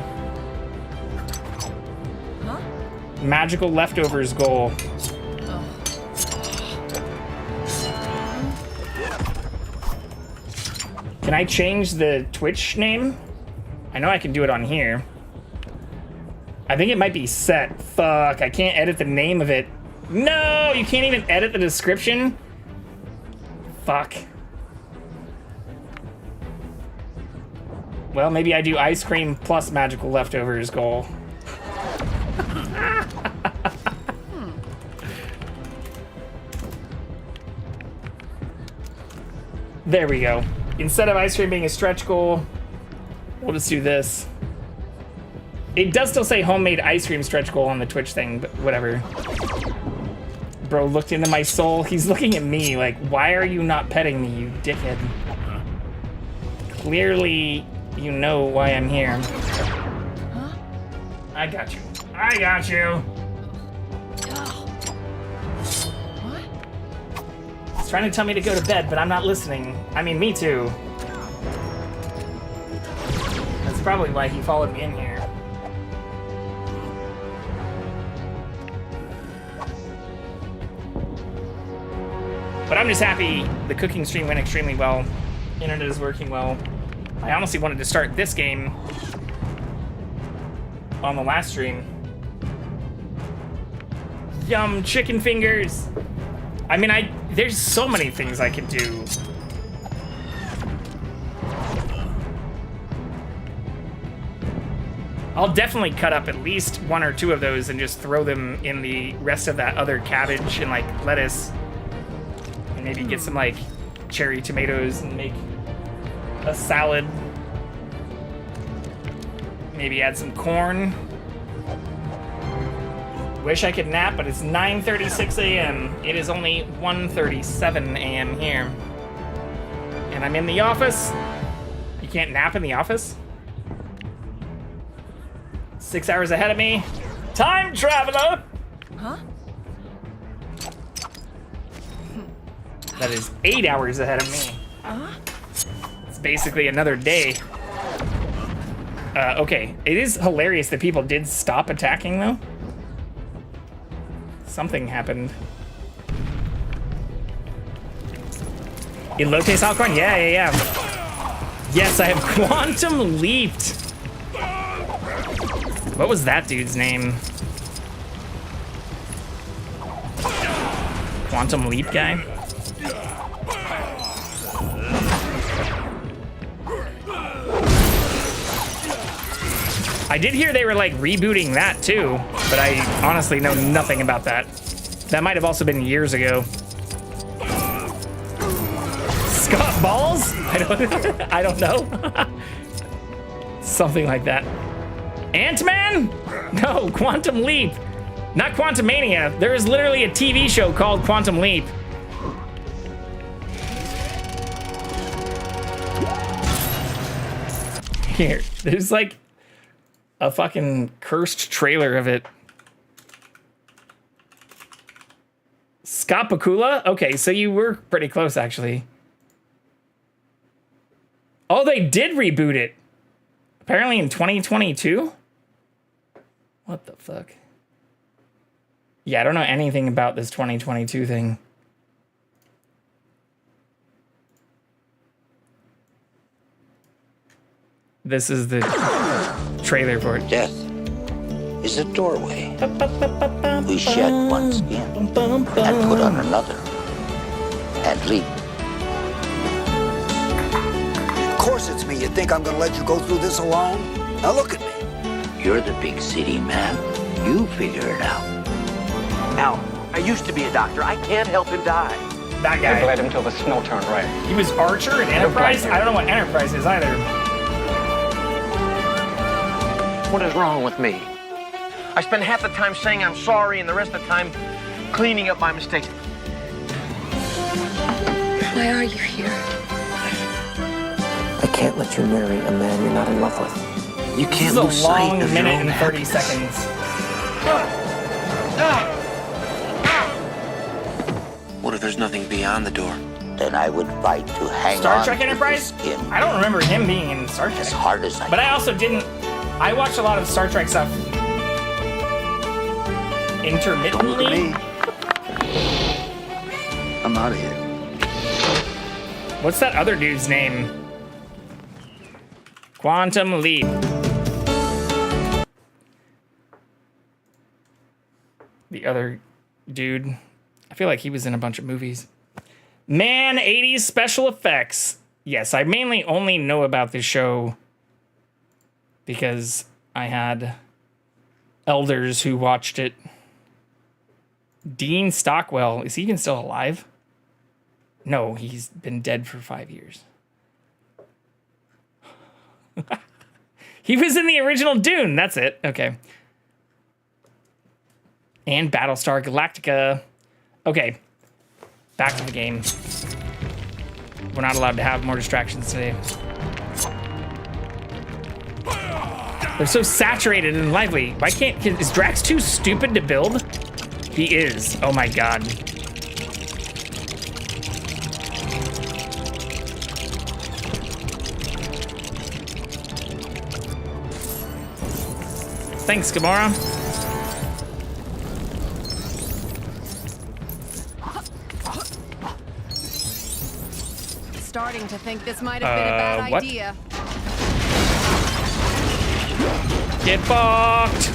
Huh? Magical leftovers goal. Can I change the Twitch name? I know I can do it on here. I think it might be set. Fuck, I can't edit the name of it. No, you can't even edit the description? Fuck. Well, maybe I do ice cream plus magical leftovers goal. There we go. Instead of ice cream being a stretch goal, we'll just do this. It does still say homemade ice cream stretch goal on the Twitch thing, but whatever. Bro looked into my soul. He's looking at me like, why are you not petting me, you dickhead? Clearly, you know why I'm here. Huh? I got you. I got you. What? He's trying to tell me to go to bed, but I'm not listening. I mean, me too. That's probably why he followed me in here. But I'm just happy the cooking stream went extremely well. Internet is working well. I honestly wanted to start this game on the last stream. Yum, chicken fingers! I mean, there's so many things I could do. I'll definitely cut up at least 1 or 2 of those and just throw them in the rest of that other cabbage and like lettuce. And maybe get some like cherry tomatoes and make a salad. Maybe add some corn. Wish I could nap, but it's 9:36 a.m. It is only 1:37 a.m. here. And I'm in the office. You can't nap in the office? 6 hours ahead of me. Time traveler! Huh? That is 8 hours ahead of me. It's basically another day. Okay, it is hilarious that people did stop attacking, though. Something happened. Elote Salcorn? Yeah. Yes, I have quantum leaped. What was that dude's name? Quantum leap guy? I did hear they were like rebooting that too, but I honestly know nothing about that. That might have also been years ago. Scott Balls? I don't know. Something like that. Ant-Man? No, Quantum Leap. Not Quantumania. There is literally a TV show called Quantum Leap. Here, there's like a fucking cursed trailer of it. Scott Bakula? Okay, so you were pretty close, actually. Oh, they did reboot it. Apparently in 2022? What the fuck? Yeah, I don't know anything about this 2022 thing. This is the trailer for it. Death is a doorway. We shed one skin and put on another and leap. Of course it's me. You think I'm gonna let you go through this alone? Now look at me. You're the big city man. You figure it out. Now, I used to be a doctor. I can't help him die. That guy. I bled him till the snow turned red. He was Archer in Enterprise? I don't know what Enterprise is either. What is wrong with me? I spend half the time saying I'm sorry and the rest of the time cleaning up my mistakes. Why are you here? I can't let you marry a man you're not in love with. You can't lose lose sight long of minute your own and 30 happiness. seconds. What if there's nothing beyond the door? Then I would fight to hang Star on Trek to Enterprise? the skin I don't remember him being in Star Trek. as hard as I But I can. also didn't. I watched a lot of Star Trek stuff intermittently. I'm out of here. What's that other dude's name? Quantum Leap. The other dude. I feel like he was in a bunch of movies. Man, 80s special effects. Yes, I mainly only know about this show because I had elders who watched it. Dean Stockwell, is he even still alive? No, he's been dead for 5 years. He was in the original Dune, that's it. Okay. And Battlestar Galactica. Okay, back to the game. We're not allowed to have more distractions today. They're so saturated and lively. Why can't, is Drax too stupid to build? He is, oh my God. Thanks, Gamora. Starting to think this might have been a bad what? idea. Get fucked.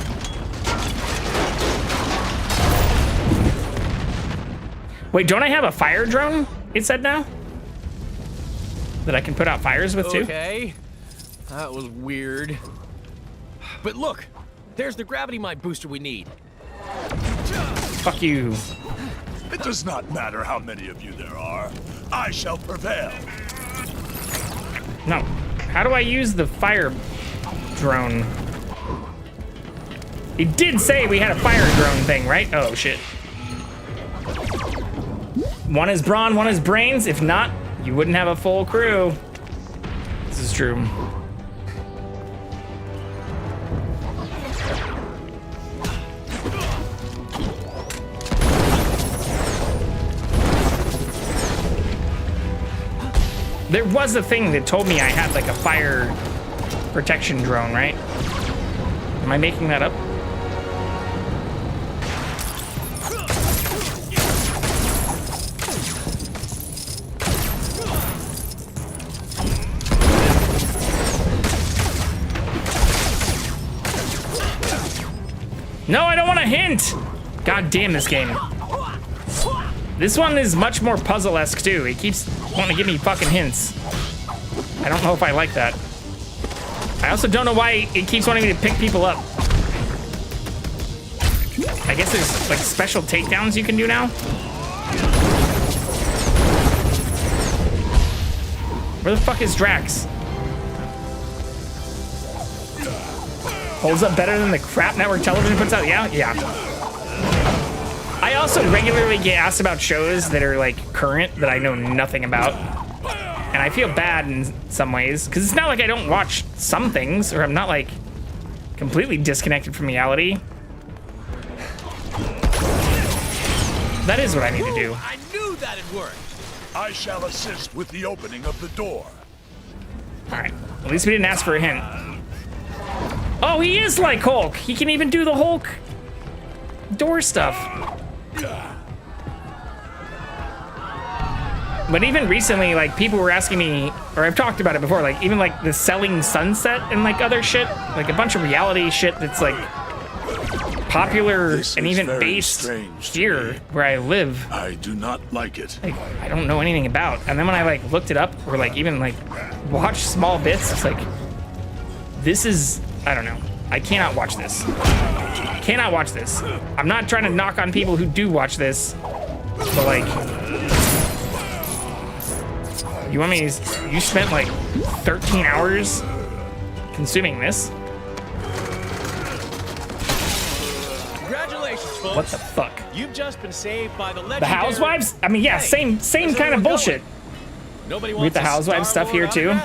Wait, don't I have a fire drone? It said now? That I can put out fires with too? Okay. That was weird. But look, there's the gravity mine booster we need. Fuck you. It does not matter how many of you there are. I shall prevail. No. How do I use the fire drone? It did say we had a fire drone thing, right? Oh, shit. One is brawn, one is brains. If not, you wouldn't have a full crew. This is true. There was a thing that told me I had like a fire protection drone, right? Am I making that up? No, I don't want a hint! God damn this game. This one is much more puzzle-esque too. It keeps wanting to give me fucking hints. I don't know if I like that. I also don't know why it keeps wanting me to pick people up. I guess there's like special takedowns you can do now. Where the fuck is Drax? Holds up better than the crap network television puts out? Yeah, yeah. I also regularly get asked about shows that are like current that I know nothing about. And I feel bad in some ways, because it's not like I don't watch some things, or I'm not like completely disconnected from reality. That is what I need to do. I knew that'd work. I shall assist with the opening of the door. All right, at least we didn't ask for a hint. Oh, he is like Hulk. He can even do the Hulk door stuff. But even recently, like, people were asking me, or I've talked about it before, like, even like the Selling Sunset and like other shit, like a bunch of reality shit that's like popular and even based here where I live. I do not like it. Like, I don't know anything about. And then when I like looked it up or like even like watched small bits, it's like, this is, I don't know. I cannot watch this. Cannot watch this. I'm not trying to knock on people who do watch this, but like, you want me to, you spent like 13 hours consuming this? Congratulations, folks. What the fuck? You've just been saved by the legendary... The Housewives? I mean, yeah, same kind of bullshit. Nobody With wants the Housewives stuff here too.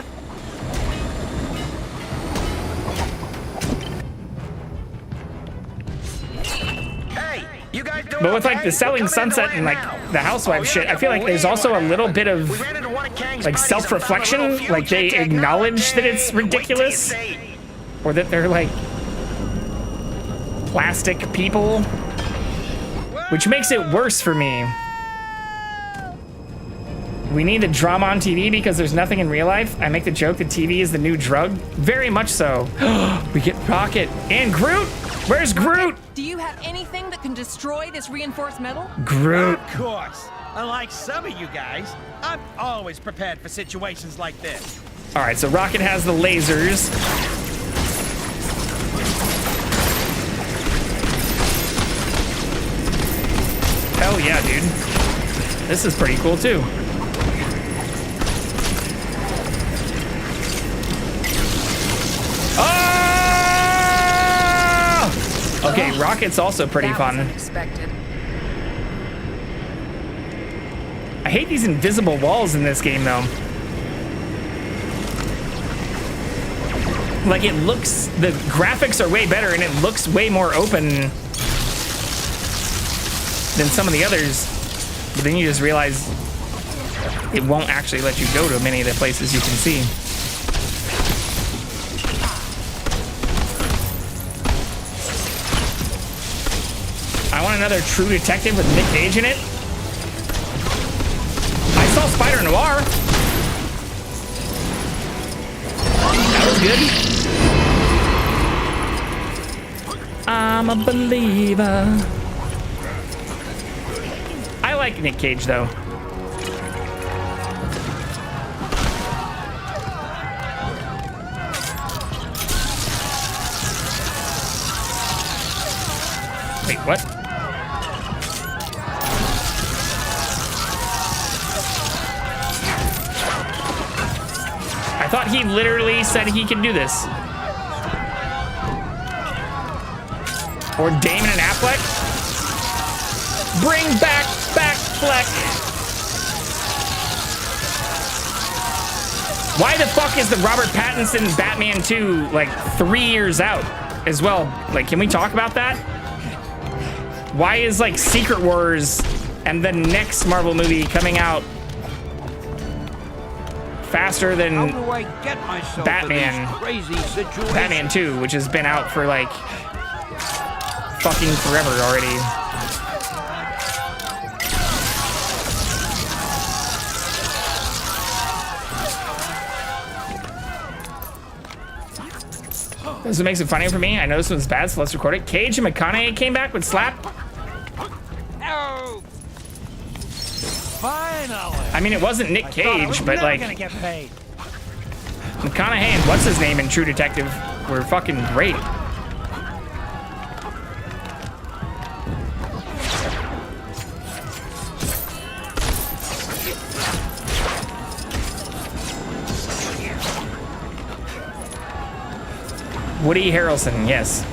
But with like the Selling Sunset and like the Housewives shit, I feel like there's also a little bit of like self-reflection. Like they acknowledge that it's ridiculous, or that they're like plastic people, which makes it worse for me. We need the drama on TV because there's nothing in real life. I make the joke that TV is the new drug. Very much so. We get Rocket and Groot. Where's Groot? Do you have anything that can destroy this reinforced metal? Groot. Of course. Unlike some of you guys, I'm always prepared for situations like this. All right, so Rocket has the lasers. Hell yeah, dude. This is pretty cool too. Okay, Rocket's also pretty fun. Unexpected. I hate these invisible walls in this game, though. Like, it looks... The graphics are way better, and it looks way more open than some of the others. But then you just realize it won't actually let you go to many of the places you can see. I want another True Detective with Nick Cage in it. I saw Spider Noir. That was good. I'm a believer. I like Nick Cage though. What? I thought he literally said he could do this. Or Damon and Affleck. Bring back Fleck. Why the fuck is the Robert Pattinson Batman 2 like 3 years out as well? Like, can we talk about that? Why is like Secret Wars and the next Marvel movie coming out faster than How do I get myself Batman? in these crazy situations? Batman 2, which has been out for like fucking forever already. This makes it funny for me. I know this one's bad, so let's record it. Cage and McConaughey came back with Slap. Oh. Finally. I mean, it wasn't Nick Cage, but like gonna get paid. McConaughey and what's his name in True Detective were fucking great. Woody Harrelson, yes.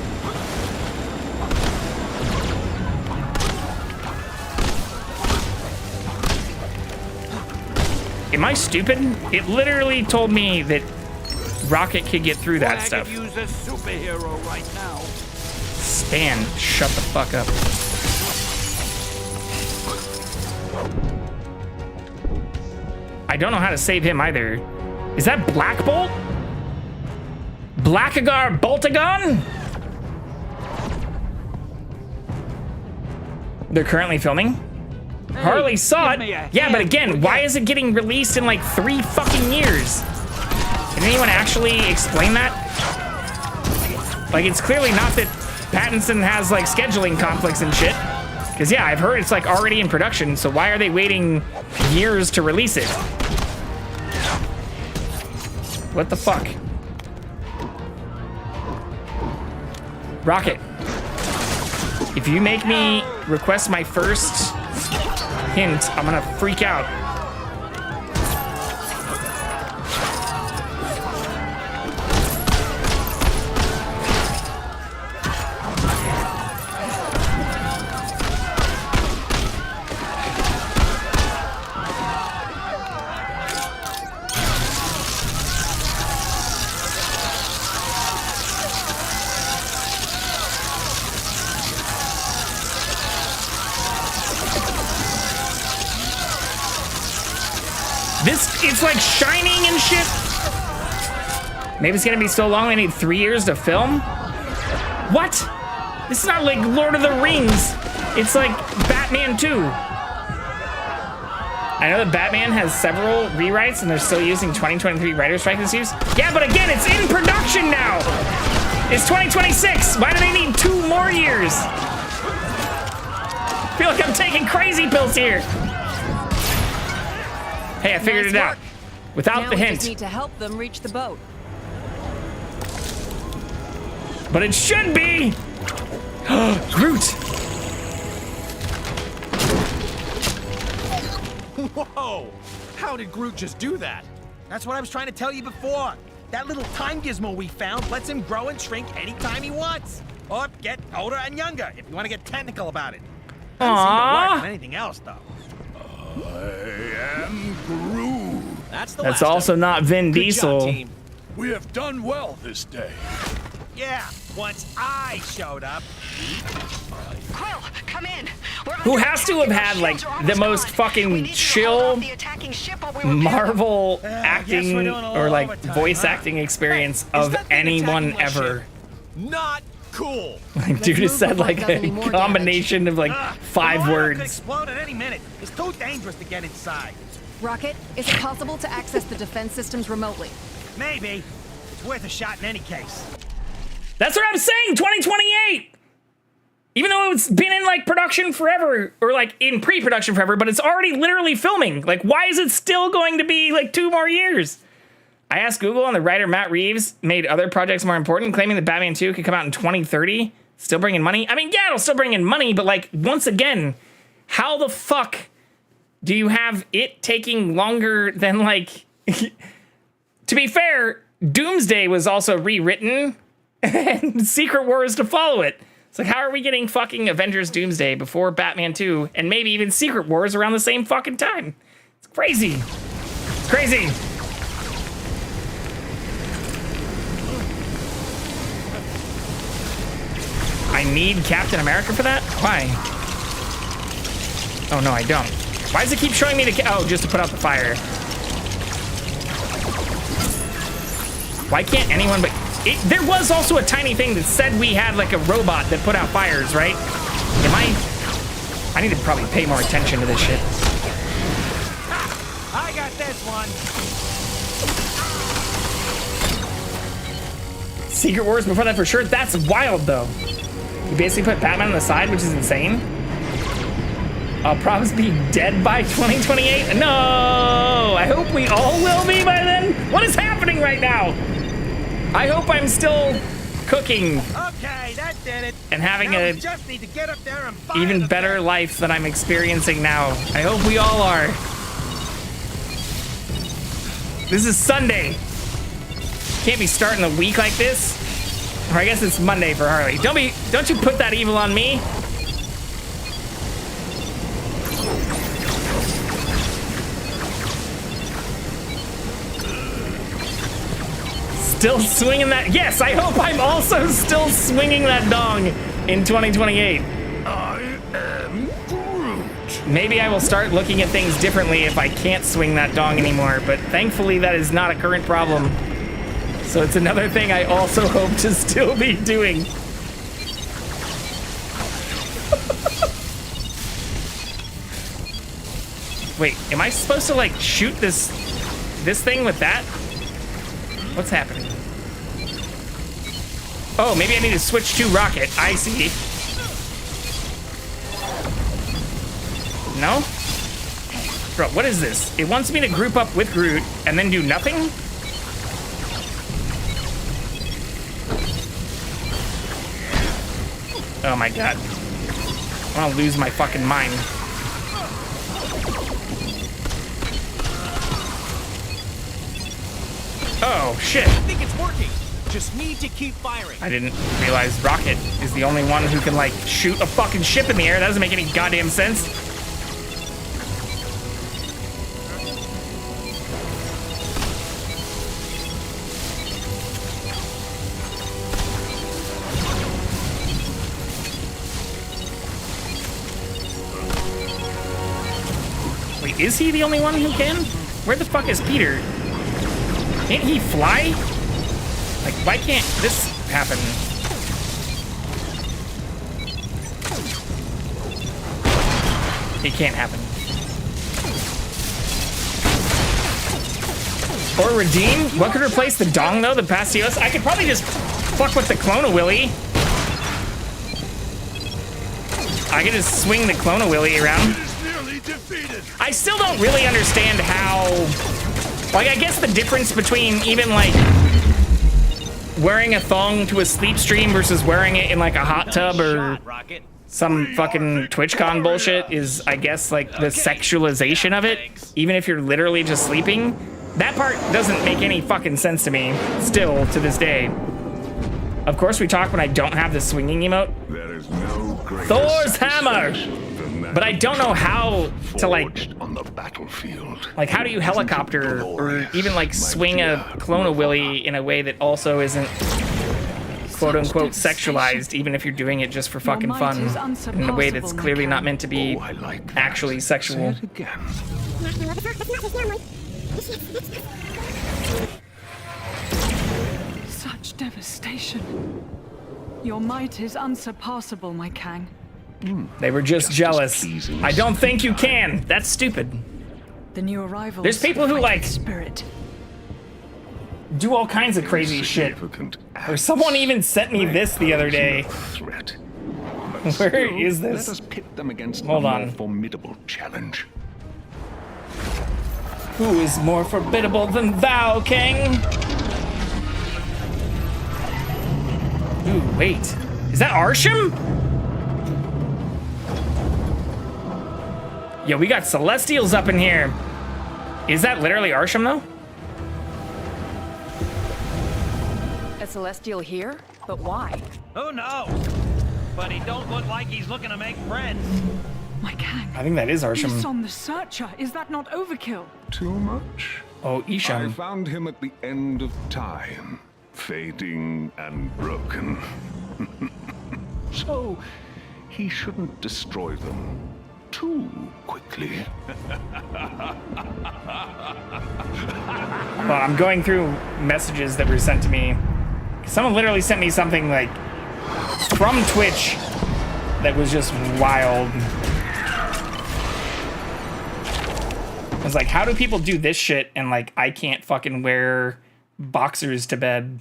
Am I stupid? It literally told me that Rocket could get through that stuff. I could use a superhero right now. Stan, shut the fuck up. I don't know how to save him either. Is that Black Bolt? Blackagar Boltagon? They're currently filming? Hey, Harley saw it. Yeah, but again, why is it getting released in like 3 fucking years? Can anyone actually explain that? Like, it's clearly not that Pattinson has like scheduling conflicts and shit. Because yeah, I've heard it's like already in production, so why are they waiting years to release it? What the fuck? Rocket, if you make me request my first hint, I'm gonna freak out. It's like shining and shit. Maybe it's gonna be so long I need 3 years to film? What? This is not like Lord of the Rings. It's like Batman 2. I know that Batman has several rewrites and they're still using 2023 writer's strike excuse. Yeah, but again, it's in production now. It's 2026. Why do they need 2 more years? I feel like I'm taking crazy pills here. Hey, I figured it out. Without the hint. Just need to help them reach the boat. But it should be Groot. Whoa! How did Groot just do that? That's what I was trying to tell you before. That little time gizmo we found lets him grow and shrink anytime he wants. Or get older and younger, if you want to get technical about it. Doesn't seem to work on anything else, though. I am Groot. That's also not Vin Diesel. Job, team. We have done well this day. Yeah, once I showed up. Quill, come in. Who has to have had like the most fucking chill Marvel acting or like voice acting experience of anyone ever? Not cool. Like, dude has said like a combination of like 5 words. Could explode at any minute. It's too dangerous to get inside. Rocket, is it possible to access the defense systems remotely? Maybe. It's worth a shot in any case. That's what I'm saying, 2028! Even though it's been in like production forever, or like in pre-production forever, but it's already literally filming. Like, why is it still going to be like 2 more years? I asked Google and the writer Matt Reeves made other projects more important, claiming that Batman 2 could come out in 2030. Still bringing money? I mean, yeah, it'll still bring in money, but like, once again, how the fuck do you have it taking longer than like... To be fair, Doomsday was also rewritten and Secret Wars to follow it. It's like, how are we getting fucking Avengers Doomsday before Batman 2 and maybe even Secret Wars around the same fucking time? It's crazy. It's crazy. I need Captain America for that? Why? Oh, no, I don't. Why does it keep showing me the... Oh, just to put out the fire. Why can't anyone but... There was also a tiny thing that said we had like a robot that put out fires, right? I need to probably pay more attention to this shit. I got this one. Secret Wars before that for sure? That's wild, though. You basically put Batman on the side, which is insane. I'll probably be dead by 2028? No! I hope we all will be by then. What is happening right now? I hope I'm still cooking. Okay, that did it. And having now a we just need to get up there and fire even the better thing. life than I'm experiencing now. I hope we all are. This is Sunday. Can't be starting the week like this. Or I guess it's Monday for Harley. Don't you put that evil on me. Still swinging that. Yes, I hope I'm also still swinging that dong in 2028. I am Groot. Maybe I will start looking at things differently if I can't swing that dong anymore, but thankfully that is not a current problem. So it's another thing I also hope to still be doing. Wait, am I supposed to like shoot this thing with that? What's happening? Oh, maybe I need to switch to rocket. I see. No? Bro, what is this? It wants me to group up with Groot and then do nothing? Oh my god. I want to lose my fucking mind. Oh, shit. I think it's working. Just need to keep firing. I didn't realize Rocket is the only one who can, like, shoot a fucking ship in the air. That doesn't make any goddamn sense. Wait, is he the only one who can? Where the fuck is Peter? Can't he fly? Like, why can't this happen? It can't happen. Or redeem? What could replace the dong, though? The Pastios? I could probably just fuck with the Clone-A-Willy. I could just swing the Clone-A-Willy around. I still don't really understand how... Like, I guess the difference between even, like, wearing a thong to a sleep stream versus wearing it in, like, a hot tub or some fucking TwitchCon bullshit is, I guess, like, the sexualization of it, even if you're literally just sleeping. That part doesn't make any fucking sense to me, still, to this day. Of course, we talk when I don't have the swinging emote. There is no Thor's hammer! But I don't know how to, like, on the battlefield. Like, how do you helicopter or even, like, swing a Clone-A-Willy in a way that also isn't quote-unquote sexualized, even if you're doing it just for fucking fun, in a way that's clearly not meant to be actually sexual. Such devastation. Your might is unsurpassable, my Kang. They were just jealous. I don't think you can. That's stupid. The new arrivals. There's people who, like, spirit. do all kinds of crazy shit. Or someone even sent me this the other day. Where is this? Let us pit them against Hold a on. more formidable challenge. Who is more formidable than thou, King? Ooh, wait. Is that Arsham? Yo, we got Celestials up in here. Is that literally Arsham, though? A Celestial here? But why? Who knows? But he don't look like he's looking to make friends. My gang. I think that is Arsham. Isham the Searcher. Is that not overkill? Too much? Oh, Isham. I found him at the end of time, fading and broken. So, he shouldn't destroy them too quickly. Well, I'm going through messages that were sent to me. Someone literally sent me something like from Twitch that was just wild. I was like, how do people do this shit and like I can't fucking wear boxers to bed?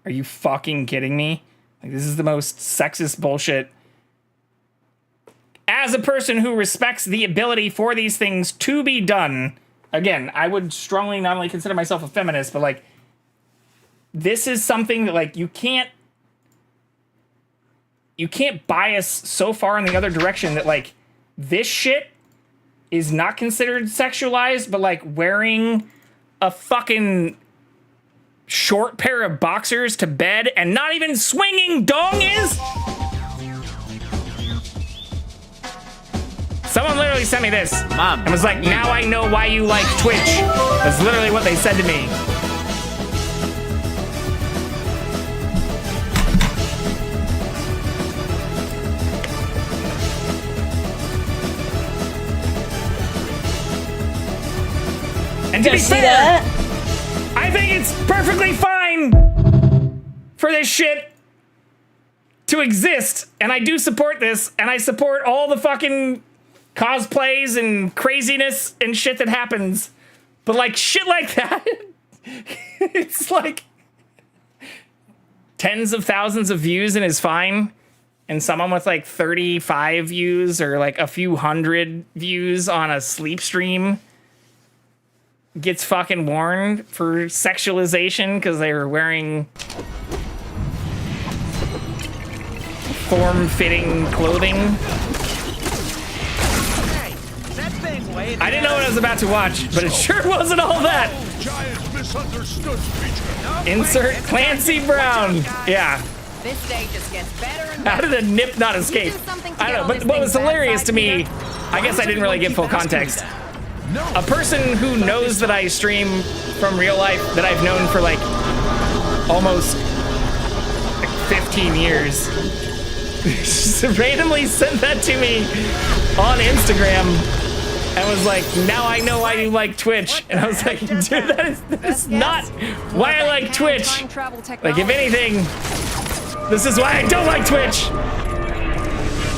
Are you fucking kidding me? Like, this is the most sexist bullshit. As a person who respects the ability for these things to be done, again, I would strongly not only consider myself a feminist, but like, this is something that like you can't bias so far in the other direction that like this shit is not considered sexualized, but like wearing a fucking short pair of boxers to bed and not even swinging dong is? Someone literally sent me this and was like, now I know why you like Twitch. That's literally what they said to me. And to be fair, I think it's perfectly fine for this shit to exist. And I do support this. And I support all the fucking cosplays and craziness and shit that happens. But like shit like that, it's like tens of thousands of views and is fine. And someone with like 35 views or like a few hundred views on a sleep stream gets fucking warned for sexualization because they were wearing form-fitting clothing. I didn't know what I was about to watch, but it sure wasn't all that. Insert Clancy Brown. Yeah. This day just gets better and How did a nip not escape? I don't know, but what was hilarious to me, I guess I didn't really give full context. A person who knows that I stream from real life, that I've known for like almost like 15 years, just randomly sent that to me on Instagram and was like, now I know why you like Twitch. And I was like, dude, that is not why I like Twitch. Like, if anything, this is why I don't like Twitch.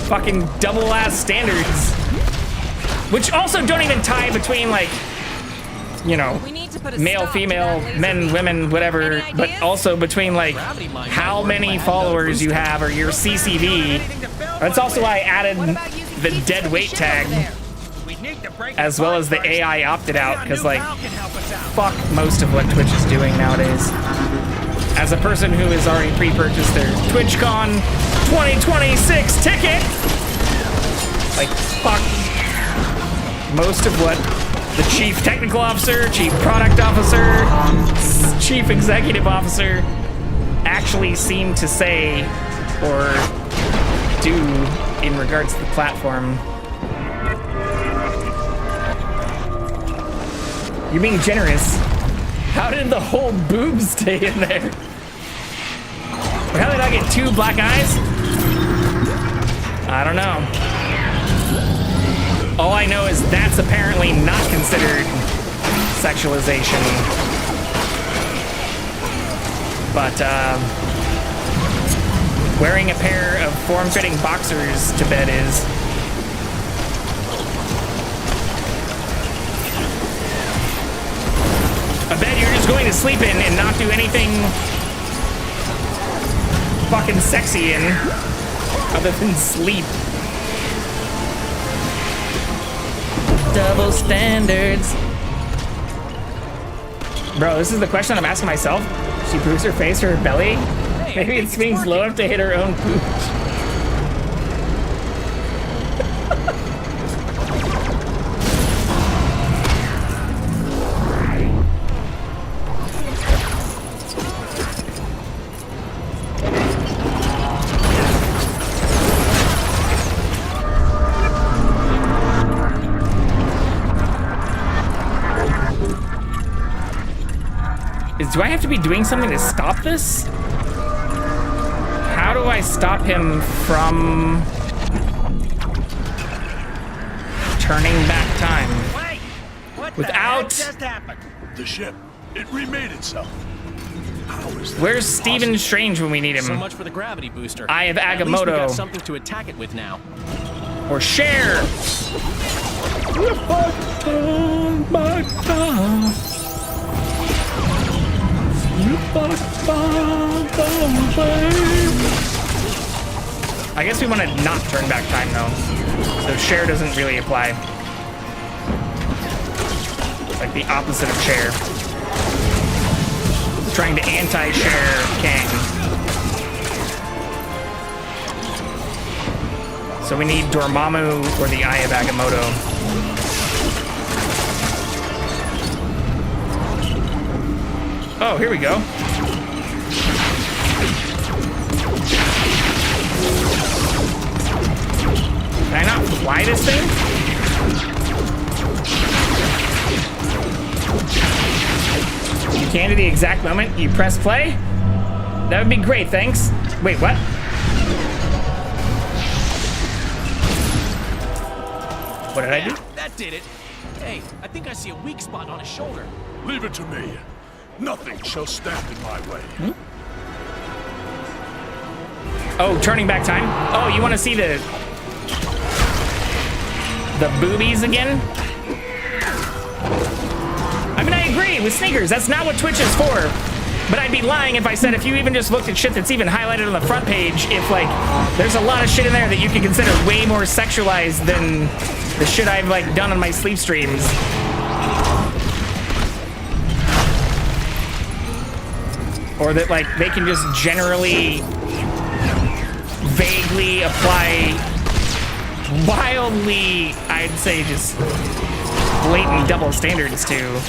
Fucking double-ass standards. Which also don't even tie between, like, you know, male, female, men, women, whatever, but also between, like, how many followers you have or your CCV. That's also why I added the dead weight tag, as well as the AI opted out, because, like, fuck most of what Twitch is doing nowadays. As a person who has already pre-purchased their TwitchCon 2026 ticket, like, fuck most of what the chief technical officer, chief product officer, chief executive officer actually seem to say or do in regards to the platform. You're being generous. How did the whole boob stay in there? How did I get 2 black eyes? I don't know. All I know is that's apparently not considered sexualization. But, wearing a pair of form-fitting boxers to bed is. A bed you're just going to sleep in and not do anything fucking sexy in other than sleep. Double standards. Bro, this is the question I'm asking myself. She proves her face or her belly? Maybe it's being slow enough to hit her own pooch. Do I have to be doing something to stop this? How do I stop him from turning back time? Wait! What Without... the heck just happened? The ship, it remade itself. How is that Where's Stephen Strange when we need him? So much for the gravity booster. Eye of At least we Agamotto. got something to attack it with now. Or share. I guess we want to not turn back time though. So share doesn't really apply. Like the opposite of share. Trying to anti-share Kang. So we need Dormammu or the Eye of Agamotto. Oh, here we go. Can I not fly this thing? You can to the exact moment you press play? That would be great, thanks. Wait, what? What did I do? That did it. Hey, I think I see a weak spot on his shoulder. Leave it to me. Nothing shall stand in my way. Oh, turning back time? Oh, you want to see the boobies again? I mean, I agree with sneakers. That's not what Twitch is for. But I'd be lying if I said if you even just looked at shit that's even highlighted on the front page, if like there's a lot of shit in there that you could consider way more sexualized than the shit I've like done on my sleep streams. Or that like they can just generally vaguely apply wildly, I'd say just blatant double standards to.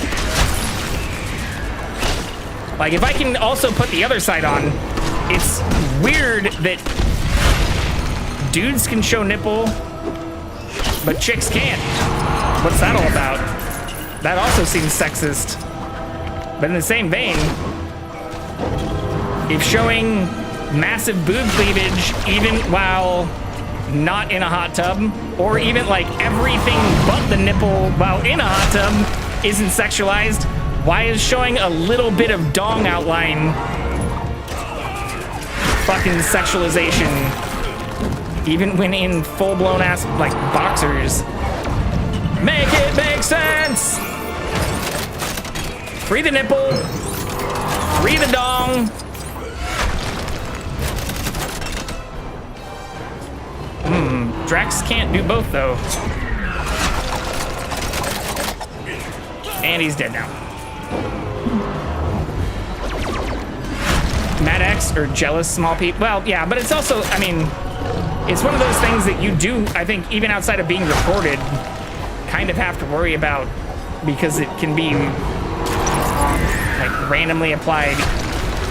Like if I can also put the other side on, it's weird that dudes can show nipple, but chicks can't. What's that all about? That also seems sexist. But in the same vein, if showing massive boob cleavage, even while not in a hot tub, or even like everything but the nipple while in a hot tub isn't sexualized, why is showing a little bit of dong outline fucking sexualization? Even when in full-blown ass like boxers. Make it make sense! Free the nipple, free the dong. Drax can't do both though. And he's dead now. Mad X or jealous small people. Well, yeah, but it's also, I mean, it's one of those things that you do, I think, even outside of being recorded, kind of have to worry about because it can be like randomly applied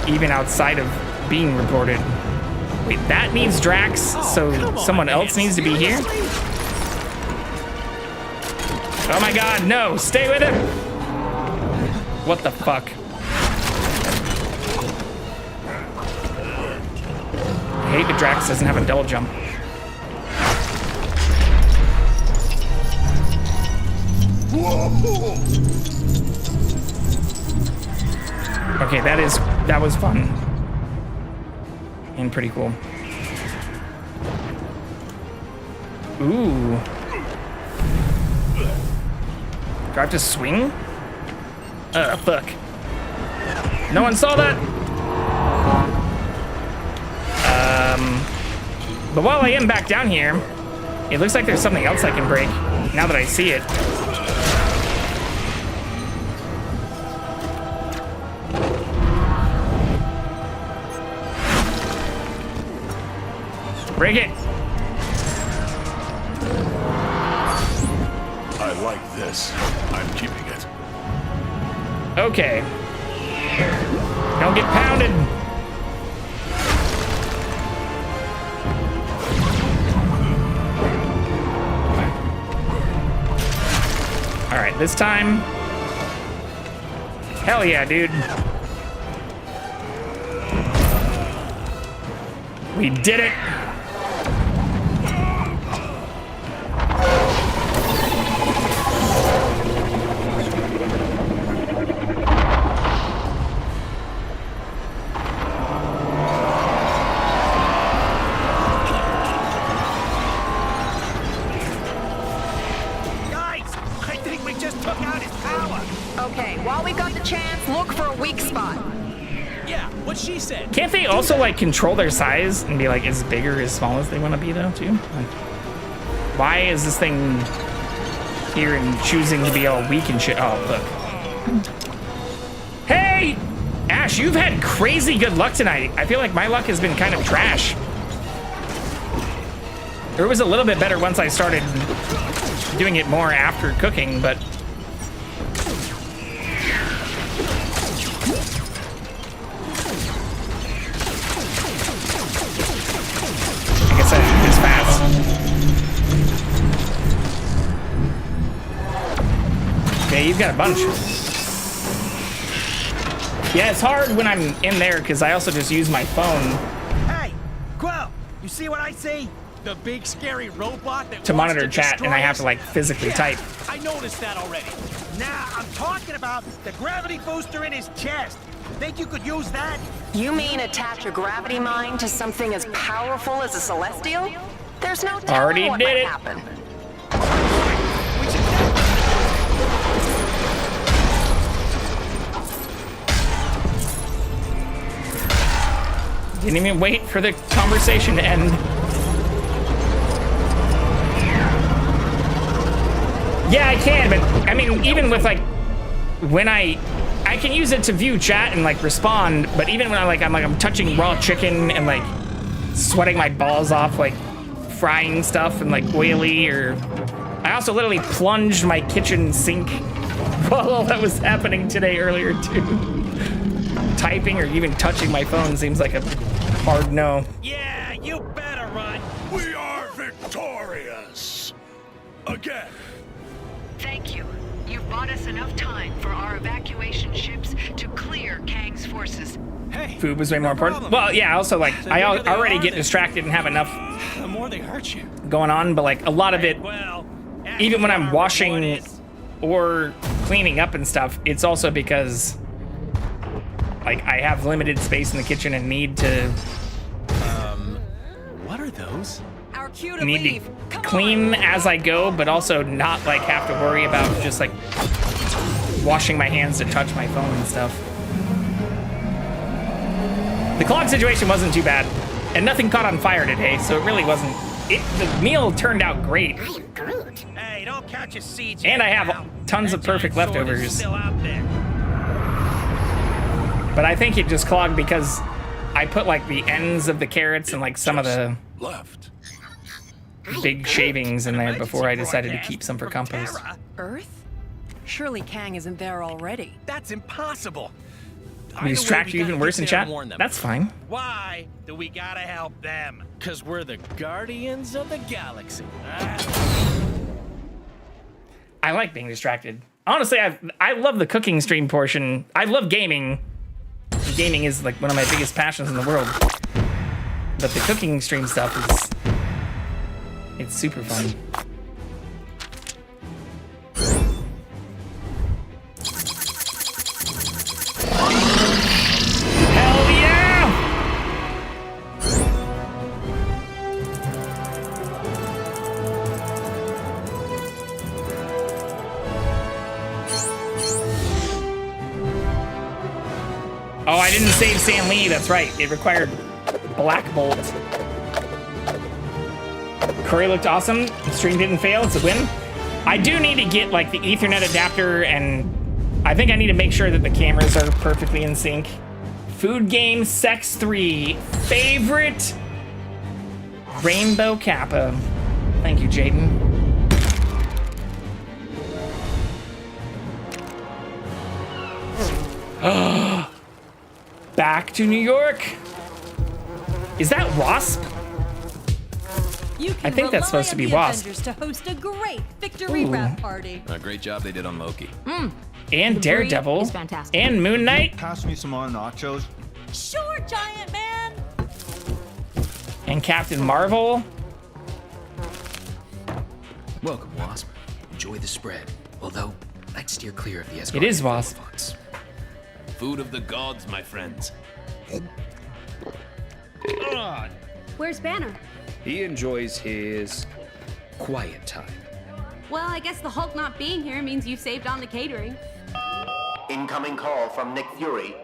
even outside of being recorded. Wait, that needs Drax, so someone else needs to be here? Oh my god, no, stay with him! What the fuck? I hate that Drax doesn't have a double jump. Okay, that was fun. And pretty cool. Ooh. Do I have to swing? Fuck. No one saw that? But while I am back down here, it looks like there's something else I can break, now that I see it. Break it. I like this. I'm keeping it. Okay. Don't get pounded. All right, this time. Hell yeah, dude. We did it. Okay, while we got the chance, look for a weak spot. Yeah, what she said. Can't they also like control their size and be like as big or as small as they want to be though too? Like, why is this thing here and choosing to be all weak and shit? Oh, look. Hey! Ash, you've had crazy good luck tonight. I feel like my luck has been kind of trash. It was a little bit better once I started doing it more after cooking, but I guess I should this fast. Yeah, you've got a bunch. Yeah, it's hard when I'm in there because I also just use my phone. Hey, Quill, you see what I see? The big scary robot that to wants monitor to chat, destroy and I have us? to like physically Yeah, type. I noticed that already. Nah, I'm talking about the gravity booster in his chest. Think you could use that? You mean attach a gravity mine to something as powerful as a Celestial? There's no telling Already what did might it. happen. Didn't even wait for the conversation to end. Yeah, I can, but I mean, even with like, when I can use it to view chat and like respond, but even when I'm touching raw chicken and like sweating my balls off, like frying stuff and like oily, or I also literally plunged my kitchen sink while all that was happening today earlier too. Typing or even touching my phone seems like a hard no. Yeah, you better run. We are victorious. Again. Thank you. You've bought us enough time for our evacuation ships to clear Kang's forces. Hey, Food was way more important. problem. Well, yeah, also like The I bigger they already are, get the- distracted and have enough The more they hurt you. going on, but like a lot of it, Well, even when I'm our washing report is- or cleaning up and stuff, it's also because like I have limited space in the kitchen and need to What are those? Our cue to need leave. to clean as I go, but also not like have to worry about just like washing my hands to touch my phone and stuff. The clog situation wasn't too bad, and nothing caught on fire today, so it really wasn't. The meal turned out great, Hey, don't catch a siege. and I have now. tons of That perfect giant sword is leftovers. Still out there. But I think it just clogged because I put like the ends of the carrots and like some of the Left. big shavings in there before I decided to keep some for compost. Earth? Surely Kang isn't there already. That's impossible. We distract you even worse in chat? That's fine. Why do we gotta help them? Because we're the guardians of the galaxy. I like being distracted. Honestly, I love the cooking stream portion. I love gaming. Gaming is like one of my biggest passions in the world. But the cooking stream stuff is, it's super fun. Hell yeah! Oh, I didn't save Stan Lee, that's right. It required Black Bolt. Curry looked awesome. The stream didn't fail, it's a win. I do need to get like the Ethernet adapter, and I think I need to make sure that the cameras are perfectly in sync. Food Game Sex 3. Favorite Rainbow Kappa. Thank you, Jaden. Back to New York. Is that Wasp? I think that's supposed to be Wasp. To host a great victory Ooh. wrap party. A great job they did on Loki. And Daredevil. is fantastic. And Moon Knight. Pass me some more nachos. Sure, giant man. And Captain Marvel. Welcome, Wasp. Enjoy the spread. Although, I'd steer clear of the escort. It is Wasp. Food of the gods, my friends. Where's Banner? He enjoys his quiet time. Well, I guess the Hulk not being here means you've saved on the catering. Incoming call from Nick Fury.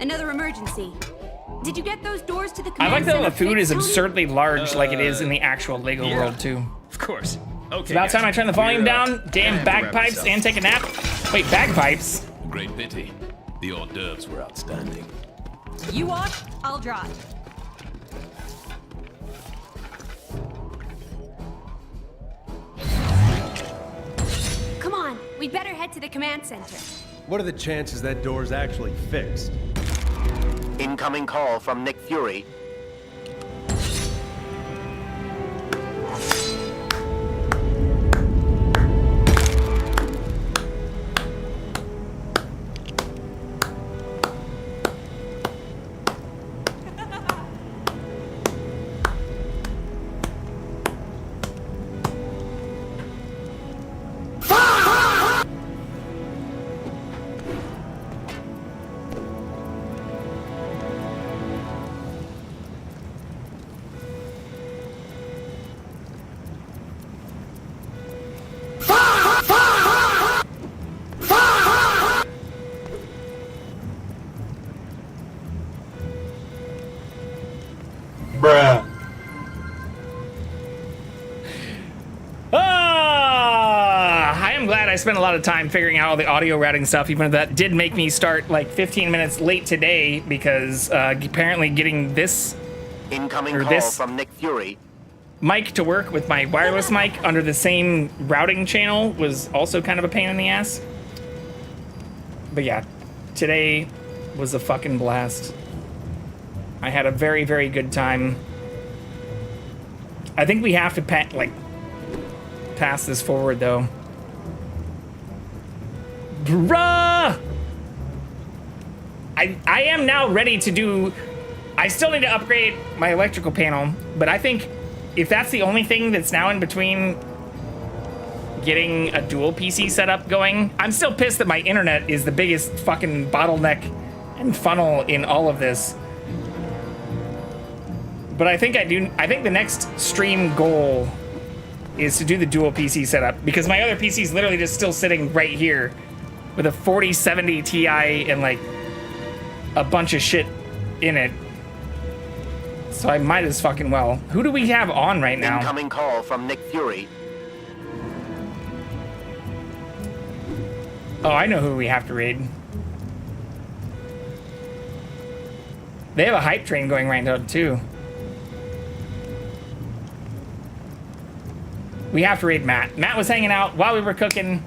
Another emergency. Did you get those doors to the I command like that center the food is fixed, Tony? absurdly large, like it is in the actual Lego yeah. world too. Of course. Okay. It's about time I turn the volume down. Damn have to wrap bagpipes this up. and take a nap. Wait, bagpipes? Great pity. The hors d'oeuvres were outstanding. You watch, I'll drive. Come on, we'd better head to the command center. What are the chances that door's actually fixed? Incoming call from Nick Fury. Bruh. I am glad I spent a lot of time figuring out all the audio routing stuff, even if that did make me start like 15 minutes late today because apparently getting this Incoming or call this from Nick Fury. mic to work with my wireless mic under the same routing channel was also kind of a pain in the ass. But yeah, today was a fucking blast. I had a very, very good time. I think we have to pass this forward though. Bruh! I am now ready to do... I still need to upgrade my electrical panel, but I think if that's the only thing that's now in between getting a dual PC setup going, I'm still pissed that my internet is the biggest fucking bottleneck and funnel in all of this. But I think the next stream goal is to do the dual PC setup because my other PC is literally just still sitting right here with a 4070 Ti and like a bunch of shit in it. So I might as fucking well. Who do we have on right now? Incoming call from Nick Fury. Oh, I know who we have to raid. They have a hype train going right now too. We have to raid Matt. Matt was hanging out while we were cooking,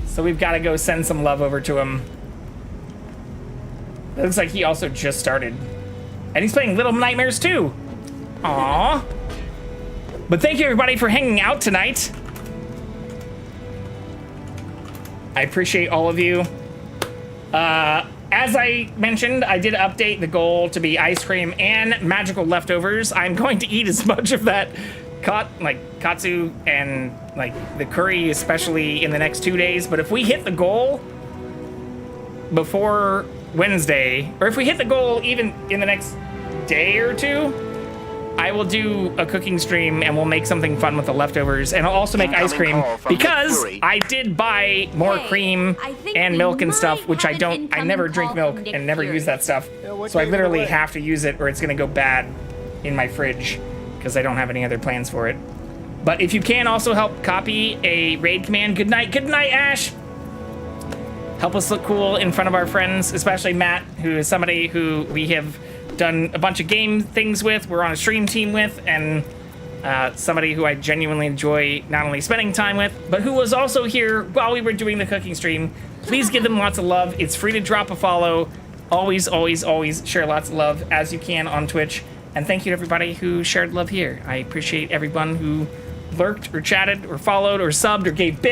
so we've got to go send some love over to him. It looks like he also just started. And he's playing Little Nightmares too. Aww. But thank you everybody for hanging out tonight. I appreciate all of you. As I mentioned, I did update the goal to be ice cream and magical leftovers. I'm going to eat as much of that Katsu and like the curry, especially in the next 2 days. But if we hit the goal before Wednesday, or if we hit the goal even in the next day or two, I will do a cooking stream and we'll make something fun with the leftovers. And I'll also make ice cream because I did buy more cream and milk and stuff, which I never drink milk and never use that stuff. So I literally have to use it or it's gonna go bad in my fridge because I don't have any other plans for it. But if you can also help copy a raid command, good night, Ash. Help us look cool in front of our friends, especially Matt, who is somebody who we have done a bunch of game things with, we're on a stream team with, and somebody who I genuinely enjoy not only spending time with, but who was also here while we were doing the cooking stream. Please give them lots of love. It's free to drop a follow. Always, always, always share lots of love as you can on Twitch. And thank you to everybody who shared love here. I appreciate everyone who lurked or chatted or followed or subbed or gave bits.